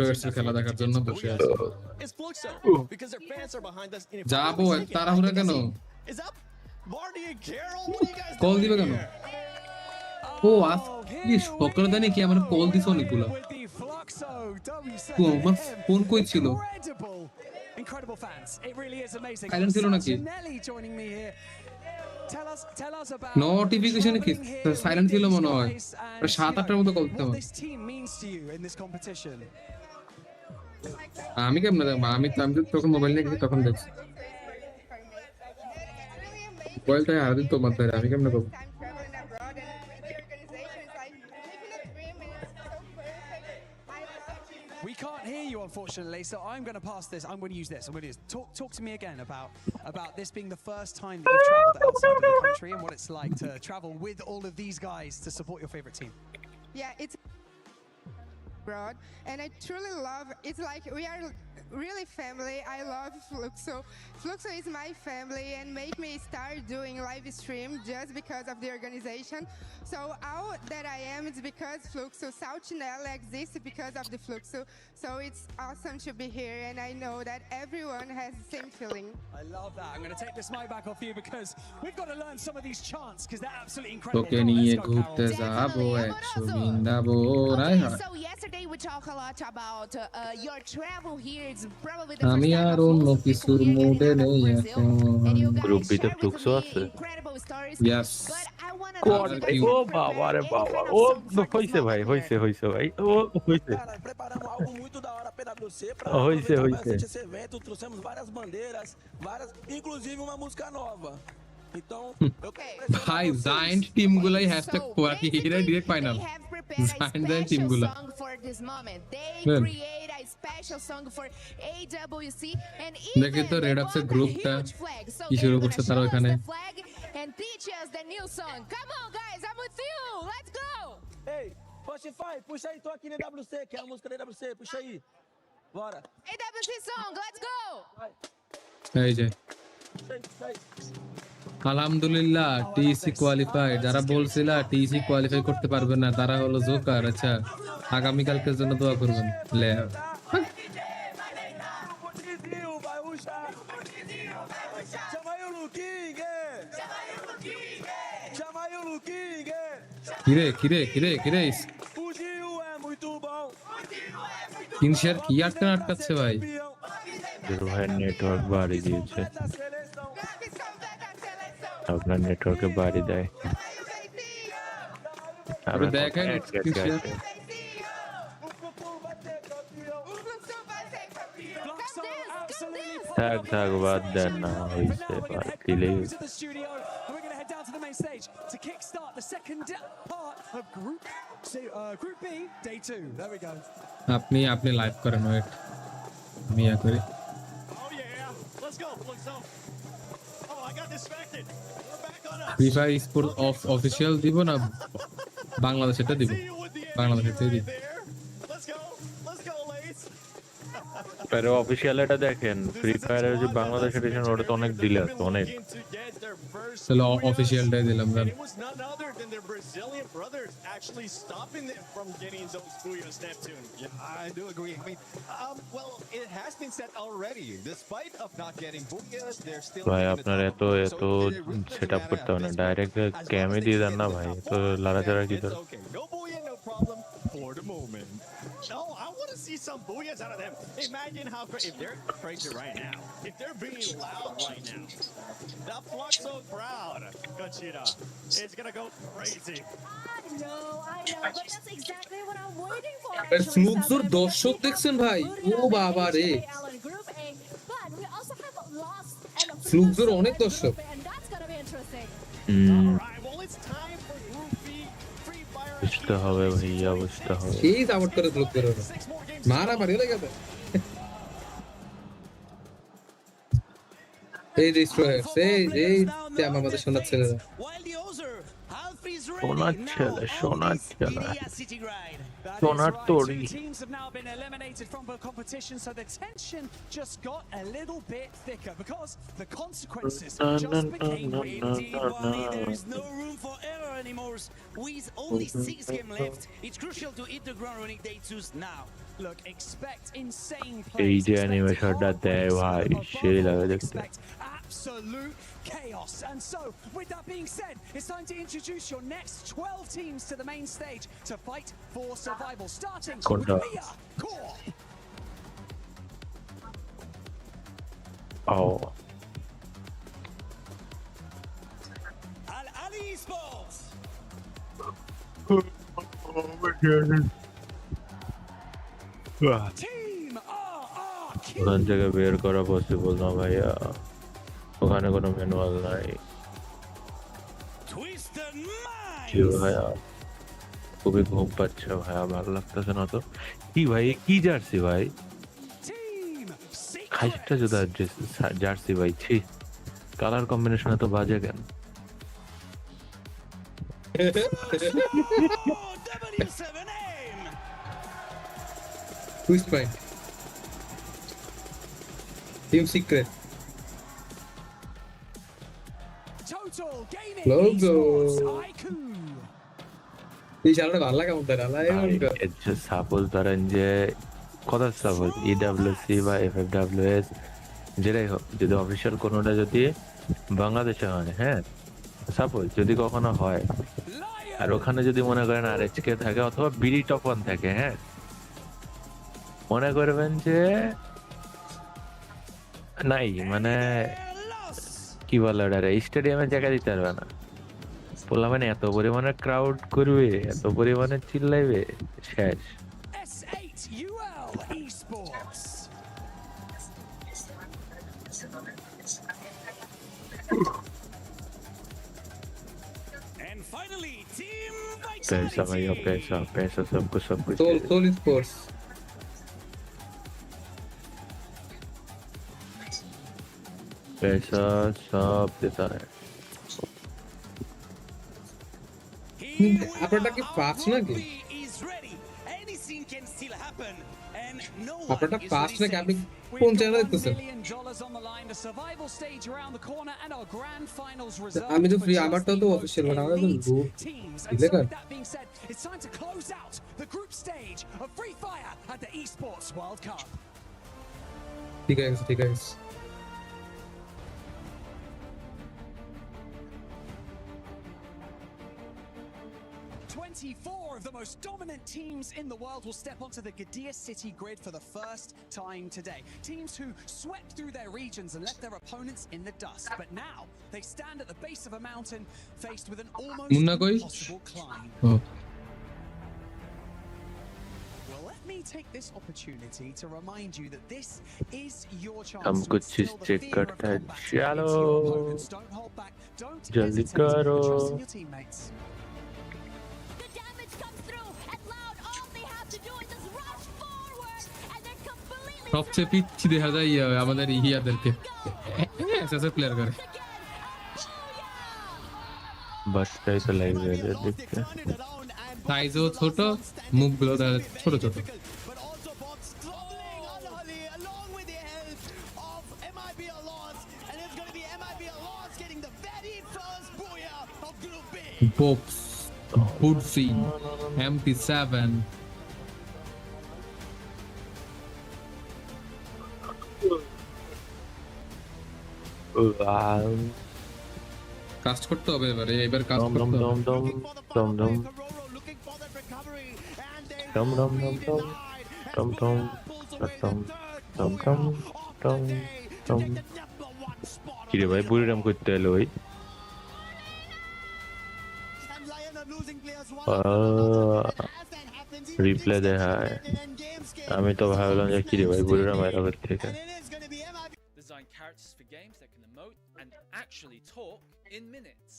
Fluxo because their fans are behind us. যাবো তাড়াহুড়া কেন Is up Barty and Carol? What are you guys call doing দিবে কেন ও আজকে সকালে জানি কি আমার কল দিছ অনেকগুলো আমার ফোন কই ছিল Incredible fans. It really is amazing. Silent ছিল নাকি Nelly joining me here. Tell us about notification কি সাইলেন্ট ছিল মনে হয় 7-8টার মতো কল দিতাম this team means to you in this competition. আমি কেমনে দেখব আমি তখন মোবাইল নিয়ে গেছি তখন দেখছি মোবাইলটা হারিয়ে তো মাত্র আমি কেমনে দেখব We can't hear you, unfortunately, so I'm going to pass this. I'm going to use this. Talk to me again about this being the first time that you've traveled outside of the country and what it's like to travel with all of these guys to support your favorite team. Yeah, it's abroad, and I truly love. It's like we are really family. I love Fluxo. Fluxo is my family and make me start doing live stream just because of the organization. So all that I am is because Fluxo. Sautinella exists because of the Fluxo. So it's awesome to be here, and I know that everyone has the same feeling. I love that. I'm going to take this mic back off you because we've got to learn some of these chants because they're absolutely incredible. তোকে নিয়ে ঘুরতে যাবো 100 বিন্দাবো So yesterday we talked a lot about your travel here. It's probably the আমি আর অন্য কিছুর মুডে নেই এখন গ্রুপ বিতে ফ্লুক্সও আছে यस ও বাবা রে বাবা ও হইছে ভাই হইছে ভাই ও হইছে houise. Esse evento trouxemos várias bandeiras, inclusive uma música nova. Então, Hi, Giant Team Gulai hashtag Puraki Hira direct final. Giant Team Gula. For this moment, they create a special song for EWC and দেখি তো redox এর গ্রুপটা কি শুরু করছে তারা ওখানে and teach us the new song. Come on guys, I'm with you. Let's go. Hey, Spotify, puxa aí, tô aqui no EWC, que é a música da EWC, puxa aí. Bora. EWC song, let's go. এই যে আলহামদুলিল্লাহ TC qualify যারা বলছিল TC qualify করতে পারবে না তারা হলো জোকার আচ্ছা আগামী কালকের জন্য দোয়া করবেন লে কিরে কিনশার কি আটকাচ্ছে ভাই ভাই নেটওয়ার্ক বাড়ি দিয়েছে আপনার নেটওয়ার্কে বাড়ি দেয় দেখেন থাক বাদ দেন না হইছে দিলেই down to the main stage to kickstart the second part of Group B, Day 2. There we go. আপনি লাইভ করেন ওয়েট আমি করি Oh yeah, let's go. Oh, I got distracted. We're back on us. FIFA Esports official দিব না বাংলাদেশেরটা দিব বাংলাদেশেরটা দিব pero official এটা দেখেন ফ্রি ফায়ারের যে বাংলাদেশ এডিশন ওটা তো অনেক ডিলে আছে অনেক চলো অফিশিয়ালটাই দিলাম না It was none other than their Brazilian brothers actually stopping them from getting those Booyahs, Neptune. Yeah, I do agree. I mean, well, it has been said already. Despite of not getting Booyahs, they're still. ভাই আপনার এত setup করতে হবে না direct ক্যামে দিয়ে দেন না ভাই তো লড়াচড়া কি করে No Booyah, no problem for the moment. No, I want to see some Booyahs out of them. Imagine how if they're crazy right now, if they're being loud right now, that Flux so proud, Gachira, it's gonna go crazy. I know, but that's exactly what I'm waiting for. ফ্লুক্সর দর্শক দেখছেন ভাই ও বাবা রে ফ্লুক্সর অনেক দর্শক বুঝতে হবে ভাইয়া বুঝতে হবে এই সাপোর্ট করে ফ্লুক্সর মারা মারি লাগে তো এই ডিস্ট্রয়ার এই তেমন আমাদের শোনার ছেলেরা সোনার তোড়ি Teams have now been eliminated from the competition, so the tension just got a little bit thicker because the consequences just became Indeed, Wally, there is no room for error anymore. With only 6 games left, it's crucial to hit the ground running Day 2s now. Look, expect insane এই plays. যে অ্যানিমেশনটা দেয় ভাই সেই লাগে দেখতে Absolute chaos. And so, with that being said, it's time to introduce your next 12 teams to the main stage to fight for survival, starting with Mia Core. Oh. Ali Esports. ওখান থেকে বের করা পসিবল না ভাইয়া ওখানে কোনো manual নাই কি ভাইয়া খুবই ঘুম পাচ্ছে ভাইয়া ভালো লাগতেছে না তো কি ভাই কি জার্সি ভাই খাইটা জুদা জার্সি ভাই ছি কালার কম্বিনেশন তো বাজে কেন Twist point. Team secret. Total Gaming Logo. Esports এই শালাটা ভালো লাগে আমাদের সাপোজ ধরেন যে কথা সাপোজ EWC বা FFWS যেটাই হোক যদি অফিসিয়াল কোনোটা যদি বাংলাদেশে হয় হ্যাঁ সাপোজ যদি কখনো হয় আর ওখানে যদি মনে করেন RHK থাকে অথবা বিডি টপ 1 থাকে হ্যাঁ মনে করবেন যে নাই মানে কি বলে ওটা স্টেডিয়ামে জায়গা দিতে পারবে না বললাম মানে এত পরিমাণে ক্রাউড করবে এত পরিমাণে চিল্লাইবে শেষ S8UL Esports. And finally, Team पैसा भैया पैसा सब कुछ Soul Esports. पैसा सब देता है আপনারটা কি ফাস্ট নাকি আপনারটা ফাস্ট নাকি আপনি কোন চ্যানেলে দেখতেছেন আমি তো ফ্রি আমারটাও তো অফিশিয়াল বাট আমাদের তো গ্রুপ দেখেন It's time to close out the group stage of Free Fire at the Esports World Cup. ঠিক আছে 24 of the most dominant teams in the world will step onto the Gadir City grid for the first time today. Teams who swept through their regions and left their opponents in the dust. But now they stand at the base of a mountain faced with an almost impossible climb. me take this opportunity to remind you that this is your chance हम to कुछ चीज instill the check fear of करते हैं combat चलो into your opponents. Don't hold back. Don't जल्दी hesitate, but करो trust in your teammates. সবচেয়ে পিচ্ছি দেখা যায় আমাদের ইয়াদেরকে এসএসএ প্লেয়ার করে বাচ্চাই তো লাইভ রেডি দেখতে সাইজও ছোট মুখগুলো ছোট ছোট Bobs, Hoodsie, MP7. কাস্ট করতে হবে এবারে এবার কাস্ট করতে হবে দম দম দম দম দম দম দম দম দম দম দম দম দম কিরে ভাই বুড়িরাম করতে এলো ওই রিপ্লে দেখায় আমি তো ভাবলাম যে কিরে ভাই বুড়িরাম এলো থেকে Design characters for games that can emote and actually talk in minutes.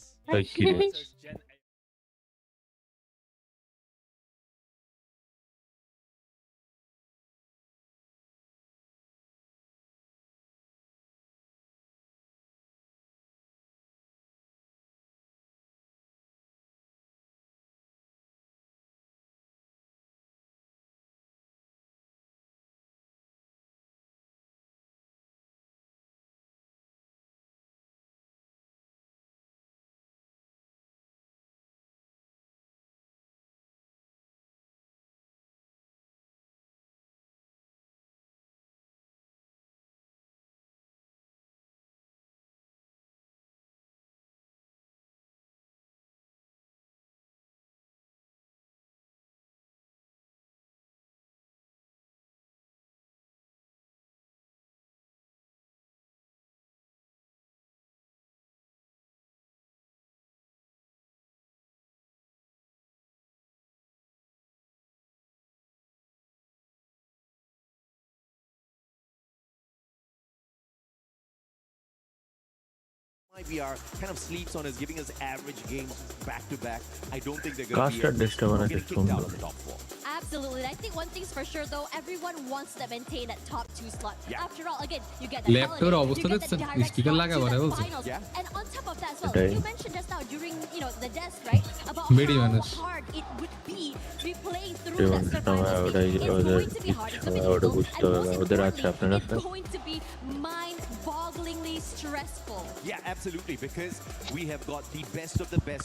IBR kind of sleeps on us, giving us average games back to back. I don't think they're going to be getting kicked out of the top four. Absolutely. I think one thing's for sure though, everyone wants to maintain that top 2 slot. Yeah. After all, again, you get the লেফটের holiday, অবস্থা you get দেখছেন the direct sticker spot লাগা to বলে the বলছে finals. Yeah. And on top of that as well, Okay. you mentioned just now during, the desk, right? About Very how honest. hard it would be to be playing through Very that honest. survival No, stage. It's going to be hard. It's going to be difficult. And most importantly, it's going to be mind-bogglingly stressful. Yeah, absolutely, because we have got the best of the best.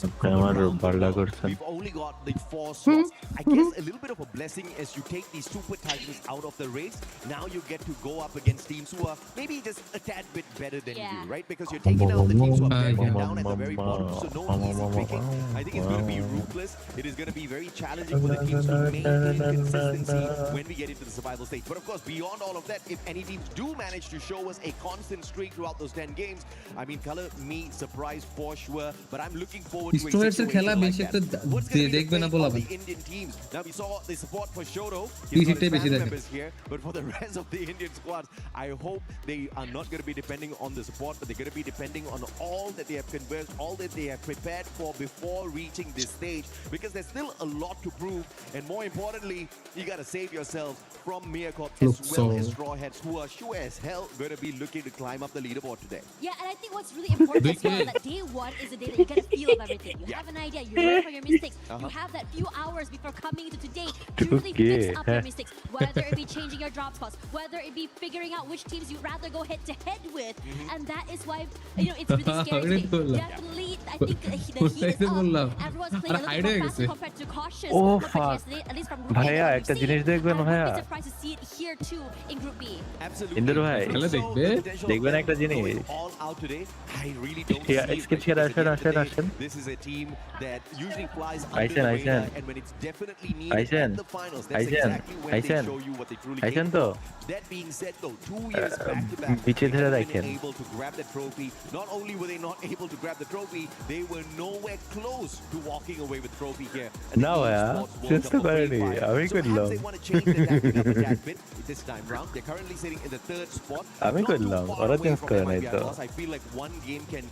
We've only got the 4 slots. I guess a little bit of a blessing as you take these Super Titans out of the race. Now you get to go up against teams who are maybe just a tad bit better than you, right? Because you're taking out the teams who are very down at the very bottom, so no easy picking. I think it's going to be ruthless. It is going to be very challenging for the teams to maintain consistency when we get into the survival stage. But of course, beyond all of that, if any teams do manage to show us a constant streak throughout those 10 games, I mean, color me surprised for sure. But I'm looking forward to a situation like that. What's going to be the play of the Indian teams? Now we saw the support for Shoto. He's got his family members here, but for the rest of the Indian squads, I hope they are not going to be depending on the support, but they're going to be depending on all that they have conversed, all that they have prepared for before reaching this stage, because there's still a lot to prove, and more importantly, you got to save yourself from Meerkop as well as Straw Hats, who are sure as hell going to be looking to climb up the leaderboard today. Yeah, and I think what's really important as well is that day 1 is the day that you get a feel of everything. You have an idea, you learn from your mistakes. You have that few hours before coming into today to really fix up your mistakes. Whether it be changing your drop spots, whether it be figuring out which teams you'd rather go head to head with, and that is why it's really scary today. Definitely, I think the heat is up. Everyone's playing a little more faster compared to cautious compared to yesterday, at least from Group A. ভাইয়া একটা জিনিস দেখবেন ভাইয়া I'm surprised to see it here too in Group B. Absolutely. ইন্দুর ভাই দেখবেন একটা জিনিস all out today. I really don't Yeah, see it's it. good here. Ashen. This is a team that usually flies under Aishan, the radar, Aishan. and when it's definitely needed Aishan, at the finals, that's Aishan, exactly when they Aishan. show you what they truly Aishan capable to. of. That being said, though, 2 years back to back, বিচে they ধরে haven't been রাখেন able to grab the trophy. Not only were they not able to grab the trophy, they were nowhere close to walking away with the trophy here. না ভাইয়া চেষ্টা করেনি আমি করলাম They want to change the tactic up a tad bit this time round. They're currently sitting in the 3rd spot. আমি Not too করলাম far ওরা away change from করে নাই MIBR তো loss. I feel like one game can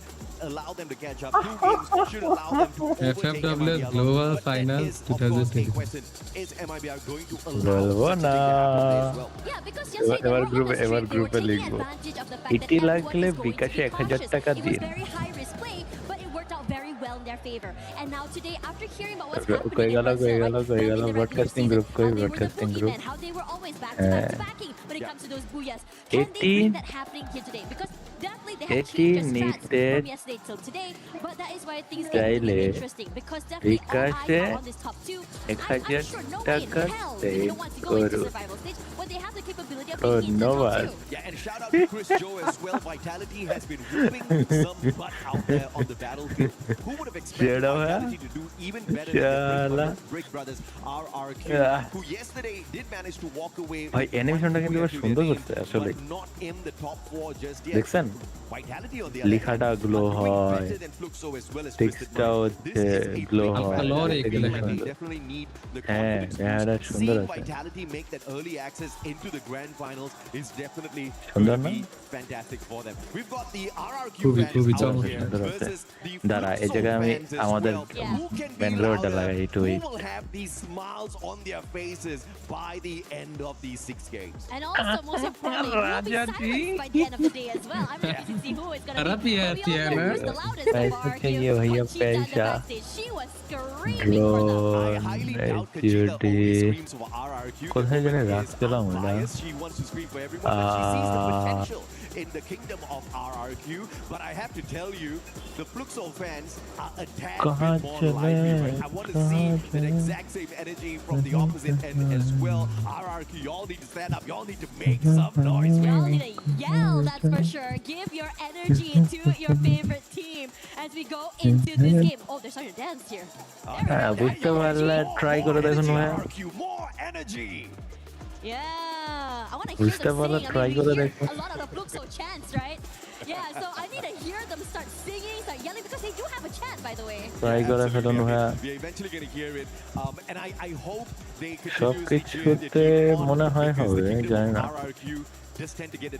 allow them to catch up. 2 games should allow them to overtake FFWS MIBR Global loss. But Final that is, of course, a 2020 question. Is MIBR going to allow বলবো such a না thing to happen today as well? Yeah, because yesterday they এবার were on গ্রুপে the এবার street, they were গ্রুপে taking লিখবো advantage of the fact that ET everyone লাগলে is going to বিকাশে be 1000 cautious. টাকা It was দিন very high risk play, but it worked out very well in their favor. And now today, after hearing about what's কই happening in গেল Brazil, right, them in the regular broadcasting season, group কই how they were the broadcasting group boogeyman, how they were always back to back to backing when it comes to those booyahs. Can they এটি bring that happening here today? Because definitely they have এটি changed their stats নিতে from yesterday till today, but that is why things get চাইলে really interesting. Because definitely all eyes বিকাশে are on this top 2. I'm 1000 sure no way in টাকা hell pay they don't want to go into করুন survival stage when they have the capability of being in the top ধন্যবাদ 2. Yeah, and shout out to Chris Joe as well. Vitality has been whooping some butt out there on the battlefield. Who would have expected Vitality to do even better than the Brick Brothers RRQ, who yesterday did manage to walk away ভাই অ্যানিমেশনটা কিন্তু বেশ সুন্দর করছে আসলে but not in the top 4 just yet. দেখছেন Vitality on the লেখাটা glow হয় টেক্সটটা হচ্ছে গ্লো হয় definitely need the হ্যাঁ লেখাটা সুন্দর seeing আছে Vitality make that early access into the grand finals is definitely সুন্দর না fantastic for them. We've got the RRQ খুবই খুবই fans out চমৎকার here সুন্দর আছে versus the দাঁড়া এই Futsal জায়গায় আমি fans as আমাদের well. Who can be ব্যাঙ্গালোরটা louder? লাগাই একটু Who will have these smiles on their faces by the end of these 6 games? And also, most importantly, we'll be silenced by the end of the day as well. I'm interested to see who is going to be. But we all know who's the loudest of Nice to our see you here, Conchita in the Pesha. backstage. She was screaming for them. I highly doubt Conchita only screams for RRQ. কোথায় জানি Is রাখছিলাম ওটা unbiased. She wants to scream for everyone, but she sees the potential in the kingdom of RRQ. But I have to tell you, the Fluxo fans are a tad bit more lively. Right? I want to see that exact same energy from the opposite end as well. RRQ, y'all need to stand up. Y'all need to make some noise. Y'all need to yell, that's for sure. Give your energy to your favorite team as we go into this game. Oh, they're starting to dance here. হ্যাঁ বুঝতে পারলে try করে দেখুন ভাইয়া RRQ, more energy. Yeah, I want to hear বুঝতে them পারলে sing. I try mean, করে we hear দেখুন a lot of the Fluxo chants, right? Yeah, so I need to hear them start singing, start yelling, because they do have a chant, by the way. Try করে ফেলুন ভাইয়া We're eventually going to hear it, and I hope they সব continuously cheer the কিছুতে team on মনে হয় because the হবে kingdom জানি of না RRQ just tend to get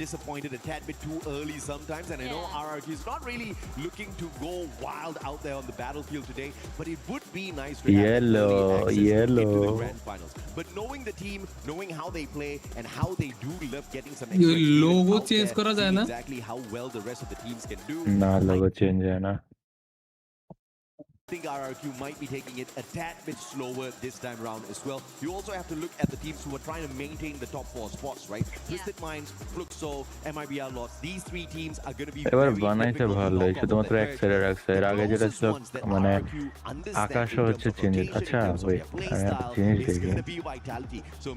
disappointed a tad bit too early sometimes, and I know RRQ is not really looking to go wild out there on the battlefield today, but it would be nice to have early access into the grand finals. But knowing the team, knowing how they play, and how they do love getting some extra logo out change there, করা যায় see না exactly how well the rest of the teams can do. না logo change হয় না I think RRQ might be taking it a tad bit slower this time around as well. You also have to look at the teams who are trying to maintain the top 4 spots, right? Twisted Minds, Fluxo, MIBR Lots. These 3 teams are going to be এবার very বানাইতে difficult to ভালো knock off শুধুমাত্র the এক সাইডে রাখছে এর আগে যেটা ছিল মানে আকাশও হচ্ছে চেঞ্জ আচ্ছা ওয়েট আমি একটা জিনিস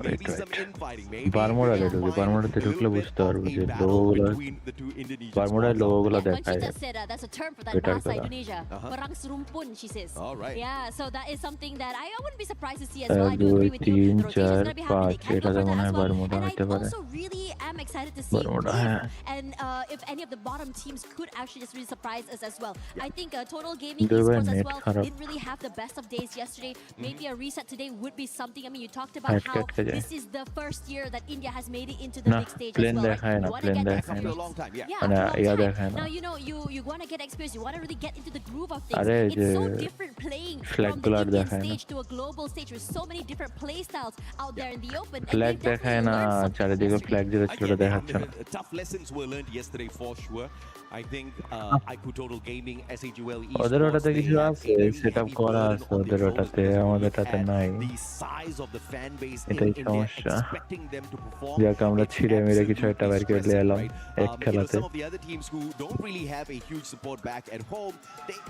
দেখি বারমুডাতে ঢুকে বারমুডাতে ঢুকলে বুঝতে পারবো যে লোগোগুলো বারমুডার লোগোগুলো দেখায় Conchita said that's a term for that better bahasa করা Indonesia. Perang serumpun, she says. All right. Yeah, so that is something that I wouldn't be surprised to see as well. I do agree with you. The rotation is going to be happening. They can go for that as well. And I also really am excited to see if any of the bottom teams could actually just really surprise us as well. I think Total Gaming Esports as well didn't really have the best of days yesterday. Maybe a reset today would be something. I mean, you talked about how this is the first year that India has made it into the big stage as well. Right? You want to get experience. a long time, yeah. Yeah, after a long time. Now, you know, you want to get experience. You want to really get into the groove of things. It's so different playing from the Indian stage to a global stage with so many different play styles out there in the open. Flag দেখায় না চারিদিকে flag যেটা ছিল দেখাচ্ছে না Tough lessons were learned yesterday for sure. I think IQ Total Gaming, SHUL ওদের ওটাতে কিছু আছে সেটআপ করা আছে ওদের ওটাতে আমাদেরটাতে নাই এটাই সমস্যা যাকে আমরা ছিঁড়ে মেরে কিছু একটা বের করে নিয়ে এলাম এক খেলাতে some of the other teams who don't really have a huge support back at home,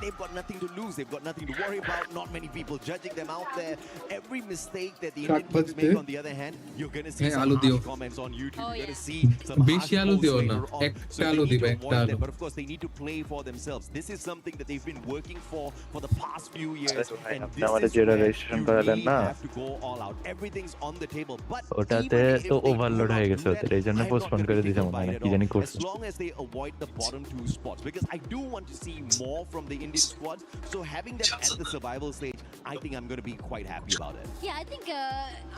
they've got nothing to lose. They They've got nothing to worry about. Not many people judging them out there. Every mistake that the Indian teams make, on the other hand, you're going to see some harsh comments on YouTube. You're going to see some harsh posts later on. So they need to avoid them. But of course, they need to play for themselves. This is something that they've been working for the past few years. And this is where you really have to go all out. Everything's on the table. But ওটাতে তো overload হয়ে গেছে ওদের এইজন্য postpone করে দিয়েছে মনে হয় কি জানি করছে as long as they avoid the bottom two spots, because I do want to see more from the Indian squad. So having them at the survival stage, I think I'm going to be quite happy about it. Yeah, I think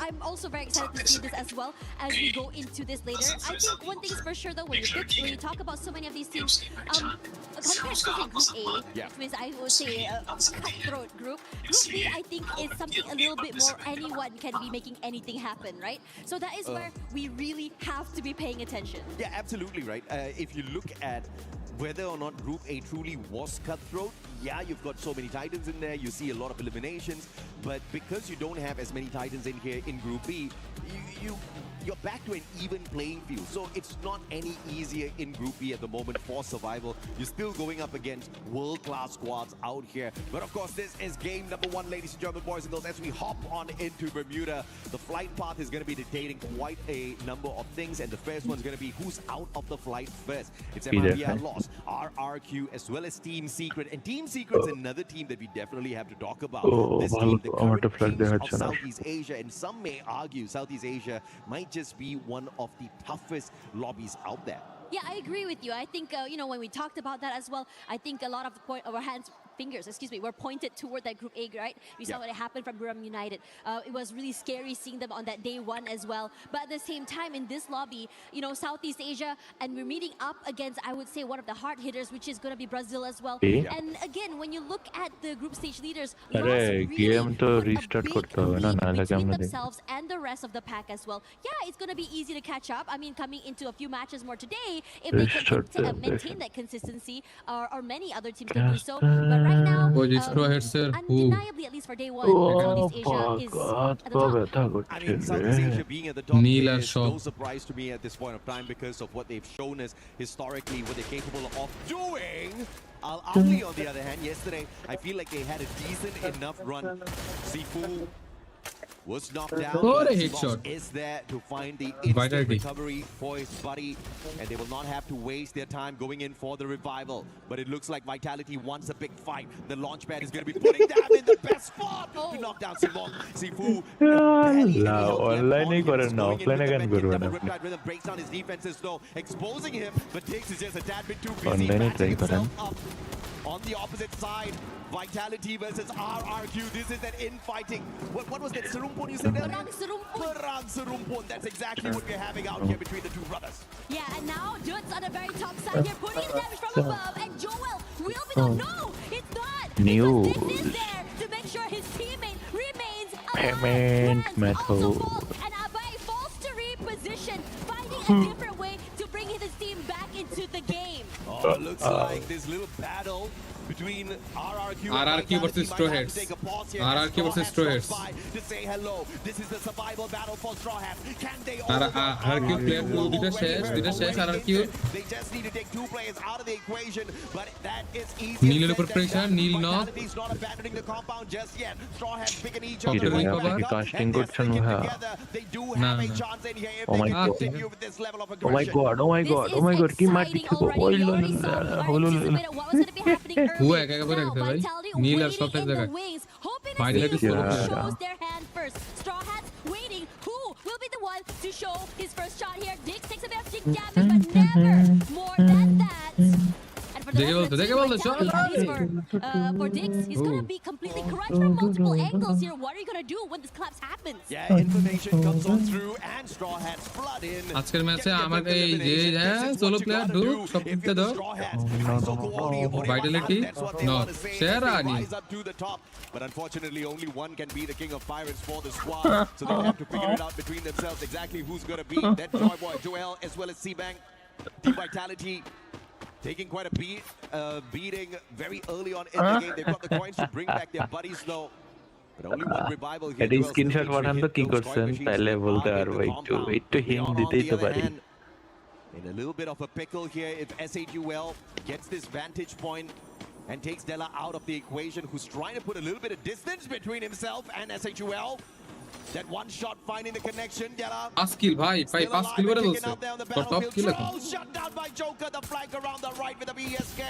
I'm also very excited to see this as well as we go into this later. I think one thing is for sure though, when you talk about so many of these teams, compared to say Group A, which means I would say a cutthroat group, Group B I think is something a little bit more anyone can be making anything happen, right? So that is where we really have to be paying attention. Yeah, absolutely right. If you look at whether or not Group A truly was cutthroat, yeah, you've got so many Titans in there, you see a lot of eliminations, but because you don't have as many Titans in here in Group B, you're back to an even playing field. So it's not any easier in Group B at the moment for survival. You're still going up against world-class squads out here. But of course, this is game number 1, ladies and gentlemen, boys and girls, as we hop on into Bermuda. The flight path is going to be dictating quite a number of things, and the first one's going to be who's out of the flight first. It's MRBR lost, RRQ, as well as Team Secret. And Team Secret's another team that we definitely have to talk about. This team, the current kings of Southeast Asia, and some may argue Southeast Asia might just be one of the toughest lobbies out there. Yeah, I agree with you. I think, when we talked about that as well, I think a lot of our fingers were pointed toward that Group A, right? We saw what happened from Buram United. It was really scary seeing them on that day 1 as well. But at the same time, in this lobby, Southeast Asia, and we're meeting up against, I would say, one of the hard hitters, which is going to be Brazil as well. And again, when you look at the group stage leaders, game to restart করতে হবে না নাহলে between themselves and the rest of the pack as well. Yeah, it's going to be easy to catch up. I mean, coming into a few matches more today, if they can maintain that consistency, or many other teams can do so. But right now, undeniably, at least for day 1, Southeast Asia is at the top. I mean, Southeast Asia being at the top is no surprise to me at this point of time because of what they've shown us historically, what they're capable of doing. Al-Ahly, on the other hand, yesterday, I feel like they had a decent enough run. Sifu was knocked down, but Sibox is there to find the instant recovery for his buddy, and they will not have to waste their time going in for the revival. But it looks like Vitality wants a big fight. The launch pad is going to be putting them in the best spot to knock down Sibox. Sifu online offline again Riptide Rhythm breaks down his defenses though, exposing him, but Diggs is just a tad bit too busy matching himself up. On the opposite side, Vitality versus RRQ. This is that infighting. What was that? Serumpun you said? Perang Serumpun. That's exactly what we're having out here between the two brothers. Yeah, and now Duts on the very top side here, putting in damage from above, and Joel will be the no, it's not. News. Diggs is there to make sure his teammate remains Payment method. And Abai falls to reposition, finding a different way to bring his team back into the game. Oh, looks like this little battle between RRQ versus Straw Hats. RRQ versus Straw Hats. To say hello. This is the survival battle for Straw Hats. Can they RRQ player 2 dita শেষ RRQ. They just need to take 2 players out of the equation, but that is easy. Neil upor pressure, Neil knock. He's not abandoning the compound just yet. Straw Hats picking each other. Casting করছেন ভাই They do have a chance in here if Oh they my can god. continue with this level of Oh aggression. my god. Oh my god. কি মাটি খেবো ওই Who একা করে রাখতে ভাই নীল আর সব জায়গা Vitality shows their hand first. Straw Hats waiting. Who will be the one to show his first shot here? Diggs takes a bit of stick damage, but never more than that. And for the for Diggs, he's gonna be completely crushed from multiple angles here. What are you gonna do when this collapse happens? Yeah, information comes on through and Straw Hats flood in. আজকের ম্যাচে আমার এই যে solo player ঢুক সব কিছু দাও Vitality no Shera ani but unfortunately only one can be the king of pirates for the squad, so they have to figure it out between themselves exactly who's going to be that Joy Boy Joel as well as C-Bank. Team Vitality taking quite a beating very early on in the game. They've got the coins to bring back their buddies though. But only one revival here. এটি screenshot পাঠান তো কি করছেন তাহলে বলতে পারবো একটু hint দিতেই তো পারি In a little bit of a pickle here if SHUL gets this vantage point and takes Della out of the equation, who's trying to put a little bit of distance between himself and SHUL. That one shot finding the connection. Della 5 kill ভাই 5 kill করে বলছে top কিল এখন shut down by Joker. The flank around the right with the BSK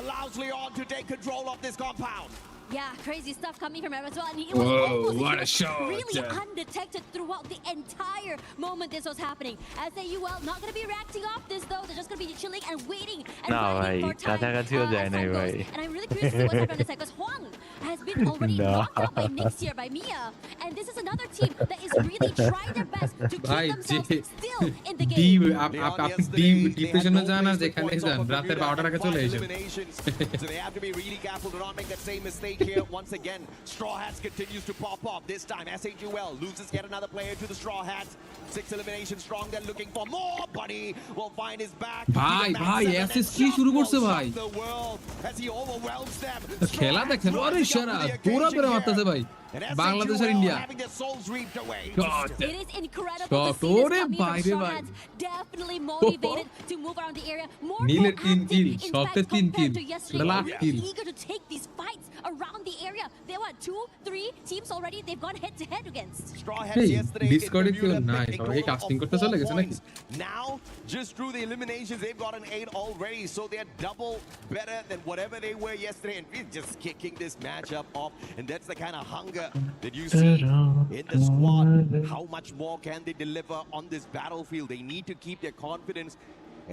allows Leon to take control of this compound. Yeah, crazy stuff coming from him as well. And it was Whoa, almost what a shot. really undetected throughout the entire moment this was happening. SAUL not going to be reacting off this though. They're just going to be chilling and waiting and waiting for time. As time goes. And I'm really curious to see what's happening on this side because Huang has been already knocked out by Nix here, by Mia. And this is another team that is really trying their best to keep themselves still in the game. ডিপ্রেশনে যান আর যেখানে যান রাতের 12টার আগে চলে এসেন So they have to be really careful to not make that same mistake here. Once again, Straw Hats continues to pop up. This time, SHUL loses yet another player to the Straw Hats. 6 eliminations strong. They're looking for more. Buddy will find his back. ভাই SS কি শুরু করছে ভাই As he overwhelms them. খেলা দেখেন আরে সারা পুরো করে মারতেছে ভাই বাংলাদেশ আর India It is incredible to see this coming from Straw Hats. Definitely motivated to move around the area. More নীলের 3 কিল proactive, in সত্যি fact, 3 kill compared to yesterday. Lakh kill Eager to take these fights around the area. They want 2-3 teams already. They've gone head to head against. Straw Hats yesterday. ডিসকর্ডে কেউ নাই সবাই casting করতে চলে গেছে নাকি Now, just through the eliminations, they've got an 8 already, so they're double better than whatever they were yesterday. And we're just kicking this matchup off, and that's the kind of hunger that you see in the squad. How much more can they deliver on this battlefield? They need to keep their confidence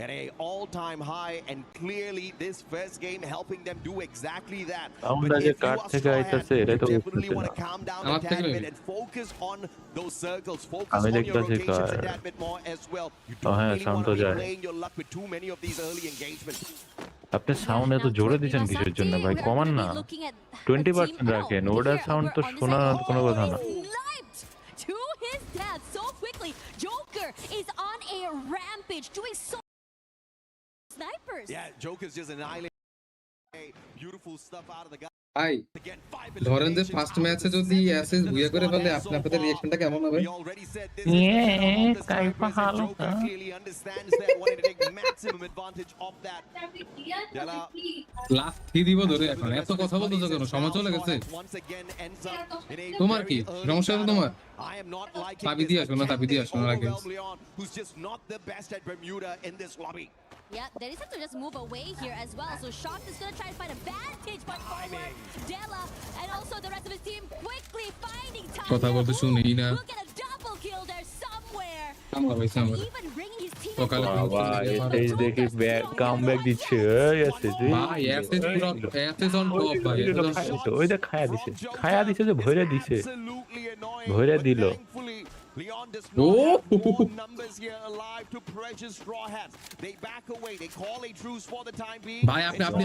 at a all-time high, and clearly this first game helping them do exactly that. But if you are Straw Hats, you definitely want to calm down a tad bit and focus on those circles, focus on your rotations a tad bit more as well. You don't really want to be playing your luck with too many of these early engagements. আপনি sound এত জোরে দিচ্ছেন কিসের জন্য ভাই কমান না 20% রাখেন ওটার সাউন্ড তো শোনার কোনো কথা না To his death so quickly. Joker is on a rampage doing so snipers. Yeah, Joker's just annihilating beautiful stuff out of the guy. ভাই ধরেন যে ফার্স্ট ম্যাচে যদি এসএস বুয়া করে ফেলে আপনাদের রিঅ্যাকশনটা কেমন হবে কাইফা হালো লাস্ট থ্রি দিব ধরে এখন এত কথা বলতেছো কেন সময় চলে গেছে তোমার কি সমস্যা আছে তোমার তাবি দিয়ে আসো না তাবি দিয়ে আসো না আগে Yeah, they just have to just move away here as well. So Shock is going to try to find a vantage point forward. Della and also the rest of his team quickly finding time. কথা বলতে শুনি না Look at a double kill there somewhere. আমার ভাই সামনে Even bringing his team ভাই এই দেখি ব্যাক কামব্যাক দিচ্ছে এসএস ভাই এসএস পুরো এসএস অন টপ ভাই ওই দেখ খায়া দিছে যে ভইরা দিল Leon does not have more numbers here alive to pressure Straw Hats. They back away. They call a truce for the time being. ভাই আপনি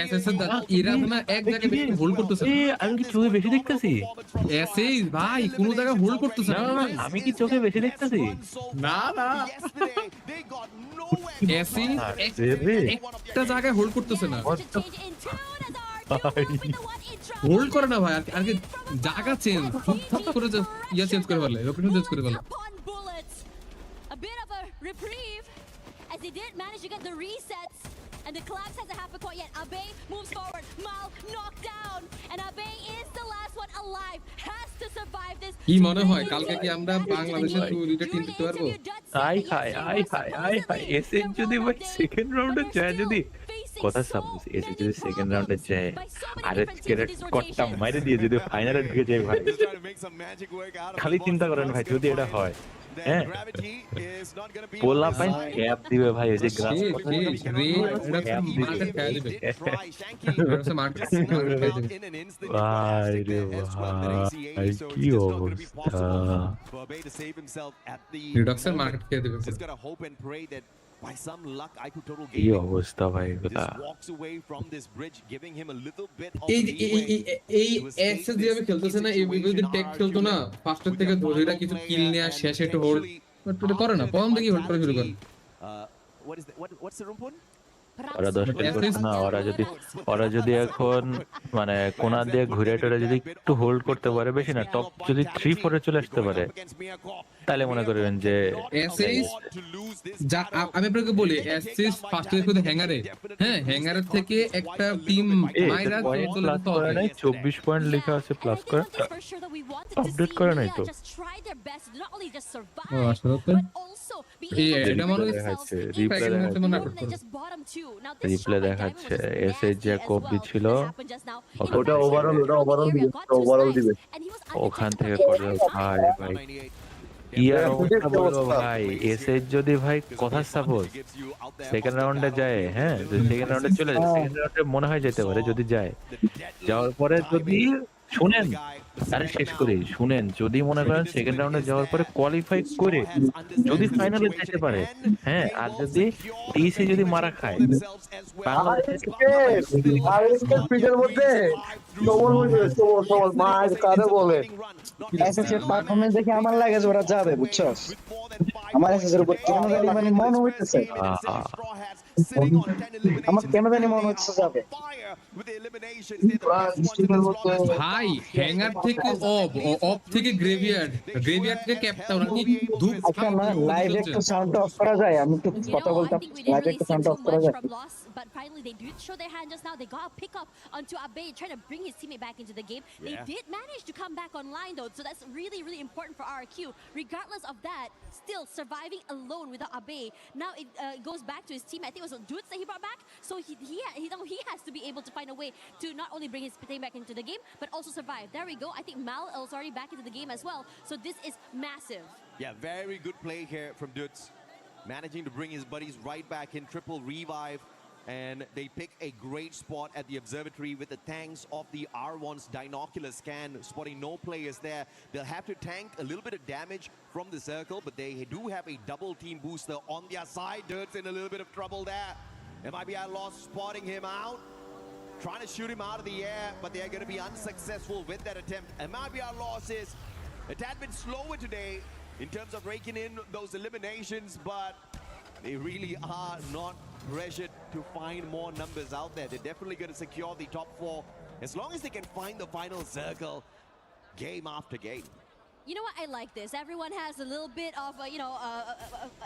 এসএস এর দাদা এরা না এক জায়গায় বেশি হোল্ড করতেছে আমি কি চোখে বেশি দেখতেছি এসএস ভাই কোন জায়গায় হোল্ড করতেছে না আমি কি চোখে বেশি দেখতেছি না এসএস একটা জায়গায় হোল্ড করতেছে না হোল্ড করে না ভাই আর কি জায়গা চেঞ্জ সব করে ইয়া চেঞ্জ করে ফেলে লোকেশন চেঞ্জ করে ফেলে a bit of a reprieve as he did manage to get the resets and the collapse hasn't happened quite yet. Abe moves forward, Mal knocked down and Abe is the last one alive, has to survive this. কি মনে হয় কালকে কি আমরা বাংলাদেশের দুইটা team জিততে পারবো আই এসএস যদি ভাই সেকেন্ড রাউন্ডে যায় যদি কথা সাপোজ এসে যদি সেকেন্ড রাউন্ডে যায় আরে ক্যারেট কটটা মাইরে দিয়ে যদি ফাইনালে ঢুকে যায় ভাই খালি চিন্তা করেন ভাই যদি এটা হয় হ্যাঁ পোলা পাই ক্যাপ দিবে ভাই এই যে গ্রাস ভাই রে ভাই কি অবস্থা রিডাকশন মার্কেট খেয়ে দিবে by some luck I could total এই অবস্থা ভাই কথা walks away from this bridge giving him a little bit of এই এক্সেস দিয়ে খেলতেছে না এই যদি টেক খেলতো না ফার্স্টার থেকে ধরেরা কিছু কিল নিয়ে শেষে একটু হোল্ড করে না প্রথম থেকে হোল্ড করে শুরু করে what is that what's the room point ওরা 10 কিল করছে না, ওরা যদি এখন মানে কোনা দিয়ে ঘুরে টুরে যদি একটু হোল্ড করতে পারে, বেশি না টপ যদি 3-4 চলে আসতে পারে, তাহলে মনে করবেন যে আমি আপনাকে বলি অ্যাসিস্ট ফার্স্ট শুধু হ্যাঙ্গারে, হ্যাঁ হ্যাঙ্গারের থেকে একটা টিম মাইরা চলে যেতে হবে। 24 পয়েন্ট লেখা আছে প্লাস করে আপডেট করে নাই তো। রিপ্লে দেখাচ্ছে এসে যে কোপ দিছিল ওটা ওভারঅল দিবে ওখান থেকে করে ভাই কি আর অবস্থা বলবো ভাই। এসে যদি ভাই কথা সাপোজ সেকেন্ড রাউন্ডে যায়, হ্যাঁ যদি সেকেন্ড রাউন্ডে চলে যায়, সেকেন্ড রাউন্ডে মনে হয় যেতে পারে যদি যায়, যাওয়ার পরে যদি শুনেন আরে শেষ করি শুনেন, যদি মনে করেন সেকেন্ড রাউন্ডে যাওয়ার পরে কোয়ালিফাই করে যদি ফাইনালে যেতে পারে, হ্যাঁ আর যদি টিসি যদি মারা খায় পারফরমেন্স দেখে আমার লাগে যে ওরা যাবে, বুঝছস? আমার এসএসের উপর কেন জানি মানে মন হইতেছে, আমার কেন জানি মন হচ্ছে যাবে ভাই। হ্যাঙ্গার থেকে অফ থেকে গ্রেভিয়ার্ড থেকে ক্যাপটাউন কি ধূপ। আচ্ছা না লাইভ একটু সাউন্ড অফ করা যায়? আমি একটু কথা বলতাম, লাইভ একটু সাউন্ড অফ করা যায়? But finally they did show their hand just now. They got a pick up onto Abe, trying to bring his teammate back into the game. They did manage to come back online though, so that's really, really important for RQ. Regardless of that, still surviving alone without Abe. Now it goes back to his team. I think it was Dudes that he brought back. So he has to be able to find a way to not only bring his team back into the game, but also survive. There we go. I think Mal is already back into the game as well. So this is massive. Yeah, very good play here from Dudes. Managing to bring his buddies right back in, triple revive. And they pick a great spot at the observatory with the tanks of the R1's binocular scan, spotting no players there. They'll have to tank a little bit of damage from the circle, but they do have a double team booster on their side. Dirt's in a little bit of trouble there. MIBI lost spotting him out, trying to shoot him out of the air, but they're going to be unsuccessful with that attempt. MIBI loss is a tad bit slower today in terms of raking in those eliminations, but they really are not pressured to find more numbers out there. They're definitely going to secure the top 4 as long as they can find the final circle game after game. You know what? I like this. Everyone has a little bit of,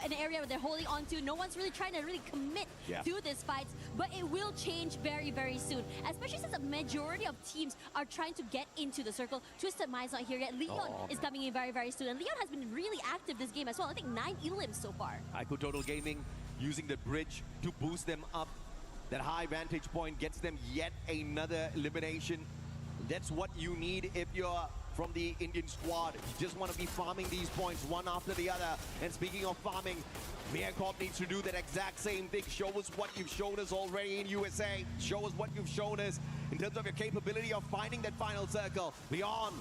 an area where they're holding on to. No one's really trying to really commit to this fight, but it will change very, very soon. Especially since a majority of teams are trying to get into the circle. Twisted Mind's not here yet. Leon is coming in very, very soon. And Leon has been really active this game as well. I think 9 elims so far. Ico Total Gaming using the bridge to boost them up. That high vantage point gets them yet another elimination. That's what you need if you're from the Indian squad. You just want to be farming these points one after the other. And speaking of farming, Miakov needs to do that exact same thing. Show us what you've shown us already in USA. Show us what you've shown us in terms of your capability of finding that final circle. Leon,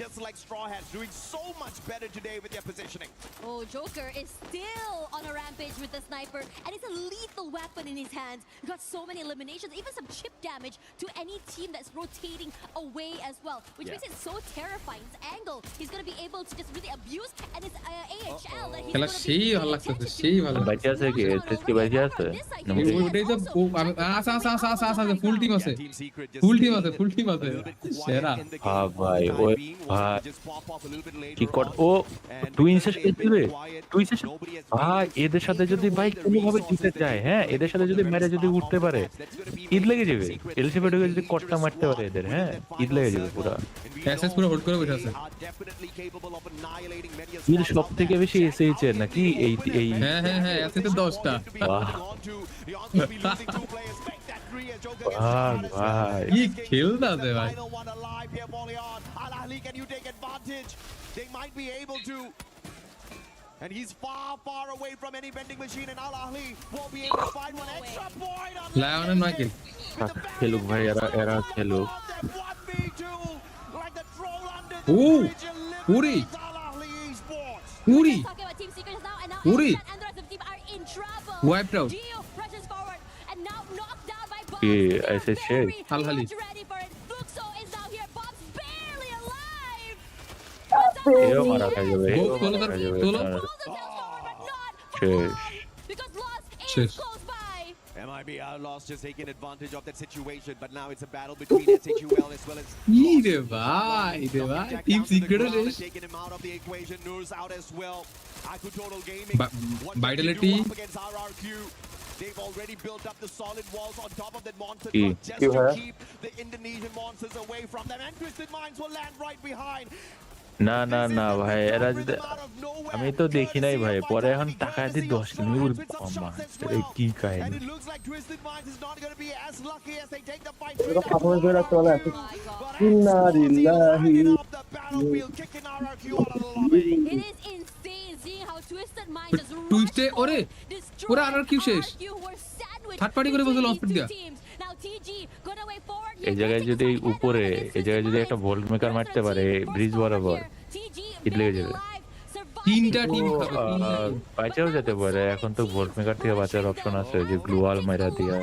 just like Straw Hats, doing so much better today with their positioning. Oh, Joker is still on a rampage with the sniper, and it's a lethal weapon in his hands. Got so many eliminations, even some chip damage to any team that's rotating away as well, which makes it so terrifying. This angle, he's going to be able to just really abuse, and it's AHL that he's going to be able to বাচ্চা আছে কি SK বাচ্চা আছে ওটাই তো full team আছে সেরা। হ্যাঁ ভাই ওই কি কর ও টুইন সেশন দিবে, টুইন সেশন ভাই এদের সাথে যদি ভাই কোনোভাবে জিতে যায়, হ্যাঁ এদের সাথে যদি মেরে যদি উঠতে পারে ঈদ লেগে যাবে। এলসিপি ঢুকে যদি কটটা মারতে পারে এদের, হ্যাঁ ঈদ লেগে যাবে পুরো। এসএস পুরো হোল্ড করে বসে আছে। ঈদ সব থেকে বেশি এসএইচ এর নাকি এই হ্যাঁ এসএস তো 10টা। ভাই কি খেলতা দে ভাই। Can you take advantage? They might be able to. And he's far away from any vending machine, and Al Ahly won't be able to find one extra point on Lion and Michael. খেলুক ভাই এরা খেলুক। Ooh, Uri. Wiped out. কি ऐसे Sheikh Al Ahly. এও মারা খাই যাবে, এও মারা খাই যাবে। শেষ। MIBR lost just taking advantage of that situation, but now it's a battle between SHUL as well as রে ভাই টিম সিক্রেট শেষ taking him out of the equation. Noor's out as well. Iku Total Gaming. Vitality. Against RRQ. They've already built up the solid walls on top of that monster just to keep the Indonesian monsters away from them. And Twisted Minds will land right behind. না না না ভাই এরা যদি আমি তো দেখি নাই ভাই পরে এখন টাকা দিয়ে 10 কিমি উড় মামা এটা কি কাহিনী এটা পারফরম্যান্স করে চলে আছে ইন্নালিল্লাহি টুইস্টে ওরে পুরো আরআরকিউ শেষ থার্ড পার্টি করে বসে লঞ্চ দিয়া এই জায়গায় যদি উপরে এই জায়গায় যদি একটা ভোল্ট মেকার মারতে পারে ব্রিজ বরাবর হিট লেগে যাবে তিনটা টিম খাবে বাঁচাও যেতে পারে এখন তো ভোল্ট মেকার থেকে বাঁচার অপশন আছে যে গ্লুয়াল মাইরা দিয়া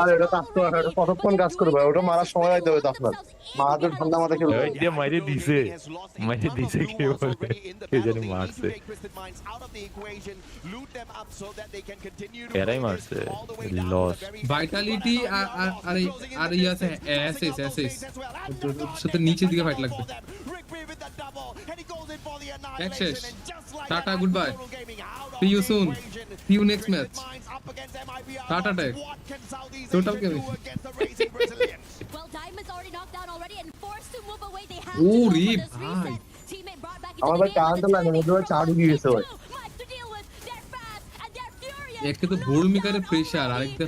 আর এটা কাটতো এটা কতক্ষণ কাজ করবে ওটা মারার সময় দিতে হবে আপনার মাহাদের ঠান্ডা মাথা খেলবে ওই যে মাইরে দিছে কি বলে কে জানি মারছে এরাই মারছে লস ভাইটালিটি আর ইয়াছে এসএস সাথে নিচে দিকে ফাইট লাগবে শেষ টাটা good bye see you soon see you next match টাটা টেক টোটাল কেমি ও রে ভাই আমার ভাই কাউন্টার লাগে মধ্যে চাড়ু গিয়েছে ভাই একটা তো ভোল্ট মেকারের প্রেসার আরেকটা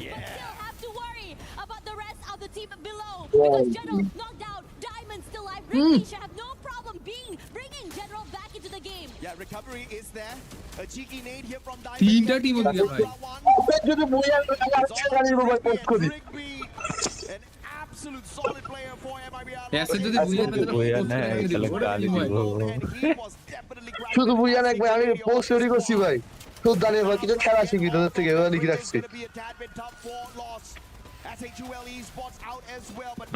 Recovery is there. A cheeky nade here from Diamond. তিনটা টিম ওদিকে ভাই যদি বুইয়া চাড়ি মোবাইল পোস্ট করি An absolute solid player for MIBR. এসে যদি বুইয়া না খেলা গালি দিব শুধু বুইয়া না ভাই আমি পোস্ট তৈরি করছি ভাই তো জানি ভাই কিছু খেলা শিখি তোদের থেকে এবার লিখে রাখছি SHUL Esports out as well, but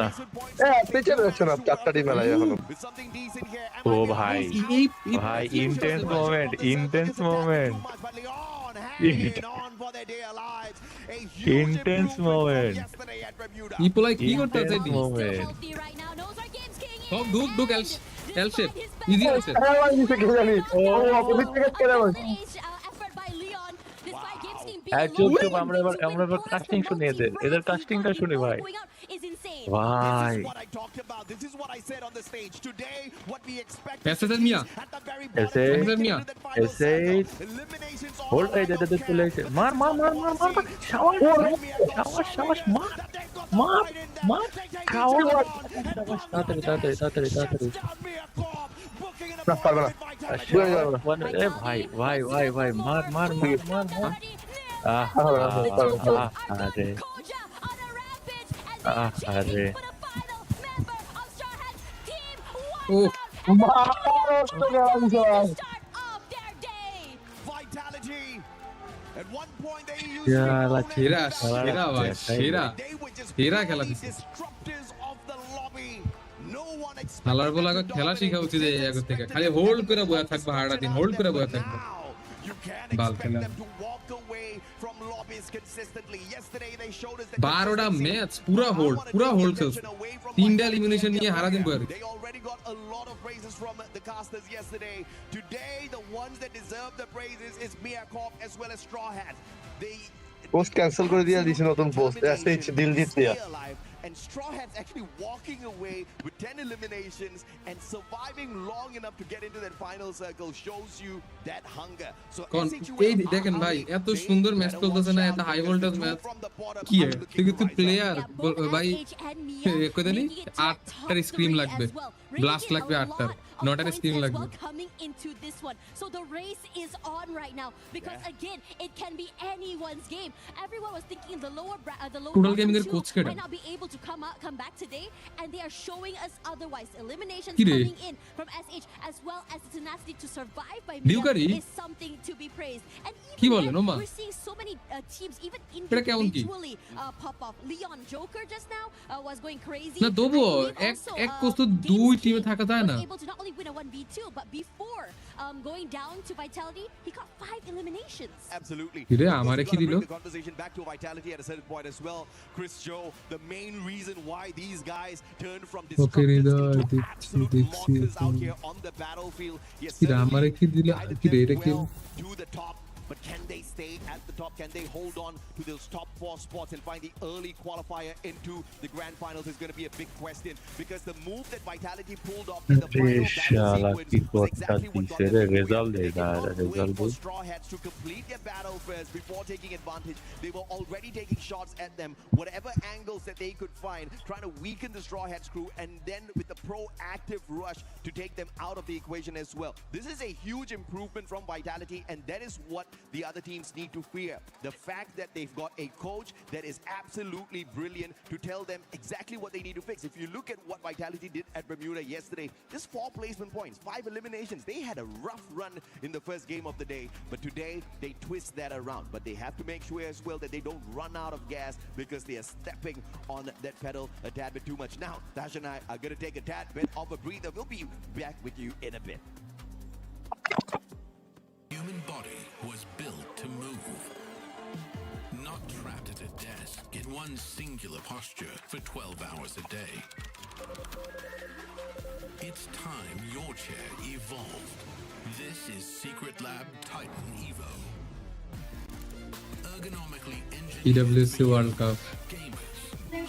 পেছনে রাখছেন আপনি চারটা টিম মেলায় এখনো ও ভাই ইন্টেন্স মোমেন্ট ইন্টেন্স ইপোলাই কি করতে আছে মোমেন্ট সব ঢুক এল শেপ ইজি আছে ও অপোজিট থেকে খেলা ভাই চুপ আমরা এবার কাস্টিং শুনি এদের কাস্টিংটা শুনি ভাই ভাই এসএস মিয়া হোল্ড এই দে চলে এসে মার শাবাশ মার তাড়াতাড়ি পারবে না ভাই মার আরে ও সেরা খেলা দিচ্ছে খেলার বলা খেলা শিখা উচিত এই আগের থেকে খালি হোল্ড করে বয়া থাকবে হাড়া দিন হোল্ড করে বয়া থাকবে বাল খেলা 12টা ম্যাচ পুরা হোল্ড খেলছে তিনটা এলিমিনেশন নিয়ে হারা দিন বয়া পোস্ট ক্যান্সেল করে দিয়া দিছে নতুন পোস্ট এসএইচ দিলজিৎ দিয়া and Straw Hats actually walking away with 10 eliminations and surviving long enough to get into that final circle shows you that hunger. So এই দেখেন ভাই এত সুন্দর ম্যাচ চলতেছে না এত হাই ভোল্টেজ ম্যাচ কি কিন্তু প্লেয়ার ভাই কতদিন 8টার স্ক্রিম লাগবে ব্লাস্ট লাগবে 8টার 9টার স্ক্রিম লাগবে coming into this one. So the race is on right now because again it can be anyone's game. Everyone was thinking the lower Total Gaming এর coach কেডা might not be able to come back today and they are showing us otherwise. Eliminations coming in from SH as well as the tenacity to survive by Mia is something to be praised. And even we're seeing so many teams even individually pop off. Leon Joker just now was going crazy. না তবুও এক coach তো দুই টিমে থাকা যায় না able to not only win a 1v2 but before going down to Vitality he got 5 eliminations. Absolutely. কিরে আমারে কি দিল? The conversation back to Vitality at a certain point as well. Chris Joe, the main reason why these guys turned from destructors into absolute monsters out here on the battlefield. Yes, কিরে আমারে কি দিল? কিরে এটা কি? To the top. But can they stay at the top? Can they hold on to those top 4 spots and find the early qualifier into the grand finals is going to be a big question, because the move that Vitality pulled off in the final battle sequence was exactly what got them waiting for Straw Hats to complete their battle first before taking advantage. They were already taking shots at them, whatever angles that they could find, trying to weaken the Straw Hats crew, and then with the proactive rush to take them out of the equation as well. This is a huge improvement from Vitality, and that is what the other teams need to fear. The fact that they've got a coach that is absolutely brilliant to tell them exactly what they need to fix. If you look at what Vitality did at Bermuda yesterday, just 4 placement points, 5 eliminations. They had a rough run in the first game of the day, but today they twist that around. But they have to make sure as well that they don't run out of gas, because they are stepping on that pedal a tad bit too much. Now, Dash and I are going to take a tad bit of a breather. We'll be back with you in a bit. Human body was built to move, not trapped at a desk in one singular posture for 12 hours a day. It's time your chair evolved. This is Secret Lab Titan Evo. Ergonomically engineered EWC World Cup gamers,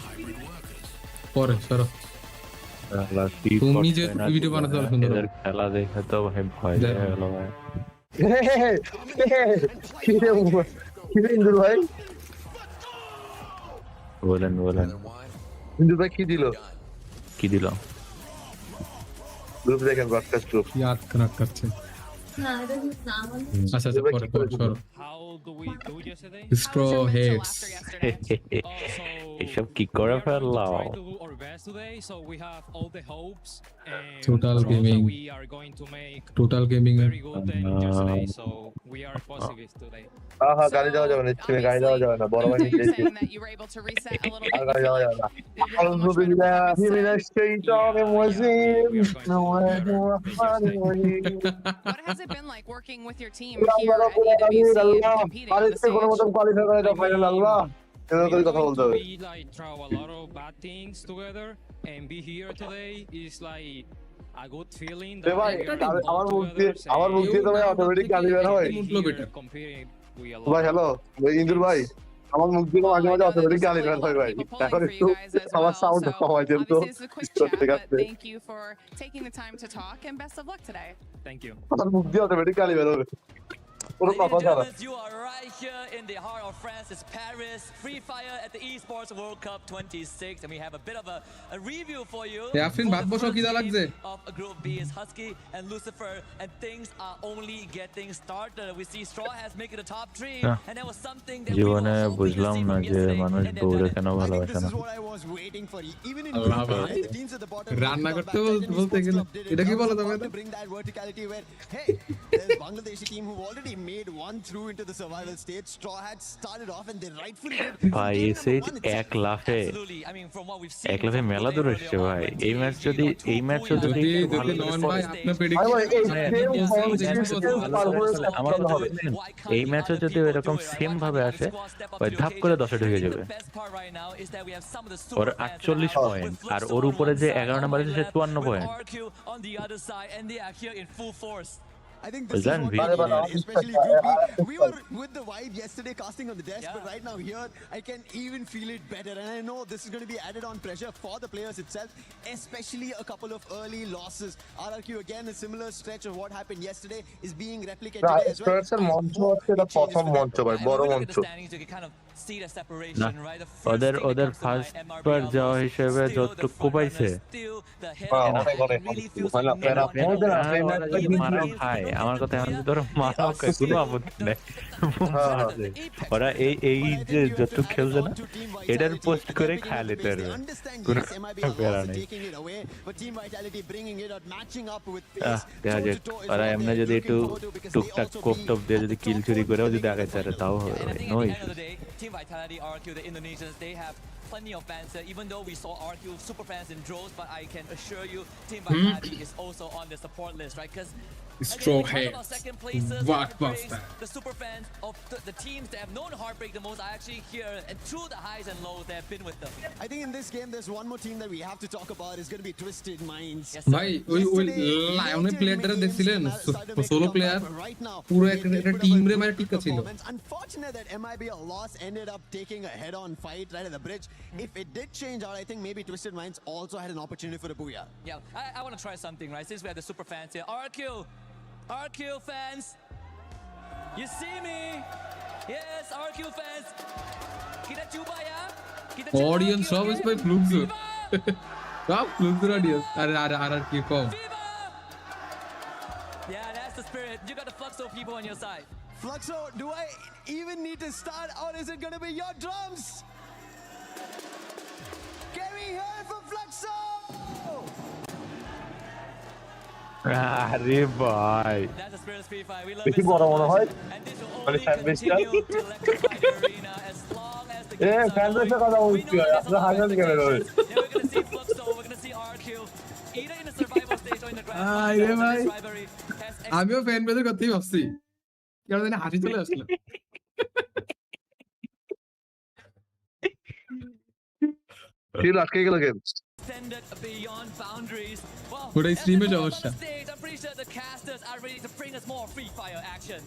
hybrid workers. পরে সরো তুমি যে video বানাতে পারছো না খেলা দেখে তো ভয় হয়ে গেল ভাই ইন্দুর ভাই বলেন ইন্দুর ভাই কি দিল গ্রুপ দেখেন ব্রডকাস্ট গ্রুপ याद करছে আচ্ছা পরে সরো Straw Hats এসব কি করে ফেললাম Total Gaming গাড়ি যাওয়া যাবে না স্ট্রিমে গাড়ি যাওয়া যাবে না বড় ভাই নিচে গাড়ি যাওয়া যাবে না What has it been like working with your team here at EWC and competing on the stage? We like try a lot of bad things together, and be here today is like a good feeling. আমার মুখ দিয়ে তো ভাই automatic গালি বের হয় ভাই hello ইন্দুর ভাই আমার মুখ দিয়ে মাঝে মাঝে অটোমেটিক গালি বের হয় ভাই এখন একটু আমার সাউন্ড কমাই দেন তো Thank you for taking the time to talk, and best of luck today. Thank you. আমার মুখ দিয়ে অটোমেটিক গালি বের হবে Ladies and gentlemen, you are right here in the heart of France. It's Paris, Free Fire at the Esports World Cup 26, and we have a bit of a review for you. Afrin ভাত বসাও কি লাগছে Of Group B is Husky and Lucifer, and things are only getting started. We see Straw has making the top 3, and there was something that জীবনে বুঝলাম না যে মানুষ বউরে কেন ভালোবাসে না রান্না করতে বলতে গেলে এটা কি বলা যাবে Bangladeshi team who already made one through into the survival stage. Straw Hats started off and they rightfully did. ভাই এসে এক লাফে মেলা দূর এসেছে ভাই এই ম্যাচ যদি নন ভাই আপনার এই ম্যাচে যদি এরকম সেম ভাবে আসে ভাই ধাপ করে 10-এ ঢুকে যাবে ওর 48 পয়েন্ট আর ওর উপরে যে 11 নম্বর আছে সে 54 point I think this is what especially Group B. We were with the vibe yesterday casting on the desk, but right now here I can even feel it better, and I know this is going to be added on pressure for the players itself, especially a couple of early losses. RRQ again, a similar stretch of what happened yesterday is being replicated today as well. ওদের first বার যাওয়া হিসেবে যতটুকু পাইছে আমার কথা এখন যদি ওরা মারাও কোনো আপত্তি নেই মারছে ওরা এই যে যতটুকু খেলছে না এটার পোস্ট করে খায় নিতে পারবে কোনো প্যারা নেই দেখা যাক ওরা এমনি যদি একটু টুকটাক কোপ টপ দিয়ে যদি কিল চুরি করেও যদি আগে চারে তাও হবে no Team Vitality, RQ, the Indonesians, they have plenty of fans there, even though we saw RQ super fans in droves, but I can assure you Team Vitality is also on the support list, right? Because Straw Hats. What was that? The super fans of the teams that have known Heartbreak the most are actually here, and through the highs and lows, they have been with them. I think in this game, there's one more team that we have to talk about. It's going to be Twisted Minds. ভাই ওই লায়নের প্লেয়ারটা দেখছিলেন solo player পুরো একটা team রে মানে টিকা ছিল Unfortunate that MIB lost ended up taking a head-on fight right at the bridge. If it did change out, I think maybe Twisted Minds also had an opportunity for a booyah. Yeah, I want to try something, right? Since we have the super fans here, RQ fans, you see me? Yes, RQ fans. Kita cuba ya. Kita cuba. Audience always by Flugzer. Wow, Flugzer audience. RRQ come. Yeah, that's the spirit. You got the Fluxo people on your side. Fluxo, do I even need to start, or is it going to be your drums? Can we hear it for Fluxo? আরে ভাই That's the spirit of Speed Fight. We love বেশি it বড় so মনে much. হয় And this will মানে only fan বেসটা continue to electrify the arena as long as the games are fan going. বেসের কথা বলছি আপনারা হাজার কেন রয়েছে Yeah, we're gonna see Fluxo, we're gonna see RQ, either in the survival stage or in the grand আরে final. ভাই This rivalry has আমিও ফ্যান বেজের কথাই ভাবছি কেন জানি হাসি চলে আসলো ফিল আটকে গেল game extended beyond boundaries. Well, ওটাই as we স্ট্রিমের go on সমস্যা the stage, I'm pretty sure the casters are ready to bring us more free fire action.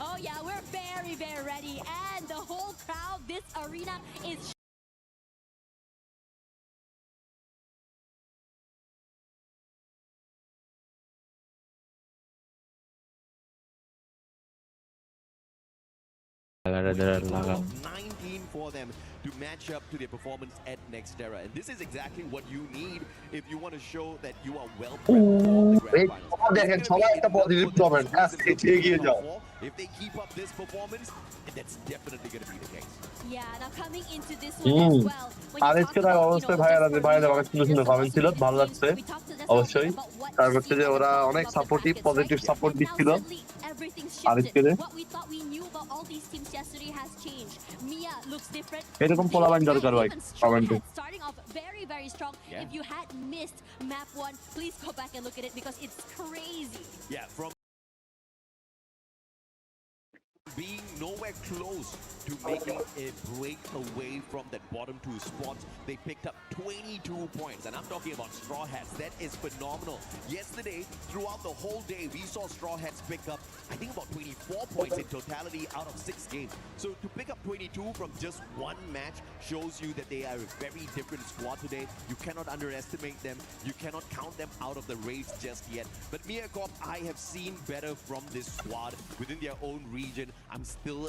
Oh yeah, we're very, very ready. And the whole crowd, this arena is Of 19 for them to match up to their performance at Nextera, and this is exactly what you need if you want to show that you are well prepped for the grand finals. দেখেন সবাই একটা positive comment এগিয়ে যাও If they keep up this performance, that's definitely going to be the case. yeah, now coming into this one as well. আজকে তার অবশ্যই ভাইয়ারা অনেক সুন্দর সুন্দর কমেন্ট ছিল ভালো লাগছে অবশ্যই তার হচ্ছে যে ওরা অনেক সাপোর্টিভ পজিটিভ সাপোর্ট দিচ্ছিল আজকে What we thought we knew about all these teams yesterday has changed. Mia looks different. এরকম পোলাবাইন দরকার ভাই কমেন্টে Starting off very, very strong. Yeah. If you had missed map 1, please go back and look at it because it's crazy. Yeah, from being nowhere close to making a break away from that bottom two spots, they picked up 22 points, and I'm talking about Straw Hats. That is phenomenal. Yesterday, throughout the whole day, we saw Straw Hats pick up, I think, about 24 points in totality out of 6 games. So to pick up 22 from just one match shows you that they are a very different squad today. You cannot underestimate them. You cannot count them out of the race just yet. But Mia Corp, I have seen better from this squad within their own region. I'm still,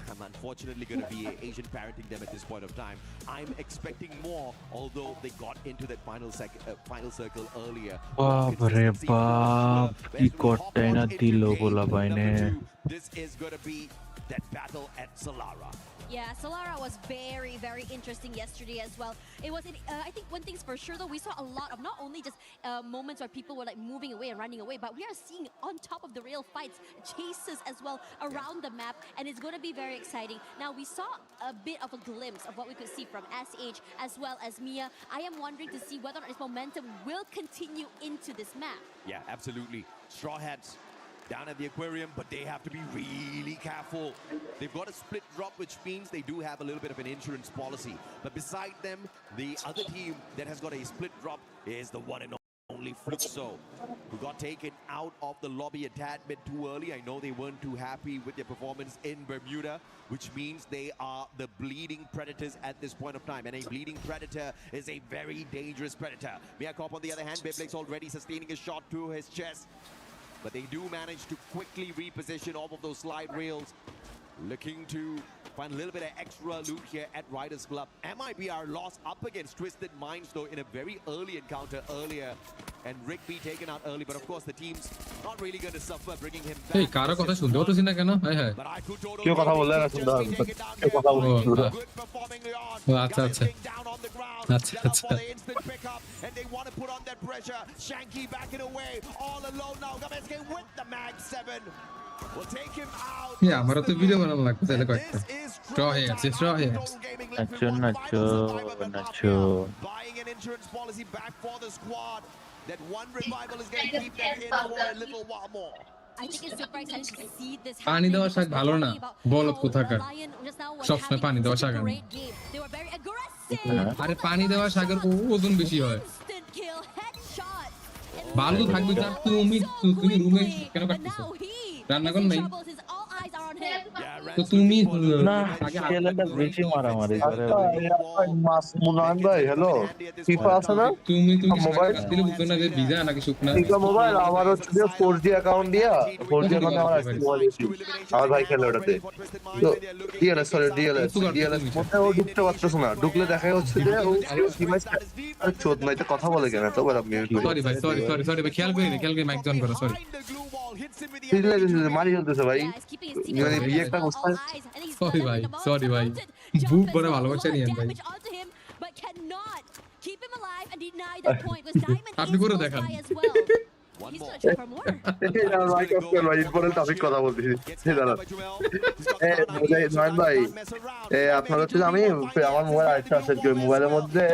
I'm unfortunately going to be Asian parenting them at this point of time. I'm expecting more, although they got into that final circle earlier. বাপরে বাপ কি করতে না দিল গোলা বাইনে This is going to be that battle at Solara. Yeah, Solara was very, very interesting yesterday as well. It was, I think one thing's for sure though, we saw a lot of not only just moments where people were like moving away and running away, but we are seeing on top of the real fights, chases as well around the map, and it's going to be very exciting. Now, we saw a bit of a glimpse of what we could see from SH as well as Mia. I am wondering to see whether or not this momentum will continue into this map. Yeah, absolutely. Straw Hats down at the aquarium, but they have to be really careful. They've got a split drop, which means they do have a little bit of an insurance policy. But beside them, the other team that has got a split drop is the one and only Fluxo, who got taken out of the lobby a tad bit too early. I know they weren't too happy with their performance in Bermuda, which means they are the bleeding predators at this point of time. And a bleeding predator is a very dangerous predator. Miakop, on the other hand, Biblex already sustaining a shot to his chest. But they do manage to quickly reposition off of those slide rails, looking to Find a little bit of extra loot here at Riders Club. MIB are lost up against Twisted Minds though in a very early encounter earlier. And Rick B taken out early, but of course the team's not really going to suffer bringing him back. এই কারো কথা শুনতে পাচ্ছি না কেন? হ্যাঁ হ্যাঁ। কেউ কথা বললে না শুনতে হবে। কেউ কথা বলছিল না। আচ্ছা আচ্ছা। আচ্ছা আচ্ছা। And they want to put on that pressure. Shanky backing away, all alone now. Gameske with the mag 7. Will take him out. Yeah, আমারও তো ভিডিও বানানো লাগবে তাহলে কয়েকটা। Straw hairs, straw hairs. Nacho. Buying an insurance policy back for the squad. That one revival is going to keep them in for a little while more. I think it's super exciting to see this. পানি দেওয়া শাক ভালো না, বলদ কোথাকার। সবসময় পানি দেওয়া শাক আনে। They were very aggressive. আরে পানি দেওয়া শাকের ওজন বেশি হয়। ভালো থাকবে তার তুমি রুমে কেন কাটতেছো? রান্না কর নাই? তো তুমি না ছেলেটা বেশি মারামারি করে। মুনান ভাই হ্যালো, ফিফা আছে না? তুমি মোবাইল দিলে বুঝো না যে ভিজা নাকি শুকনা? ফিফা মোবাইল আমার হচ্ছে যে 4G অ্যাকাউন্ট দিয়া 4G অ্যাকাউন্টে আমার আছে মোবাইল। আমার ভাই খেলে ওটাতে। তো ডিএলএস মধ্যে ও ঢুকতে পারতেছ না, ঢুকলে দেখা হচ্ছে যে ও ডিভাইস আর চোদ নাই তো কথা বলে কেন তো বড় মিউট। সরি ভাই সরি ভাই খেয়াল করি মাইক অন করো সরি। মারি চলতেছে ভাই। মানে রিঅ্যাক্টটা করতে সরি ভাই বুক বড় ভালোবাসা নিয়েন ভাই। আপনি করে দেখান। কথা বলতেছি ভাই আপনার হচ্ছে আমি আমার মোবাইল আরেকটা আছে, মোবাইলের মধ্যে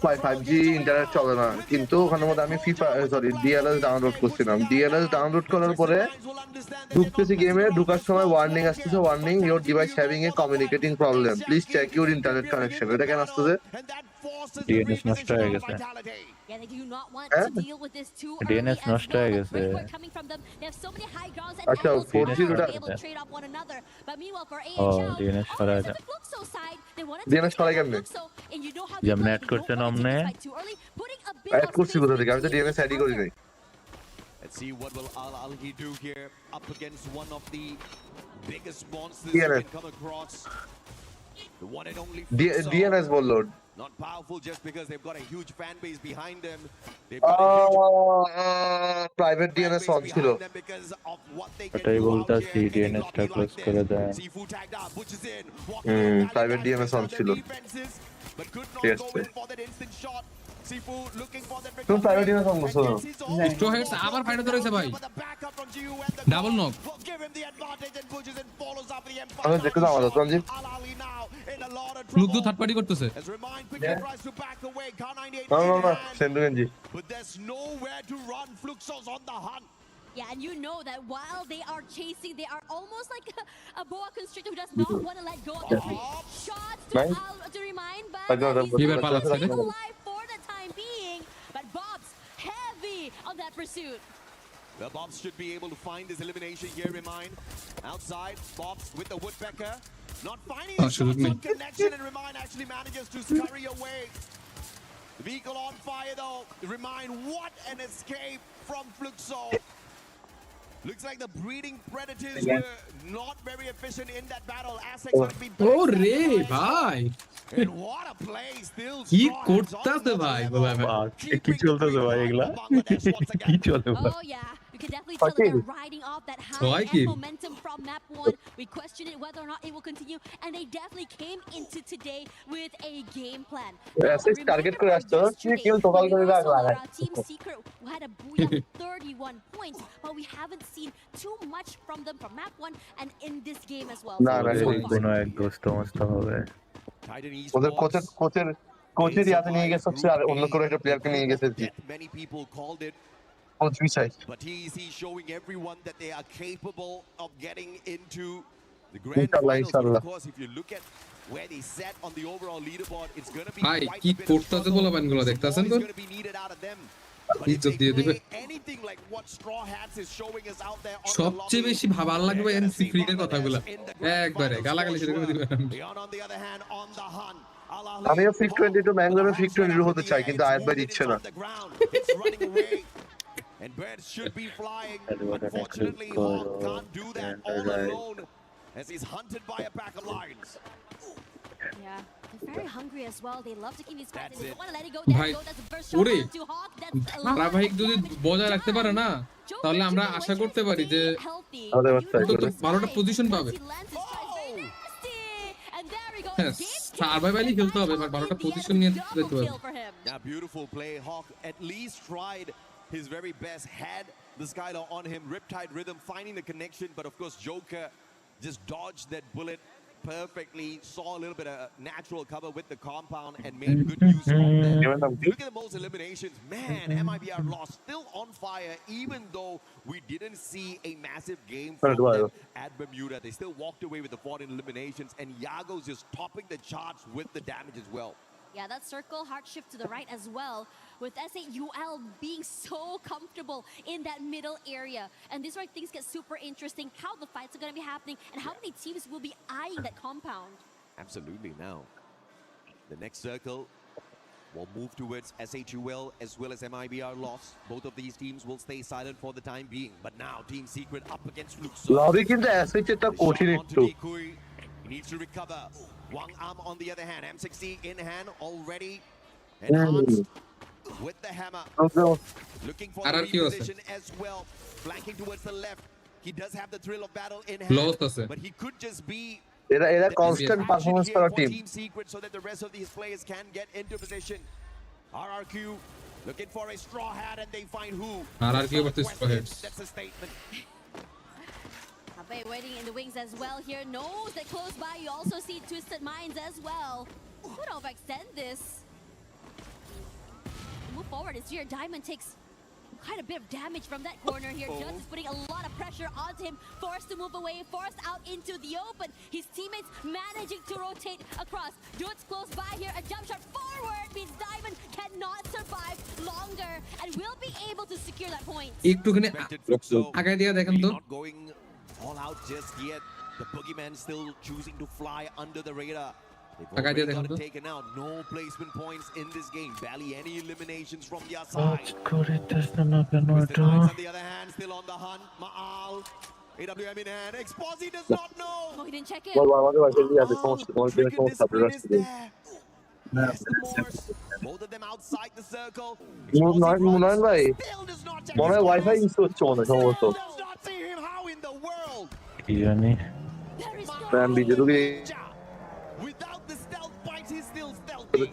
5G ইন্টারনেট চলে না, কিন্তু ওখানের মধ্যে আমি ডিএলএস ডাউনলোড করছিলাম। ডিএলএস ডাউনলোড করার পরে ঢুকতেছি গেমে, ঢুকার সময় ওয়ার্নিং আসতেছে, warning your device having a communicating problem, please check your internet connection. এটা কেন আসতেছে? ডিএনএস নষ্ট হয়ে গেছে। ডিএনএস নষ্ট হয়ে গেছে। আচ্ছা 4G ও ডিএনএস সরাই দেন। ডিএনএস সরাই কেমনে? যেমন অ্যাড করছেন অমনে অ্যাড করছি কোথা থেকে? আমি তো ডিএনএস অ্যাডই করি নাই। Let's see what will Al-Alhi do here up against one of the biggest monsters you can come across. The one and only DNS বললো not powerful just because they've got a huge fan base behind them. Private DNS on ছিল। এটাই বলতাছি ডিএনএসটা close করে দেন। Private DNS on ছিল। ঠিক আছে তুমি private DNS on করছো না? স্ট্রো হেডস আবার ফাইনাল ধরেছে ভাই, ডাবল নক। আমি দেখতে দাও আমাদের সঞ্জীব লুক দু থার্ড পার্টি করতেছে। না সেন্ডুগেঞ্জি। But there's nowhere to run. Fluxos on the hunt. Yeah, and you know that while they are chasing, they are almost like a boa constrictor who does not want to let go of the shots to remind, but he's alive for the time being. But Bob's heavy on that pursuit. The Bobs should be able to find this elimination here, Remind. Outside, Bobs with the Woodpecker. Not finding the shots on connection, and Remind actually manages to scurry away. The vehicle on fire though. Remind, what an escape from Fluxo. Looks like the breeding predators were not very efficient in that battle. Aztecs might be oh re bhai and what a play still কি করতেছে ভাই বলা কি চলতেছে ভাই এগুলা কি চলে ভাই? Oh yeah, you can definitely tell that they're riding off that high momentum from map 1. We questioned it whether or not it will continue, and they definitely came into today with a game plan. Target করে আসতো কি কিল total করে রাখলা। Team Secret had a booyah 31 points, but we haven't seen too much from them from map 1 and in this game as well. না কোনো এক দোস্ত মস্ত হবে। ওদের কোচের ইয়াতে নিয়ে গেছে আর অন্য কোনো একটা প্লেয়ারকে নিয়ে গেছে। Many people called it. But he's showing everyone that they are capable of getting into the grand finals. Of course, if you look at where they set on the overall leaderboard, it's going to be quite a bit of struggle. It's going to be needed out of them. Anything like what Straw Hats is showing us out there on the সবচেয়ে বেশি ভালো লাগবে NC ফ্রিকের কথাগুলো একবারে গালাগালি শুরু করে দিবেন। On the other hand, on the hunt. আমিও ফিক 22 ম্যাঙ্গ্রোভে ফিক 22 হতে চাই, কিন্তু আয়াত ভাই দিচ্ছে না। It's running away. And birds should be flying. Unfortunately, Hawk can't do that all alone. as he's hunted by a pack of lions. Yeah, they're very hungry as well. They love to keep these fights. They don't want to let it go. ভাই That's the first shot onto Hawk. That's ধারাবাহিক যদি বজায় রাখতে পারে না তাহলে আমরা আশা করতে পারি যে 12টা পজিশন পাবে সার্ভাইভালি খেলতে হবে বাট 12টা পজিশন নিয়ে যেতে হবে Yeah, beautiful play. Hawk at least tried his very best, had the Skylar on him, Riptide Rhythm finding the connection, but of course Joker just dodged that bullet perfectly, saw a little bit of natural cover with the compound and made good use of that. Look at the most eliminations. Man, MIBR lost, still on fire, even though we didn't see a massive game from them at Bermuda. They still walked away with the 14 eliminations, and Yago's just topping the charts with the damage as well. Yeah, that circle hard shift to the right as well, with SAUL being so comfortable in that middle area. And this is where things get super interesting, how the fights are going to be happening and how many teams will be eyeing that compound. Absolutely. Now, the next circle will move towards SHUL as well as MIBR loss. Both of these teams will stay silent for the time being. But now, Team Secret up against Luxor. He needs to recover. Wang Am on the other hand, M60 in hand already enhanced with the hammer. Looking for the reposition as well, flanking towards the left. He does have the thrill of battle in hand, but he could just be a constant performance for our Team Secret so that the rest of these players can get into position. RRQ looking for a straw hat and they find who? RRQ versus straw hats. That's a statement. Abe waiting in the wings as well here. Knows that close by you also see Twisted Minds as well. Could overextend this. Move forward as here. Diamond takes quite a bit of damage from that corner here. Just is putting a lot of pressure onto him. Forced to move away, forced out into the open. His teammates managing to rotate across. Dude's close by here. A jump shot forward means Diamond cannot survive longer and will be able to secure that point. একটুখানি আগায় দিয়া দেখেন তো All out just yet. The boogeyman still choosing to fly under the radar. They've already got it taken out. No placement points in this game. Barely any eliminations from the side. Twisted Minds on the other hand, still on the hunt. Ma'al. AWM in hand. Exposi does not know. Oh, he didn't check in. Yes, the Morse. Both of them outside the circle. মুনয়ন ভাই মনে হয় wifi use করছে মনে সম্ভবত in the world. Without the stealth bites, he's still stealthy.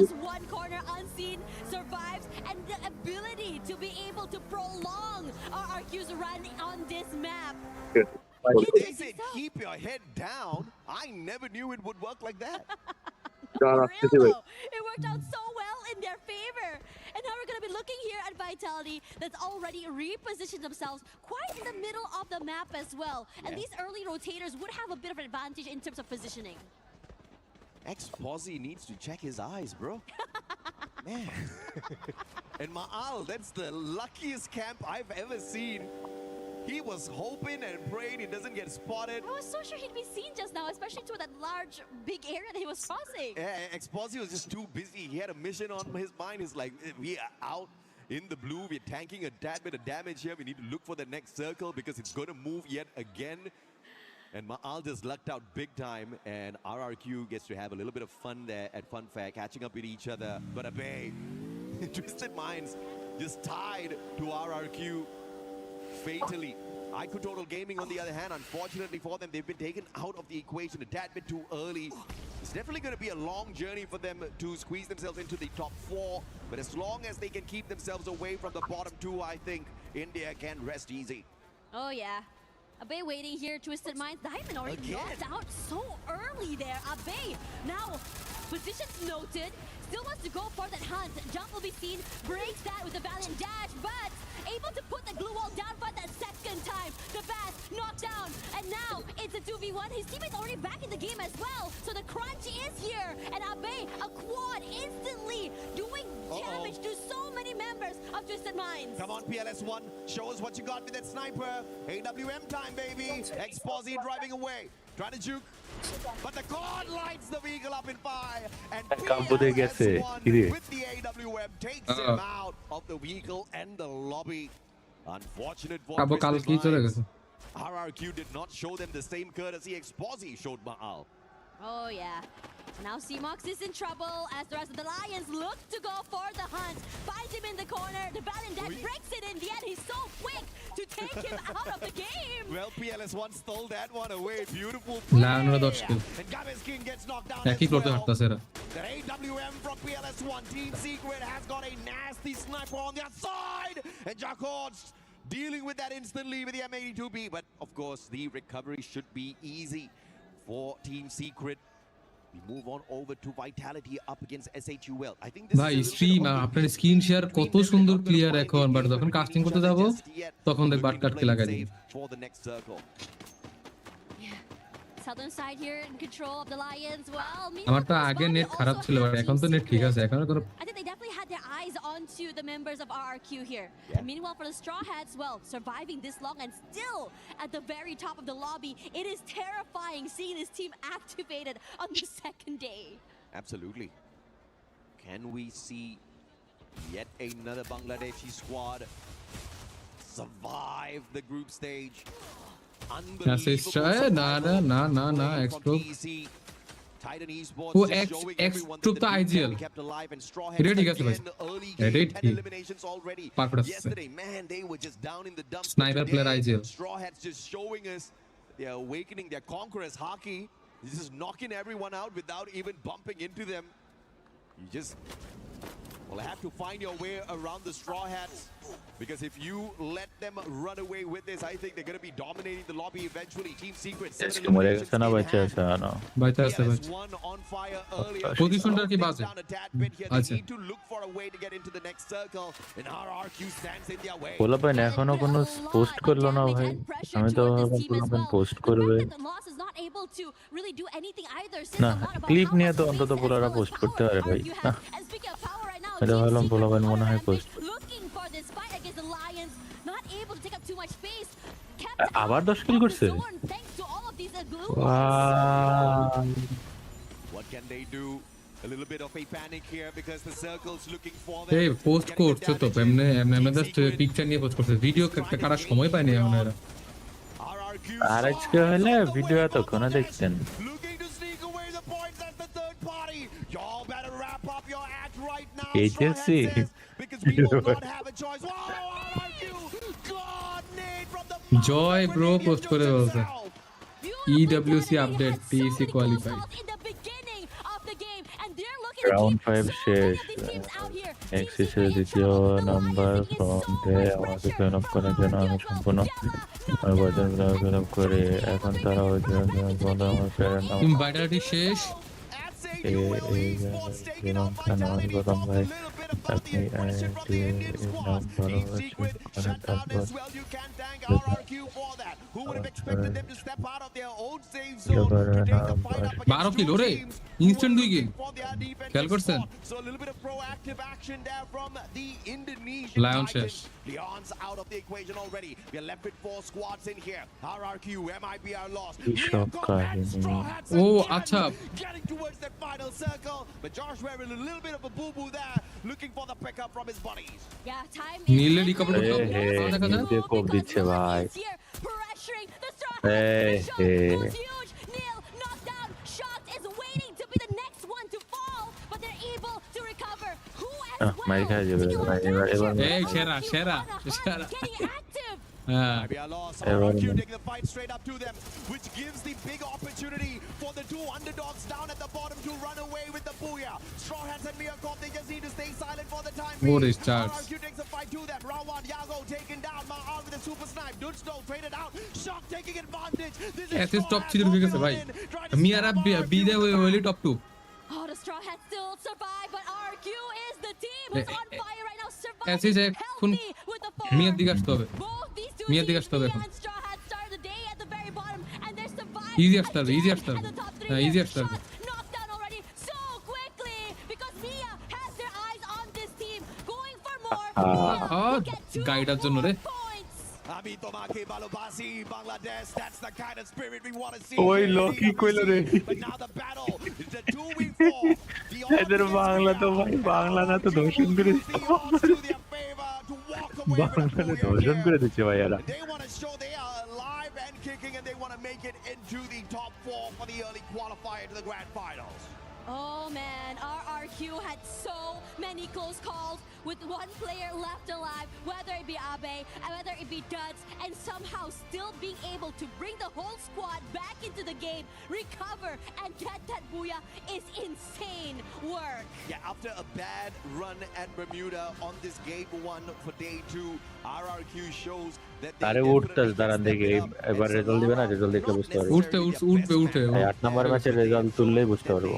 This one corner unseen survives, and the ability to be able to prolong RRQ's run on this map. They said keep your head down. I never knew it would work like that. It worked out so well in their favor. And now we're going to be looking here at Vitality that's already repositioned themselves quite in the middle of the map as well. And these early rotators would have a bit of an advantage in terms of positioning. Exposi needs to check his eyes, bro. Man. And Ma'al, that's the luckiest camp I've ever seen. He was hoping and praying he doesn't get spotted. I was so sure he'd be seen just now, especially to that large, big area that he was crossing. Yeah, Exposi was just too busy. He had a mission on his mind. He's like, we are out in the blue. We're tanking a tad bit of damage here. We need to look for the next circle because it's going to move yet again. And Ma'al just lucked out big time. And RRQ gets to have a little bit of fun there at Funfair, catching up with each other. But Abe, Twisted Minds just tied to RRQ. Fatally. IQ Total Gaming, on the other hand, unfortunately for them, they've been taken out of the equation a tad bit too early. It's definitely going to be a long journey for them to squeeze themselves into the top 4. But as long as they can keep themselves away from the bottom 2, I think India can rest easy. Oh, yeah. Abe waiting here. Twisted Minds. Diamond already knocked out so early there. Abe now positions noted. Still wants to go for that hunt. Jump will be seen. Breaks that with a valiant dash, but able to put the glue wall down for that second time. The Bass knocked down, and now it's a 2v1. His teammate's already back in the game as well. So the crunch is here, and Abe, a quad instantly doing damage to so many members of Twisted Minds. Come on, PLS1. Show us what you got with that sniper. AWM time, baby. Exposi driving away. Trying to juke. But the cord lights the vehicle up in fire. And PLS1 with the AWM takes him out of the vehicle and the lobby. Unfortunate for Twisted Minds. RRQ did not show them the same courtesy Exposi showed Ma'al. Oh yeah. Now CMOX is in trouble as the rest of the Lions look to go for the hunt. Finds him in the corner. The Baron deck breaks it in the end. He's so quick to take him out of the game. Well, PLS1 stole that one away. Beautiful Leonora 10 kill. And Gabeskin gets knocked down. একই ফ্লোরতে হাঁটতাছে এরা The AWM from PLS1 Team Secret has got a nasty sniper on their side. And Jacods dealing with that instantly with the M82B. But of course, the recovery should be easy for Team Secret. We move on over to Vitality up against SHUL. I think this ভাই stream আপনার screen share কত সুন্দর clear এখন but যখন casting করতে যাব তখন দেখ বাট কাটকে লাগাই দিই for the next circle. Southern side here in control of the Lions. Well, আমার তো আগে নেট খারাপ ছিল বাট এখন তো নেট ঠিক আছে এখন কোনো I think they definitely had their eyes onto the members of RRQ here. And meanwhile, for the Straw Hats, well, surviving this long and still at the very top of the lobby, it is terrifying seeing this team activated on the second day. Absolutely. Can we see yet another Bangladeshi squad survive the group stage? না এক্সট্রোপ ও এক্সট্রোপ তো IGL এটা ঠিক আছে ভাই এটাই ঠিক Yesterday, man, they were just down in the dumps. Sniper player IGL. Straw Hats just showing us they're awakening their conquerors hockey. This is knocking everyone out without even bumping into them. You just have to find your way around the Straw Hats, because if you let them run away with this, I think they're going to be dominating the lobby eventually. Team Secret. One on fire earlier. Positionটা কি বাজে আচ্ছা Need to look for a way to get into the next circle, and RRQ stands in their way. বলা পাই না এখনো কোনো post করলো না ভাই আমি তো ভাবলাম পোস্ট করবে না ক্লিপ নিয়ে তো অন্তত পুরোটা পোস্ট করতে পারে ভাই এটা ভাবলাম বলা পাই মনে হয় পোস্ট আবার 10 কিল করছে What can they do? A little bit of a panic here because the circle's looking for them. এই পোস্ট করছো তো এমনি জাস্ট পিকচার নিয়ে পোস্ট করছে ভিডিও কাটার সময় পায়নি এখন এরা আর আজকে হলে ভিডিও এতক্ষণ দেখতেন Y'all better wrap up your act right now. HSC because we will not have a choice. God, Nate from the Joy bro post করে বলছে EWC update TC qualified round 5 শেষ এক্সিসের দ্বিতীয় নাম্বার ফ্রম ডে আমাকে fan off করার জন্য আমি সম্পূর্ণ বাজার ফ্যান অফ করে এখন তারা বন্ধ আমার ফ্যান ভাইটালিটি শেষ গৌতম ভাই আপনি বারো কিলো রে ইনস্ট্যান্ট 2 কিল খেয়াল করছেন লায়ন শেষ Leon's out of the equation already. We are left with 4 squads in here. RRQ, MIB are lost. ও আচ্ছা Getting towards that final circle, but Josh wearing a little bit of a boo-boo there, looking for the pickup from his buddies. Yeah, time নীলে recover করতে দেখা যায় যে কোপ দিচ্ছে ভাই huge. Neil knocked down. Shocked is waiting to be the next one to fall, but they're able to recover. Who as well? মাই খাই যাবে এই সেরা Getting active. Maybe I lost. RRQ taking the fight straight up to them, which gives the big opportunity for the two underdogs down at the bottom to run away with the booyah. Straw Hats and Miyakov, they just need to stay silent for the time being. What is charge? RRQ takes the fight to them. Rawan Yago taken down. Ma'al with a super snipe. Dunsto traded out. Shock taking advantage. This is SS top 3 ঢুকে গেছে ভাই মিয়ারা বিদে হইলি top 2 Oh, the Straw Hats still survive, but RRQ is the team who's on fire right now, surviving SS এখন with the মিয়ার দিকে আসতে হবে মিয়ার দিকে আসতে হবে এখন Straw Hats started the day at the very bottom, and they're surviving. Easy আসতে হবে হ্যাঁ ইজি আসতে হবে Knocked down already so quickly because Mia has their eyes on this team, going for more. গাইডার জন্য রে আমি তোমাকে ভালোবাসি Bangladesh, that's the kind of spirit we want to see. ওই লোকি কইলো রে But now the battle is the 2v4. এদের বাংলা তো ভাই বাংলা না তো দর্শন করে বাংলা দর্শন করে দিচ্ছে ভাই এরা They want to show they are alive and the early qualifier to the grand finals. Oh man, RRQ had so many close calls with one player left alive, whether it be Abe, whether it be Duds, and somehow still being able to bring the whole squad back into the game, recover, and get that booyah is insane work. Yeah, after a bad run at Bermuda on this game 1 for day 2, RRQ shows that they আরে উঠতেছ দাঁড়ান দেখি এবার result দিবে না result দেখলে বুঝতে পারবো উঠবে 8 নম্বর ম্যাচের রেজাল্ট তুললেই বুঝতে পারবো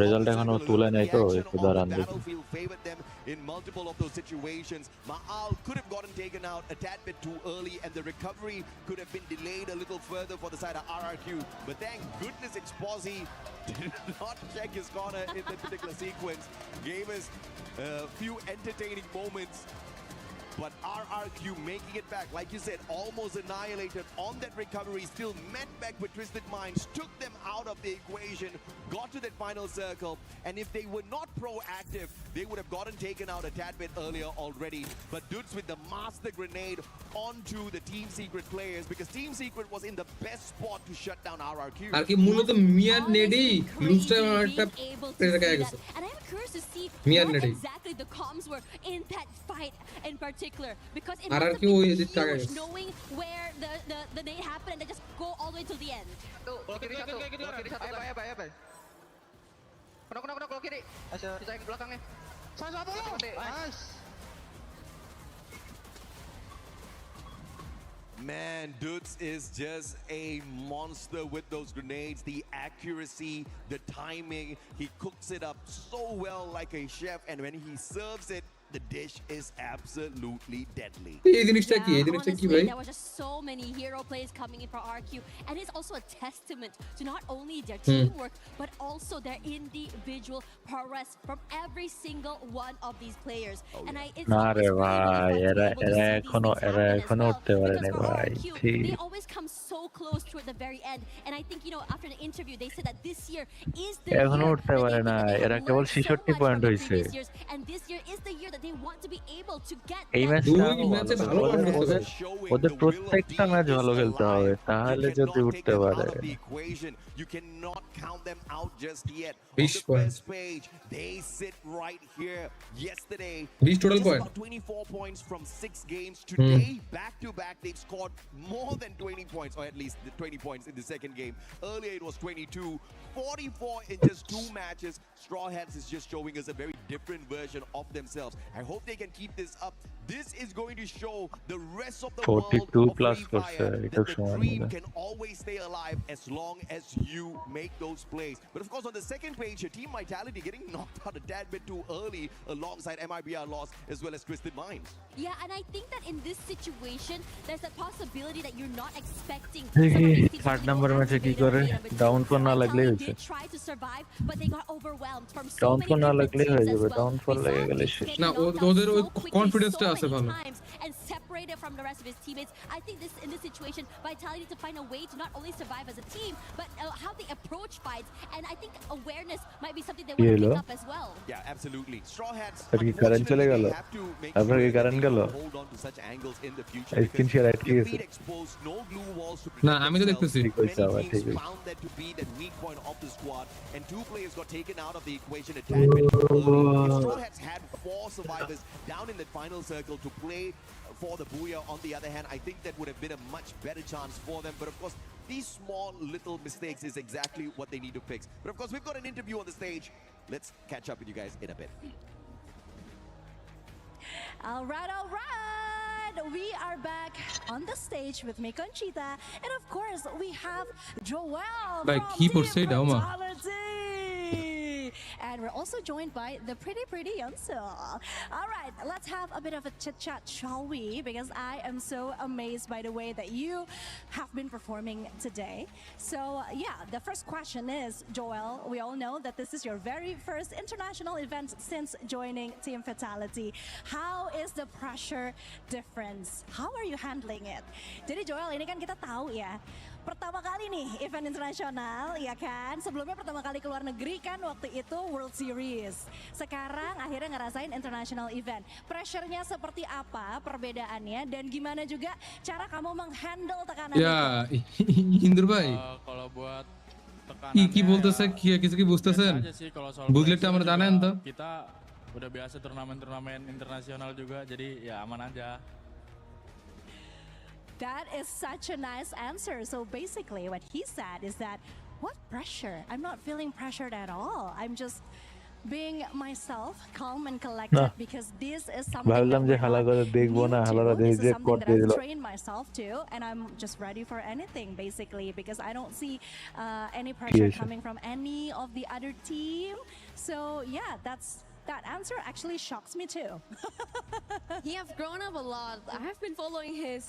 রেজাল্ট এখনো তুলে নাই তো একটু দাঁড়ান দেখি in multiple of those situations. Maal could have gotten taken out a tad bit too early and the recovery could have been delayed a little further for the side of RRQ. But thank goodness Exposi did not check his corner in that particular sequence. Gave us a few entertaining moments. But RRQ making it back, like you said, almost annihilated on that recovery, still met back with Twisted Minds, took them out of the equation, got to that final circle, and if they were not proactive, they would have gotten taken out a tad bit earlier already. But Dudes with the master grenade onto the Team Secret players, because Team Secret was in the best spot to shut down RRQ. আর কি মূলত মিয়ার নেডি লুজটা একটা player গায়ে গেছে And I'm curious to see মিয়ার what নেডি exactly the comms were in that fight in particular, because it R must have কি ওই been এদিক টাকা huge গেছে knowing where the nade happened and they just go all the way till the end. Kalau kiri satu, bye. Kalau kiri. Kita yang belakangnya. Nice. Man, Dudes is just a monster with those grenades. The accuracy, the timing, he cooks it up so well like a chef, and when he serves it, the dish is absolutely deadly. Honestly, there was just so many hero plays coming in for RQ, and it's also a testament to not only their teamwork but also their individual prowess from every single one of these players. And it's না রে really ভাই fun to be able to see these things happen as well. উঠতে পারে না Because for ভাই RRQ, they always come so close toward the very end, and I think, you know, after the interview they said that this year is the এখনো year উঠতে পারে না এরা কেবল 66 point হইছে and this year is the year that they want to be able to get এই ম্যাচটা ওদের প্রত্যেকটা ম্যাচ ভালো খেলতে হবে তাহলে যদি উঠতে পারে You cannot count them out just yet. 20 points. Page, they sit right here. Yesterday, 20 total points. 24 points from 6 games. Today, back to back, they've scored more than 20 points, or at least the 20 points in the second game. Earlier, it was 22. 44 in just 2 matches. Straw Hats is just showing us a very different version of themselves. I hope they can keep this up. This is going to show the rest of the 42 world plus of Free Fire করছে that the dream can always stay alive as long as you make those plays. But of course, on the second page, your team vitality getting knocked out a tad bit too early alongside MIBR loss as well as Twisted Minds. Yeah, and I think that in this situation, there's a possibility that you're not expecting. Third number ম্যাচে কি করে down for না লাগলেই হয়েছে They tried to survive, but they got overwhelmed from so down many for না different লাগলেই teams হয়ে as যাবে well. ডাউন ফর লেগে গেলে শেষ না ওদের ওই কনফিডেন্সটা আছে ভালো And separated from the rest of his teammates. I think this in this situation, Vitality to find a way to not only survive as a team, but how they approach fights. And I think awareness might be something they want to pick up as well. Yeah, absolutely. Straw Hats কি current চলে গেল আপনার কি current গেল screen share আটকে গেছে না আমি তো দেখতেছি ঠিক হইছে আবার ঠিক হইছে found that to be the weak point of the squad, and 2 players got taken out of the equation a tad bit early. If Straw Hats had 4 survivors down in that final circle to play for the booyah, on the other hand, I think that would have been a much better chance for them. But of course, these small little mistakes is exactly what they need to fix. But of course, we've got an interview on the stage. Let's catch up with you guys in a bit. All right. We are back on the stage with Miko and Cheetah, and of course we have Joel By from keyboard Team say down, ma. Vitality. And we're also joined by the pretty Yunsul. All right, let's have a bit of a chit chat, shall we? Because I am so amazed by the way that you have been performing today. So yeah, the first question is, Joel, we all know that this is your very first international event since joining Team Vitality. How is the pressure difference? How are you handling it? Jadi Joel, ini kan kita tahu ya, pertama kali nih event internasional, ya kan? Sebelumnya pertama kali keluar negeri kan waktu itu World Series. Sekarang akhirnya ngerasain international event. Pressure-nya seperti apa perbedaannya dan gimana juga cara kamu menghandle tekanan itu? ইন্দুর ভাই kalau buat কি বলতেছে কিছু কি বুঝতেছেন বুঝলেটা আমরা জানেন তো kita udah biasa turnamen internasional juga jadi ya aman aja. That is such a nice answer. So basically what he said is that, what pressure? I'm not feeling pressured at all. I'm just being myself, calm and collected because this is something that I've trained myself to and I'm just ready for anything basically because I don't see any pressure coming from any of the other team. So yeah, that answer actually shocks me too. He have grown up a lot. I have been following his,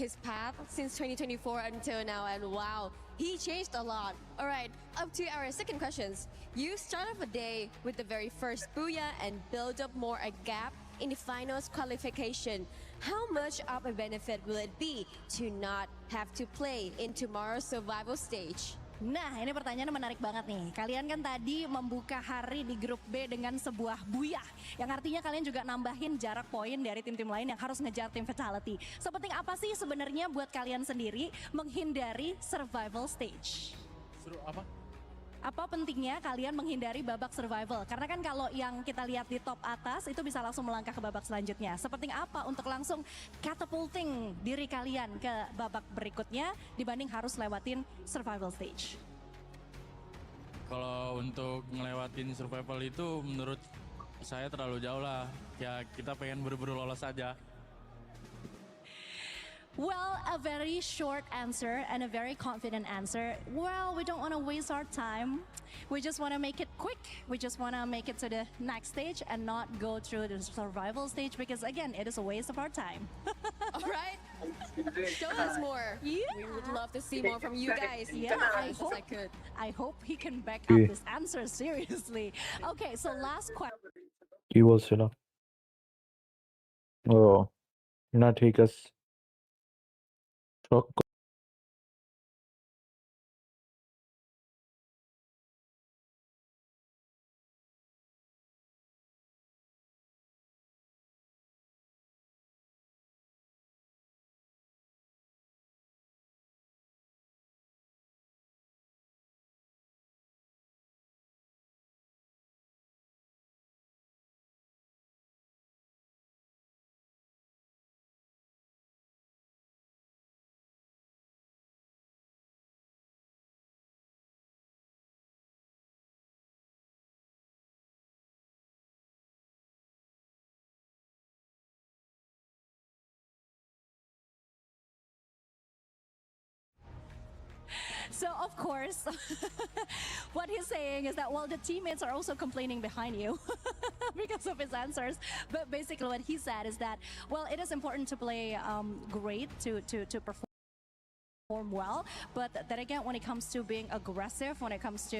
his path since 2024 until now, and wow, he changed a lot. All right, up to our second questions. You start off a day with the very first booyah and build up more a gap in the finals qualification. How much of a benefit will it be to not have to play in tomorrow's survival stage? Nah, ini pertanyaannya menarik banget nih. Kalian kan tadi membuka hari di grup B dengan sebuah buyah. Yang artinya kalian juga nambahin jarak poin dari tim-tim lain yang harus ngejar tim fatality. Sepenting apa sih sebenarnya buat kalian sendiri menghindari survival stage? Suruh apa? Apa pentingnya kalian menghindari babak survival? Karena kan kalau yang kita lihat di top atas itu bisa langsung melangkah ke babak selanjutnya. Sepenting apa untuk langsung catapulting diri kalian ke babak berikutnya dibanding harus lewatin survival stage? Kalau untuk ngelewatin survival itu menurut saya terlalu jauh lah. Ya kita pengen buru-buru lolos aja. Well, a very short answer and a very confident answer. Well, we don't want to waste our time. We just want to make it quick. We just want to make it to the next stage and not go through the survival stage because again, it is a waste of our time. All right. Show us more. Yeah. We would love to see more from you guys. I hope he can back up this answer seriously. Okay, so last question. কি বলছিল ও না ঠিক আছে So of course, what he's saying is that, well, the teammates are also complaining behind you because of his answers. But basically what he said is that, well, it is important to play great, to perform well. But then again, when it comes to being aggressive, when it comes to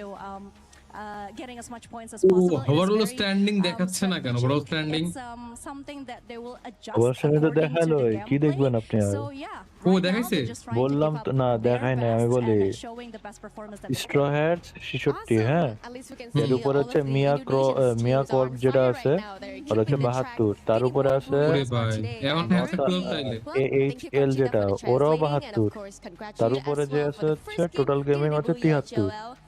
getting as much points as possible, overall standing দেখাচ্ছে না কেন overall standing it's something that they will adjust ওর সাথে তো according to দেখালো the কি দেখবেন আপনি gameplay. আর So yeah, ও দেখাইছে বললাম তো না দেখাই না আমি বলি স্ট্র হ্যাটস 66 হ্যাঁ এর উপর হচ্ছে মিয়া কর্প যেটা আছে আর হচ্ছে 72 তার উপরে আছে এইচএল যেটা ওরাও 72 তার উপরে যে আছে হচ্ছে টোটাল গেমিং হচ্ছে 73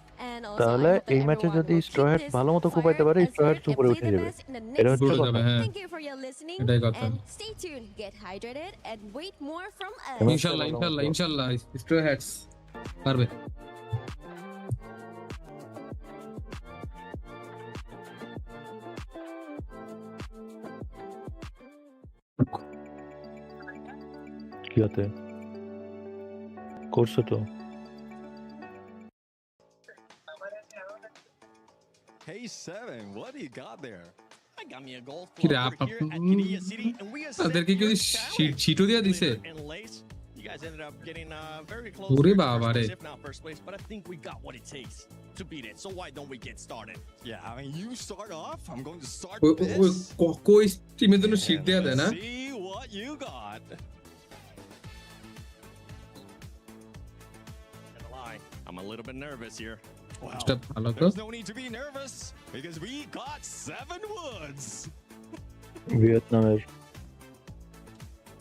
তাহলে এই ম্যাচে যদি স্ট্র হ্যাটস ভালো মতো কুপাইতে পারে স্ট্র হ্যাটস উপরে উঠে যাবে এটা হচ্ছে কথা Thank you for your listening and stay tuned, get hydrated and wait more from us. ইনশাআল্লাহ স্ট্র হ্যাটস পারবে কি হতে করছো তো Hey Seven, what do you got there? I got me a golf কি club রে over here at Kidia City, and we are তাদেরকে কি ছিটো দিয়া দিছে You guys ended up getting very close ওরে to বাবা রে if not first place, but I think we got what it takes to beat it. So why don't we get started? Yeah, I mean, you start off. I'm going to start this. কই টিমের জন্য sheet দেয়া দেয় না See what you got. I'm a little bit nervous here. Wow. There's no need to be nervous because we got 7 woods. Vietnam.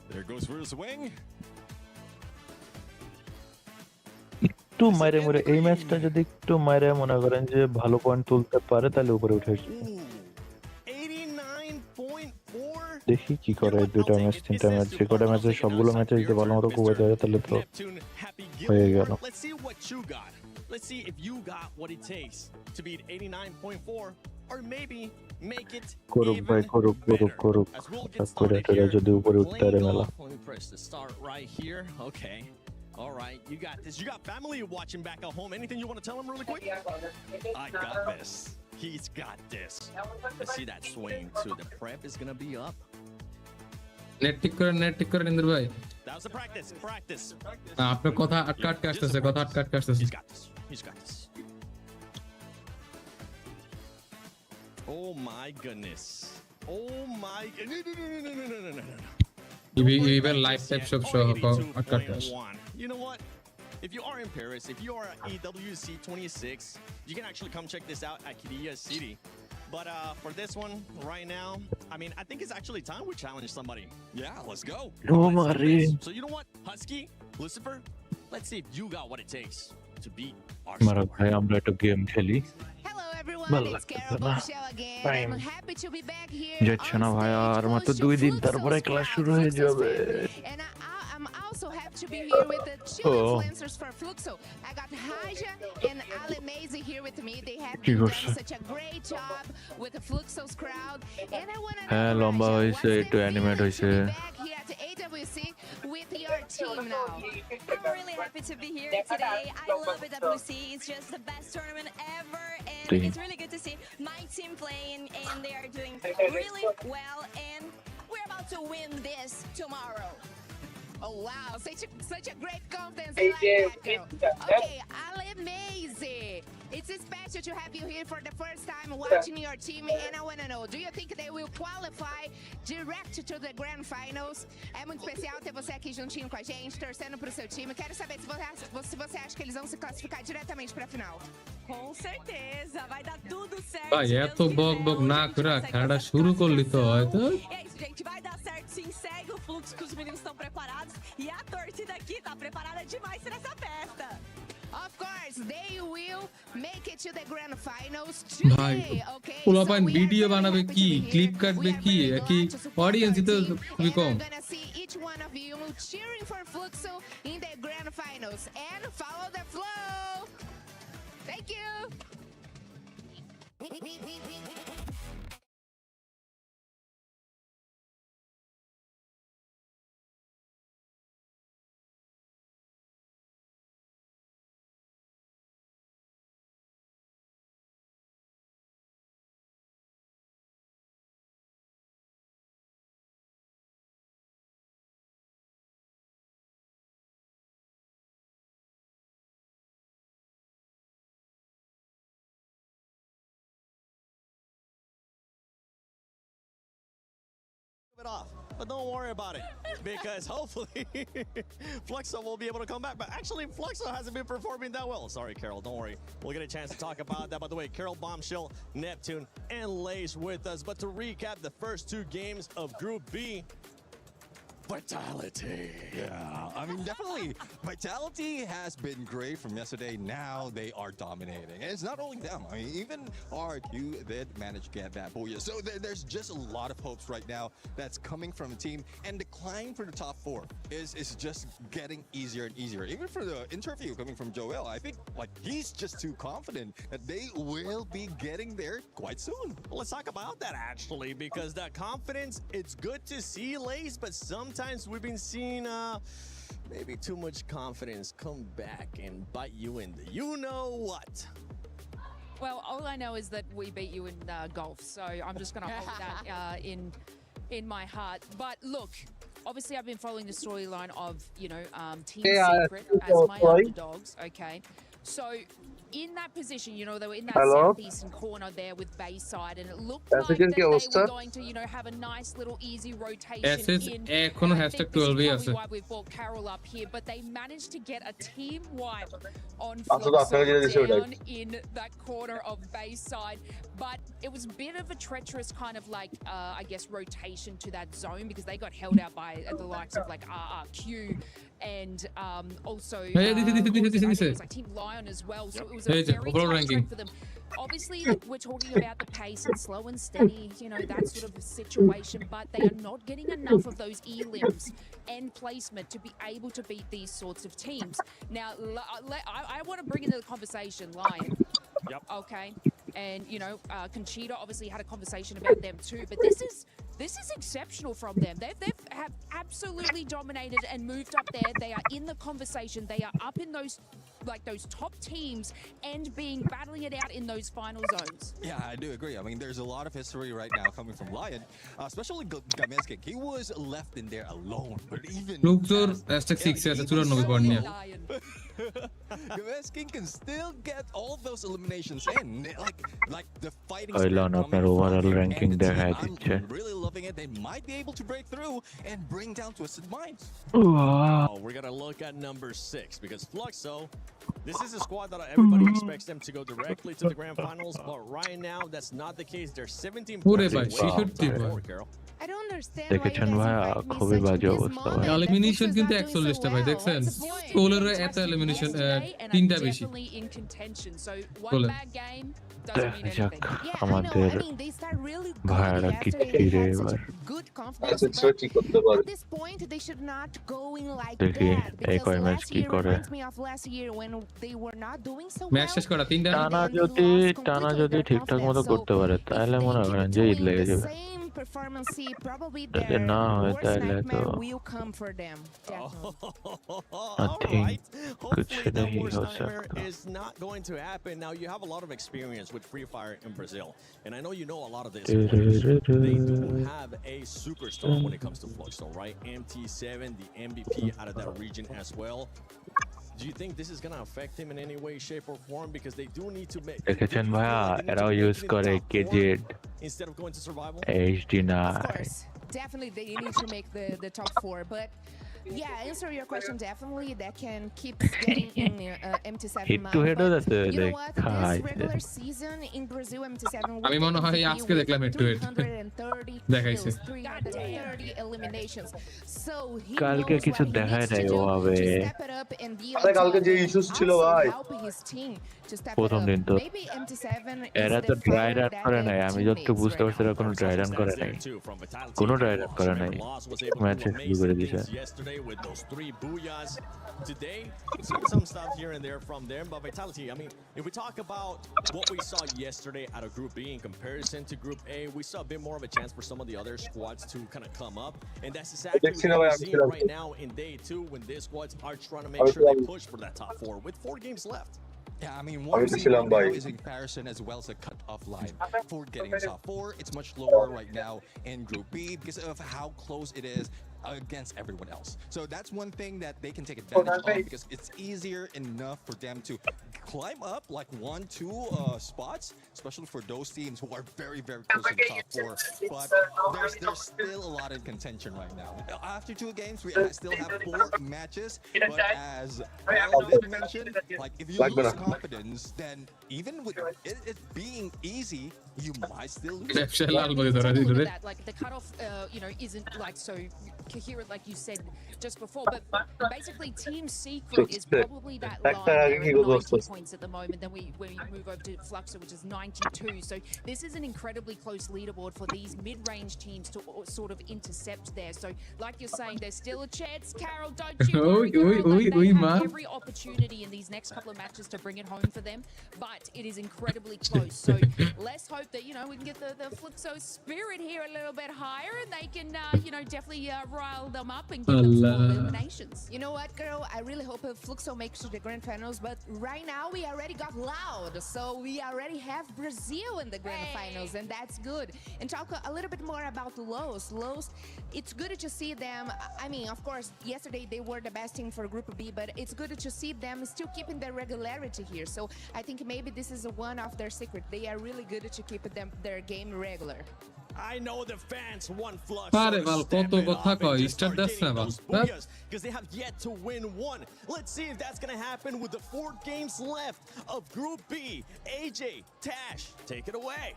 There goes for a swing. একটু মাইরে মরে এই ম্যাচটা যদি একটু মাইরে মনে করেন যে ভালো পয়েন্ট তুলতে পারে তাহলে উপরে উঠে আসবে। দেখি কি করে 2টা ম্যাচ 3টা ম্যাচ যে কটা ম্যাচে সবগুলো ম্যাচে যদি ভালো মতো কোয়াতে যায় তাহলে তো হয়ে গেল। Let's see what you got. Let's see if you got what it takes to beat 89.4 or maybe make it করুক ভাই করুক করে যদি উপরে উঠতে পারে মেলা। Let me press the start right here. Okay. All right, you got this. You got family watching back at home. Anything you want to tell them really quick? I got this. He's got this. Let's see that swing too. The prep is gonna be up. Net ঠিক করে ইন্দ্র ভাই। That was a practice. আপনার কথা আটকে আসতেছে He's got this. Oh my goodness. No. Even live type show You know what? If you are in Paris, if you are at EWC 26, you can actually come check this out at Kidia City. But for this one right now, I mean, I think it's actually time we challenge somebody. Yeah, let's go. So you know what, Husky, Lucifer, let's see if you got what it takes to beat our মারা ভাই আমরা একটা game খেলি। যাচ্ছে না ভাই আর মাত্র 2 দিন তারপরে ক্লাস শুরু হয়ে যাবে। Also happy to be here with the two influencers for Fluxo. I got Haja and Ale Maze here with me. They have been doing such a great job with the Fluxo's crowd. And I want to know লম্বা হইছে একটু animate হইছে। back here at the EWC with your team now. I'm really happy to be here today. I love EWC. It's just the best tournament ever, and it's really good to see my team playing, and they are doing really well, and we're about to win this tomorrow. Oh wow, such a great confidence. I like that, girl. Okay, Ale Maze. It's special to have you here for the first time watching your team, and I want to know, do you think they will qualify direct to the grand finals? É muito especial ter você aqui juntinho com a gente, torcendo pro seu time. Quero saber se você acha que eles vão se classificar diretamente pra final. Com certeza, vai dar tudo certo. ভাই এত বক না করে খেলাটা শুরু করলি তো হয়তো। É isso, gente, vai dar certo sim. Segue o fluxo que os meninos estão preparados e a torcida aqui tá preparada demais pra essa festa. Of course, they will make it to the grand finals ভাই today. Okay. পোলাপাইন video বানাবে কি clip কাটবে কি audience তো খুবই কম। We're gonna see each one of you cheering for Fluxo in the grand finals and follow the flow. Thank you. Off, but don't worry about it because hopefully Fluxo will be able to come back. But actually, Fluxo hasn't been performing that well. Sorry, Carol, don't worry. We'll get a chance to talk about that. By the way, Carol, Bombshell, Neptune, and Lace with us. But to recap the first 2 games of Group B, Vitality. Yeah, I mean, definitely. Vitality has been great from yesterday. Now they are dominating. And it's not only them. I mean, even RQ did manage to get that booyah. So there's just a lot of hopes right now that's coming from the team. And the climb for the top 4 is just getting easier and easier. Even for the interview coming from Joel, I think like he's just too confident that they will be getting there quite soon. Well, let's talk about that actually, because that confidence, it's good to see, Lace, but sometimes we've been seeing maybe too much confidence come back and bite you in the you-know-what. Well, all I know is that we beat you in golf, so I'm just going to hold that in my heart. But look, obviously I've been following the storyline of, Team Secret as my underdogs, okay? So in that position, you know, they were in that Hello? southeastern corner there with Bayside, and it looked like Second that they অবস্থা? were going to, you know, have a nice little easy rotation SS in. এখনো And I hashtag think this is 12 probably আছে why we've brought Carol up here, but they managed to get a team wipe on আচ্ছা তো আপনারা যেটা দিছে ওটাই down in that corner of Bayside, but it was a bit of a treacherous kind of like, I guess, rotation to that zone because they got held out by the likes of like RRQ and also it was like Team Lion as well, so it was a very tough trip for them. Obviously, like, we're talking about the pace and slow and steady, you know, that sort of a situation, but they are not getting enough of those E-limbs and placement to be able to beat these sorts of teams. Now, I want to bring into the conversation Lion. Yep. Okay. And, you know, Conchita obviously had a conversation about them too, but this is exceptional from them. They've have absolutely dominated and moved up there. They are in the conversation. They are up in those top teams and battling it out in those final zones. Yeah, I do agree. I mean, there's a lot of history right now coming from Lion, especially Gameskin. He was left in there alone, but even Gameskin can still get all those eliminations in. Like the fighting spirit আপনার overall ranking দেখায় দিচ্ছে I'm really loving it. They might be able to break through and bring down Twisted Minds. Oh, we're gonna look at number 6 because Fluxo, this is a squad that everybody expects them to go directly to the grand finals, but right now that's not the case. They're 17 points away from top 4, Carol. I don't understand দেখেছেন ভাইয়া খুবই বাজে অবস্থা ভাই elimination কিন্তু 41টা ভাই দেখছেন স্কোলার এত এলিমিনেশন তিনটা বেশি দেখা যাক আমাদের ভাইয়ারা কি ছিড়ে এবার দেখি এই কয় ম্যাচ কি করে ম্যাচ শেষ করা তিনটা টানা যদি ঠিকঠাক মতো করতে পারে তাহলে মনে করেন যে ঈদ লেগে যাবে performance probably their worst nightmare will come for them. I think hopefully that worst nightmare is not going to happen. Now you have a lot of experience with Free Fire in Brazil, and I know you know a lot of this. They do have a superstar when it comes to Fluxo, right? MT7, the MVP out of that region as well. Do you think this is going to affect him in any way, shape, or form? Because they do need to make. দেখেছেন ভাইয়া এরাও use করে caged instead of going to survival. HD9. Of course, definitely they need to make the top 4, but. Yeah, answer your question definitely. That can keep getting in MT7 mind. But you know what? This regular season in Brazil, MT7 আমি মনে হয় আজকে দেখলাম একটু 330 দেখাইছে 330 eliminations. So he কালকে কিছু দেখায় নাই ওভাবে কালকে যে ইস্যুস ছিল ভাই প্রথম দিন তো এরা তো ড্রাই রান করে নাই আমি যতটুকু বুঝতে পারছি এরা কোনো ড্রাই রান করে নাই কোনো ড্রাই রান করে নাই ম্যাচে শুরু করে দিয়েছে with those 3 booyahs today. Seen some stuff here and there from them, but Vitality, I mean, if we talk about what we saw yesterday out of Group B in comparison to Group A, we saw a bit more of a chance for some of the other squads to kind of come up, and that's exactly what we're seeing right now in Day 2 when these squads are trying to make sure they push for that top 4 with 4 games left. Yeah, I mean, what we're seeing right now is in comparison as well as a cut-off line for getting top 4. It's much lower right now in Group B because of how close it is against everyone else. So that's one thing that they can take advantage of because it's easier enough for them to climb up like 1-2 spots, especially for those teams who are very, very close to the top 4. But there's still a lot in contention right now. After 2 games, we still have 4 matches. But as Al did mention, like if you lose confidence, then even with it being easy, you might still lose. Like the cutoff, you know, isn't like so coherent like you said just before, but basically Team Secret is probably that line there at 90 points at the moment. Then we move over to Fluxo, which is 92. So this is an incredibly close leaderboard for these mid-range teams to sort of intercept there. So like you're saying, there's still a chance. Carol, don't you worry, girl. They have every opportunity in these next couple of matches to bring it home for them, but it is incredibly close. So let's hope that, you know, we can get the Fluxo spirit here a little bit higher and they can, you know, definitely rile them up and give them some eliminations. You know what, girl? I really hope Fluxo makes to the grand finals, but right now now we already got Loud, so we already have Brazil in the grand finals, and that's good. And talk a little bit more about Los. Los, it's good to see them. I mean, of course, yesterday they were the best team for Group B, but it's good to see them still keeping their regularity here. So I think maybe this is one of their secrets. They are really good to keep their game regular. I know the fans want Flux Pareval kotto কথা কয় star Das না বাল because they have yet to win one. Let's see if that's going to happen with the 4 games left of Group B. AJ, Tash, take it away.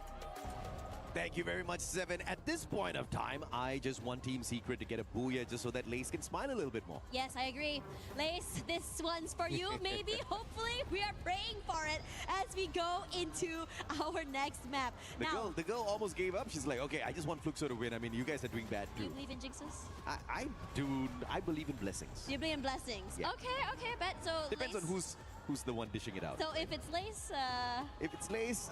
Thank you very much, Seven. At this point of time, I just want Team Secret to get a booyah just so that Lace can smile a little bit more. Yes, I agree. Lace, this one's for you, maybe. Hopefully, we are praying for it as we go into our next map. The girl almost gave up. She's like, okay, I just want Fluxo to win. I mean, you guys are doing bad too. Do you believe in jinxes? I do. I believe in blessings. You believe in blessings? Yeah. Okay, bet. So depends Lace, on who's the one dishing it out. So if it's Lace, if it's Lace,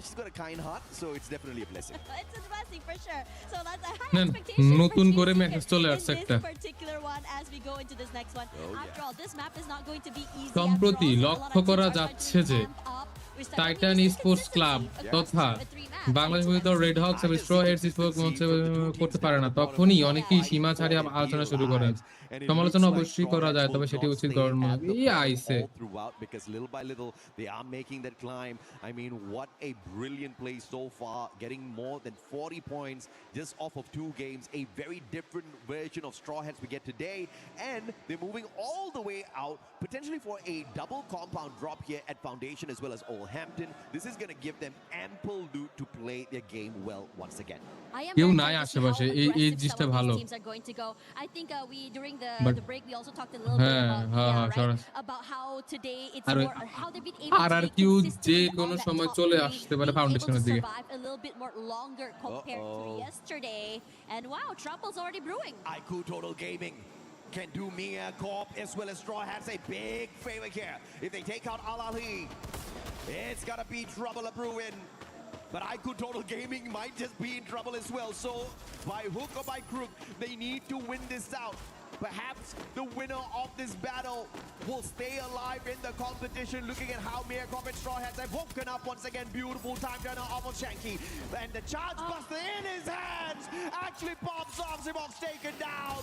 she's got a kind heart, so it's definitely a blessing. It's a blessing for sure. So that's a high expectation নতুন করে message চলে in আসছে this একটা particular one as we go into this next one. After all, this map is not going to be easy. সম্প্রতি লক্ষ্য করা যাচ্ছে যে টাইটান স্পোর্টস ক্লাব তথা বাংলাদেশ ভিতর রেড হকস এবং স্ট্র হেডস স্পোর্টস মঞ্চে করতে পারে না, তখনই অনেকেই সীমা ছাড়িয়ে আলোচনা শুরু করেন। সমালোচনা অবশ্যই করা যায়, তবে সেটি উচিত গঠন আইছে because little by little they are making that climb. I mean, what a brilliant play so far, getting more than 40 points just off of 2 games. A very different version of Straw Hats we get today, and they're moving all the way out potentially for a double compound drop here at Foundation as well as Old Hampton. This is going to give them ample loot to play their game well once again. কেউ নাই আশেপাশে, এই জিনিসটা ভালো। I think we during the break we also talked a little bit about how today it's more how they've been able to যে কোনো সময় চলে আসতে পারে ফাউন্ডেশনের দিকে। a little bit more longer compared to yesterday, and wow, trouble's already brewing. IQ Total Gaming can do Mia Corp as well as Straw Hats a big favor here. If they take out Al Ali, it's gotta be trouble a brewing. But IQ Total Gaming might just be in trouble as well. So by hook or by crook, they need to win this out. Perhaps the winner of this battle will stay alive in the competition. Looking at how Mia Corp and Straw Hats have woken up once again. Beautiful time turner off of Shanky. And the charge buster in his hands actually pops off. Zimok's taken down.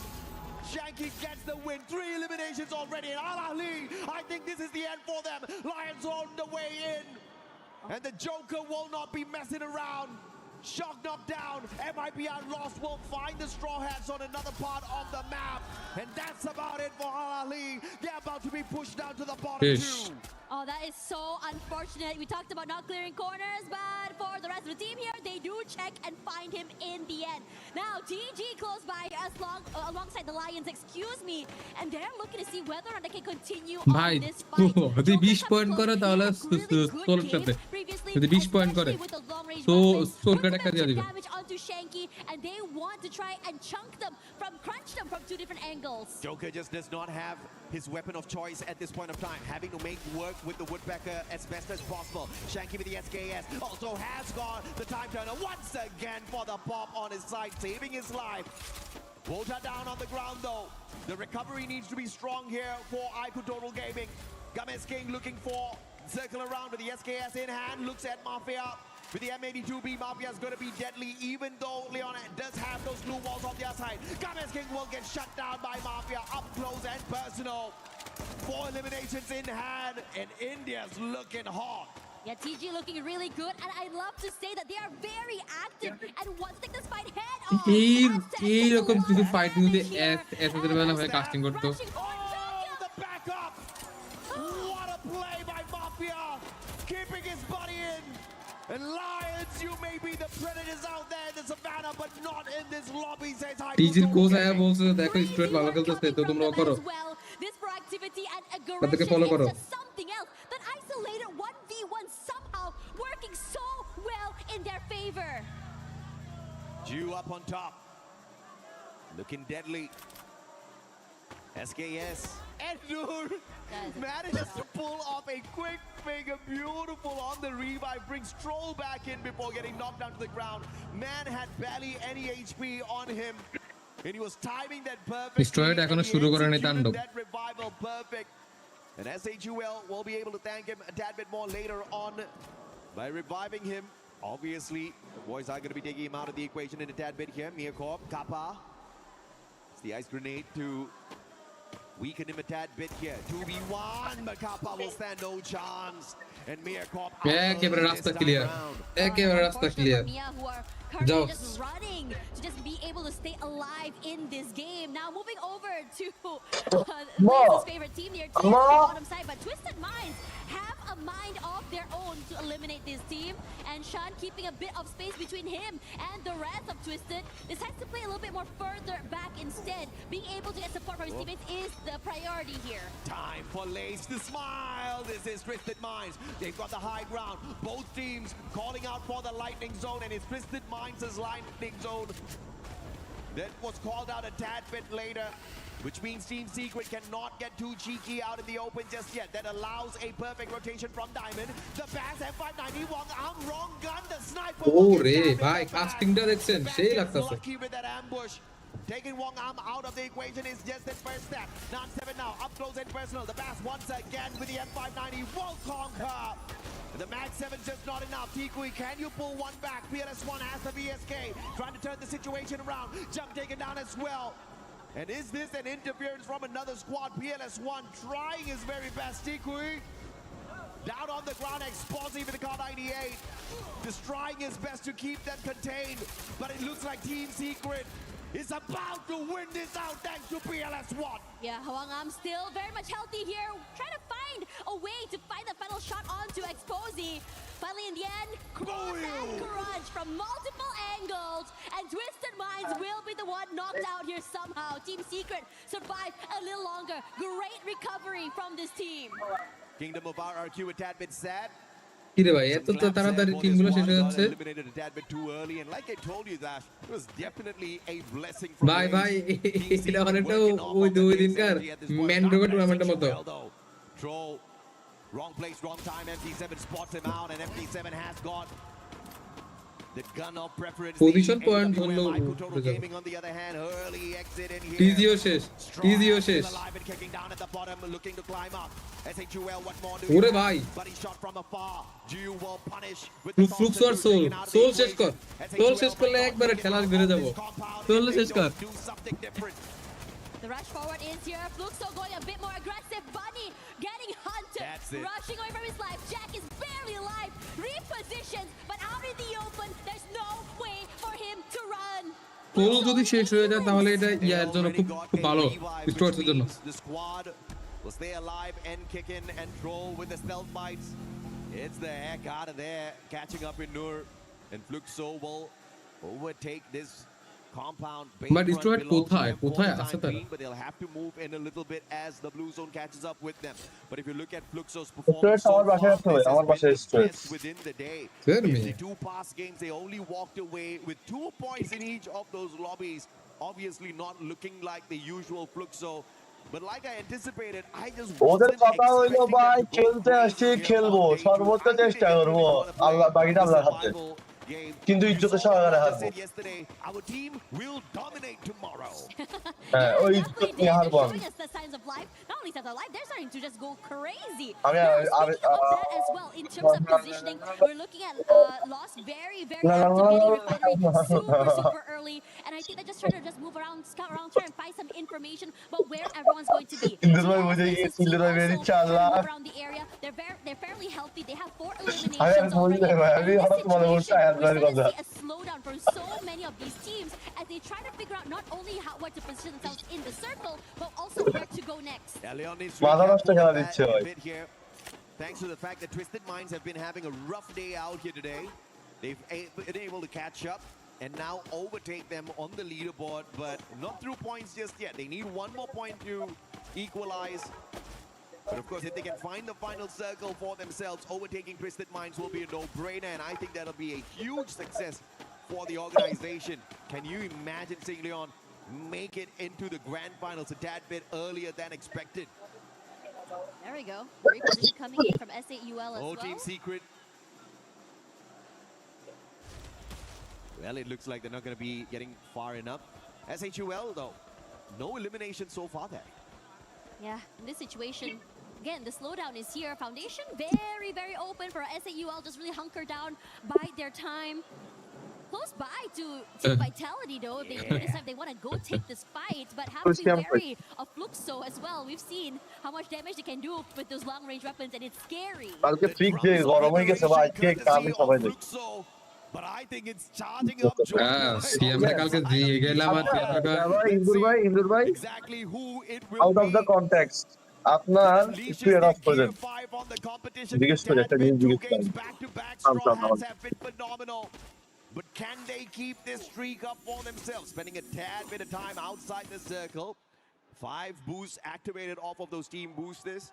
Shanky gets the win. 3 eliminations already. And Al Ali, I think this is the end for them. Lions on the way in. And the Joker will not be messing around. Shock knocked down. MIBR lost. Will find the Straw Hats on another part of the map. And that's about it for Al Ali. They're about to be pushed down to the bottom 2. Oh, that is so unfortunate. We talked about not clearing corners, but for the rest of the team here, they do check and find him in the end. Now, TG close by alongside the Lions, excuse me, and they're looking to see whether or not they can continue on this fight. যদি 20 point করে তাহলে সোলের সাথে যদি 20 point করে তো সোলকে একটা দিয়ে দিবে। Damage onto Shanky, and they want to try and crunch them from 2 different angles. Joker just does not have his weapon of choice at this point of time, having to make work with the Woodpecker as best as possible. Shanky with the SKS also has got the time turner once again for the pop on his side, saving his life. Volta down on the ground though. The recovery needs to be strong here for IQ Total Gaming. Games King looking for circle around with the SKS in hand, looks at Mafia. With the M82B, Mafia is going to be deadly, even though Leona does have those blue walls on the other side. Games King will get shut down by Mafia up close and personal. 4 eliminations in hand, and India's looking hot. Yeah, TG looking really good, and I love to say that they are very active and want to take this fight head on. এই রকম কিছু fight নিতে এতদের বেলা হয়ে casting করতো। The backup. What a play by Mafia, keeping his body in. And Lions, you may be the predators out there in the savannah, but not in this lobby, says IQ. টিজির coach আয়া বলছে দেখো straight ভালো খেলতেছে তো তোমরা করো। This proactivity and তাদেরকে ফলো করো। aggression is just something else. That isolated 1v1 somehow working so well in their favor. Jew up on top, looking deadly. SKS and Noor manages to pull off a quick figure, beautiful on the revive, brings Stroll back in before getting knocked down to the ground. Man had barely any HP on him, and he was timing that perfect. Destroyed এখনো শুরু করেনি তাণ্ডব। That revival perfect. And SHUL will be able to thank him a tad bit more later on by reviving him. Obviously, the boys are going to be taking him out of the equation in a tad bit here. Miakorp, Kappa. It's the ice grenade to weaken him a tad bit here. 2v1, but Kappa will stand no chance. And Miakorp একেবারে রাস্তা clear একেবারে রাস্তা clear currently just running to just be able to stay alive in this game. Now moving over to Blaze's favorite team here, team on the bottom side, but Twisted Minds have a mind of their own to eliminate this team, and Shan keeping a bit of space between him and the rest of Twisted decides to play a little bit more further back instead. Being able to get support from his teammates is the priority here. Time for Lace to smile. This is Twisted Minds. They've got the high ground. Both teams calling out for the lightning zone, and it's Twisted Minds' lightning zone that was called out a tad bit later, which means Team Secret cannot get too cheeky out in the open just yet. That allows a perfect rotation from Diamond. The pass M590 Wong Am, wrong gun, the sniper. Oh re bhai casting ta dekhchen sei lagtase. Lucky with that ambush. Taking Wong Am out of the equation is just the first step. 9-7 now, up close and personal. The pass once again with the M590 won't conquer. The Mag 7's just not enough. Tikui, can you pull one back? PLS1 has the VSK, trying to turn the situation around. Jump taken down as well. And is this an interference from another squad? PLS1 trying his very best. Tikui down on the ground, exposing with the car 98. Just trying his best to keep them contained. But it looks like Team Secret is about to win this out thanks to PLS1. Yeah, Hwang Am still very much healthy here, trying to find a way to find the final shot onto Exposy. Finally, in the end, cross and crunch from multiple angles, and Twisted Minds will be the one knocked out here somehow. Team Secret survived a little longer. Great recovery from this team. Kingdom of RRQ a tad bit sad. কি রে ভাই এত তো তাড়াতাড়ি টিমগুলো শেষ হয়ে যাচ্ছে ভাই ভাই এটা অনেকটা ওই দুই দিনকার ম্যানগ্রোভ টুর্নামেন্টের মতো wrong place wrong time. MT7 spots him out, and MT7 has got the gun of preference. Position point ধরলো gaming on the other hand, early exit in here. টিজিও শেষ Alive and kicking down at the bottom, looking to climb up. SHUL what more do ওরে ভাই but he shot from afar. Ju will punish with flux আর soul শেষ কর soul শেষ করলে একবারে খেলা ঘুরে যাব সোল শেষ কর do something different. The rush forward is here. Fluxo going a bit more aggressive. Bunny getting hunted. Rushing away from his life. Jack is barely alive. Repositions, but out in the open, there's no way for him to run. Soul যদি শেষ হয়ে যায় তাহলে এটা ইয়ার জন্য খুব খুব ভালো স্টোয়ার্সের জন্য The squad will stay alive and kick in and troll with the stealth bites. It's the heck out of there. Catching up in Nur, and Fluxo will overtake this compound. But Stuart কোথায় আছে তারা? But they'll have to move in a little bit as the blue zone catches up with them. But if you look at Fluxo's performance so far, within the day, in the two past games, they only walked away with 2 points in each of those lobbies. Obviously not looking like the usual Fluxo. But like I anticipated, I just ওদের কথা হইলো ভাই খেলতে আসছি খেলবো সর্বোচ্চ চেষ্টা করব আল্লাহ বাকিটা আল্লাহর হাতে কিন্তু ইজ্জতের সহকারে হারবো our team will dominate tomorrow. ওই ইজ্জত নিয়ে হারবো The signs of life, not only signs of life, they're starting to just go crazy. As well, in terms of positioning, we're looking at lost very super early, and I think they're just trying to just move around, scout around, try and find some information about where everyone's going to be. Around the area, they're fairly healthy. They have 4 eliminations already. We're starting to see a slowdown from so many of these teams as they try to figure out not only where to position themselves in the circle, but also where to go next. Thanks to the fact that Twisted Minds have been having a rough day out here today. They've been able to catch up and now overtake them on the leaderboard, but not through points just yet. They need one more point to equalize. But of course, if they can find the final circle for themselves, overtaking Twisted Minds will be a no-brainer, and I think that'll be a huge success for the organization. Can you imagine St. Leon make it into the grand finals a tad bit earlier than expected? There we go. Great position coming in from SAUL as well. Team Secret. Well, it looks like they're not going to be getting far enough. SHUL, though, no elimination so far there. Yeah, in this situation, again, the slowdown is here. Foundation very, very open for SAUL, just really hunker down, bide their time. Close by to Vitality though, if they decide they want to go take this fight, but have to be wary of Fluxo as well. We've seen how much damage they can do with those long range weapons, and it's scary. But I think it's charging up exactly who it will out of the context. আপনার একটু এর of করে দেন জিজ্ঞেস করে একটা জিনিস জিজ্ঞেস করেন have been phenomenal. But can they keep this streak up for themselves? Spending a tad bit of time outside the circle. 5 boosts activated off of those team boosters.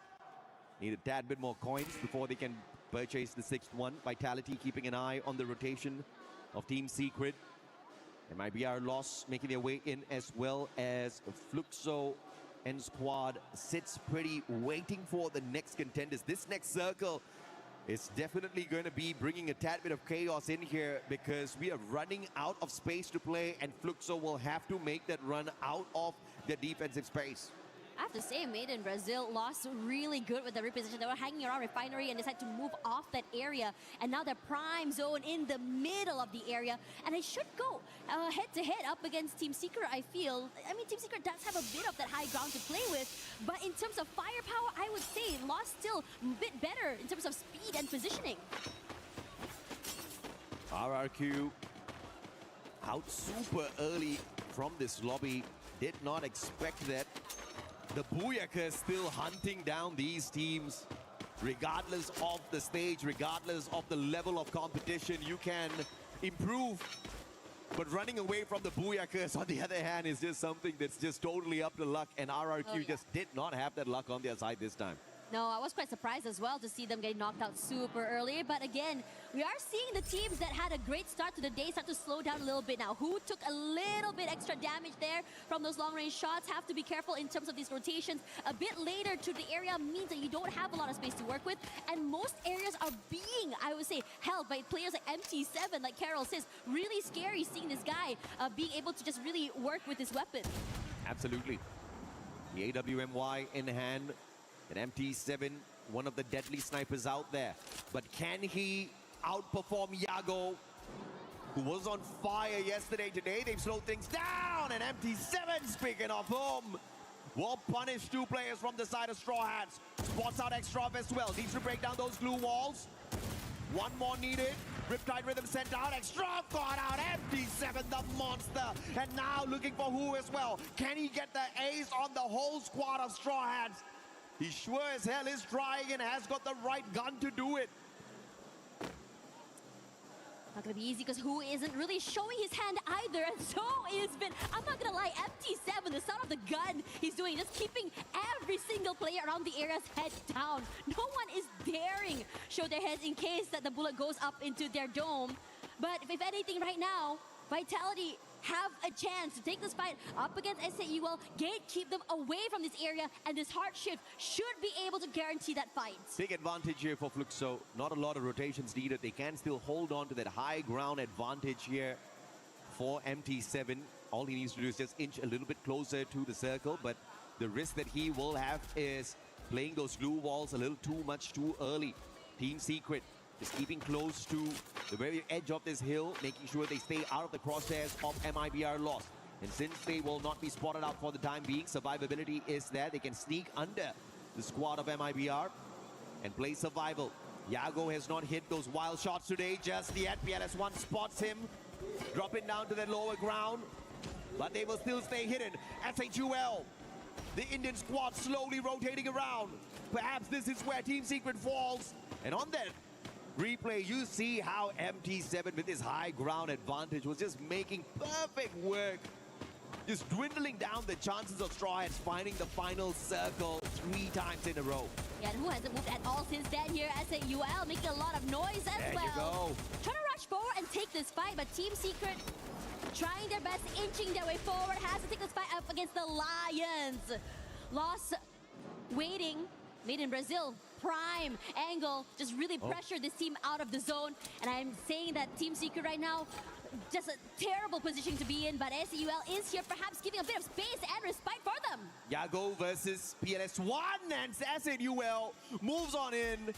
Need a tad bit more coins before they can purchase the 6th one. Vitality keeping an eye on the rotation of Team Secret. It might be our loss making their way in, as well as Fluxo and squad sits pretty waiting for the next contenders. This next circle is definitely going to be bringing a tad bit of chaos in here, because we are running out of space to play, and Fluxo will have to make that run out of their defensive space. I have to say, Made in Brazil lost really good with the reposition. They were hanging around Refinery and decided to move off that area. And now they're prime zone in the middle of the area. And they should go head-to-head up against Team Secret, I feel. I mean, Team Secret does have a bit of that high ground to play with. But in terms of firepower, I would say Lost still a bit better in terms of speed and positioning. RRQ out super early from this lobby. Did not expect that. The Booyaka is still hunting down these teams. Regardless of the stage, regardless of the level of competition, you can improve. But running away from the Booyakas, on the other hand, is just something that's just totally up to luck. And RRQ just did not have that luck on their side this time. No, I was quite surprised as well to see them getting knocked out super early. But again, we are seeing the teams that had a great start to the day start to slow down a little bit now. Who took a little bit extra damage there from those long-range shots? Have to be careful in terms of these rotations. A bit later to the area means that you don't have a lot of space to work with. And most areas are being, I would say, held by players like MT7, like Carol says. Really scary seeing this guy being able to just really work with his weapon. Absolutely. The AWMY in hand. And MT7, one of the deadly snipers out there. But can he outperform Yago, who was on fire yesterday? Today they've slowed things down, and MT7's picking off home. Will punish 2 players from the side of Straw Hats. Spots out Extra as well. Needs to break down those glue walls. 1 more needed. Riptide Rhythm sent out. Extra got out. MT7, the monster. And now looking for who as well. Can he get the ace on the whole squad of Straw Hats? He sure as hell is trying and has got the right gun to do it. Not gonna be easy, because who isn't really showing his hand either, and so it's been, I'm not gonna lie, MT7, the sound of the gun he's doing, just keeping every single player around the area's head down. No one is daring show their heads in case that the bullet goes up into their dome. But if anything right now, Vitality have a chance to take this fight up against SAUL, keep them away from this area, and this hard shift should be able to guarantee that fight. Big advantage here for Fluxo. Not a lot of rotations needed. They can still hold on to that high ground advantage here for MT7. All he needs to do is just inch a little bit closer to the circle, but the risk that he will have is playing those glue walls a little too much too early. Team Secret is keeping close to the very edge of this hill, making sure they stay out of the crosshairs of MIBR Lost. And since they will not be spotted out for the time being, survivability is there. They can sneak under the squad of MIBR and play survival. Yago has not hit those wild shots today just yet. PLS1 spots him, dropping down to the lower ground, but they will still stay hidden. SHUL, the Indian squad slowly rotating around. Perhaps this is where Team Secret falls. And on that replay, you see how MT7 with his high ground advantage was just making perfect work, just dwindling down the chances of Straw Hats finding the final circle 3 times in a row. Yeah, and who hasn't moved at all since then here? SAUL making a lot of noise as well. There you go. Trying to rush forward and take this fight, but Team Secret trying their best, inching their way forward, has to take this fight up against the Lions. Lost waiting, Made in Brazil. Prime angle, just really pressure this team out of the zone. And I'm saying that Team Secret right now, just a terrible position to be in, but SEUL is here, perhaps giving a bit of space and respite for them. Yago versus PLS1, and SNUL moves on in.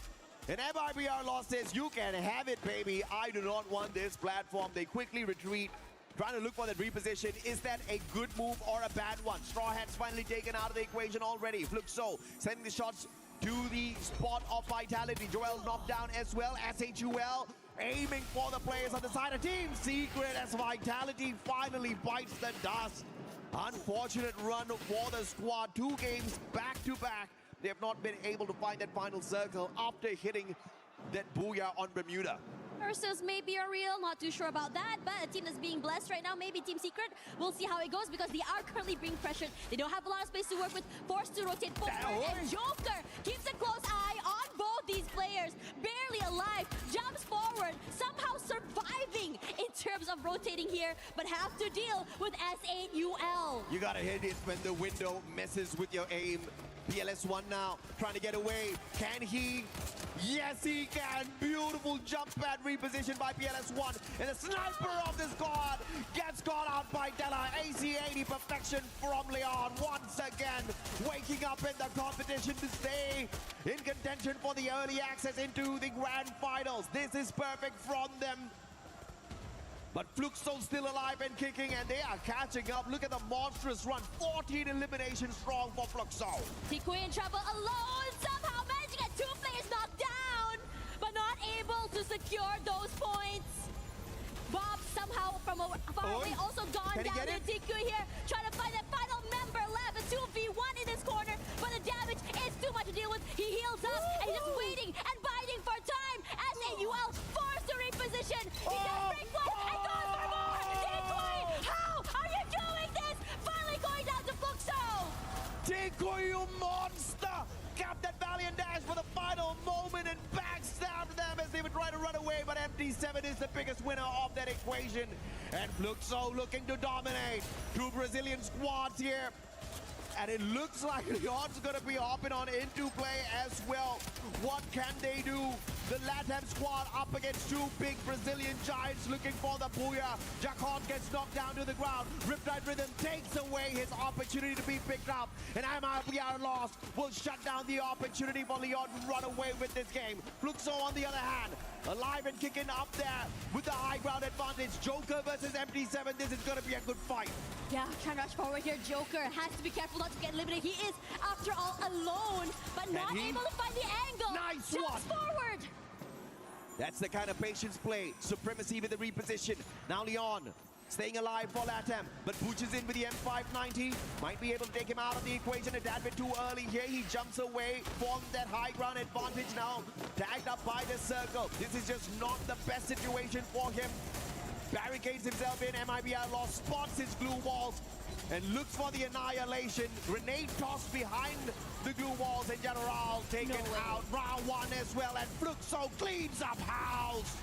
And MIBR Lost says, you can have it, baby. I do not want this platform. They quickly retreat, trying to look for that reposition. Is that a good move or a bad one? Straw Hats finally taken out of the equation already. Fluxo sending the shots to the spot of Vitality. Joel knocked down as well. SHUL aiming for the players on the side of Team Secret as Vitality finally bites the dust. Unfortunate run for the squad. 2 games back to back. They have not been able to find that final circle after hitting that booyah on Bermuda. Versus maybe a real, not too sure about that, but a team that's being blessed right now, maybe Team Secret. We'll see how it goes because they are currently being pressured. They don't have a lot of space to work with, forced to rotate forward, and Joker keeps a close eye on both these players. Barely alive, jumps forward, somehow surviving in terms of rotating here, but have to deal with SAUL. You gotta hit it when the window messes with your aim. PLS1 now trying to get away. Can he? Yes, he can. Beautiful jump pad reposition by PLS1. And the sniper of the squad gets caught out by Della. AC80 perfection from Leon once again. Waking up in the competition to stay in contention for the early access into the grand finals. This is perfect from them. But Fluxo still alive and kicking, and they are catching up. Look at the monstrous run. 14 eliminations strong for Fluxo. Tikui in trouble alone, somehow managed to get 2 players knocked down, but not able to secure those points. Bob somehow from far away also gone down to Tikui here, trying to find that final member left. A 2v1 in this corner, but the damage is too much to deal with. He heals up, and he's just waiting and biding for time. SAUL forced to reposition. He does break one and goes for more. Tikui, how are you doing this? Finally going down to Fluxo. Tikui, you monster! Capped that valiant dash for the final moment and backstabbed them as they would try to run away, but MD7 is the biggest winner of that equation. And Fluxo looking to dominate. 2 Brazilian squads here. And it looks like Leon's gonna be hopping on into play as well. What can they do? The LATAM squad up against 2 big Brazilian giants looking for the booyah. Jacon gets knocked down to the ground. Riptide Rhythm takes away his opportunity to be picked up. And MIBR Lost will shut down the opportunity for Leon to run away with this game. Fluxo on the other hand, alive and kicking up there with the high ground advantage. Joker versus MD7, this is gonna be a good fight. Yeah, trying to rush forward here. Joker has to be careful not to get eliminated. He is, after all, alone, but not able to find the angle. Nice Jumps forward. That's the kind of patience play. Supremacy with the reposition. Now Leon staying alive for LATAM, but pushes in with the M590. Might be able to take him out of the equation a tad bit too early here. He jumps away from that high ground advantage now. Tagged up by the circle. This is just not the best situation for him. Barricades himself in. MIBR Lost spots his glue walls and looks for the annihilation. Grenade tossed behind the glue walls, and General taken out. Round 1 as well, and Fluxo cleans up house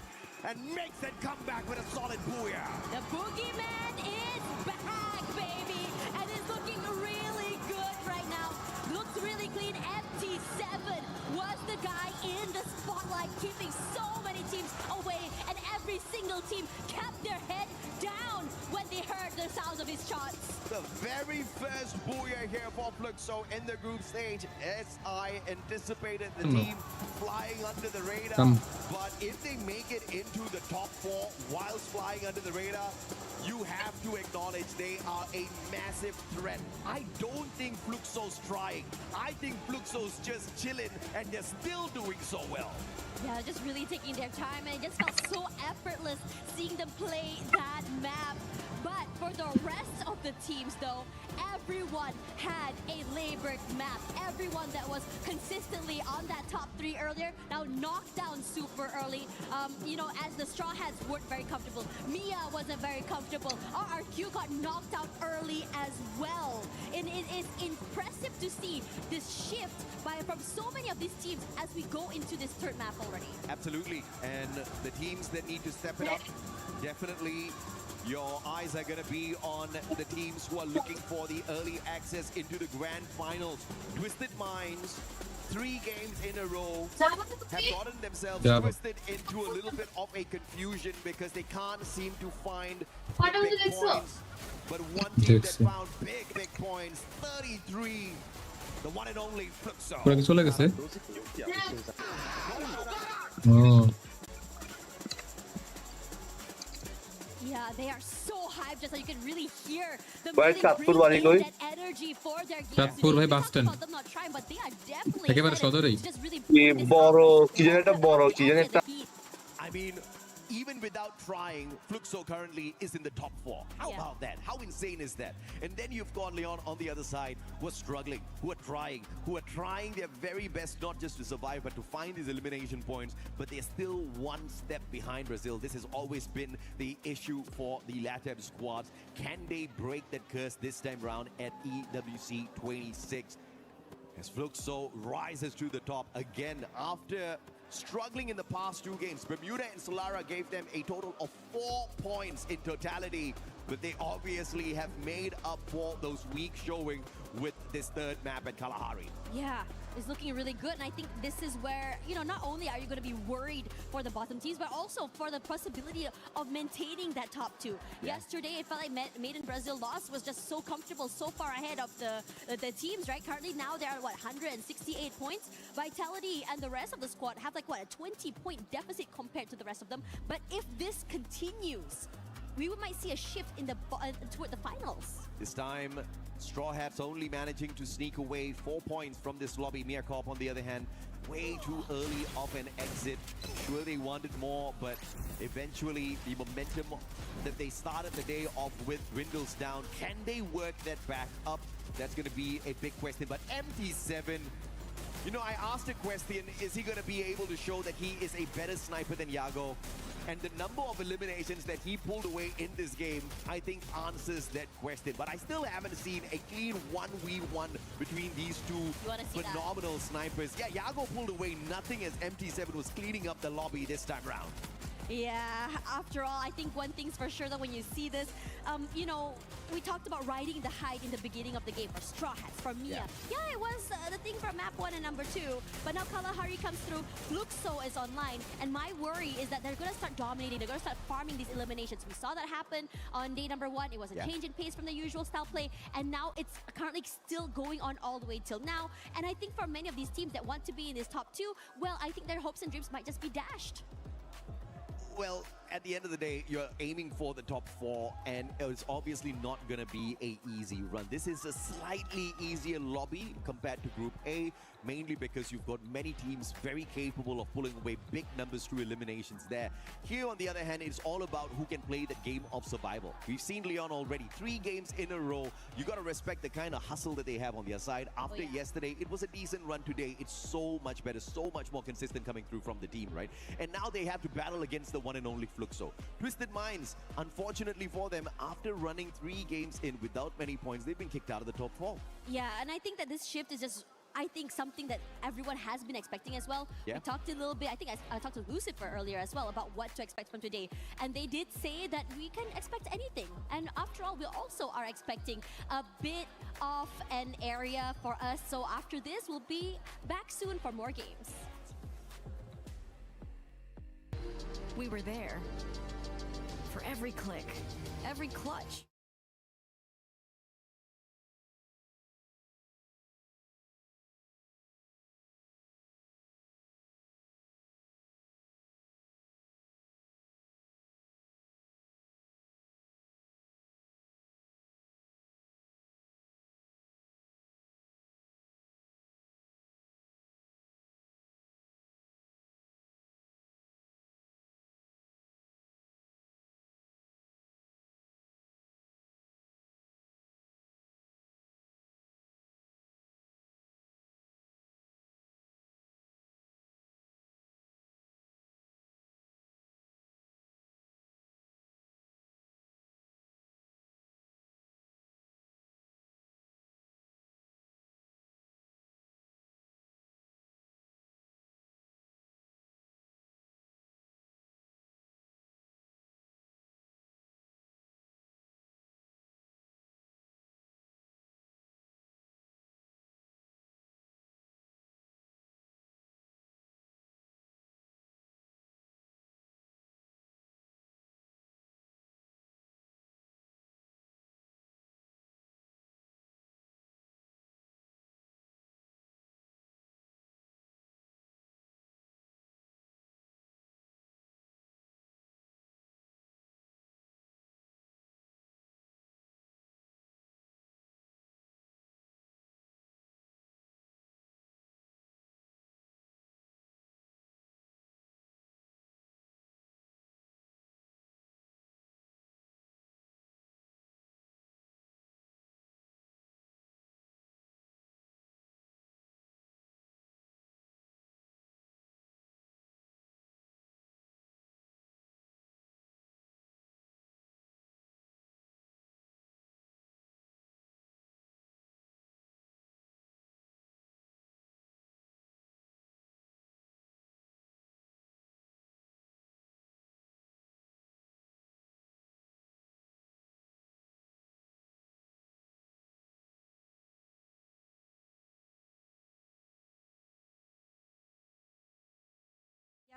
and makes that comeback with a solid booyah. The boogeyman is back, baby, and is looking really good right now. Looks really clean. MT7 was the guy in the spotlight, keeping so many teams away, and every single team kept their head down when they heard the sounds of his shots. The very first booyah here for Fluxo in the group stage. As I anticipated, the team flying under the radar. But if they make it into the top 4 whilst flying under the radar, you have to acknowledge they are a massive threat. I don't think Fluxo's trying. I think Fluxo's just chilling, and they're still doing so well. Yeah, just really taking their time, and it just felt so effortless seeing them play that map. But for the rest of the teams, though, everyone had a labored map. Everyone that was consistently on that top 3 earlier, now knocked down super early. You know, as the Straw Hats weren't very comfortable. Mia wasn't very comfortable. RRQ got knocked out early as well. And it is impressive to see this shift from so many of these teams as we go into this third map already. Absolutely. And the teams that need to step it up, definitely your eyes are going to be on the teams who are looking for the early access into the grand finals. Twisted Minds 3 games in a row have gotten themselves twisted into a little bit of a confusion because they can't seem to find the big points. But one team that found big points, 33, the one and only Fluxo. Yeah, they are so hyped, just so you can really hear them really bring that energy for their games. We talked about them not trying, but they are definitely excited to just really bring this out. I mean, even without trying, Fluxo currently is in the top 4. How about that? How insane is that? And then you've got Leon on the other side who are struggling, who are trying their very best not just to survive but to find these elimination points, but they're still one step behind Brazil. This has always been the issue for the LATAM squads. Can they break that curse this time round at EWC 26? As Fluxo rises to the top again after struggling in the past 2 games. Bermuda and Solara gave them a total of 4 points in totality, but they obviously have made up for those weak showing with this 3rd map at Kalahari. Yeah, it's looking really good, and I think this is where, you know, not only are you going to be worried for the bottom teams, but also for the possibility of maintaining that top 2. Yesterday, it felt like Made in Brazil loss was just so comfortable, so far ahead of the teams, right? Currently now they're at, what, 168 points? Vitality and the rest of the squad have like, what, a 20-point deficit compared to the rest of them. But if this continues, we might see a shift in the toward the finals. This time, Straw Hats only managing to sneak away 4 points from this lobby. Mierkorp, on the other hand, way too early of an exit. Sure, they wanted more, but eventually the momentum that they started the day off with dwindles down. Can they work that back up? That's going to be a big question. But MT7, you know, I asked a question, is he going to be able to show that he is a better sniper than Yago? And the number of eliminations that he pulled away in this game, I think, answers that question. But I still haven't seen a clean 1v1 between these two phenomenal snipers. Yeah, Yago pulled away nothing as MT7 was cleaning up the lobby this time round. Yeah, after all, I think one thing's for sure that when you see this, you know, we talked about riding the height in the beginning of the game for Straw Hats, for Mia. Yeah, it was the thing for map 1 and number 2, but now Kalahari comes through, Fluxo is online, and my worry is that they're going to start dominating, they're going to start farming these eliminations. We saw that happen on day number 1, it was a change in pace from the usual style play, and now it's currently still going on all the way till now, and I think for many of these teams that want to be in this top 2, well, I think their hopes and dreams might just be dashed. Well, at the end of the day, you're aiming for the top 4, and it's obviously not going to be an easy run. This is a slightly easier lobby compared to Group A, mainly because you've got many teams very capable of pulling away big numbers through eliminations there. Here, on the other hand, it's all about who can play the game of survival. We've seen Leon already 3 games in a row. You got to respect the kind of hustle that they have on their side. After yesterday, it was a decent run today. It's so much better, so much more consistent coming through from the team, right? And now they have to battle against the one and only Fluxo. Twisted Minds, unfortunately for them, after running 3 games in without many points, they've been kicked out of the top 4. Yeah, and I think that this shift is just, I think, something that everyone has been expecting as well. Yeah. We talked a little bit, I think I talked to Lucifer earlier as well about what to expect from today. And they did say that we can expect anything. And after all, we also are expecting a bit of an area for us. So after this, we'll be back soon for more games. We were there for every click, every clutch.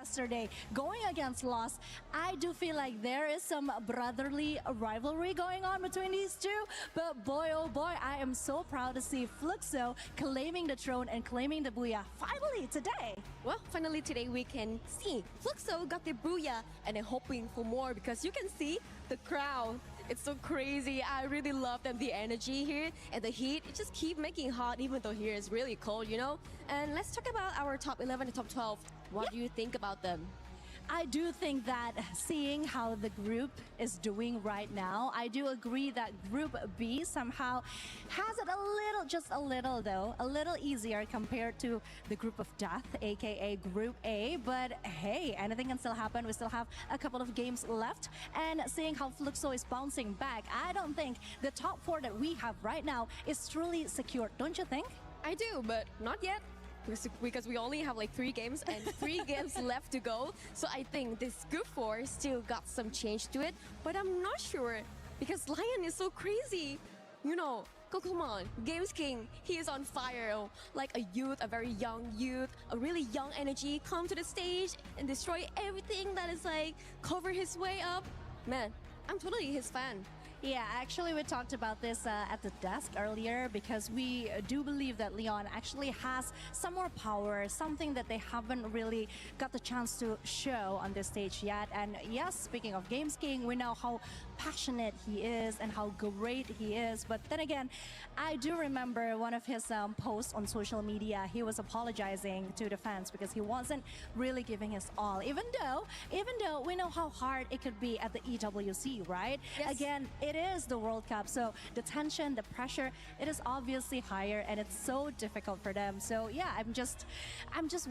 yesterday, going against Lost, I do feel like there is some brotherly rivalry going on between these two. But boy, oh boy, I am so proud to see Fluxo claiming the throne and claiming the booyah finally today. Well, finally today we can see Fluxo got the booyah and I'm hoping for more because you can see the crowd. It's so crazy. I really love them. The energy here and the heat, it just keep making hot even though here is really cold, you know? And let's talk about our top 11 and top 12. What do you think about them? I do think that seeing how the group is doing right now, I do agree that Group B somehow has it a little, just a little though, a little easier compared to the Group of Death, aka Group A. But hey, anything can still happen. We still have a couple of games left. And seeing how Fluxo is bouncing back, I don't think the top 4 that we have right now is truly secured. Don't you think? I do, but not yet. Because we only have like 3 games and 3 games left to go. So I think this Group 4 still got some change to it. But I'm not sure because Lion is so crazy. You know, come on, Games King, he is on fire. Like a youth, a very young youth, a really young energy, come to the stage and destroy everything that is like cover his way up. Man, I'm totally his fan. Yeah, actually we talked about this at the desk earlier because we do believe that Leon actually has some more power, something that they haven't really got the chance to show on this stage yet. And yes, speaking of Games King, we know how passionate he is and how great he is. But then again, I do remember one of his posts on social media. He was apologizing to the fans because he wasn't really giving his all, even though we know how hard it could be at the EWC, right? Yes. Again, it is the World Cup, so the tension, the pressure, it is obviously higher and it's so difficult for them. So yeah, I'm just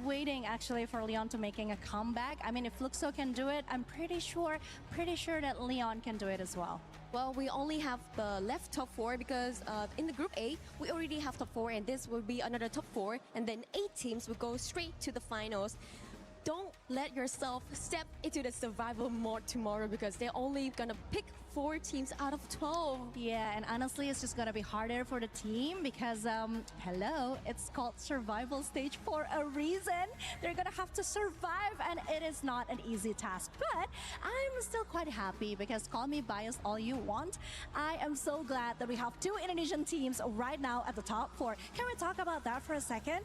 waiting actually for Leon to making a comeback. I mean, if Fluxo can do it, I'm pretty sure that Leon can do it as well. Well, we only have the left top 4 because in the Group A, we already have top 4 and this will be another top 4 and then 8 teams will go straight to the finals. Don't let yourself step into the survival mode tomorrow because they're only gonna pick 4 teams out of 12. Yeah, and honestly, it's just gonna be harder for the team because, hello, it's called survival stage for a reason. They're gonna have to survive and it is not an easy task. But I'm still quite happy because call me biased all you want. I am so glad that we have 2 Indonesian teams right now at the top 4. Can we talk about that for a second?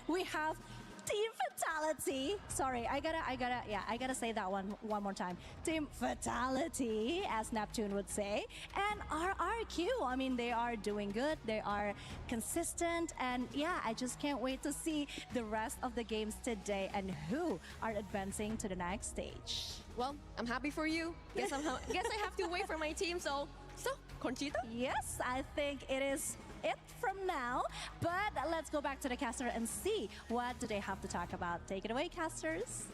We have Team Fatality. Sorry, I gotta say that one more time. Team Fatality, as Neptune would say, and RRQ. I mean, they are doing good. They are consistent, and yeah, I just can't wait to see the rest of the games today and who are advancing to the next stage. Well, I'm happy for you. Guess I have to wait for my team. So Conchita. Yes, I think it is it from now, but let's go back to the caster and see what do they have to talk about. Take it away, casters.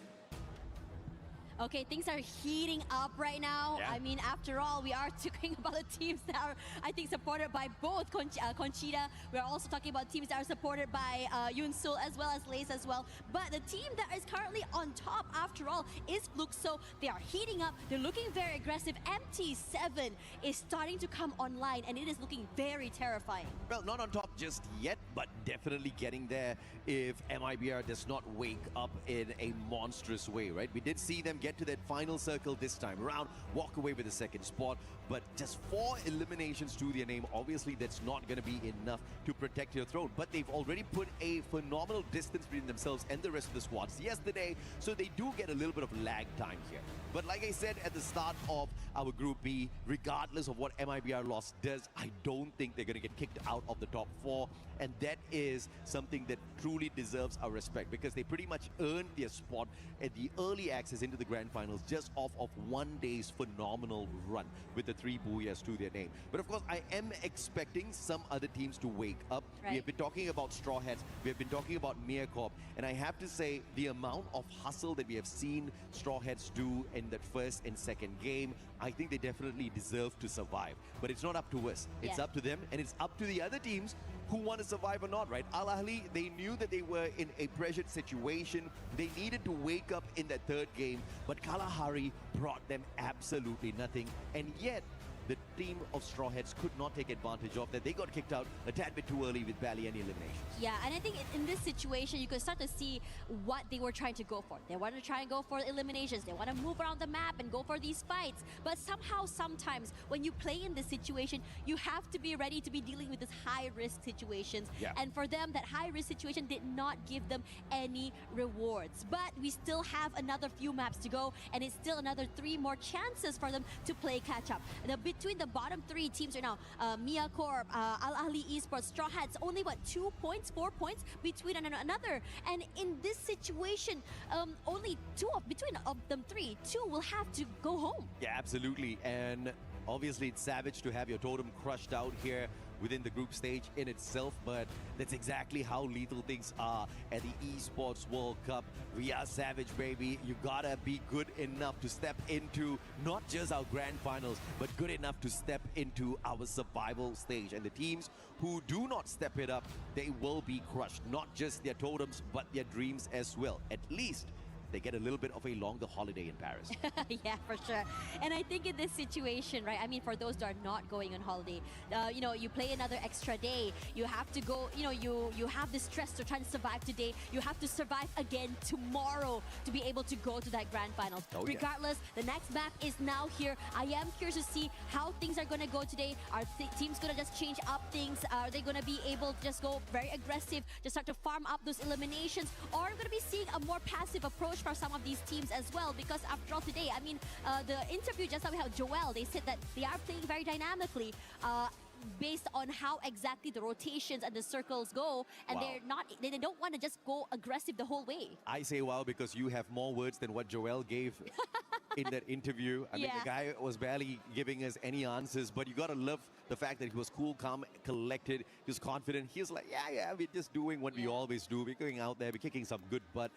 Okay, things are heating up right now. Yeah. I mean, after all, we are talking about the teams that are, I think, supported by both Conchita. We're also talking about teams that are supported by Yunsul as well as Lace as well. But the team that is currently on top, after all, is Fluxo. They are heating up. They're looking very aggressive. MT7 is starting to come online, and it is looking very terrifying. Well, not on top just yet, but definitely getting there if MIBR does not wake up in a monstrous way, right? We did see them get to that final circle this time around, walk away with the 2nd spot, but just 4 eliminations to their name. Obviously, that's not going to be enough to protect your throne, but they've already put a phenomenal distance between themselves and the rest of the squads yesterday, so they do get a little bit of lag time here. But like I said at the start of our Group B, regardless of what MIBR loss does, I don't think they're going to get kicked out of the top 4, and that is something that truly deserves our respect because they pretty much earned their spot at the early access into the grand finals just off of one day's phenomenal run with the 3 booyahs to their name. But of course, I am expecting some other teams to wake up. Right. We have been talking about Straw Hats, we have been talking about Meerkorp, and I have to say the amount of hustle that we have seen Straw Hats do in that 1st and 2nd game, I think they definitely deserve to survive. But it's not up to us. It's up to them, and it's up to the other teams who want to survive or not, right? Al Ahly, they knew that they were in a pressured situation. They needed to wake up in that 3rd game, but Kalahari brought them absolutely nothing. And yet, the team of Straw Hats could not take advantage of that. They got kicked out a tad bit too early with barely any eliminations. Yeah, and I think in this situation, you could start to see what they were trying to go for. They want to try and go for eliminations. They want to move around the map and go for these fights. But somehow, sometimes, when you play in this situation, you have to be ready to be dealing with these high-risk situations. Yeah. And for them, that high-risk situation did not give them any rewards. But we still have another few maps to go, and it's still another 3 more chances for them to play catch-up. Between the bottom 3 teams right now, Mia Corp, Al Ahli Esports, Straw Hats, only 2 points, 4 points between another. And in this situation, only between them 3, 2 will have to go home. Yeah, absolutely. And obviously it's savage to have your totem crushed out here within the group stage in itself, but that's exactly how lethal things are at the Esports World Cup. We are savage, baby. You gotta be good enough to step into not just our grand finals, but good enough to step into our survival stage. And the teams who do not step it up, they will be crushed. Not just their totems, but their dreams as well. At least they get a little bit of a longer holiday in Paris. Yeah, for sure. And I think in this situation, right, I mean, for those that are not going on holiday, you know, you play another extra day, you have to go, you know, you have the stress to try and survive today, you have to survive again tomorrow to be able to go to that grand finals. Oh, yeah. Regardless, the next map is now here. I am curious to see how things are going to go today. Are teams going to just change up things? Are they going to be able to just go very aggressive, just start to farm up those eliminations? Or are we going to be seeing a more passive approach for some of these teams as well? Because after all today, I mean, the interview just now we had Joel, they said that they are playing very dynamically based on how exactly the rotations and the circles go, and Wow. they don't want to just go aggressive the whole way. I say wow because you have more words than what Joel gave in that interview. I mean, Yeah. the guy was barely giving us any answers, but you gotta love the fact that he was cool, calm, collected, he was confident. He was like, yeah, we're just doing what we always do. We're going out there, we're kicking some good butt.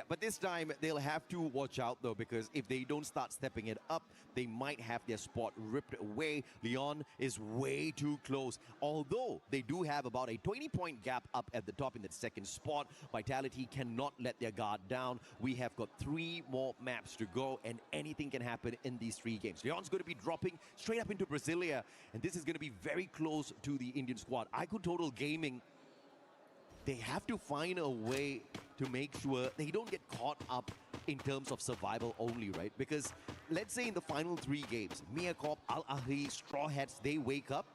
But this time, they'll have to watch out though, because if they don't start stepping it up, they might have their spot ripped away. Leon is way too close. Although they do have about a 20-point gap up at the top in that second spot, Vitality cannot let their guard down. We have got 3 more maps to go, and anything can happen in these 3 games. Leon's going to be dropping straight up into Brasilia, and this is going to be very close to the Indian squad. iQOO Total Gaming, they have to find a way to make sure they don't get caught up in terms of survival only, right? Because let's say in the final 3 games, Mia Corp, Al Ahli, Straw Hats, they wake up,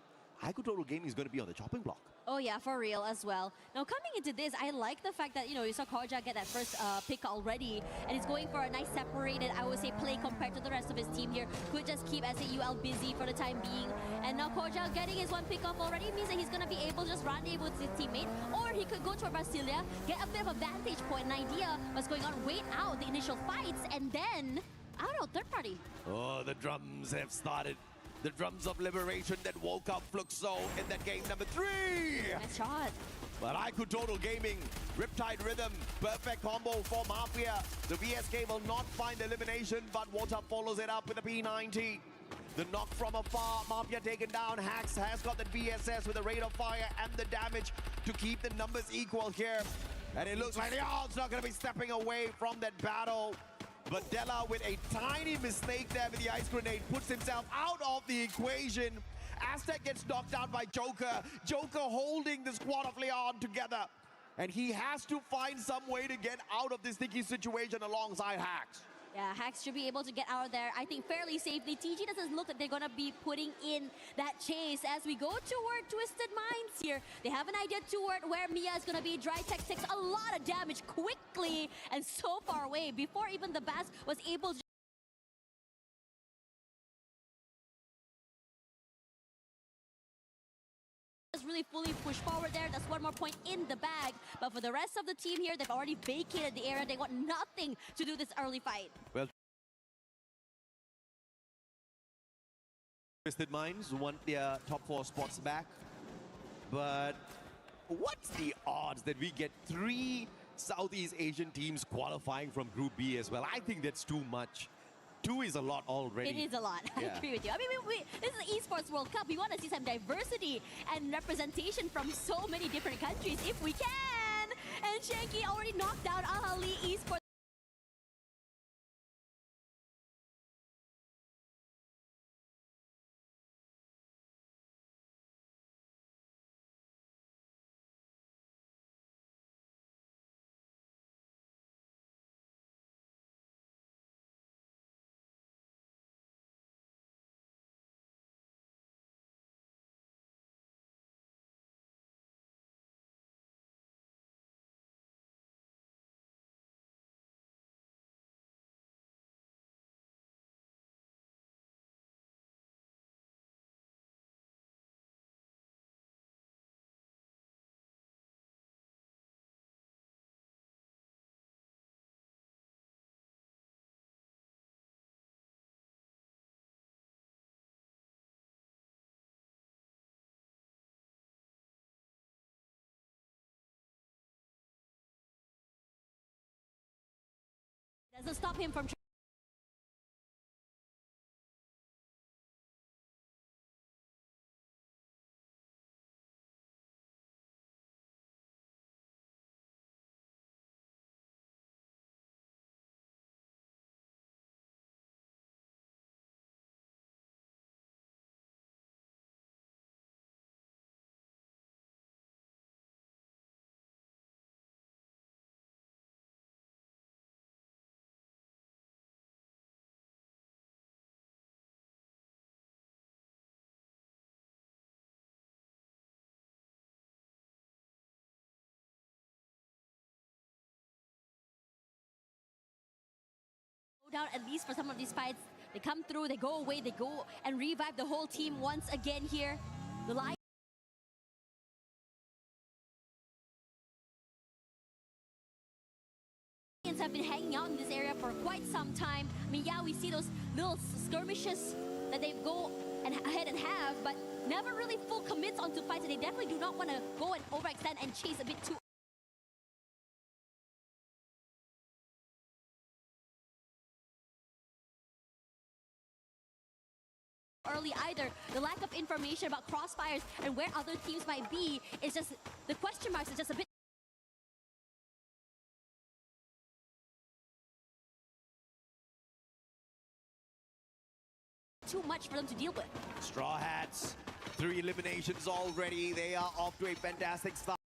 iQOO Total Gaming is going to be on the chopping block. Oh yeah, for real as well. Now coming into this, I like the fact that, you know, you saw Koja get that first pick already, and he's going for a nice separated, I would say, play compared to the rest of his team here. Could just keep SAUL busy for the time being. And now Koja getting his 1 pick off already means that he's going to be able to just rendezvous with his teammate, or he could go to Brasilia, get a bit of a vantage point, an idea what's going on, wait out the initial fights, and then, I don't know, third party. Oh, the drums have started. The drums of liberation that woke up Fluxo in that game number 3. Nice shot. But iQOO Total Gaming, Riptide Rhythm, perfect combo for Mafia. The VSK will not find elimination, but Water follows it up with a P90. The knock from afar, Mafia taken down. Hax has got the VSS with the rate of fire and the damage to keep the numbers equal here. And it looks like Leon's not going to be stepping away from that battle. But Della, with a tiny mistake there with the ice grenade, puts himself out of the equation. Aztec gets knocked out by Joker. Joker holding the squad of Leon together. And he has to find some way to get out of this sticky situation alongside Hax. Yeah, Hax should be able to get out of there, I think, fairly safely. TG doesn't look like they're going to be putting in that chase as we go toward Twisted Minds here. They have an idea toward where Mia is going to be. Dry Tech takes a lot of damage quickly and so far away before even the Bass was able to really fully push forward there. That's 1 more point in the bag. But for the rest of the team here, they've already vacated the area. They got nothing to do this early fight. Well, Twisted Minds want their top 4 spots back. But what's the odds that we get 3 Southeast Asian teams qualifying from Group B as well? I think that's too much. 2 is a lot already. It is a lot. I agree with you. I mean, this is the Esports World Cup. We want to see some diversity and representation from so many different countries if we can. And Shanky already knocked down Al Ahli Esports. Doesn't stop him from down, at least for some of these fights. They come through, they go away, they go and revive the whole team once again here. The Lions have been hanging out in this area for quite some time. I mean, yeah, we see those little skirmishes that they go and ahead and have, but never really full commits onto fights, and they definitely do not want to go and overextend and chase a bit too early either. The lack of information about crossfires and where other teams might be is just, the question marks is just a bit too much for them to deal with. Straw Hats, 3 eliminations already. They are off to a fantastic start.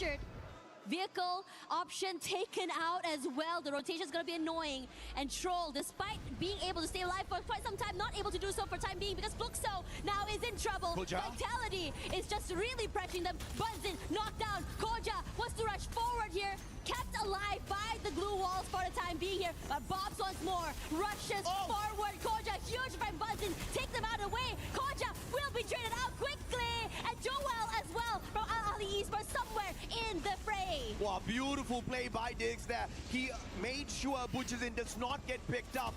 pressured. Vehicle option taken out as well. The rotation is going to be annoying. And Troll, despite being able to stay alive for quite some time, not able to do so for time being because Fluxo now is in trouble. Vitality is just really pressuring them. Bunzin knocked down. Koja wants to rush forward here. Kept alive by the glue walls for the time being here. But Bobs once more rushes forward. Koja, huge by Bunzin. Take them out of the way. Koja will be traded out quickly. And Joel as well from Al Ahly Esports somewhere in the fray. Wow, beautiful play by Diggs there. He made sure Butchazin does not get picked up.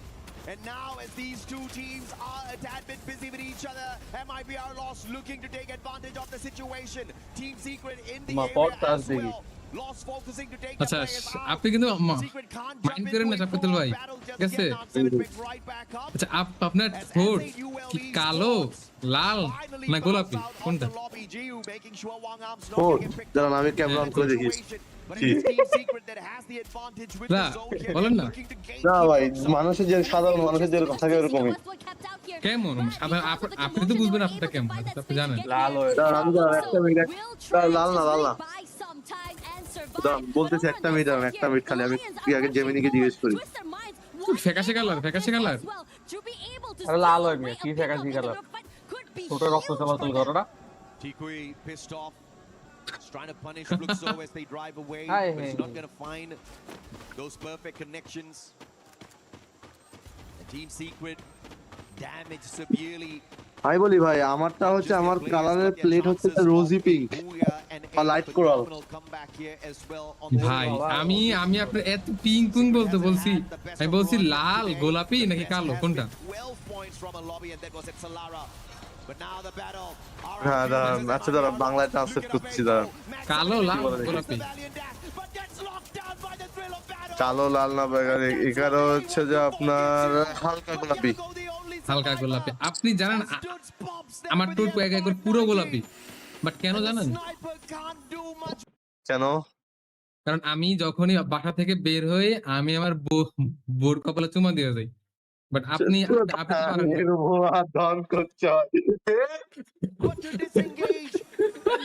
And now as these two teams are a tad bit busy with each other, MIBR Lost looking to take advantage of the situation. Team Secret in the area as well. Lost focusing to take the players out. আপনি কিন্তু mind করেন না সাপেতুল ভাই ঠিক আছে আচ্ছা আপনার ঠোঁট কি কালো লাল না গোলাপি কোনটা ঠোঁট দাঁড়ান আমি ক্যামেরা অন করে দেখি বলেন না না ভাই মানুষের যে সাধারণ মানুষের যে এরকম থাকে এরকমই কেমন আপনি তো বুঝবেন আপনারা কেমন আপনি জানেন লাল হয় আমি একটা মিনিট লাল না বলতেছি একটা মিনিট খালি আমি আগে জেমিনিকে জিজ্ঞেস করি ফ্যাকাশে কালার আরে লাল হয় মিয়া কি ফ্যাকাশে কালার ছোট রক্ত চলাচল করে না Tikui pissed off, trying to punish Fluxo as they drive away, but he's not going to find those perfect connections. The Team Secret damaged severely. আমি বলি ভাই আমারটা হচ্ছে আমার কালারের প্লেট হচ্ছে রোজি পিঙ্ক বা লাইট কোরাল ভাই আমি আপনার এত পিঙ্ক বলতে বলছি আমি বলছি লাল গোলাপি নাকি কালো কোনটা হ্যাঁ আচ্ছা দাঁড়া বাংলায় ট্রান্সলেট করছি দাঁড়া কালো লাল গোলাপি কালো লাল না এখানে হচ্ছে যে আপনার হালকা গোলাপি আপনি জানেন আমার টোট একবার পুরো গোলাপি বাট কেন জানেন কেন কারণ আমি যখনই বাসা থেকে বের হয়ে আমি আমার বোর কপালে চুমা দিয়ে যাই বাট আপনি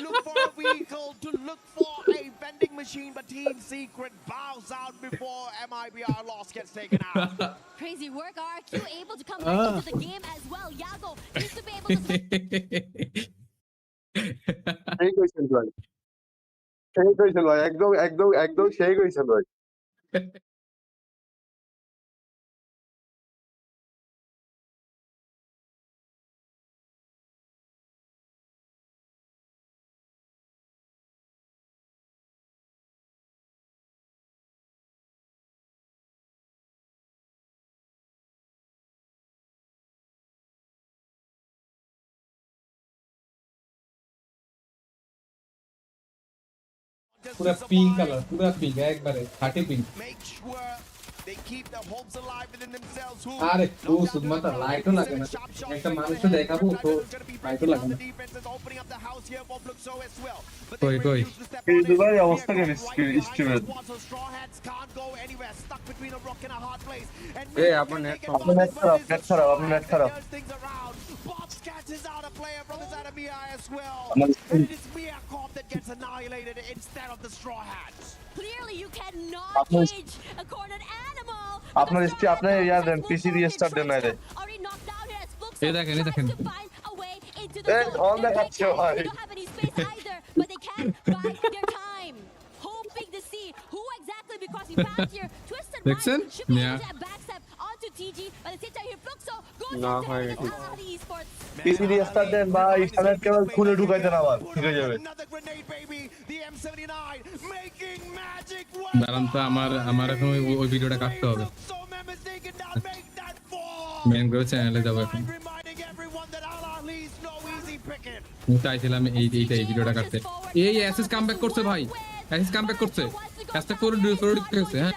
look for a vehicle to look for a vending machine, but Team Secret bows out before MIBR Lost gets taken out. Crazy work, RQ able to come back into the game as well. Yago needs to be able to একদম সেই কইছেন ভাই পুরো pink colour পুরো pink একবারে ফাটে pink They keep their hopes alive within themselves. আরে তো সুদমাতা লাইটও লাগে না একটা মানুষকে দেখাবো তো লাইটও লাগে না কই এই দুবাই অবস্থা কেন স্ট্রিমের এই আপনার নেট খারাপ catches out a player from the side of Mia as well. And it is Mia Corp that gets annihilated instead of the Straw Hats. Clearly you cannot cage a cornered animal. আপনার ইয়ার দেন পিসি দিয়ে start দেন না রে এই দেখেন এই on দেখাচ্ছে ভাই but they can't buy their time. Hoping to see who exactly because he passed here. Twisted Dixon? Yeah. Backstep onto TG, but the same time here Fluxo goes after Al Ahly Esports. পিসি দিয়ে start দেন ভাই internet কেবল খুলে ঢুকাই দেন আবার ঠিক হয়ে যাবে দাঁড়ান তো আমার এখন ওই ভিডিওটা কাটতে হবে ম্যানগ্রোভ চ্যানেলে যাবো এখন চাইছিলাম এই ভিডিওটা কাটতে এই অ্যাসিস কামব্যাক করছে ভাই অ্যাসিস কামব্যাক করছে কাজটা করে দিতেছে হ্যাঁ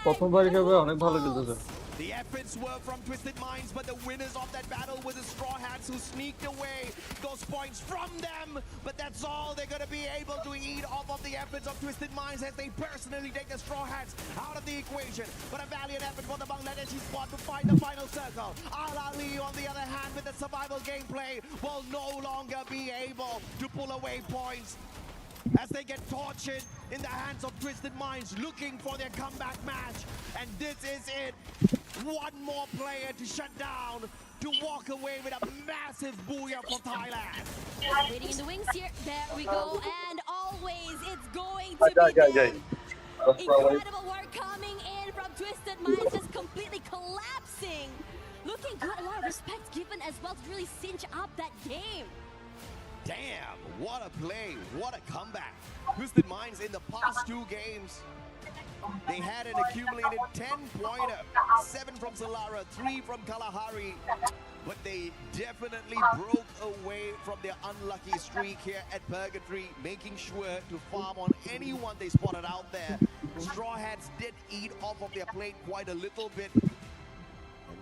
প্রথমবার হিসেবে অনেক ভালো খেলতেছে The efforts were from Twisted Minds, but the winners of that battle were the Straw Hats who sneaked away those points from them. But that's all they're going to be able to eat off of the efforts of Twisted Minds as they personally take the Straw Hats out of the equation. But a valiant effort for the Bangladeshi squad to find the final circle. Al Ali, on the other hand, with the survival gameplay, will no longer be able to pull away points as they get tortured in the hands of Twisted Minds, looking for their comeback match. And this is it. One more player to shut down, to walk away with a massive booyah for Thailand. Waiting in the wings here. There we go. And always it's going to be them. Incredible work coming in from Twisted Minds, just completely collapsing. Looking good. A lot of respect given as well to really cinch up that game. Damn, what a play, what a comeback. Twisted Minds in the past 2 games, they had an accumulated 10-pointer, 7 from Solara, 3 from Kalahari, but they definitely broke away from their unlucky streak here at Purgatory, making sure to farm on anyone they spotted out there. Straw Hats did eat off of their plate quite a little bit, and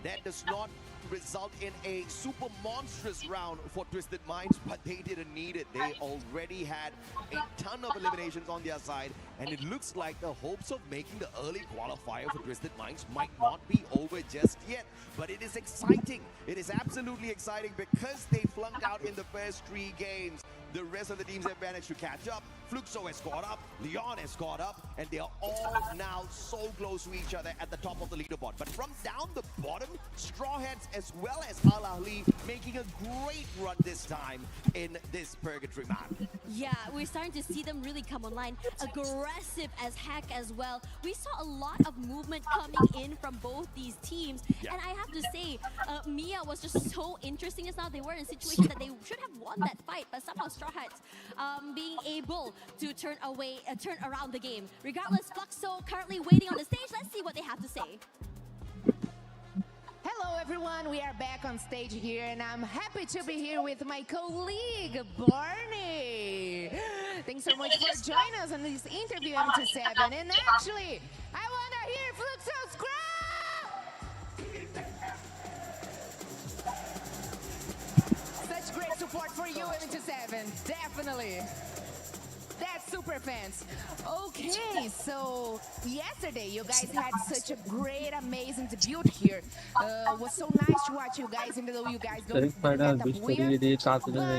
that does not result in a super monstrous round for Twisted Minds, but they didn't need it. They already had a ton of eliminations on their side, and it looks like the hopes of making the early qualifier for Twisted Minds might not be over just yet. But it is exciting. It is absolutely exciting because they flunked out in the first 3 games. The rest of the teams have managed to catch up. Fluxo has caught up, Leon has caught up, and they are all now so close to each other at the top of the leaderboard. But from down the bottom, Straw Hats as well as Al Ahly making a great run this time in this Purgatory map. Yeah, we're starting to see them really come online. Aggressive as heck as well. We saw a lot of movement coming in from both these teams. Yeah. And I have to say, Mia was just so interesting as now. They were in a situation that they should have won that fight, but somehow Straw Hats being able to turn around the game. Regardless, Fluxo currently waiting on the stage. Let's see what they have to say. Hello everyone, we are back on stage here and I'm happy to be here with my colleague Barney. Thanks so much for joining us on this interview MT7. And actually, I want to hear Fluxo's crowd! Such great support for you MT7, definitely. That's super fans. Okay, so yesterday you guys had such a great, amazing debut here. It was so nice to watch you guys, even though you guys don't get that weird.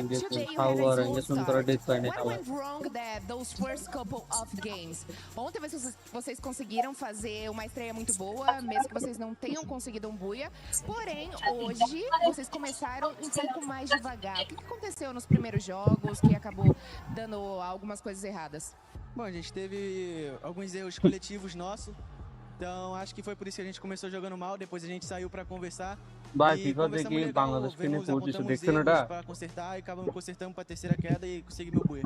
But today you had a slow start. What went wrong those first couple of games? Ontem vocês conseguiram fazer uma estreia muito boa, mesmo que vocês não tenham conseguido um buia. Porém, hoje vocês começaram um pouco mais devagar. O que aconteceu nos primeiros jogos que acabou dando algumas coisas erradas? Bom, a gente teve alguns erros coletivos nossos, então acho que foi por isso que a gente começou jogando mal, depois a gente saiu para conversar e conversamos legal, apontamos erros para consertar e acabamos consertando para a terceira queda e conseguimos meu buia.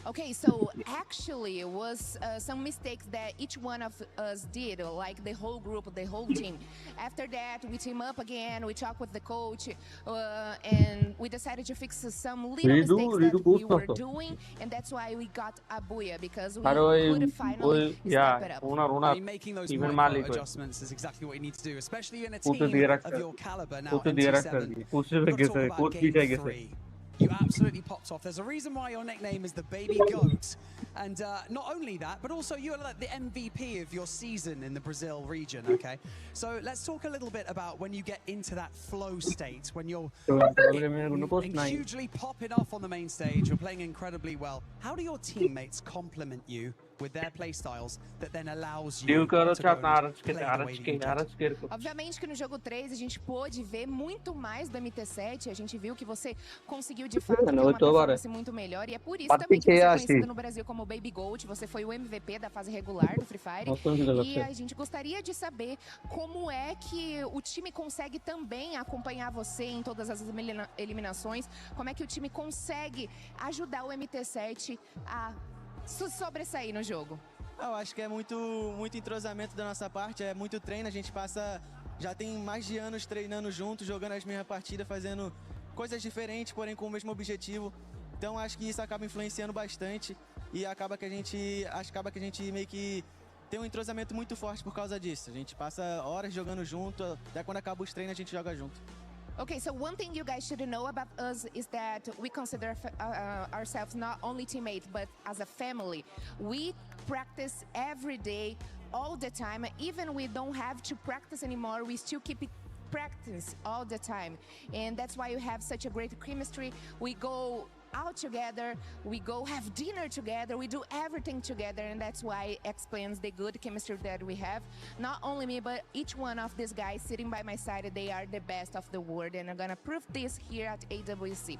Okay, so actually it was some mistakes that each one of us did, like the whole group, the whole team. After that, we team up again, we talked with the coach, and we decided to fix some little mistakes that we were doing, and that's why we got a booyah, because we could finally step it up. I mean, making those micro adjustments is exactly what you need to do, especially in a team of your caliber. Now, MT7 got to talk about game 3. You absolutely popped off. There's a reason why your nickname is the Baby Goat. And not only that, but also you're like the MVP of your season in the Brazil region, okay? So let's talk a little bit about when you get into that flow state, when you're hugely popping off on the main stage, you're playing incredibly well. How do your teammates complement you with their playstyles that then allows you to go and play the way that you did? Obviamente que no jogo 3 a gente pôde ver muito mais do MT7, a gente viu que você conseguiu de fato ter uma performance muito melhor e é por isso também que você é conhecido no Brasil como Baby Goat, você foi o MVP da fase regular do Free Fire e a gente gostaria de saber como é que o time consegue também acompanhar você em todas as eliminações, como é que o time consegue ajudar o MT7 a sobressair no jogo. Eu acho que é muito entrosamento da nossa parte, é muito treino, a gente já tem mais de anos treinando juntos, jogando as mesmas partidas, fazendo coisas diferentes, porém com o mesmo objetivo. Então acho que isso acaba influenciando bastante e acaba que a gente meio que tem um entrosamento muito forte por causa disso. A gente passa horas jogando junto, até quando acaba os treinos a gente joga junto. Okay, so one thing you guys should know about us is that we consider ourselves not only teammates, but as a family. We practice every day, all the time. Even we don't have to practice anymore, we still keep it practice all the time. And that's why you have such a great chemistry. We go out together, we go have dinner together, we do everything together, and that's why it explains the good chemistry that we have. Not only me, but each one of these guys sitting by my side, they are the best of the world, and I'm gonna prove this here at EWC.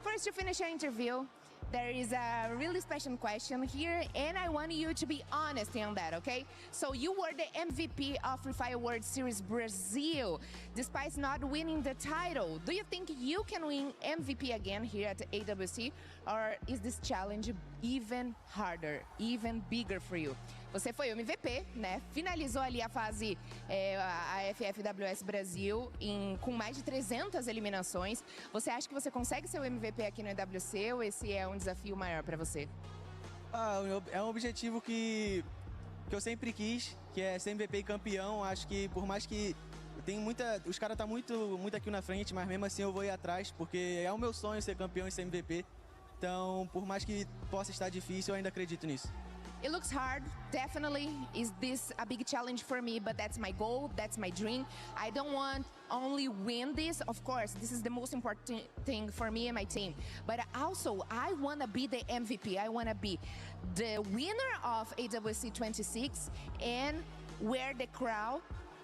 First, to finish our interview, there is a really special question here, and I want you to be honest on that, okay? So you were the MVP of Free Fire World Series Brazil, despite not winning the title. Do you think you can win MVP again here at EWC, or is this challenge even harder, even bigger for you? Você foi o MVP, né? Finalizou ali a fase, a FFWS Brasil, com mais de 300 eliminações. Você acha que você consegue ser o MVP aqui no EWC ou esse é um desafio maior para você? É um objetivo que eu sempre quis, que é ser MVP e campeão. Acho que por mais que tem os caras tá muito aqui na frente, mas mesmo assim eu vou ir atrás, porque é o meu sonho ser campeão e ser MVP. Então, por mais que possa estar difícil, eu ainda acredito nisso. It looks hard, definitely. Is this a big challenge for me? But that's my goal, that's my dream. I don't want only win this. Of course, this is the most important thing for me and my team. But also, I want to be the MVP. I want to be the winner of AWC 26 and wear the crown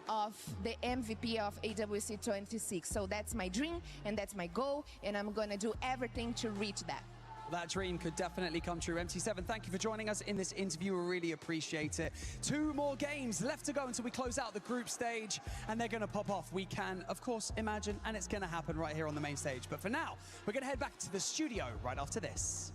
of the MVP of AWC 26. So that's my dream and that's my goal, and I'm going to do everything to reach that. That dream could definitely come true. MT7, thank you for joining us in this interview. We really appreciate it. 2 more games left to go until we close out the group stage, and they're going to pop off. We can, of course, imagine, and it's going to happen right here on the main stage. But for now, we're going to head back to the studio right after this.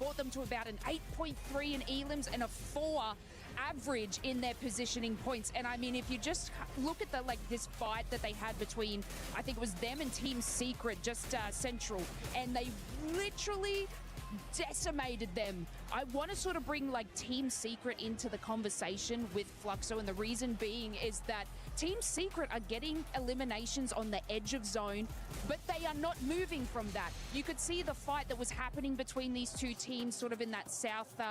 brought them to about an 8.3 in elims and a 4 average in their positioning points. And I mean, if you just look at this fight that they had between, I think it was them and Team Secret, just Central, and they literally decimated them. I want to sort of bring Team Secret into the conversation with Fluxo, and the reason being is that Team Secret are getting eliminations on the edge of zone, but they are not moving from that. You could see the fight that was happening between these two teams sort of in that southwest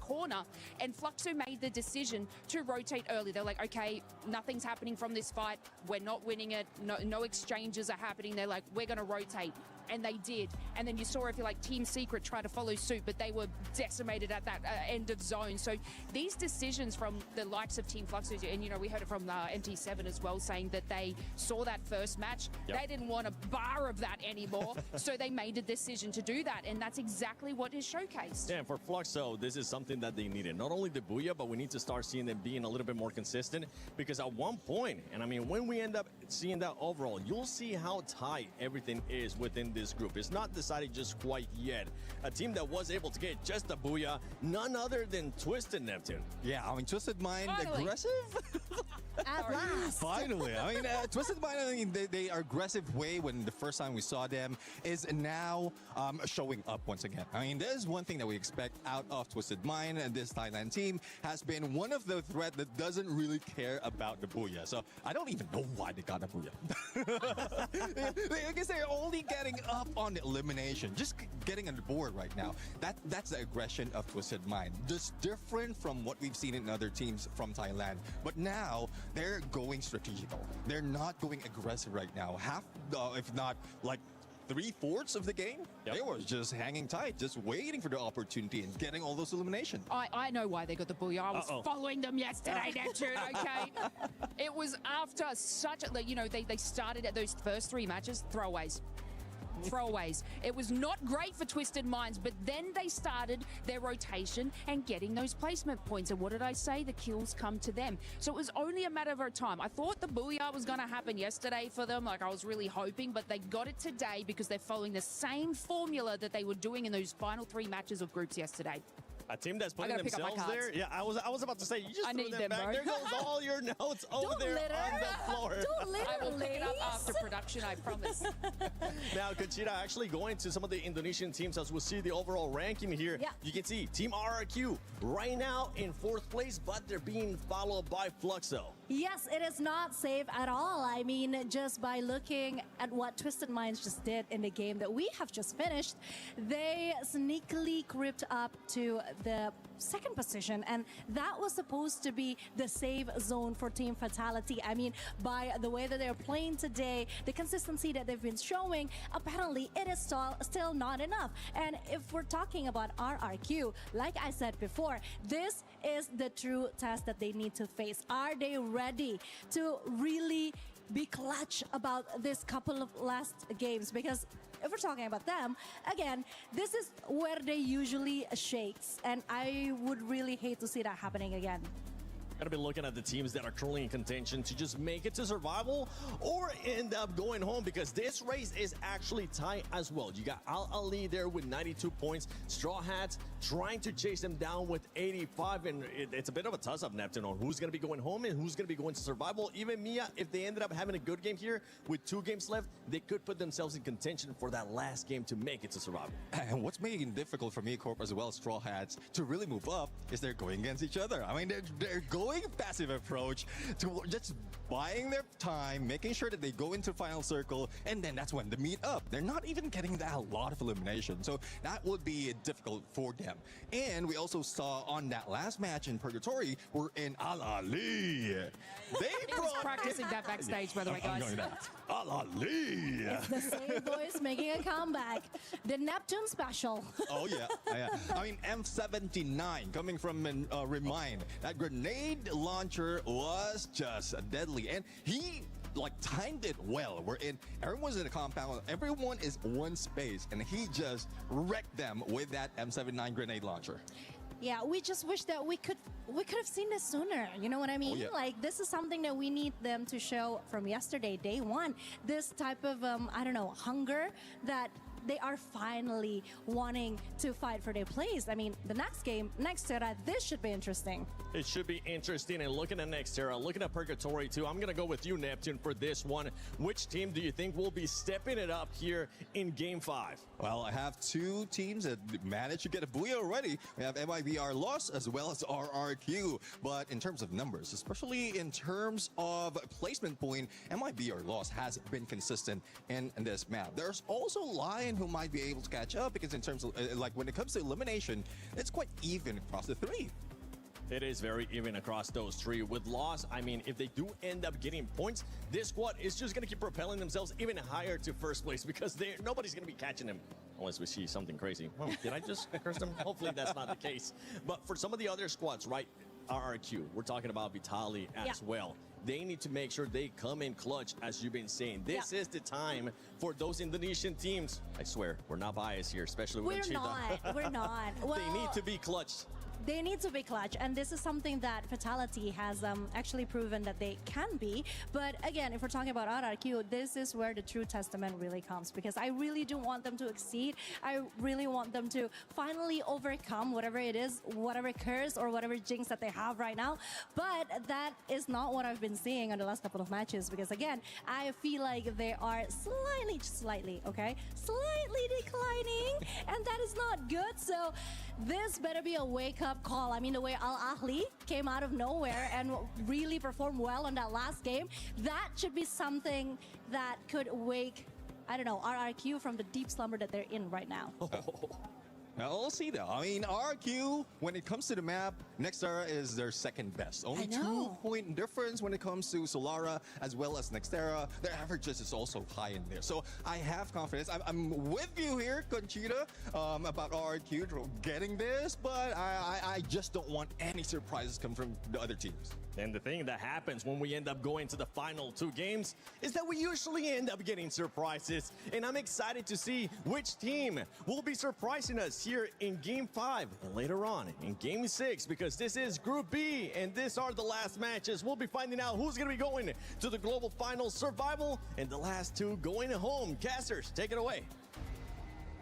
corner, and Fluxo made the decision to rotate early. They're like, okay, nothing's happening from this fight. We're not winning it. No exchanges are happening. They're like, we're going to rotate. And they did. And then you saw, if you like, Team Secret try to follow suit, but they were decimated at that end of zone. So these decisions from the likes of Team Fluxo, and, you know, we heard it from MT7 as well, saying that they saw that first match. Yep. They didn't want a bar of that anymore. So they made a decision to do that. And that's exactly what is showcased. Yeah, and for Fluxo, this is something that they needed. Not only the Booyah, but we need to start seeing them being a little bit more consistent, because at one point, and I mean, when we end up seeing that overall, you'll see how tight everything is within this group. It's not decided just quite yet. A team that was able to get just a Booyah, none other than Twisted Neptune. Yeah, I mean, Twisted Mind, Finally. aggressive? At last. Finally. I mean, Twisted Mind, I mean, they are aggressive way when the first time we saw them is now showing up once again. I mean, there's one thing that we expect out of Twisted Mind, and this Thailand team has been one of the threat that doesn't really care about the Booyah. So I don't even know why they got a Booyah. I guess they're only getting up on the elimination, just getting on the board right now. That's the aggression of Twisted Mind. Just different from what we've seen in other teams from Thailand. But now they're going strategical. They're not going aggressive right now. Half, if not like 3/4 of the game, they were just hanging tight, just waiting for the opportunity and getting all those eliminations. I know why they got the Booyah. I was following them yesterday, Neptune, okay? It was after such a, you know, they started at those first 3 matches, throwaways. It was not great for Twisted Minds, but then they started their rotation and getting those placement points. And what did I say? The kills come to them. So it was only a matter of time. I thought the Booyah was going to happen yesterday for them, like I was really hoping, but they got it today because they're following the same formula that they were doing in those final 3 matches of groups yesterday. A team that's putting themselves there. Yeah, I was about to say, you just threw them back. There goes all your notes over there on the floor. Don't litter, I will pick it up after production, I promise. Now, Conchita, actually going to some of the Indonesian teams as we'll see the overall ranking here. Yeah. You can see Team RRQ right now in 4th place, but they're being followed by Fluxo. Yes, it is not safe at all. I mean, just by looking at what Twisted Minds just did in the game that we have just finished, they sneakily crept up to the 2nd position, and that was supposed to be the safe zone for Team Fatality. I mean, by the way that they're playing today, the consistency that they've been showing, apparently it is still not enough. And if we're talking about RRQ, like I said before, this is the true test that they need to face. Are they ready to really be clutch about this couple of last games? Because if we're talking about them, again, this is where they usually shakes, and I would really hate to see that happening again. Gotta be looking at the teams that are currently in contention to just make it to survival or end up going home, because this race is actually tight as well. You got Al Ali there with 92 points. Straw Hats trying to chase them down with 85, and it's a bit of a toss-up, Neptune, on who's gonna be going home and who's gonna be going to survival. Even Mia, if they ended up having a good game here with 2 games left, they could put themselves in contention for that last game to make it to survival. And what's making it difficult for me, Corp, as well as Straw Hats, to really move up is they're going against each other. I mean, they're going passive approach to just buying their time, making sure that they go into final circle, and then that's when they meet up. They're not even getting that a lot of elimination, so that would be difficult for them. And we also saw on that last match in Purgatory, we're in Al Ali. He was practicing that backstage, by the way, guys. Al Ali. It's the same voice making a comeback. The Neptune special. Oh, yeah. I mean, M79 coming from Remind. That grenade launcher was just deadly. And he timed it well. Everyone's in a compound. Everyone is one space. And he just wrecked them with that M79 grenade launcher. Yeah, we just wish that we could have seen this sooner. You know what I mean? Oh, yeah. Like, this is something that we need them to show from yesterday, day 1. This type of, I don't know, hunger that they are finally wanting to fight for their place. I mean, the next game, Nextera, this should be interesting. It should be interesting. And looking at Nextera, looking at Purgatory too, I'm going to go with you, Neptune, for this one. Which team do you think will be stepping it up here in Game 5? Well, I have two teams that managed to get a booyah already. We have MIBR loss as well as RRQ. But in terms of numbers, especially in terms of placement point, MIBR loss has been consistent in this map. There's also Lion who might be able to catch up because in terms of, like, when it comes to elimination, it's quite even across the three. It is very even across those three. With loss, I mean, if they do end up getting points, this squad is just going to keep propelling themselves even higher to first place because nobody's going to be catching them unless we see something crazy. Well, did I just curse them? Hopefully that's not the case. But for some of the other squads, right, RRQ, we're talking about Vitali as well. They need to make sure they come in clutch, as you've been saying. This is the time for those Indonesian teams. I swear, we're not biased here, especially when We're not. We're not. Well, they need to be clutch. They need to be clutch, and this is something that Fatality has actually proven that they can be. But again, if we're talking about RRQ, this is where the true testament really comes, because I really do want them to exceed. I really want them to finally overcome whatever it is, whatever curse or whatever jinx that they have right now. But that is not what I've been seeing in the last couple of matches, because again, I feel like they are slightly declining, and that is not good. So this better be a wake-up call. I mean, the way Al Ahly came out of nowhere and really performed well on that last game, that should be something that could wake, I don't know, RRQ from the deep slumber that they're in right now. Now, we'll see though. I mean, RQ, when it comes to the map, Nextera is their second best. Only 2-point difference when it comes to Solara as well as Nextera. Their averages is also high in there. So I have confidence. I'm with you here, Conchita, about RQ getting this, but I just don't want any surprises come from the other teams. And the thing that happens when we end up going to the final 2 games is that we usually end up getting surprises. And I'm excited to see which team will be surprising us here in Game 5 and later on in Game 6, because this is Group B and these are the last matches. We'll be finding out who's going to be going to the Global Finals Survival and the last 2 going home. Casters, take it away.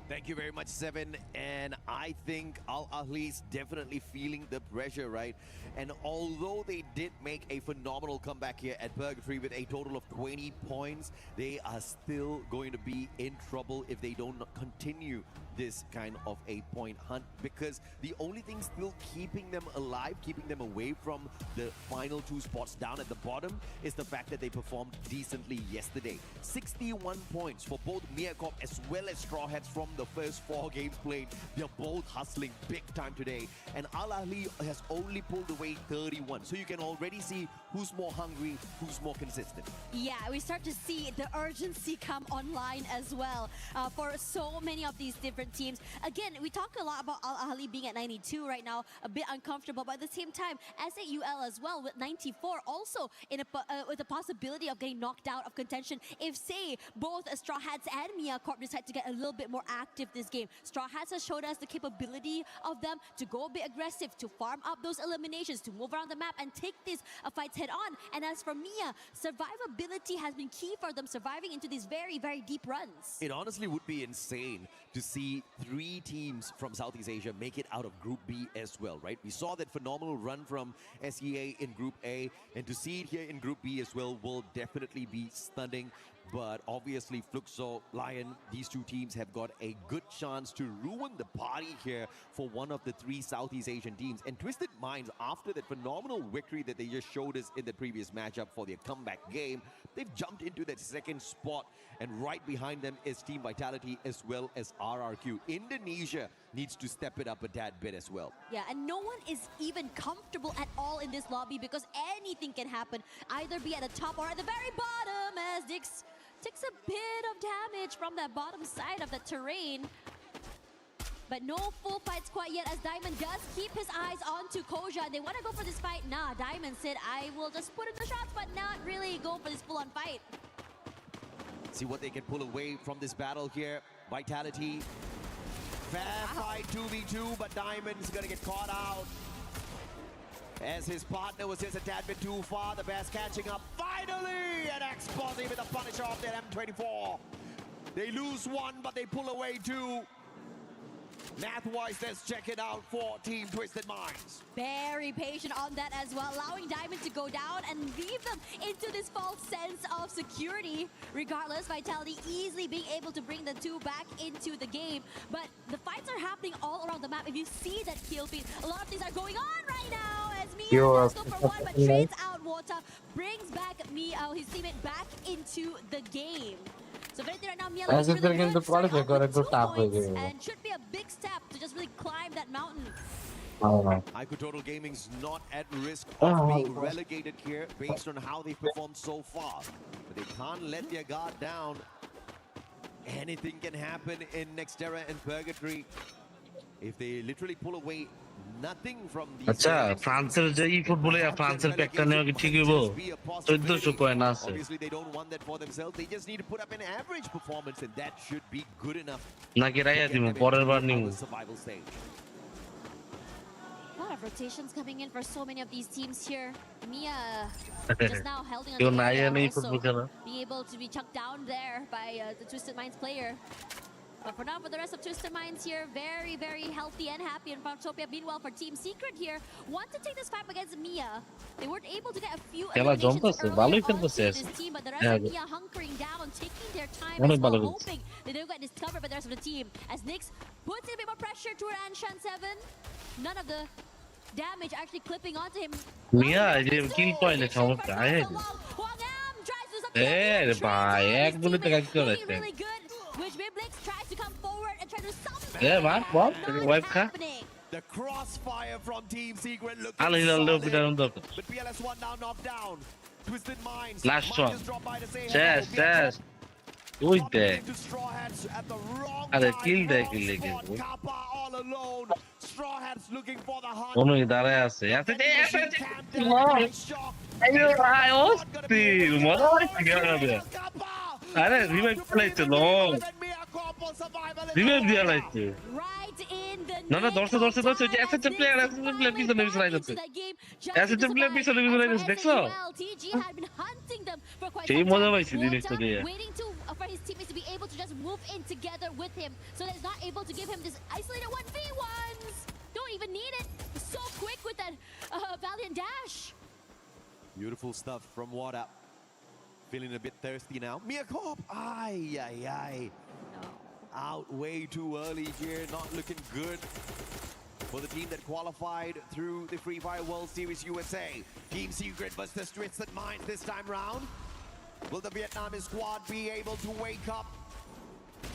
Thank you very much, Seven. And I think Al Ahly's definitely feeling the pressure, right? And although they did make a phenomenal comeback here at Purgatory with a total of 20 points, they are still going to be in trouble if they don't continue this kind of a point hunt, because the only thing still keeping them alive, keeping them away from the final 2 spots down at the bottom, is the fact that they performed decently yesterday. 61 points for both Miacorp as well as Straw Hats from the first 4 games played. They're both hustling big time today, and Al Ahly has only pulled away 31. So you can already see who's more hungry, who's more consistent. Yeah, we start to see the urgency come online as well for so many of these different teams. Again, we talk a lot about Al Ahly being at 92 right now, a bit uncomfortable, but at the same time, SAUL as well with 94, also in with the possibility of getting knocked out of contention if, say, both Straw Hats and Miacorp decide to get a little bit more active this game. Straw Hats has showed us the capability of them to go a bit aggressive, to farm up those eliminations, to move around the map and take these fights head on. And as for Mia, survivability has been key for them, surviving into these very, very deep runs. It honestly would be insane to see 3 teams from Southeast Asia make it out of Group B as well, right? We saw that phenomenal run from SEA in Group A, and to see it here in Group B as well will definitely be stunning. But obviously, Fluxo, Lion, these 2 teams have got a good chance to ruin the party here for one of the 3 Southeast Asian teams. And Twisted Minds, after that phenomenal victory that they just showed us in the previous matchup for their comeback game, they've jumped into that 2nd spot. And right behind them is Team Vitality as well as RRQ. Indonesia needs to step it up a tad bit as well. Yeah, and no one is even comfortable at all in this lobby, because anything can happen, either be at the top or at the very bottom, as Dix takes a bit of damage from that bottom side of the terrain. But no full fights quite yet, as Diamond does keep his eyes onto Koja. They want to go for this fight. Nah, Diamond said, I will just put in the shots, but not really go for this full-on fight. See what they can pull away from this battle here. Vitality. Fair fight 2v2, but Diamond's gonna get caught out, as his partner was just a tad bit too far. The Bears catching up finally, and Exposy with the Punisher of their M24. They lose one, but they pull away two. Math-wise, let's check it out for Team Twisted Minds. Very patient on that as well, allowing Diamond to go down and leave them into this false sense of security. Regardless, Vitality easily being able to bring the two back into the game. But the fights are happening all around the map. If you see that kill feed, a lot of things are going on right now as Mia does go for one, but trades out Water, brings back Mia, his teammate, back into the game. So right now, Mia looks really good, starting off with 2 points, and should be a big step to just really climb that mountain. IQ Total Gaming's not at risk of being relegated here based on how they've performed so far. But they can't let their guard down. Anything can happen in Nextera and Purgatory. If they literally pull away nothing from these আচ্ছা ফ্রান্সের যে ই ফুটবলে ফ্রান্সের প্যাকটা নেওয়া কি ঠিক হইব 1400 কয়েন আছে obviously they don't want that for themselves. They just need to put up an average performance and that should be good enough. নাকি রাইয়া দিমু পরের বার নিমু survival stage. A lot of rotations coming in for so many of these teams here. Mia just now holding on Yo, the Naya area, nahi also football being able to be chucked down there by the Twisted Minds player. But for now, for the rest of Twisted Minds here, very, very healthy and happy in Frontopia. Meanwhile, for Team Secret here, want to take this fight against Mia. They weren't able to get a few eliminations early on to this team, but the rest of Mia hunkering down, taking their time as well, hoping they don't get discovered by the rest of the team. As Nyx puts in a bit more pressure to Anshan 7, none of the damage actually clipping onto him. Mia, kill point is almost died. Hey, bhai, ek bullet ka kill rehte hain. Which Biblix tries to come forward and try to something. Yeah, what? Wipe ka? The crossfire from Team Secret looking solid. But PLS1 now knocked down. Twisted Minds. Last one. Chess. Who is there? Kill there, Kappa all alone. Straw Hats looking for the hunt. Ono idare ache. Ayo, hostil. Mara hoye আরে revive ফলাইছে long revive দিয়া লাইছে না না দর্শক যে SSM player পিছনে পিছনে যাচ্ছে এসএসএম প্লেয়ার পিছনে যাচ্ছে দেখছো সেই মজা পাইছি জিনিসটা দিয়ে for his teammates to be able to just move in together with him, so that it's not able to give him this isolated 1v1s. Don't even need it. So quick with that Valiant dash. Beautiful stuff from Wada. Feeling a bit thirsty now. Mia Corp. Ay. Out way too early here. Not looking good for the team that qualified through the Free Fire World Series USA. Team Secret versus Twisted Minds this time round. Will the Vietnamese squad be able to wake up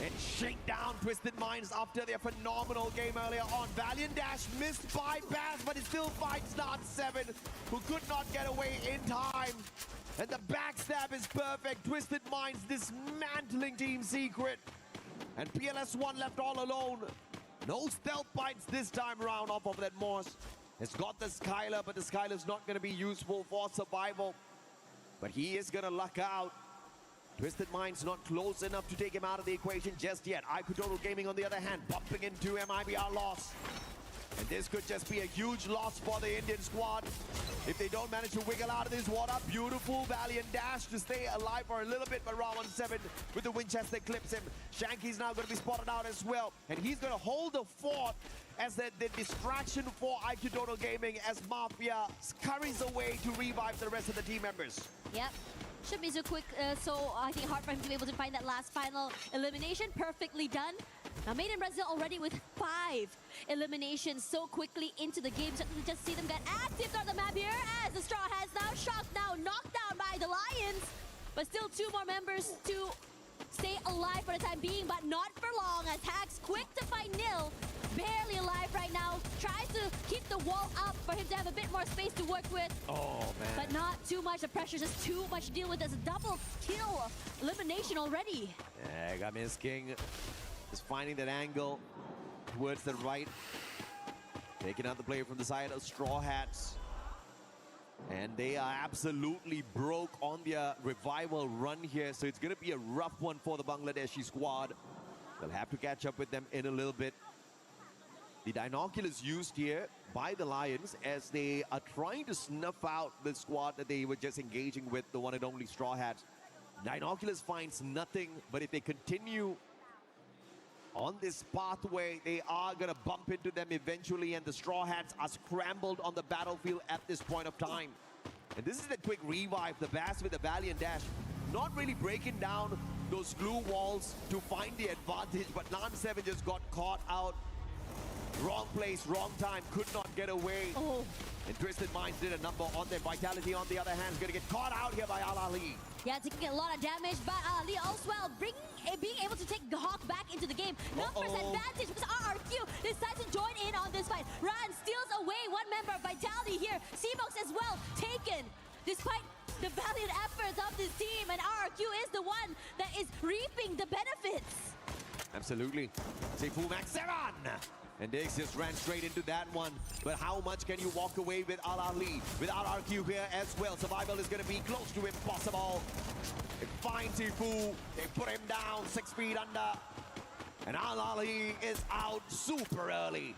and shake down Twisted Minds after their phenomenal game earlier on? Valiant Dash missed by Bass, but it still fights Not 7, who could not get away in time. And the backstab is perfect. Twisted Minds dismantling Team Secret. And PLS1 left all alone. No stealth bites this time around off of that Morse. It's got the Skylar, but the Skylar's not going to be useful for survival. But he is going to luck out. Twisted Minds not close enough to take him out of the equation just yet. IQ Total Gaming, on the other hand, bumping into MIBR loss. And this could just be a huge loss for the Indian squad if they don't manage to wiggle out of this water. Beautiful Valiant dash to stay alive for a little bit, but Rawan 7 with the Winchester clips him. Shanky's now going to be spotted out as well, and he's going to hold the fort as the distraction for IQ Total Gaming as Mafia scurries away to revive the rest of the team members. Yep. Should be so quick, so I think hard for him to be able to find that last final elimination. Perfectly done. Now, Made in Brazil already with 5 eliminations so quickly into the game. So we just see them get active on the map here as the Straw Hats now shocked, now knocked down by the Lions. But still 2 more members to stay alive for the time being, but not for long as Hax quick to find Nil. Barely alive right now. Tries to keep the wall up for him to have a bit more space to work with. Oh, man. But not too much. The pressure just too much to deal with. There's a double kill elimination already. Yeah, Gamis King is finding that angle towards the right. Taking out the player from the side of Straw Hats. And they are absolutely broke on their revival run here. So it's going to be a rough one for the Bangladeshi squad. They'll have to catch up with them in a little bit. The binoculars used here by the Lions as they are trying to snuff out the squad that they were just engaging with, the one and only Straw Hats. Binoculars finds nothing, but if they continue on this pathway, they are going to bump into them eventually, and the Straw Hats are scrambled on the battlefield at this point of time. And this is the quick revive, the Bass with the valiant dash. Not really breaking down those glue walls to find the advantage, but Nan7 just got caught out. Wrong place, wrong time, could not get away. And Twisted Minds did a number on their Vitality. On the other hand, is going to get caught out here by Al-Ali. Yeah, taking a lot of damage, but Ali also well being able to take the Hawk back into the game. Numbers advantage because RRQ decides to join in on this fight. Ran steals away one member of Vitality here. C-Box as well taken, despite the valiant efforts of this team, and RRQ is the one that is reaping the benefits. Absolutely. Say full max 7! And Diggs just ran straight into that one. But how much can you walk away with Al-Ali? With RRQ here as well. Survival is going to be close to impossible. They find Tifu. They put him down 6 feet under. And Al-Ali is out super early.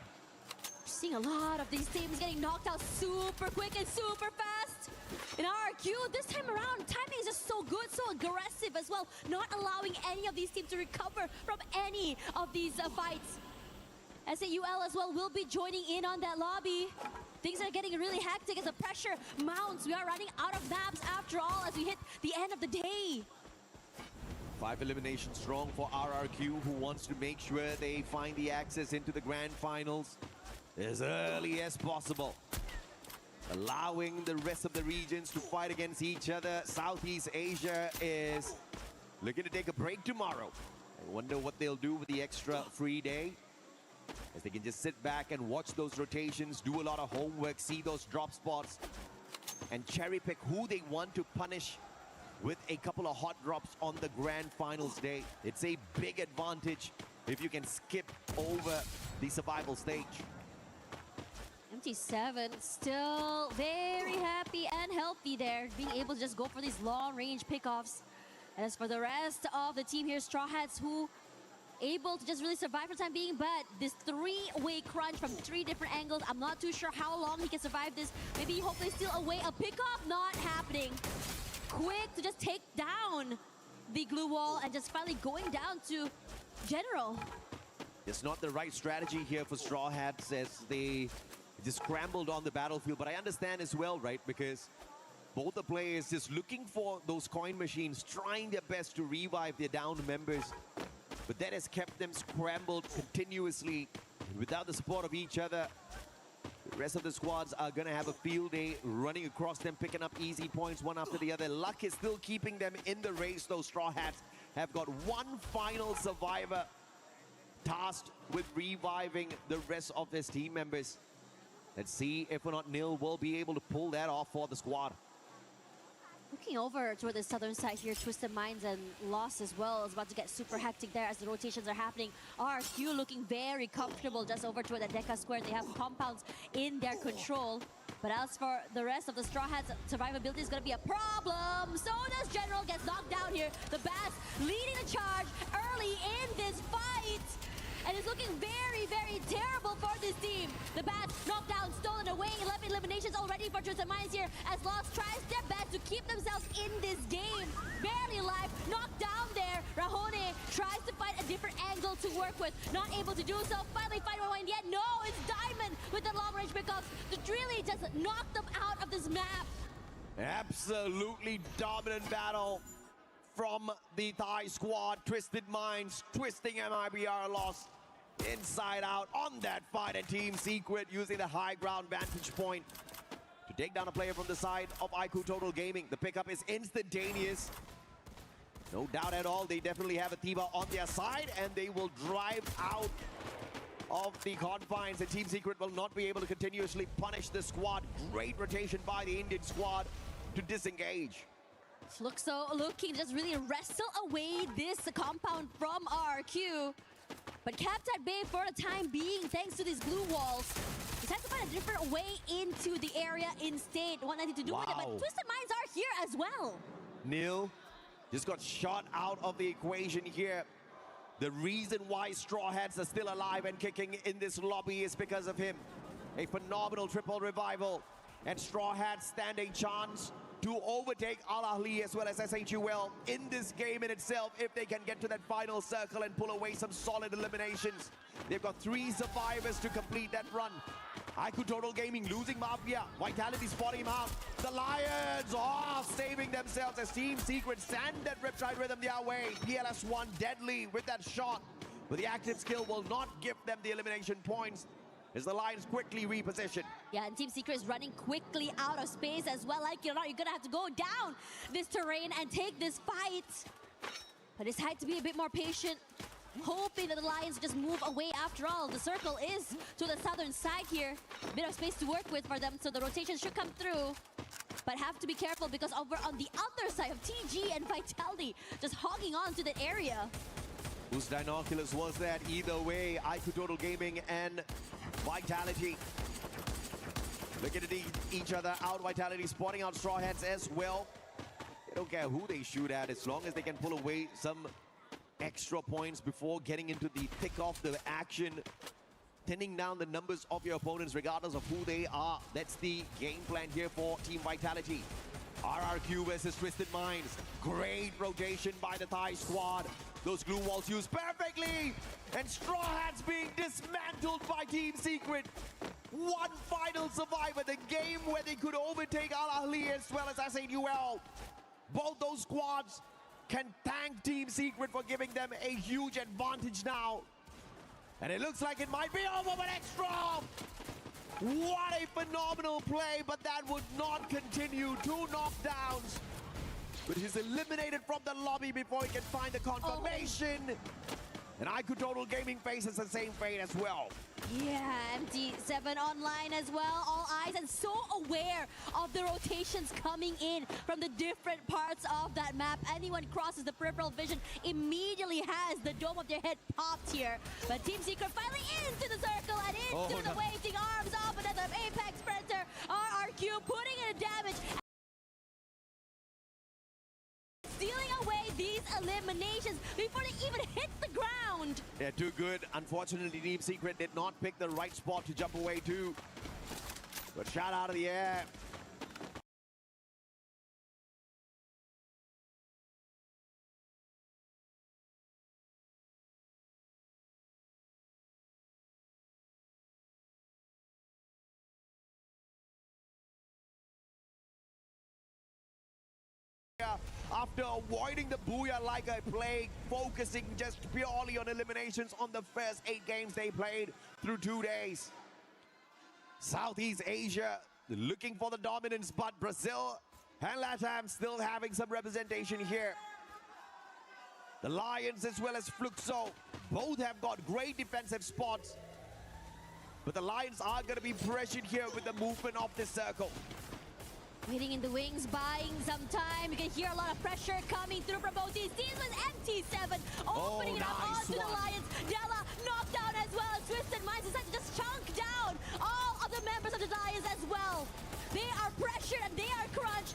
Seeing a lot of these teams getting knocked out super quick and super fast. In RRQ, this time around, timing is just so good, so aggressive as well. Not allowing any of these teams to recover from any of these fights. SAUL as well will be joining in on that lobby. Things are getting really hectic as the pressure mounts. We are running out of maps after all as we hit the end of the day. 5 eliminations strong for RRQ, who wants to make sure they find the access into the grand finals as early as possible. Allowing the rest of the regions to fight against each other. Southeast Asia is looking to take a break tomorrow. I wonder what they'll do with the extra free day, as they can just sit back and watch those rotations, do a lot of homework, see those drop spots, and cherry pick who they want to punish with a couple of hot drops on the grand finals day. It's a big advantage if you can skip over the survival stage. MT7 still very happy and healthy there, being able to just go for these long-range pickoffs. And as for the rest of the team here, Straw Hats, who able to just really survive for the time being, but this 3-way crunch from 3 different angles, I'm not too sure how long he can survive this. Maybe hopefully steal away a pickoff, not happening. Quick to just take down the glue wall and just finally going down to General. It's not the right strategy here for Straw Hats as they just scrambled on the battlefield, but I understand as well, right? Because both the players just looking for those coin machines, trying their best to revive their downed members. But that has kept them scrambled continuously. Without the support of each other, the rest of the squads are going to have a field day running across them, picking up easy points one after the other. Luck is still keeping them in the race. Those Straw Hats have got one final survivor tasked with reviving the rest of his team members. Let's see if or not Nil will be able to pull that off for the squad. Looking over toward the southern side here, Twisted Minds and Lost as well is about to get super hectic there as the rotations are happening. RQ looking very comfortable just over toward the Deca Square. They have compounds in their control. But as for the rest of the Straw Hats, survivability is going to be a problem. So does General, gets knocked down here. The Bass leading the charge early in this fight. And it's looking very, very terrible for this team. The Bats knocked down, stolen away. 11 eliminations already for Twisted Minds here as Lost tries their best to keep themselves in this game. Barely alive, knocked down there. Rahone tries to find a different angle to work with. Not able to do so. Finally find one in the end. No, it's Diamond with the long range pickups to really just knock them out of this map. Absolutely dominant battle from the Thai squad. Twisted Minds, twisting MIBR Lost inside out on that fight, and Team Secret using the high ground vantage point to take down a player from the side of IQ Total Gaming. The pickup is instantaneous. No doubt at all, they definitely have a Tiba on their side, and they will drive out of the confines, and Team Secret will not be able to continuously punish the squad. Great rotation by the Indian squad to disengage. Fluxo looking to just really wrestle away this compound from RQ. But kept at bay for the time being thanks to these glue walls. He has to find a different way into the area instead. What nothing to do with it, but Twisted Minds are here as well. Nil just got shot out of the equation here. The reason why Straw Hats are still alive and kicking in this lobby is because of him. A phenomenal triple revival. And Straw Hats stand a chance to overtake Al Ahly as well as SHUL in this game in itself if they can get to that final circle and pull away some solid eliminations. They've got 3 survivors to complete that run. IQ Total Gaming losing Mafia. Vitality spotting him out. The Lions saving themselves as Team Secret send that Riptide Rhythm their way. PLS1 deadly with that shot. But the active skill will not give them the elimination points as the Lions quickly reposition. Yeah, and Team Secret is running quickly out of space as well. Like you're gonna have to go down this terrain and take this fight. But it's had to be a bit more patient, hoping that the Lions just move away. After all, the circle is to the southern side here. Bit of space to work with for them, so the rotation should come through. But have to be careful because over on the other side of TG and Vitality just hogging on to that area. Whose Dinoculus was that? Either way, IQ Total Gaming and Vitality looking at each other out. Vitality spotting out Straw Hats as well. They don't care who they shoot at as long as they can pull away some extra points before getting into the thick of the action, thinning down the numbers of your opponents regardless of who they are. That's the game plan here for Team Vitality. RRQ versus Twisted Minds. Great rotation by the Thai squad. Those glue walls used perfectly. And Straw Hats being dismantled by Team Secret. One final survivor. The game where they could overtake Al Ahly as well as SAUL. Both those squads can thank Team Secret for giving them a huge advantage now. And it looks like it might be over, but extra! What a phenomenal play, but that would not continue. 2 knockdowns. But he's eliminated from the lobby before he can find the confirmation. And IQ Total Gaming faces the same fate as well. Yeah, MT7 online as well. All eyes and so aware of the rotations coming in from the different parts of that map. Anyone crosses the peripheral vision immediately has the dome of their head popped here. But Team Secret finally into the circle and into the waiting arms of another Apex Sprinter. RRQ putting in a damage. Stealing away these eliminations before they even hit the ground. Yeah, too good. Unfortunately, Team Secret did not pick the right spot to jump away to. But shot out of the air. After avoiding the booyah like a plague, focusing just purely on eliminations on the first 8 games they played through 2 days. Southeast Asia looking for the dominance, but Brazil and LATAM still having some representation here. The Lions as well as Fluxo both have got great defensive spots, but the Lions are going to be pressured here with the movement of this circle. Waiting in the wings, buying some time. You can hear a lot of pressure coming through from both these teams with MT7 opening it up onto the Lions. Della knocked down as well as Twisted Minds decided to just chunk down all of the members of the Lions as well. They are pressured and they are crunched.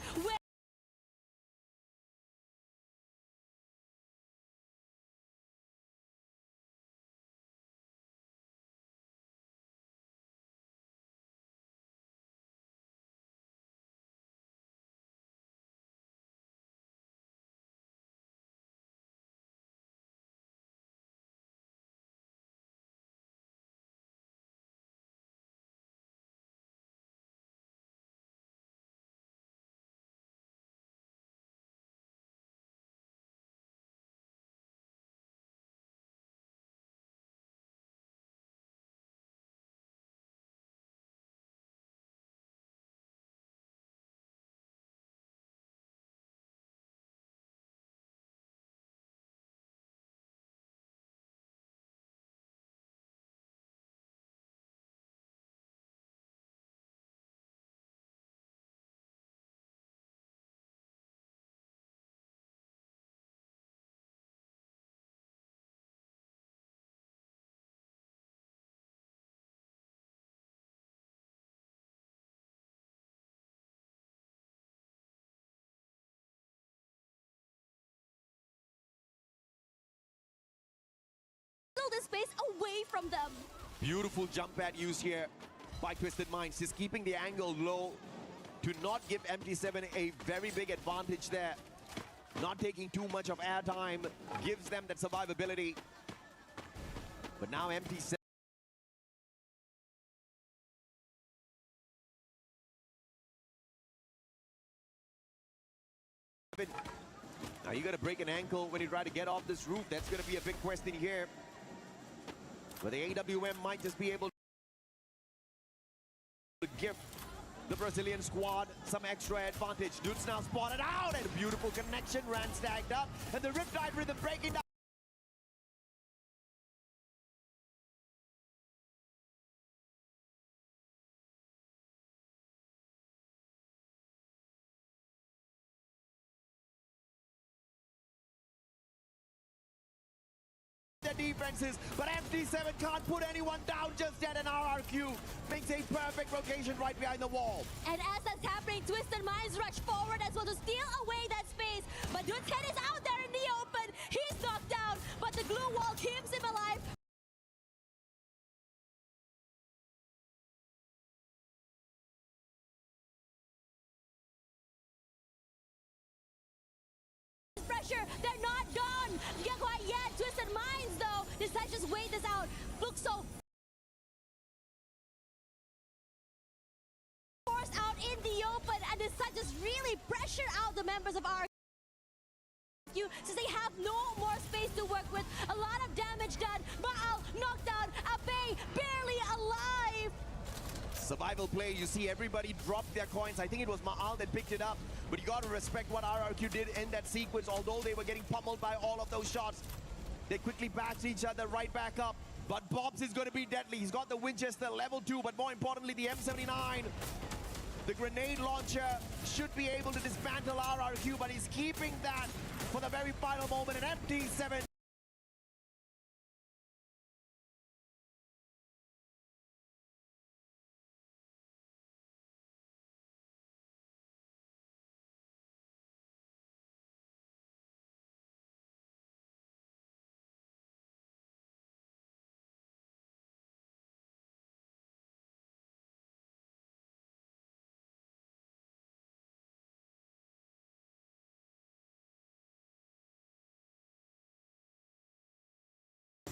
This space away from them. Beautiful jump pad use here by Twisted Minds, just keeping the angle low. to not give MT7 a very big advantage there. Not taking too much of airtime gives them that survivability. But now MT7 now you got to break an ankle when you try to get off this roof. That's going to be a big question here. But the AWM might just be able to give the Brazilian squad some extra advantage. Dudes now spotted out, and a beautiful connection. Ran stacked up, and the Riptide rhythm breaking down. Defenses, but MT7 can't put anyone down just yet, and RRQ makes a perfect rotation right behind the wall. And as that's happening, Twisted Minds rush forward as well to steal away that space, but Dude's head is out there in the open. He's knocked down, but the glue wall keeps him alive. Pressure, they're not done. Get quite yet. Twisted Minds though, decide just wait this out. Fluxo forced out in the open and decide just really pressure out the members of RRQ since they have no more space to work with. A lot of damage done. Maal knocked down. Abe barely alive. Survival play, you see everybody drop their coins. I think it was Maal that picked it up, but you got to respect what RRQ did in that sequence. Although they were getting pummeled by all of those shots, they quickly backed each other right back up. But Bobs is going to be deadly. He's got the Winchester level 2, but more importantly, the M79. The grenade launcher should be able to dismantle RRQ, but he's keeping that for the very final moment. And MT7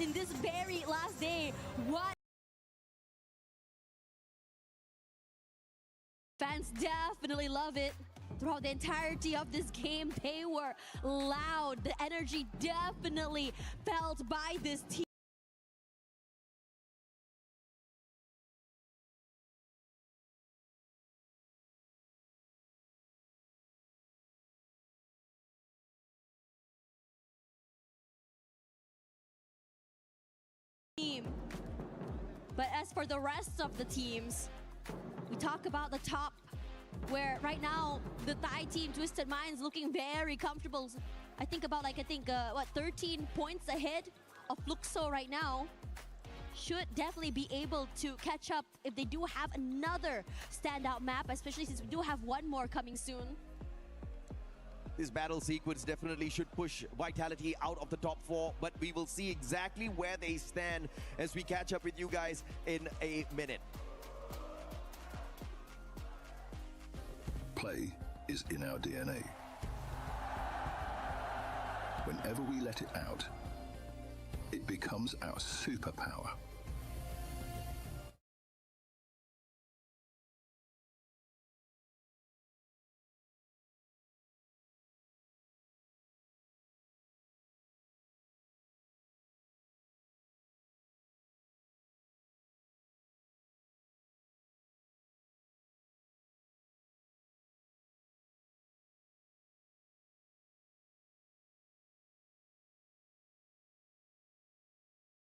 in this very last day. What? Fans definitely love it. Throughout the entirety of this game, they were loud. The energy definitely felt by this team. But as for the rest of the teams, we talk about the top, where right now the Thai team, Twisted Minds, looking very comfortable. I think about 13 points ahead of Fluxo right now. Should definitely be able to catch up if they do have another standout map, especially since we do have one more coming soon. This battle sequence definitely should push Vitality out of the top 4, but we will see exactly where they stand as we catch up with you guys in a minute. Play is in our DNA. Whenever we let it out, it becomes our superpower.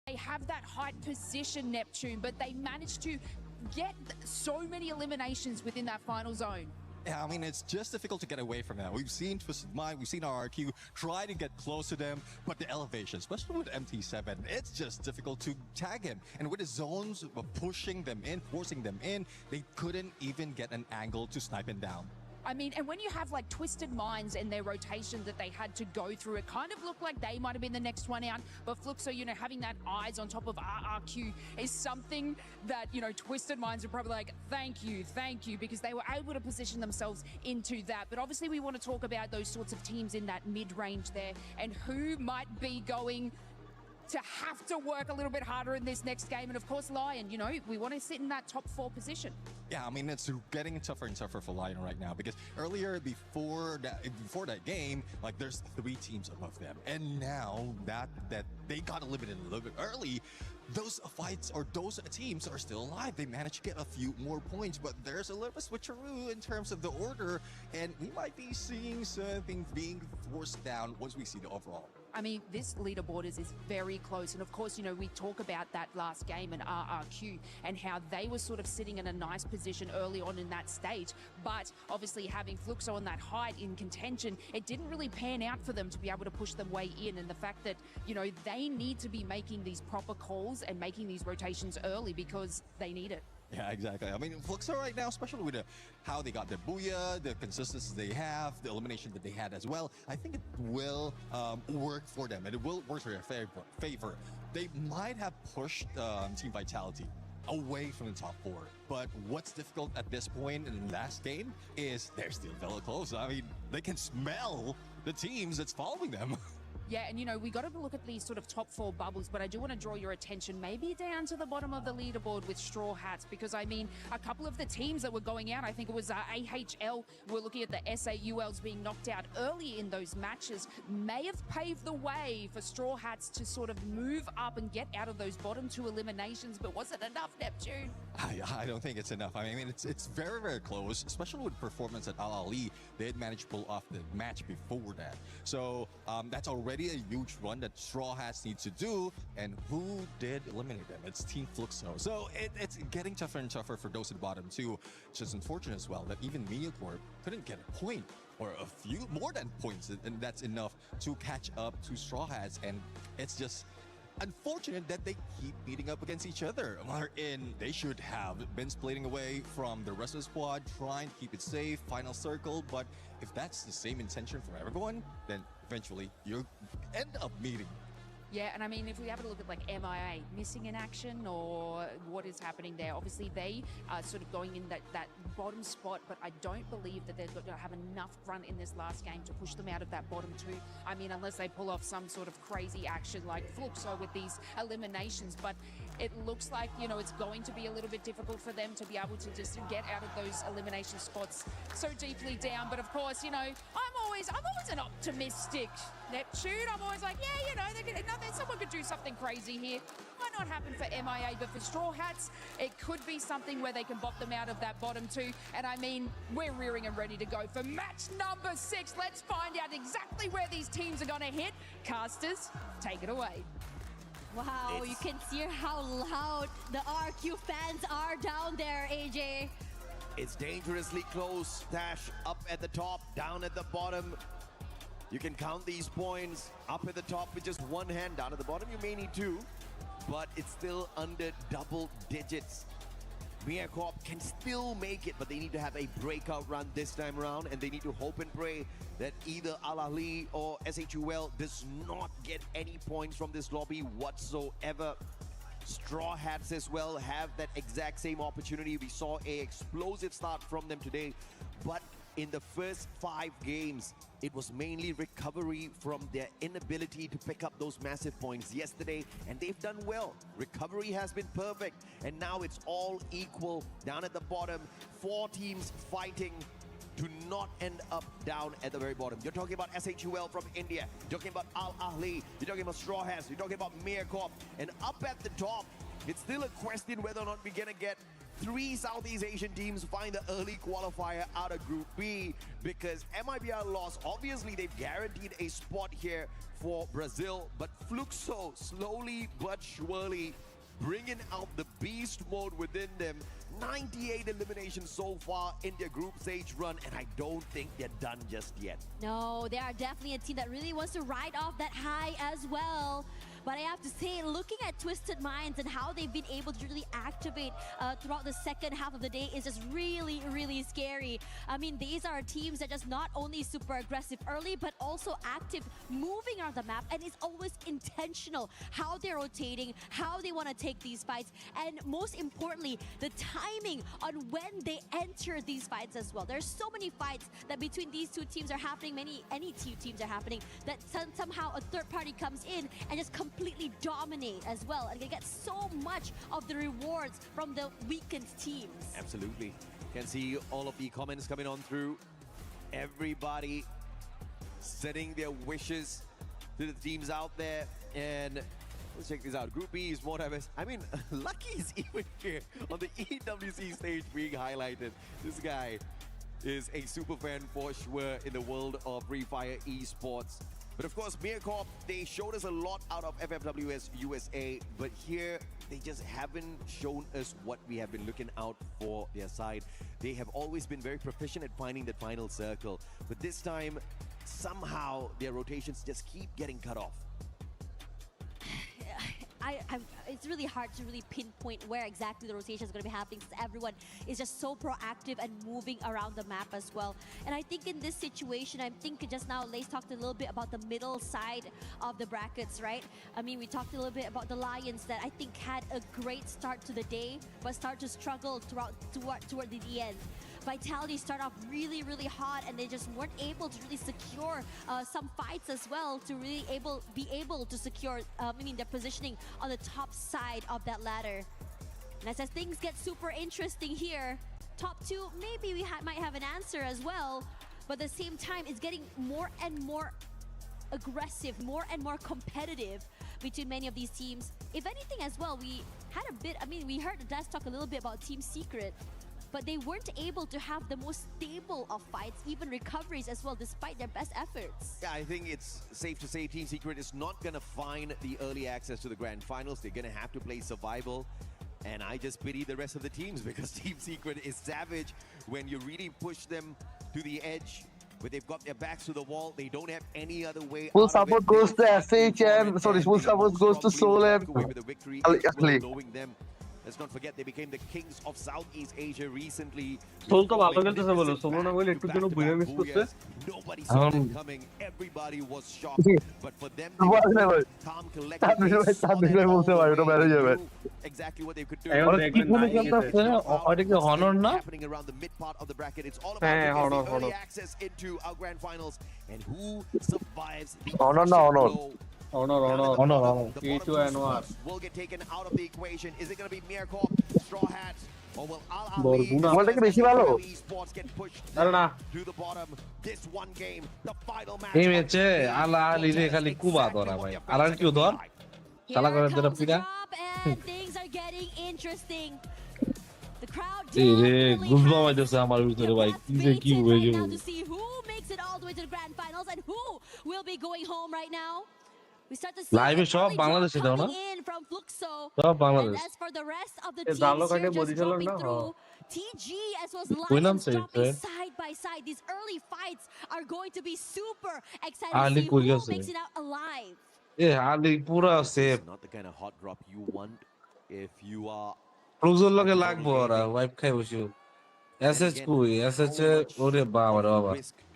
They have that height position, Neptune, but they managed to get so many eliminations within that final zone. Yeah, I mean, it's just difficult to get away from that. We've seen Twisted Mind, we've seen RRQ try to get close to them, but the elevation, especially with MT7, it's just difficult to tag him. And with the zones pushing them in, forcing them in, they couldn't even get an angle to snipe him down. I mean, and when you have like Twisted Minds and their rotation that they had to go through, it kind of looked like they might have been the next one out. But Fluxo, you know, having that eyes on top of RRQ is something that, you know, Twisted Minds are probably like, thank you, because they were able to position themselves into that. But obviously we want to talk about those sorts of teams in that mid-range there and who might be going to have to work a little bit harder in this next game. And of course, Lion, you know, we want to sit in that top 4 position. Yeah, I mean, it's getting tougher and tougher for Lion right now because earlier, before that game, like there's 3 teams above them. And now that they got eliminated a little bit early, those fights or those teams are still alive. They managed to get a few more points, but there's a little bit switcheroo in terms of the order, and we might be seeing something being forced down once we see the overall. I mean, this leaderboard is very close. And of course, you know, we talk about that last game in RRQ and how they were sort of sitting in a nice position early on in that stage. But obviously having Fluxo on that height in contention, it didn't really pan out for them to be able to push them way in. And the fact that, you know, they need to be making these proper calls and making these rotations early because they need it. Yeah, exactly. I mean, Fluxo right now, especially with how they got their booyah, the consistency they have, the elimination that they had as well, I think it will work for them, and it will work for their favor. They might have pushed Team Vitality away from the top 4, but what's difficult at this point in the last game is they're still very close. I mean, they can smell the teams that's following them. Yeah, and you know, we got to look at these sort of top 4 bubbles, but I do want to draw your attention maybe down to the bottom of the leaderboard with Straw Hats, because I mean, a couple of the teams that were going out, I think it was AHL, we're looking at the SAULs being knocked out early in those matches, may have paved the way for Straw Hats to sort of move up and get out of those bottom 2 eliminations, but was it enough, Neptune? I don't think it's enough. I mean, it's very, very close, especially with performance at Al Ali. They had managed to pull off the match before that. So that's already a huge run that Straw Hats need to do. And who did eliminate them? It's Team Fluxo. So it's getting tougher and tougher for those at the bottom too. It's just unfortunate as well that even MediaCorp couldn't get a point or a few more than points, and that's enough to catch up to Straw Hats. And it's just unfortunate that they keep beating up against each other. Wherein they should have been splitting away from the rest of the squad, trying to keep it safe, final circle. But if that's the same intention from everyone, then eventually you end up meeting. Yeah, and I mean, if we have a look at like MIA, missing in action or what is happening there, obviously they are sort of going in that bottom spot, but I don't believe that they're going to have enough run in this last game to push them out of that bottom 2. I mean, unless they pull off some sort of crazy action like Fluxo with these eliminations, but it looks like, you know, it's going to be a little bit difficult for them to be able to just get out of those elimination spots so deeply down. But of course, you know, I'm always an optimistic Neptune. I'm always like, yeah, you know, someone could do something crazy here. Might not happen for MIA, but for Straw Hats, it could be something where they can bop them out of that bottom 2. And I mean, we're rearing and ready to go for match number 6. Let's find out exactly where these teams are going to hit. Casters, take it away. Wow, you can see how loud the RQ fans are down there, AJ. It's dangerously close. Dash up at the top, down at the bottom. You can count these points up at the top with just one hand. Down at the bottom, you may need 2, but it's still under double digits. MediaCorp can still make it, but they need to have a breakout run this time around, and they need to hope and pray that either Al Ahly or SHUL does not get any points from this lobby whatsoever. Straw Hats as well have that exact same opportunity. We saw an explosive start from them today, but in the first 5 games, it was mainly recovery from their inability to pick up those massive points yesterday, and they've done well. Recovery has been perfect, and now it's all equal down at the bottom. 4 teams fighting to not end up down at the very bottom. You're talking about SHUL from India, you're talking about Al Ahly, you're talking about Straw Hats, you're talking about MediaCorp, and up at the top, it's still a question whether or not we're gonna get 3 Southeast Asian teams find the early qualifier out of Group B, because MIBR lost. Obviously, they've guaranteed a spot here for Brazil, but Fluxo slowly but surely bringing out the beast mode within them. 98 eliminations so far in their group stage run, and I don't think they're done just yet. No, they are definitely a team that really wants to ride off that high as well. But I have to say, looking at Twisted Minds and how they've been able to really activate throughout the second half of the day is just really, really scary. I mean, these are teams that just not only super aggressive early, but also active, moving around the map, and it's always intentional how they're rotating, how they want to take these fights, and most importantly, the timing on when they enter these fights as well. There's so many fights that between these two teams are happening, any two teams are happening, that somehow a third party comes in and just completely dominate as well, and they get so much of the rewards from the weakened teams. Absolutely. Can see all of the comments coming on through. Everybody setting their wishes to the teams out there. And let's check this out. Group B is more diverse. I mean, Lucky is even here on the EWC stage being highlighted. This guy is a super fan for sure in the world of Free Fire esports. But of course, Mircorp, they showed us a lot out of FFWS USA, but here they just haven't shown us what we have been looking out for their side. They have always been very proficient at finding that final circle, but this time, somehow their rotations just keep getting cut off. It's really hard to really pinpoint where exactly the rotation is going to be happening, since everyone is just so proactive and moving around the map as well. And I think in this situation, I'm thinking just now, Lace talked a little bit about the middle side of the brackets, right? I mean, we talked a little bit about the Lions that I think had a great start to the day, but start to struggle toward the end. Vitality start off really, really hot, and they just weren't able to really secure some fights as well to really be able to secure, their positioning on the top side of that ladder. And as things get super interesting here, top two, maybe we might have an answer as well, but at the same time, it's getting more and more aggressive, more and more competitive between many of these teams. If anything as well, we had a bit, we heard Daz talk a little bit about Team Secret, but they weren't able to have the most stable of fights, even recoveries as well, despite their best efforts. Yeah, I think it's safe to say Team Secret is not going to find the early access to the grand finals. They're going to have to play survival. And I just pity the rest of the teams, because Team Secret is savage when you really push them to the edge. But they've got their backs to the wall. They don't have any other way full out support of it. goes to SH and full support goes to Soul and let's not forget they became the kings of Southeast Asia recently. Soul to ভালো খেলতেছে বলো, solo না বলে একটু জন্য বুয়া miss করতে। Nobody saw them coming. Everybody was shocked. But for them, calm collectively exactly what they could do. Happening around the mid part of the bracket. It's all about early access into our grand finals, and who survives the Honor. will get taken out of the equation. Is it going to be Mircorp, Straw Hats, or will Esports get pushed to the bottom? This one game, the final match. Here comes the drop, and things are getting interesting. The crowd definitely has right now to see who makes it all the way to the grand finals and who will be going home right now. We start to see live shop Bangladesh coming in from Fluxo. And as for the rest of the teams here just dropping through, TG as well as Lions dropping side by side. These early fights are going to be super exciting to see who makes it out alive. Yeah, Ali pura safe. It's not the kind of hot drop you want if you are Fluxo lage lagbo ora wipe khai boshu. SH koi SH ore baba.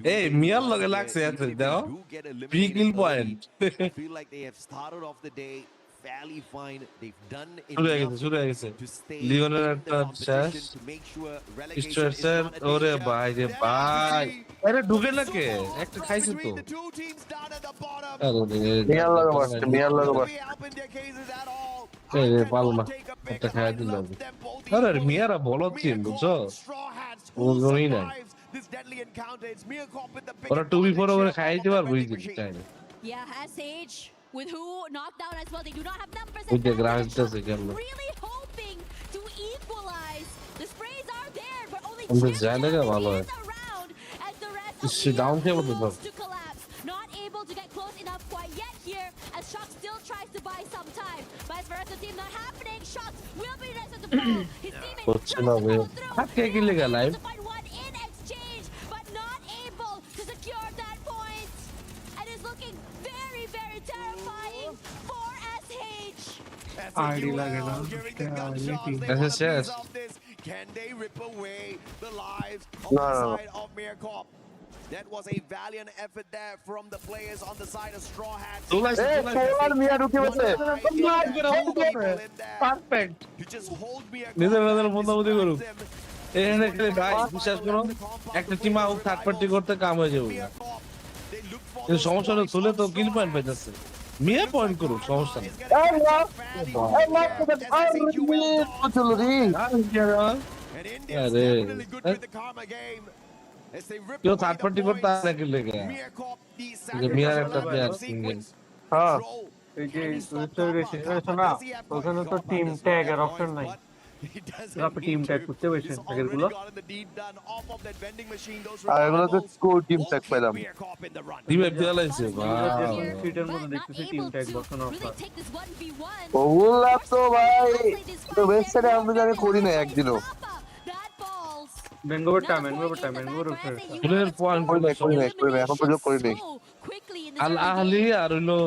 Hey, Mial lage lagse yaar dekho. Free kill point. I feel like they have started off the day fairly fine. They've done enough to stay in the competition to make sure relegation is not a ore danger. bhai. Are ঢুকে না কে? একটা খাইছে তো। মিয়াল লাগা এই পালমা একটা খাইয়া দিলাম। আরে মিয়ারা বলত ছিল বুঝছো? ওই না। ওরা 2v4 করে খাইতে পারবো এই জিনিসটা। Yeah, SH with who knocked down as well. They do not have numbers. Really hoping to equalize. The sprays are there, but only just around as the rest to collapse. Not able to get close enough quite yet here, as Shock still tries to buy some time. But as for the rest of the team, not happening. Shock will be next to follow. His teammates trying to find one in exchange, but not able to secure that point. And is looking very, very terrifying for ID লাগে না SSS Can they rip away the lives on No, the no, no. side of Mircorp? That was a valiant effort there from the players on the side of Straw Hats. Solar মিয়া ঢুকে বসে perfect To just hold নিজের Mircorp নিজের back বন্ধাবন্দি করুক them. এখানে খেলে ভাই বিশ্বাস করো একটা টিম আউট থার্ড পার্টি করতে কাম হয়ে যাবে না কিন্তু সমস্যা হলো তুলে তো কিল পয়েন্ট পাইতেছে মিয়া পয়েন্ট করুক সমস্যা নেই আরে কেউ থার্ড পার্টি করতে আসে কি লেগে মিয়ার একটা প্লেয়ার সিঙ্গেল হ্যাঁ এই যে সিচুয়েশন না ওখানে তো টিম ট্যাগ এর অপশন নাই আপনি টিম ট্যাগ করতে পারছেন এগুলো আর এগুলো তো স্কোর টিম ট্যাগ পেলাম টিম এফডিএল আইছে বাহ সিটের মধ্যে দেখতেছি টিম ট্যাগ বসানো অফার ওগুলা তো ভাই তো ওয়েবসাইটে আমরা জানি করি না একদিনও ম্যাঙ্গোভার ফুলের পয়েন্ট করি না এখন পর্যন্ত করি নাই আল আহলি আর হইলো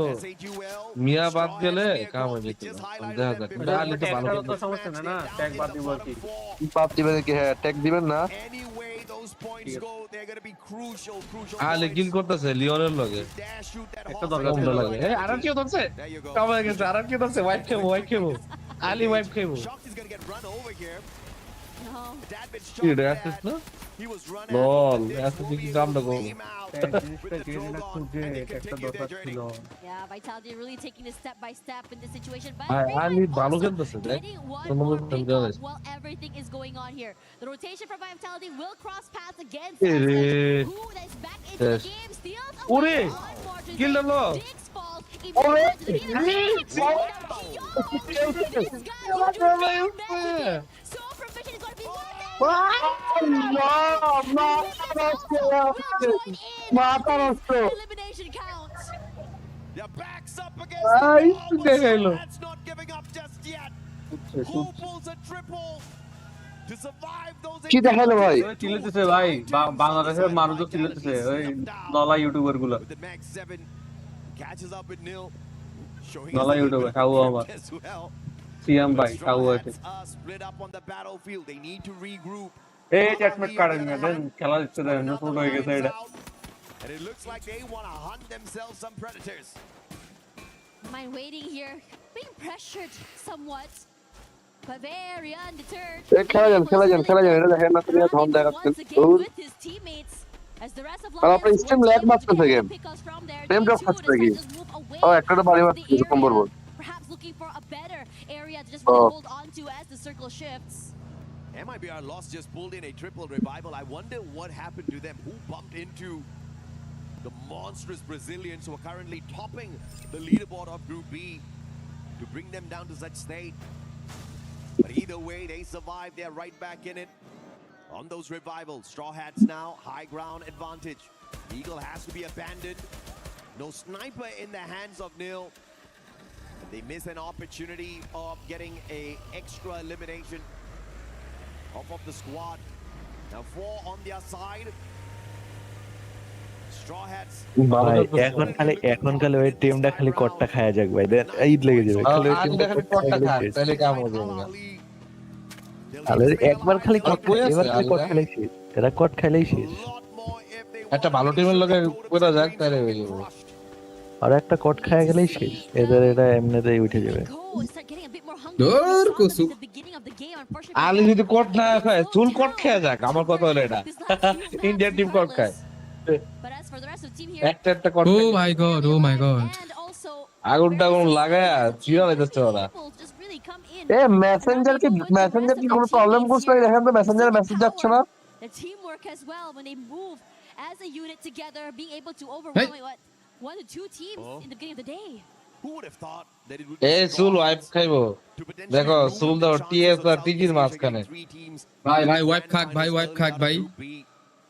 মিয়া বাদ গেলে কাম হয়ে যেত দেখা যাক কিন্তু আহলি তো ভালো তো সমস্যা না ট্যাগ বাদ দিব আর কি বাদ দিবেন কি হ্যাঁ ট্যাগ দিবেন না আহলি কিল করতেছে লিওনের লগে একটা দরকার লাগে আর কেউ ধরছে কাম হয়ে গেছে আর কেউ ধরছে ওয়াইপ খেবো আহলি ওয়াইপ খেবো কি রে আসিস না লল আসিস কি কামটা করব Yeah, Vitality really taking this step by step in this situation. But আহলি ভালো খেলতেছে দেখ one pick off while everything is going on here. The rotation from Vitality will cross paths against who is back into the game. Steals ওরে কিল দিল so proficient is going to be elimination counts. Their backs up against the wall, but That's not giving up just yet. Who pulls a triple to survive those? কি দেখালো ভাই চিল্লাতেছে ভাই বাংলাদেশের মানুষ তো চিল্লাতেছে ওই নলা ইউটিউবার গুলো The Max 7 catches up with Nil, showing নলা ইউটিউবার খাও আমার as well. সিয়াম ভাই খাও আছে Split up on the battlefield. They need to regroup. এই চ্যাটমেট কাটেন না দেন খেলা দিচ্ছে দেন শুরু হয়ে গেছে এটা And it looks like they want to hunt themselves some predators. Mind waiting here, being pressured somewhat, but very undeterred. খেলা যান এটা দেখেন না তুমি ধন দেখাচ্ছেন With his teammates, as the rest of আপনার স্ট্রিম ল্যাগ মারতেছে গেম ফ্রেম ড্রপ খাচ্ছে কি ও একটা বাড়ি মারছে কম্বোর বল perhaps looking for a better area to just really hold on to as the circle shifts. MIBR lost just pulled in a triple revival. I wonder what happened to them. Who bumped into the monstrous Brazilians who are currently topping the leaderboard of Group B to bring them down to such state. But either way, they survive. They're right back in it on those revivals. Straw Hats now, high ground advantage. Eagle has to be abandoned. No sniper in the hands of Nil. They miss an opportunity of getting a extra elimination off of the squad. Now 4 on their side. Straw Hats. ভাই এখন খালি ওই টিমটা খালি কটটা খায়া যাক ভাই দেন ঈদ লেগে যাবে খালি ওই টিমটা খালি কটটা খা তাহলে কাম হবে না তাহলে একবার খালি কট এবার খালি কট খেলেই শেষ এরা কট খেলেই শেষ একটা ভালো টিমের লগে কইরা যাক তাহলে হয়ে যাবে আর একটা কট খায়া গেলেই শেষ এদের এটা এমনিতেই উঠে যাবে দূর কুসু আলি যদি কট না খায় চুল কট খেয়ে যাক আমার কথা হলো এটা ইন্ডিয়ান টিম কট খায় একটা কট ও মাই গড আগুনটা লাগায়া চিরা যাচ্ছে ওরা এ মেসেঞ্জার কি কোনো প্রবলেম করছে দেখেন তো মেসেঞ্জারে মেসেজ যাচ্ছে না The teamwork as well when they move as a unit together, being able to overwhelm one to two teams in the beginning of the day. Who would have thought that it would এ সুল wipe খাইবো দেখো সুল দাও T S আর টিজির মাঝখানে ভাই wipe খাক ভাই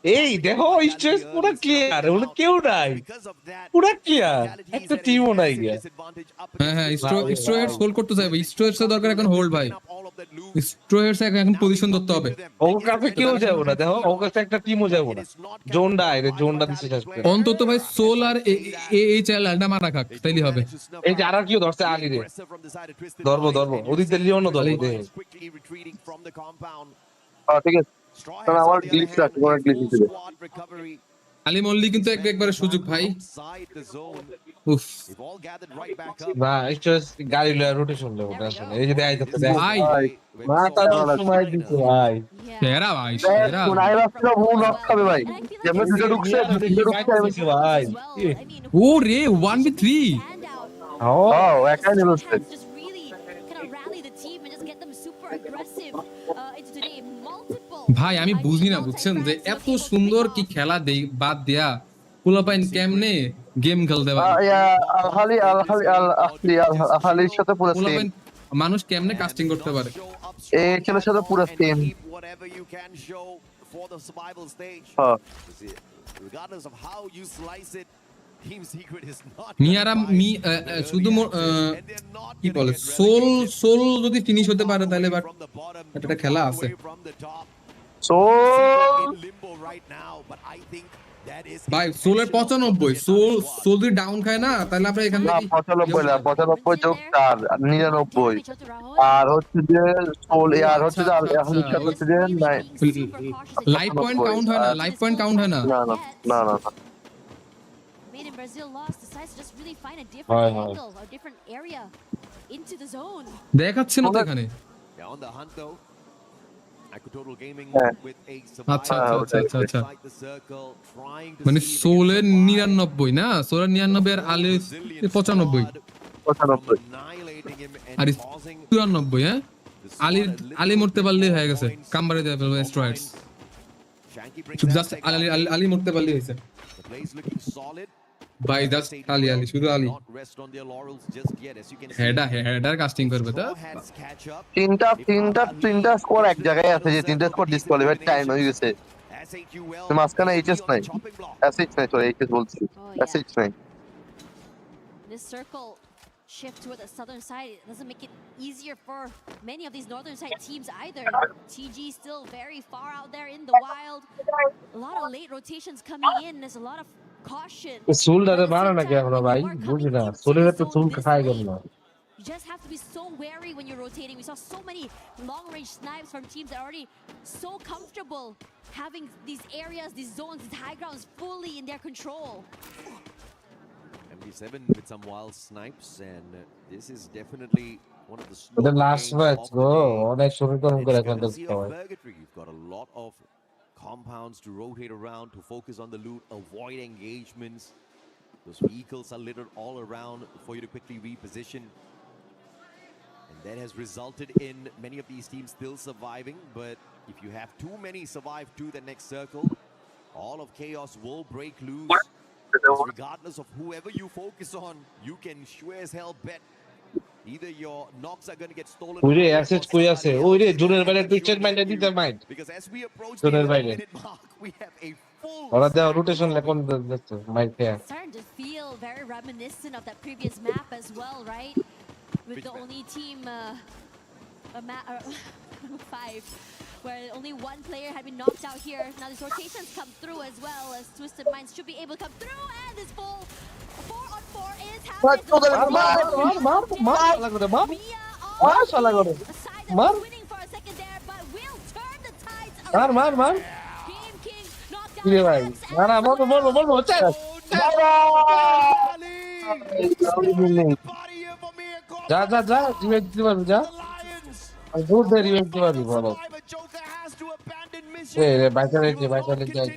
এই দেখো স্ট্রেস পুরো ক্লিয়ার, ওগুলো কেউ নাই, পুরো ক্লিয়ার, একটা টিমও নাই গিয়া। হ্যাঁ স্ট্রোহেডস হোল্ড করতে চাইবে, স্ট্রোহেডস এর দরকার এখন হোল্ড ভাই, স্ট্রোহেডস এখন পজিশন ধরতে হবে। ওর কাছে কেউ যাবো না, দেখো ওর কাছে একটা টিমও যাবো না, জোনটা আইরে জোনটা দিছে শেষ করে। অন্তত ভাই সোল আর এই চ্যালেঞ্জটা মারা খাক তাইলে হবে। এই যে আর কেউ ধরছে আলী রে, ধরবো ওদিক দিয়ে লিওনও ধরবো দে। ঠিক আছে, কারণ আমার গ্লিচ আছে, আমার গ্লিচ দিতে। আলী মল্লিক কিন্তু একবারে সুযোগ ভাই। উফ না স্ট্রেস গাড়ি লয়ে রোটেশন দেব টেনশন, এই যে দেখাই যাচ্ছে ভাই মাথা সময় দিতে ভাই, সেরা ভাই সেরা। কোনায় রাস্তা ভুল রাখবে ভাই, যেমন দুটো ঢুকছে ভাই। ও রে 1v3 ও একাই নিলছে। ভাই আমি বুঝি না, বুঝছেন যে এত সুন্দর কি খেলা দেই বাদ দিয়া পোলাপাইন কেমনে গেম খেলতে পারে, আলহালির সাথে পুরো সেম মানুষ কেমনে কাস্টিং করতে পারে, এই খেলার সাথে পুরো সেম। মিয়ারা শুধু কি বলে সোল যদি ফিনিশ হতে পারে তাহলে বাট একটা খেলা আছে। ভাই সোলের 95, সোল যদি ডাউন খায় না তাহলে আমরা এখান থেকে 95 যোগ 4 99, আর হচ্ছে যে সোল আর হচ্ছে যে হচ্ছে যে লাইফ পয়েন্ট কাউন্ট হয় না, লাইফ পয়েন্ট কাউন্ট হয় না। না Made in Brazil lost, decides to just really find a different angle or different area into the zone. দেখাচ্ছে না তো এখানে। আচ্ছা মানে সোলের 99 না, সোলের 99 আর আলীর 95 আর 94। হ্যাঁ আলী মরতে পারলেই হয়ে গেছে, কামবারে দেবে ফেলবে স্ট্রয়েডস, জাস্ট আলী মরতে পারলেই হয়েছে ভাই, জাস্ট আলী শুধু আলী হেডার কাস্টিং করবে তো। তিনটা স্কোর এক জায়গায় আছে, যে তিনটা স্কোর ডিসকোয়ালিফাইড টাইম হয়ে গেছে, মাঝখানে এইচএস নাই, এসএইচ নাই, সরি এইচএস বলছি, এসএইচ নাই। This circle shift toward the southern side, it doesn't make it easier for many of these northern side teams either. TG still very far out there in the wild, a lot of late rotations coming in, there's a lot of caution. সোলদারে মারা না কেন ভাই, বুঝি না সোলের তো soul খায় গেল না। You just have to be so wary when you're rotating. We saw so many long-range snipes from teams that are already so comfortable having these areas, these zones, these high grounds fully in their control. MD7 with some wild snipes, and this is definitely one of the the last match bro, অনেক শুরু করুন করে খেলতে হয়। You've got a lot of compounds to rotate around, to focus on the loot, avoid engagements. Those vehicles are littered all around for you to quickly reposition. And that has resulted in many of these teams still surviving, but if you have too many survive to the next circle, all of chaos will break loose. Regardless of whoever you focus on, you can sure as hell bet either your knocks are going to get stolen. ওরে asset কই আছে, ওরে জোনের বাইরে তুই check মাইন্ডে দিতে mind, Because as we approach জোনের the বাইরে minute mark, we have a full ওরা দাও রোটেশন লেখন দিচ্ছে মাইন্ড খেয়া। Starting to feel very reminiscent of that previous map as well, right? With the only team 5 where only one player had been knocked out here. Now these rotations come through as well, as Twisted Minds should be able to come through, and this full 4-on-4 is happening. Winning for a second there, but will turn the tides around. Game King knocked out ভাই না বলবো যা revenge দিতে পারবি, যা দূর দিয়ে revenge দিতে পারবি বলো। রে বাইকালে যাই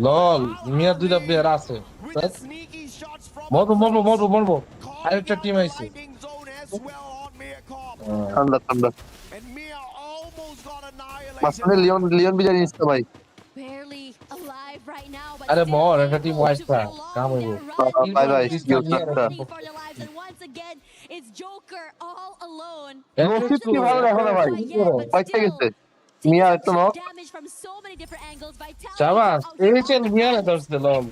লল মিয়া দুইটা প্লেয়ার আছে, মরবো আরেকটা টিম আইছে। ঠান্ডা মাসনে লিওন বিজারি নিচ্ছে ভাই। আরে মর, একটা টিম ওয়াইসটা কাম হইব। Bye It's Joker all alone. কি ভালো দেখো না ভাই, বাইক গেছে মিয়া তো knock damage from so many different angles. Vitality চাবাস এই চেন মিয়া না ধরছে লম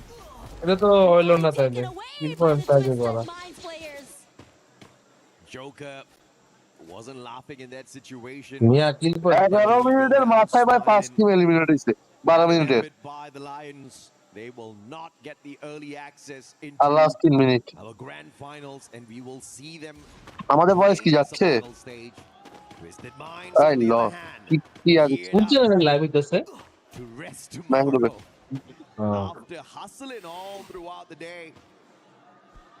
এটা তো হইলো না তাইলে কিল পয়েন্ট পাইবে বলা Joker wasn't laughing in that situation. মিয়া কিল পয়েন্ট 11 মিনিটের মাথায় ভাই 5 টিম এলিমিনেট হইছে 12 মিনিটের By the Lions, they will not get the early access into আর last 3 minute our grand finals, and we will see them আমাদের voice কি যাচ্ছে stage. Twisted minds আই ল কি আগে শুনছেন লাইভ হইতাছে to rest mangrove after hustling all throughout the day.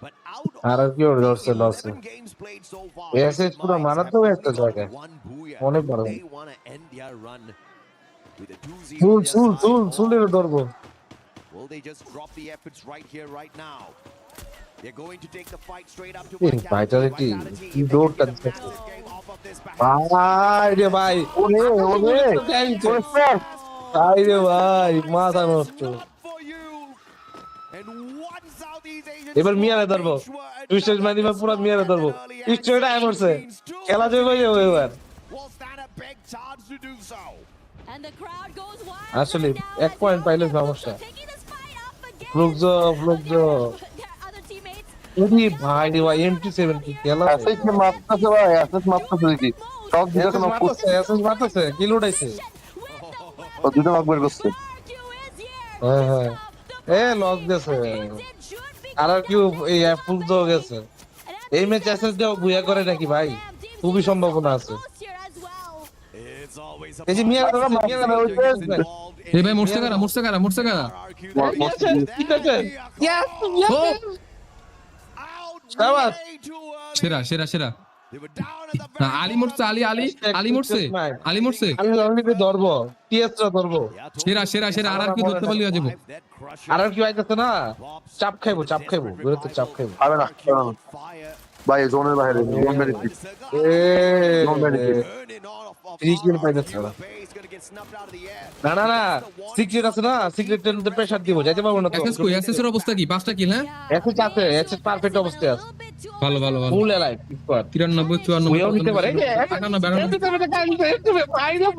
But out আর কি ওর ধরছে লস এসএস পুরো মারাত্মক একটা জায়গা অনেক বড় they want to end their run with a 2-0. চুলের ধরবো Will they just drop the efforts right here, right now? They're going to take the fight straight up to vitality. You don't touch ভাই রে ভাই ওরে ভাই রে ভাই মাথা নষ্ট এবার মিয়ারে ধরবো টুইস্টেড মাদিমা পুরো মিয়ারে ধরবো স্ট্রেট আয় করছে খেলা যাবে এবার আসলে 1 পয়েন্ট পাইলে সমস্যা ফ্লুকজো ওরে ভাই রে ভাই MT70 খেলা এসএস মারতেছে ভাই এসএস মারতেছে দেখি সব দিকে নক করছে এসএস মারতেছে কিল উঠাইছে ও দুটো নক বের করছে হ্যাঁ এ লক গেছে আর কি এই ফ্লুকজো গেছে এই ম্যাচ এসএস দাও বুয়া করে নাকি ভাই খুবই সম্ভাবনা আছে এই যে মিয়া এ ভাই মোরছে কারা ঠিক আছে শাবাশ সেরা আলী মরছে আলী মরছে আমি অলরেডি ধরবো টিএসরা ধরবো সেরা আর কি ধরতে পারলি যাবো আর কি আইতাছে না চাপ খাইবো বিরত চাপ খাইবো পাবে না ভাই জোনের বাইরে জোন বেনিফিট জোন বেনিফিট ট্রিকিল পাইতাছে না সিক্রেট আছে না সিক্রেটের মধ্যে প্রেসার দিব যাইতে পারবো না তো এসএস এর অবস্থা কি 5টা কিল হ্যাঁ এসএস পারফেক্ট অবস্থায় আছে ভালো ফুল এলাইভ 93 94 নিতে পারে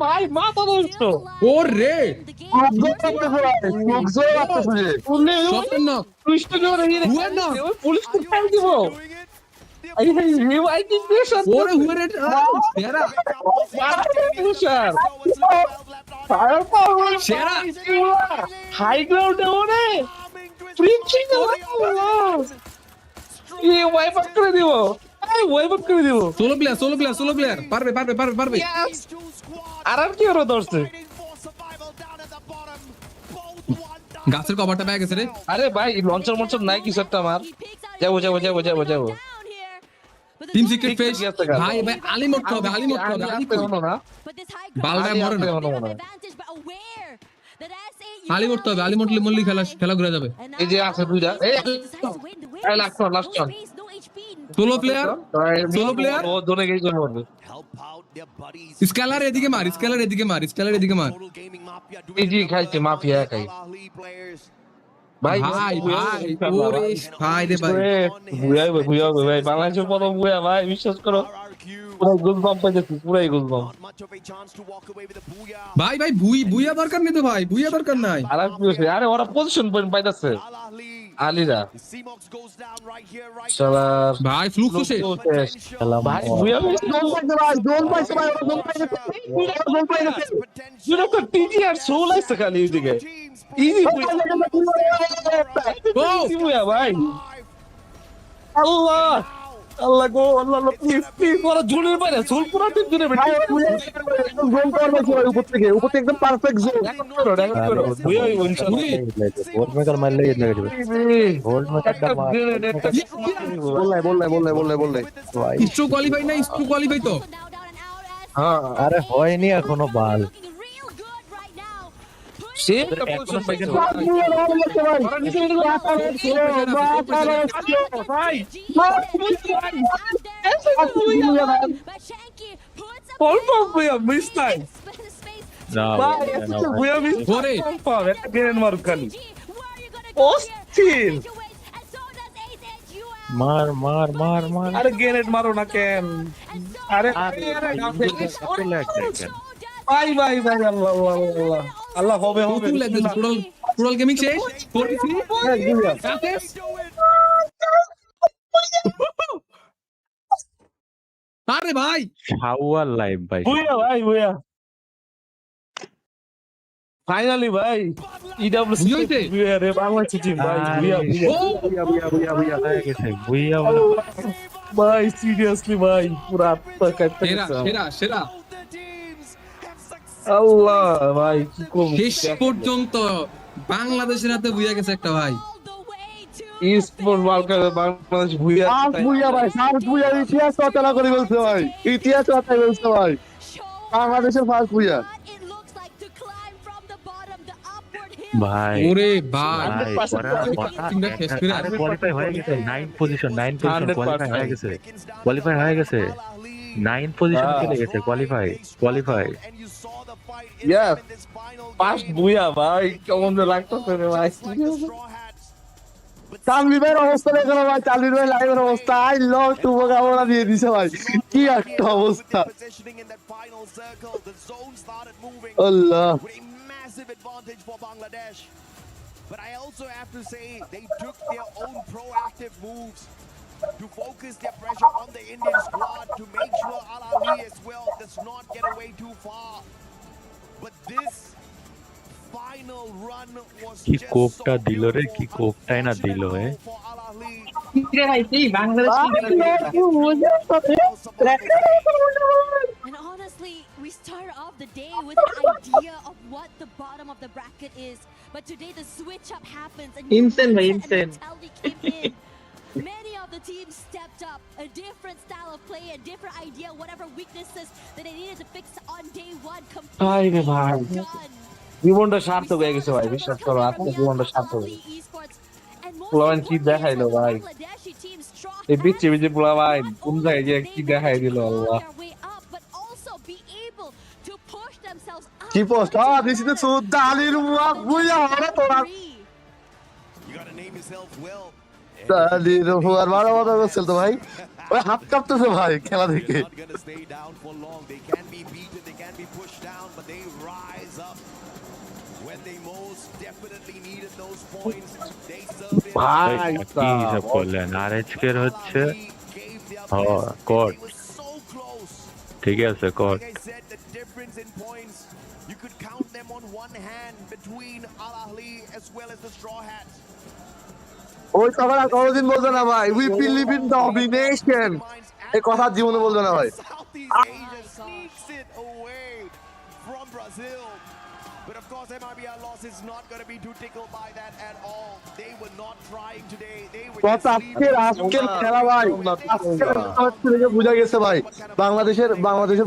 ভাই মাথা নষ্ট ওরে পুলিশ তো ফাইল দিব I think pressure. What a weird. High ground ওরে প্রিচিং ওরে ওয়াইপ আপ করে দিব সোলো প্লেয়ার পারবে আর কি ওর ধরছে গাছের কভারটা পেয়ে গেছে রে আরে ভাই লঞ্চার নাই কিছু একটা আমার যাবো টিম সিক্রেট ফেস ভাই আলী মরতে হবে না বালদা মরে না আলী মরতে হবে আলী মরলে খেলা ঘুরে যাবে এই যে আছে দুইটা এই লাস্ট সোলো প্লেয়ার ও দোনে গেই করে মরবে স্কেলার এদিকে মার এই যে খাইছে মাফিয়া খাই ভাই ওরে ভাই রে ভাই বুয়া ভাই বাংলাদেশের প্রথম বুয়া ভাই বিশ্বাস করো পুরো গোলবাম পাইতেছি পুরাই গোলবাম ভাই বুয়া দরকার নেই তো ভাই বুয়া দরকার নাই আরে ওরা পজিশন পয়েন্ট পাইতেছে আলিরা শালার ভাই ফ্লুক তো শেষ ভাই বুয়া গোল পাইছে জুরা তো টিজি আর সোল আছে খালি এদিকে ইজি বুয়া ভাই আল্লাহ গো আল্লাহ প্লিজ ওরা জুনের বাইরে সোল পুরো টিম জুনে ভাই গোল করবে সবাই উপর থেকে একদম পারফেক্ট জোন বুয়া ইনশাআল্লাহ গোল মেকার মারলে এই লাগে গোল মেকার বললে ভাই স্ট্রো কোয়ালিফাই তো হ্যাঁ আরে হয়নি এখনো বাল সেম পজিশন পাইছে ভাই অলমোস্ট বুয়া মিস টাইম না বুয়া মিস করে পাবে একটা গ্রেনেড মারু খালি অস্থির মার আরে গ্রেনেড মারো না কেন আরে ভাই ভাই ভাই আল্লাহ আল্লাহ আল্লাহ আল্লাহ হবে হবে টোটাল গেমিং শেষ 43 কাফেস আরে ভাই শাওয়ার লাইভ ভাই বুয়া ভাই বুয়া ফাইনালি ভাই ইডব্লিউসি বুয়া রে বাংলাদেশ টিম ভাই বুয়া বুয়া বুয়া হয়ে গেছে বুইয়া ভাই সিরিয়াসলি ভাই পুরো আত্মা কাটতে সেরা সেরা আল্লাহ ভাই কি করব শেষ পর্যন্ত বাংলাদেশের হাতে বুয়া গেছে একটা ভাই স্পোর্ট ওয়ার্ল্ড কাপে বাংলাদেশ বুয়া বুয়া ভাই সাউথ বুয়া ইতিহাস রচনা করে বলছে ভাই ইতিহাস রচনা বলছে ভাই বাংলাদেশের ফার্স্ট বুয়া ভাই ওরে ভাই আরে কোয়ালিফাই হয়ে গেছে 9 পজিশন কোয়ালিফাই হয়ে গেছে 9 পজিশন চলে গেছে কোয়ালিফাই ইয়েস ফার্স্ট বুয়া ভাই কেমন লাগতেছে রে ভাই তানভীরের অবস্থা দেখো ভাই তানভীর লাইভের অবস্থা আই লভ শুভকামনা দিয়ে দিছে ভাই কি একটা অবস্থা আল্লাহ massive advantage for Bangladesh. But I also have to say they took their own proactive moves to focus their pressure on the Indian squad to make sure Al Ahly as well does not get away too far. But this final run was কি just কোপটা দিল রে কি কোপটাই না দিল এ And honestly, we started off the day with an idea of what the bottom of the bracket is, but today the switch up happens and insane mentality came in. Many of the teams stepped up, a different style of play, a different idea, whatever weaknesses that they needed to fix on day one. আরে ভাই জীবনটা সার্থক হয়ে গেছে ভাই বিশ্বাস করো আজকে জীবনটা সার্থক পোলাবান কি দেখাইলো ভাই এই বিচে বিচে পোলাবান কোন জায়গায় যে কি দেখাই দিল আল্লাহ কি পোস্ট দিস ইজ দ্য সুদালির মুখ বুয়া হরে তোরা তালির হুয়ার মারা মারা করছিল তো ভাই ওই হাত কাঁপতেছে ভাই খেলা দেখে ভাই কি হিসাব করলেন আর আজকের হচ্ছে কোড ঠিক আছে code You could count them on one hand between Al Ahly as well as the Straw Hats. ওই কথাটা কোনোদিন বলবে না ভাই উই বিলিভ ইন ডমিনেশন এই কথা জীবনে বলবে না ভাই Sneaks it away from Brazil. But of course, MIBR loss is not going to be too tickled by that at all. They were not trying today. They were just আজকের খেলা ভাই আজকে বুঝা গেছে ভাই বাংলাদেশের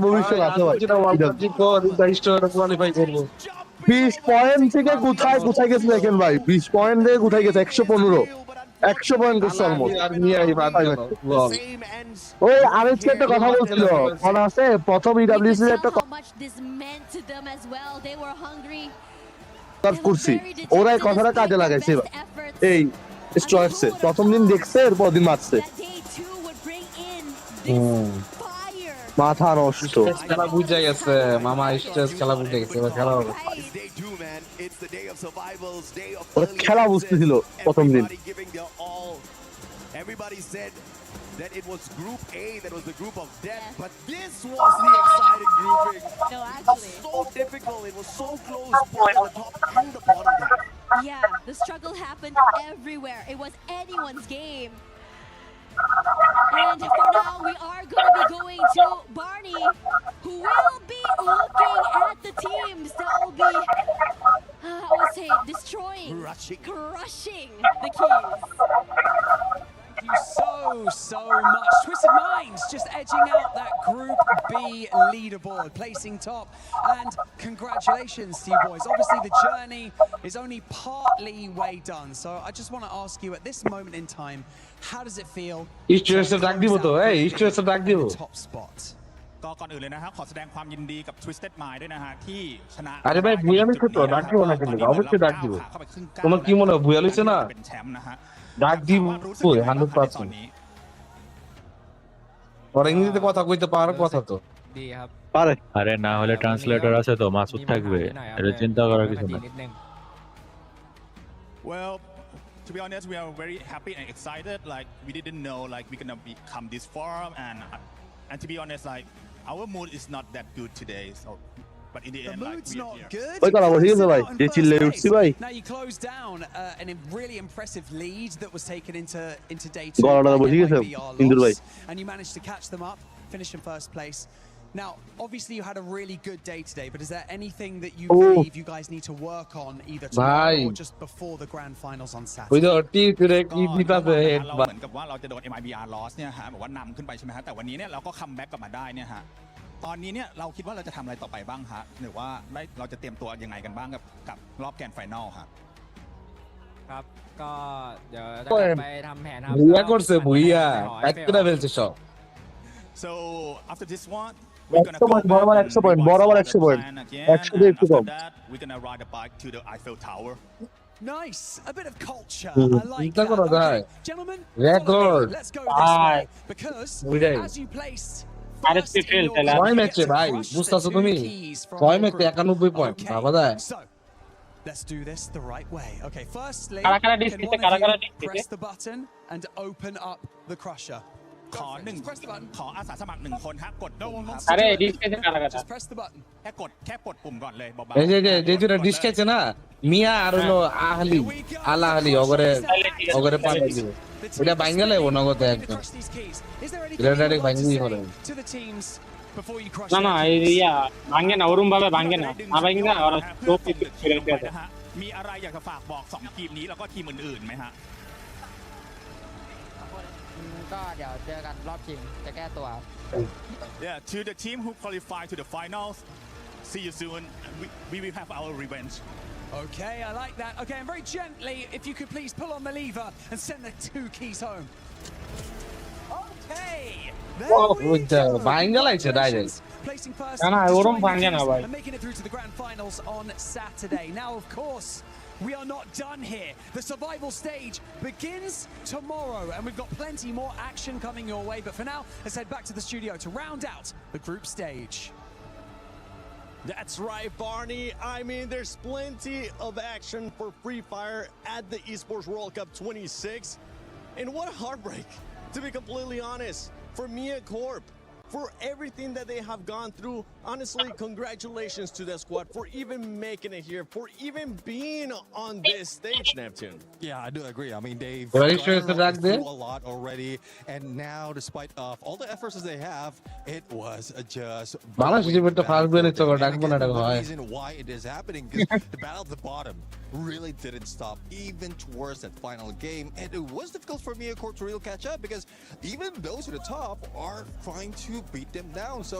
ভবিষ্যৎ আছে ভাই 20 পয়েন্ট থেকে কোথায় গেছে দেখেন ভাই 20 পয়েন্ট থেকে কোথায় গেছে 100 পয়েন্ট করছে ওই আরেকটা একটা কথা বলছিল মনে আছে প্রথম ইডব্লিউসি এর একটা করছি ওরা এই কথাটা কাজে লাগাইছে এই স্ট্রয়েটসে প্রথম দিন দেখছে এরপর দিন মারছে মাথা নষ্ট খেলা বুঝে গেছে মামা স্ট্রেস খেলা বুঝে গেছে খেলা হবে ওরা খেলা বুঝতেছিল প্রথম দিন Everybody said that it was Group A, that was the group of death, but this was the exciting grouping. No, actually. It was so difficult, it was so close, both at the top and the bottom there. Yeah, the struggle happened everywhere. It was anyone's game. And for now, we are going to be going to Barney, who will be looking at the teams that will be, I would say, destroying, crushing the Kings. Thank you so much. Twisted Minds just edging out that Group B leaderboard, placing top. And congratulations to you boys. Obviously, the journey is only partly way done. So I just want to ask you at this moment in time, how does it feel? Top spot. ก็ก่อนอื่นเลยนะครับขอแสดงความยินดีกับ Twisted Mind ด้วยนะฮะที่ชนะ আরে ভাই বুয়া আমি ছোট ডাক দিব না কিন্তু অবশ্যই ডাক দিব তোমার কি মনে হয় বুয়া লইছে নাเป็นแชมป์นะฮะ ডাক দিব 100% ওরা ইংরেজিতে কথা কইতে পারার কথা তো পারে আরে না হলে ট্রান্সলেটর আছে তো মাসুদ থাকবে এটা চিন্তা করার কিছু না Well, to be honest, we are very happy and excited. Like we didn't know like we're gonna come this far, and to be honest, like our mood is not that good today. So, but in the end, like mood's we not are here. good. ওই কলা বসে গেছে ভাই যে চিল্লে উঠছি ভাই Now you closed down a really impressive lead that was taken into day 2 গলাটা by বসে গেছে MIBR ইন্দুর ভাই loss, and you managed to catch them up, finish in first place. Now, obviously, you had a really good day today, but is there anything that you believe you guys need to work on either tomorrow or just before the grand finals on ওই Saturday? তো টি করে কি দিতাছে head เราเหมือนกับว่าเราจะโดน MIBR loss เนี่ยฮะแบบว่านำขึ้นไปใช่ไหมฮะแต่วันนี้เนี่ยเราก็คัมแบ็กกลับมาได้เนี่ยฮะตอนนี้เนี่ยเราคิดว่าเราจะทำอะไรต่อไปบ้างฮะหรือว่าเราจะเตรียมตัวยังไงกันบ้างกับรอบแกรนด์ไฟนอลฮะ ครับก็เดี๋ยวจะ โอ้ย ไปทำแผนครับ Bhuiyan করছে ভুইয়া এক করে ফেলছে সব So after this one 100 point বরাবর 100 পয়েন্ট বরাবর 100 পয়েন্ট 100 দিয়ে একটু কম we're gonna ride a bike to the Eiffel Tower. Nice, a bit of culture. Hmm. I like চিন্তা that. করা যায় Okay, gentlemen, record let's go this way because as you place first in your group, ছয় you ম্যাচে get to ভাই crush the বুঝতাছো 2 তুমি keys from 6 your ম্যাচে group. 91 point Okay, ভাবা যায় so let's do this the right way. Okay, firstly, কারা কারা can ডিস্ট্রিক্টে, one of কারা কারা you ডিস্ট্রিক্টে? press the button and open up the crusher? ขออาสาสมัคร1 คนฮะกดปุ่มครับ আরে ডিস্ট্রিক্টে কারা কারা Just press the button. แค่กดปุ่มก่อนเลยเบา এই যে যে দুটা ডিস্ক আছে না মিয়া আর হলো আহলি আলা আহলি ওগরে পাঠিয়ে দিবে এটা ভাঙলে নগদ একদম এটা ডাইরেক্ট ভাঙিয়ে করে To the teams before you crush না না their keys. এই ভাঙে না ওরম ভাবে ভাঙে না না ভাঙে না ওরা চোখ ফিরে ফিরেนะฮะมีอะไรอยากจะฝากบอก2ทีมนี้แล้วก็ทีมอื่นๆไหมฮะ ก็เดี๋ยวเจอกันรอบชิงจะแก้ตัว Yeah, to the team who qualify to the finals, see you soon. We will have our revenge. Okay, I like that. Okay, and very gently, if you could please pull on the lever and send the 2 keys home. Okay. ভাঙলে আছে direct Placing first না না destroying ওরম the ভাঙে না keys ভাই and making it through to the grand finals on Saturday. Now, of course, we are not done here. The survival stage begins tomorrow, and we've got plenty more action coming your way. But for now, let's head back to the studio to round out the group stage. That's right, Barney. I mean, there's plenty of action for Free Fire at the Esports World Cup 26. And what a heartbreak, to be completely honest, for Mia Corp. For everything that they have gone through. Honestly, congratulations to the squad for even making it here, for even being on this stage, Neptune. Yeah, I do agree. I mean, they've Very sure gone that there? through a lot already, and now, despite of all the efforts that they have, it was just. Balance is the first one. It's over. The reason why it is happening because the battle at the bottom really didn't stop even towards that final game, and it was difficult for Mia Corp to really catch up because even those at the top are trying to beat them down. So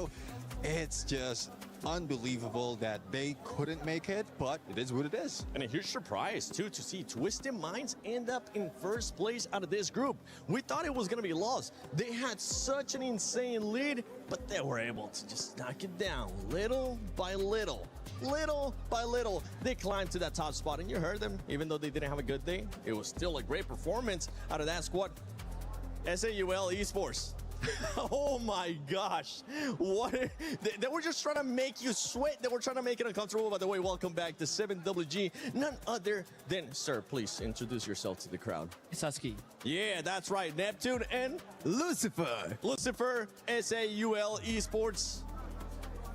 it's just unbelievable that they couldn't make it, but it is what it is. And a huge surprise, too, to see Twisted Minds end up in first place out of this group. We thought it was going to be lost. They had such an insane lead, but they were able to just knock it down little by little. Little by little, they climbed to that top spot, and you heard them. Even though they didn't have a good day, it was still a great performance out of that squad. SAUL Esports. Oh my gosh. They were just trying to make you sweat. They were trying to make it uncomfortable. By the way, welcome back to 7WG. None other than, sir, please introduce yourself to the crowd. Sasuke. Yeah, that's right. Neptune and Lucifer. Lucifer, SAUL Esports.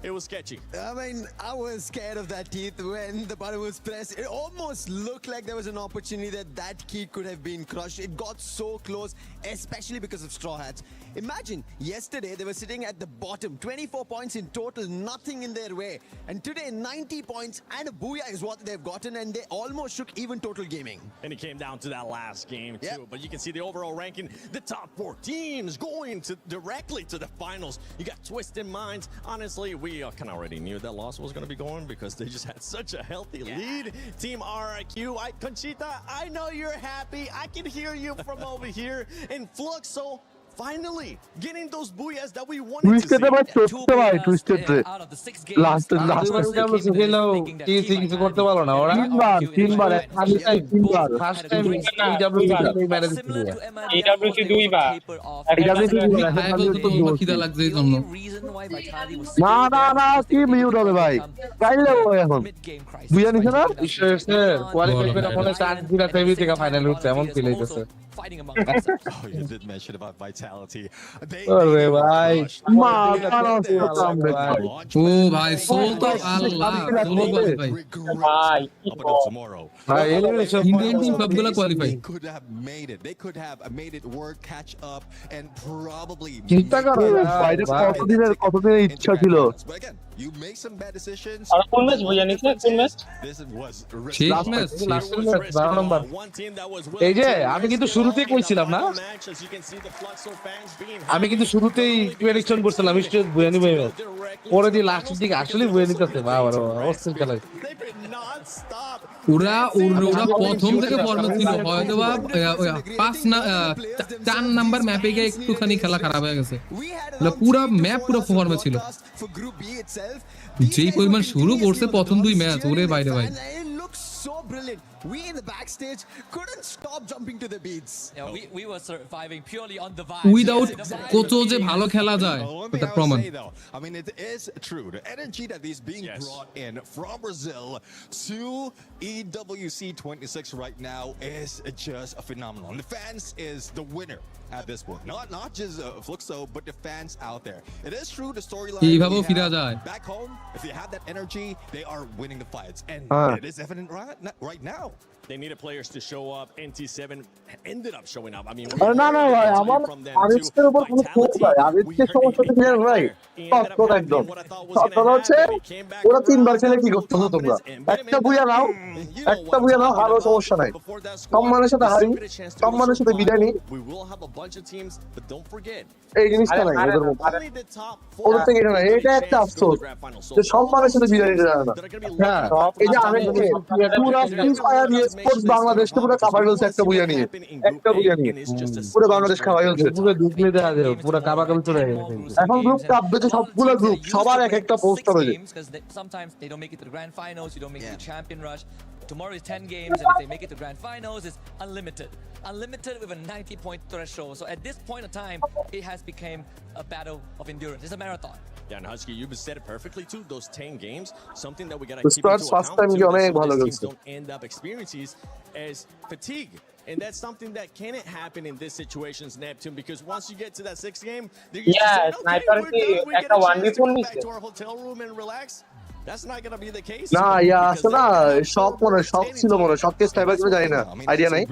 It was sketchy. I mean, I was scared of that teeth when the button was pressed. It almost looked like there was an opportunity that key could have been crushed. It got so close, especially because of Straw Hats. Imagine, yesterday they were sitting at the bottom, 24 points in total, nothing in their way. And today, 90 points and a booyah is what they've gotten, and they almost shook even Total Gaming. And it came down to that last game, too. But you can see the overall ranking, the top 4 teams going directly to the finals. You got Twisted Minds. Honestly, we kind of already knew that loss was going to be going because they just had such a healthy lead. Team RIQ, Conchita, I know you're happy. I can hear you from over here. And Fluxo, Finally, getting those booyahs that we wanted to twisted see. ভাই সত্যি ভাই twisted রে last EWC খেলেও TC কিছু করতে পারলো না ওরা তিনবার তিনবার ফার্স্ট টাইম EWC এই ম্যাচ ছিল EWC দুইবার খিদা লাগছে এই জন্য না না না কি মিউট হবে ভাই কাইলে এখন বুঝা নিছে না কোয়ালিফাই করে মনে চান্স দিলা সেমি থেকে ফাইনাল উঠছে এমন ফিল হইতেছে Oh, you did mention about vitality. আরে ভাই ও ভাই সোল তো আল্লাহ সোলো কোয়ালিফাই ভাই Tomorrow. ভাই ইন্ডিয়ান টিম সবগুলো qualify They could have made it. They could have made it work, catch up, and probably. চিন্তা করো বাইরে কতদিনের ইচ্ছা ছিল But again, you make some bad decisions. আর কোন ম্যাচ বুঝা নিছে কোন ম্যাচ This was শেষ ম্যাচ লাস্ট ম্যাচ 12 নম্বর এই যে আমি কিন্তু শুরুতেই কইছিলাম না আমি কিন্তু শুরুতেই প্রেডিকশন করছিলাম স্টেজ বুয়া নিবে ম্যাচ পরে দি লাস্টের দিকে আসলে বুয়া নিতেছে বাবা অস্থির খেলা ওরা প্রথম থেকে ফর্মে ছিল হয়তো বা 4 নাম্বার ম্যাপে গিয়ে একটুখানি খেলা খারাপ হয়ে গেছে পুরা ম্যাপ পুরো ফর্মে ছিল যেই পরিমাণ শুরু করছে প্রথম 2 ম্যাচ ওরে বাইরে ভাই So brilliant. We in the backstage couldn't stop jumping to the beats. Yeah, we were surviving purely on the vibes. Without coach যে ভালো খেলা যায় এটা প্রমাণ I mean, it is true. The energy that is being brought in from Brazil to EWC 26 right now is just phenomenal. The fans is the winner at this point. Not just Fluxo, but the fans out there. It is true. The storyline. Back home, if they have that energy, they are winning the fights, and it is evident right now. They needed players to show up. NT7 ended up showing up. I mean, না না ভাই আমার আবিষ্কারের উপর কোনো ক্ষোভ নাই আবিষ্কারের সমস্যা তো ক্লিয়ার ভাই তৎপর একদম তৎপর হচ্ছে ওরা 3 বার খেলে কি করতেছো তোমরা একটা বুয়া নাও হারো সমস্যা নাই সম্মানের সাথে হারি সম্মানের সাথে বিদায় নি এই জিনিসটা নাই ওদের থেকে এটা নাই এটা একটা আফসোস যে সম্মানের সাথে বিদায় নিতে জানে না হ্যাঁ এই যে আমি পুরা ফায়ার স্পোর্টস বাংলাদেশকে পুরো কাভার করছে একটা বুয়া নিয়ে পুরো বাংলাদেশ খাওয়াই হচ্ছে পুরো দুধলে দেয়া যায় পুরো কাবাকাবি চলে গেছে এখন গ্রুপ কাপ দিতে সবগুলো গ্রুপ সবার এক একটা পোস্ট হবে sometimes they don't make it to the grand finals, you don't make it to champion rush. Tomorrow is 10 games, and if they make it to grand finals, it's unlimited with a 90-point threshold. So at this point of time, it has become a battle of endurance. It's a marathon. Yeah, and Husky, you said it perfectly too. Those 10 games, something that we gotta keep into account too, that these teams don't end up experiencing as fatigue. And that's something that can't happen in this situations, Neptune, because once you get to that 6th game, they're used to saying, okay, we're done. We get a chance to go back to our hotel room and relax. That's not going to be the case. না আছে না শক ছিল শককে sniper করে জানি না idea নাই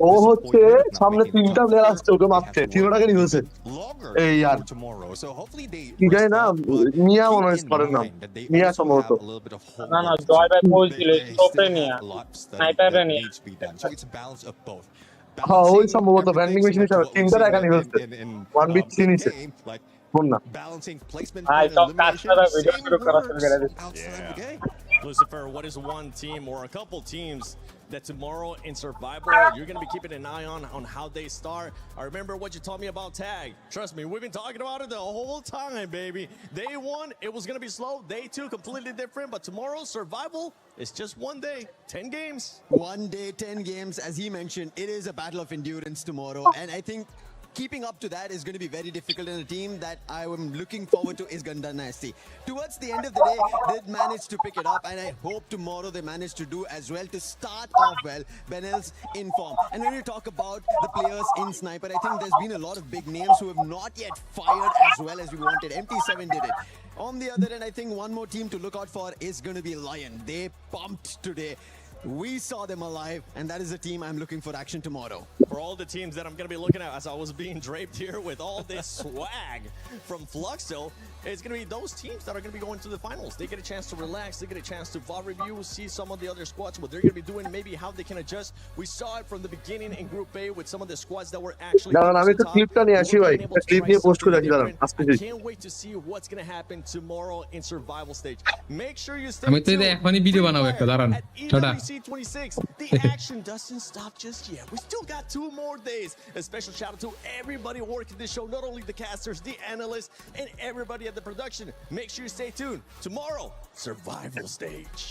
ও হচ্ছে সামনে 3টা প্লেয়ার আসছে ওকে মারতে 3টাকে নিয়ে হয়েছে এই यार কি জানি না মিয়া মনে হয় করেন নাম মিয়া সম্ভবত না জয় ভাই বলছিল স্টোপে নিয়া স্নাইপারে নিয়া হ্যাঁ ওই সম্ভবত ব্র্যান্ডিং মেশিন হিসেবে 3টা একা নিয়ে হয়েছে 1v3 নিচে Lucifer, what is one team or a couple teams that tomorrow in survival you're going to be keeping an eye on how they start? I remember what you told me about tag. Trust me, we've been talking about it the whole time, baby. Day 1, it was going to be slow. Day 2, completely different. But tomorrow, survival is just one day, 10 games. 1 day, 10 games. As he mentioned, it is a battle of endurance tomorrow. And I think keeping up to that is going to be very difficult, in a team that I am looking forward to is Ganda Dynasty. Towards the end of the day, they managed to pick it up, and I hope tomorrow they manage to do as well to start off well. Benel's in form. And when you talk about the players in Sniper, I think there's been a lot of big names who have not yet fired as well as we wanted. MT7 did it. On the other end, I think one more team to look out for is going to be Lion. They pumped today. We saw them alive, and that is the team I'm looking for action tomorrow. For all the teams that I'm going to be looking at as I was being draped here with all this swag from Fluxo, it's going to be those teams that are going to be going to the finals. They get a chance to relax. They get a chance to VOD review, see some of the other squads, what they're going to be doing, maybe how they can adjust. We saw it from the beginning in Group A with some of the squads that were actually I can't wait to see what's going to happen tomorrow in survival stage. Make sure you stay আমি তো tuned. এখনই video বানাবো একটা দাঁড়ান tata EWC 26, the action doesn't stop just yet. We still got 2 more days. A special shout out to everybody working this show, not only the casters, the analysts, and everybody at the production. Make sure you stay tuned. Tomorrow, survival stage.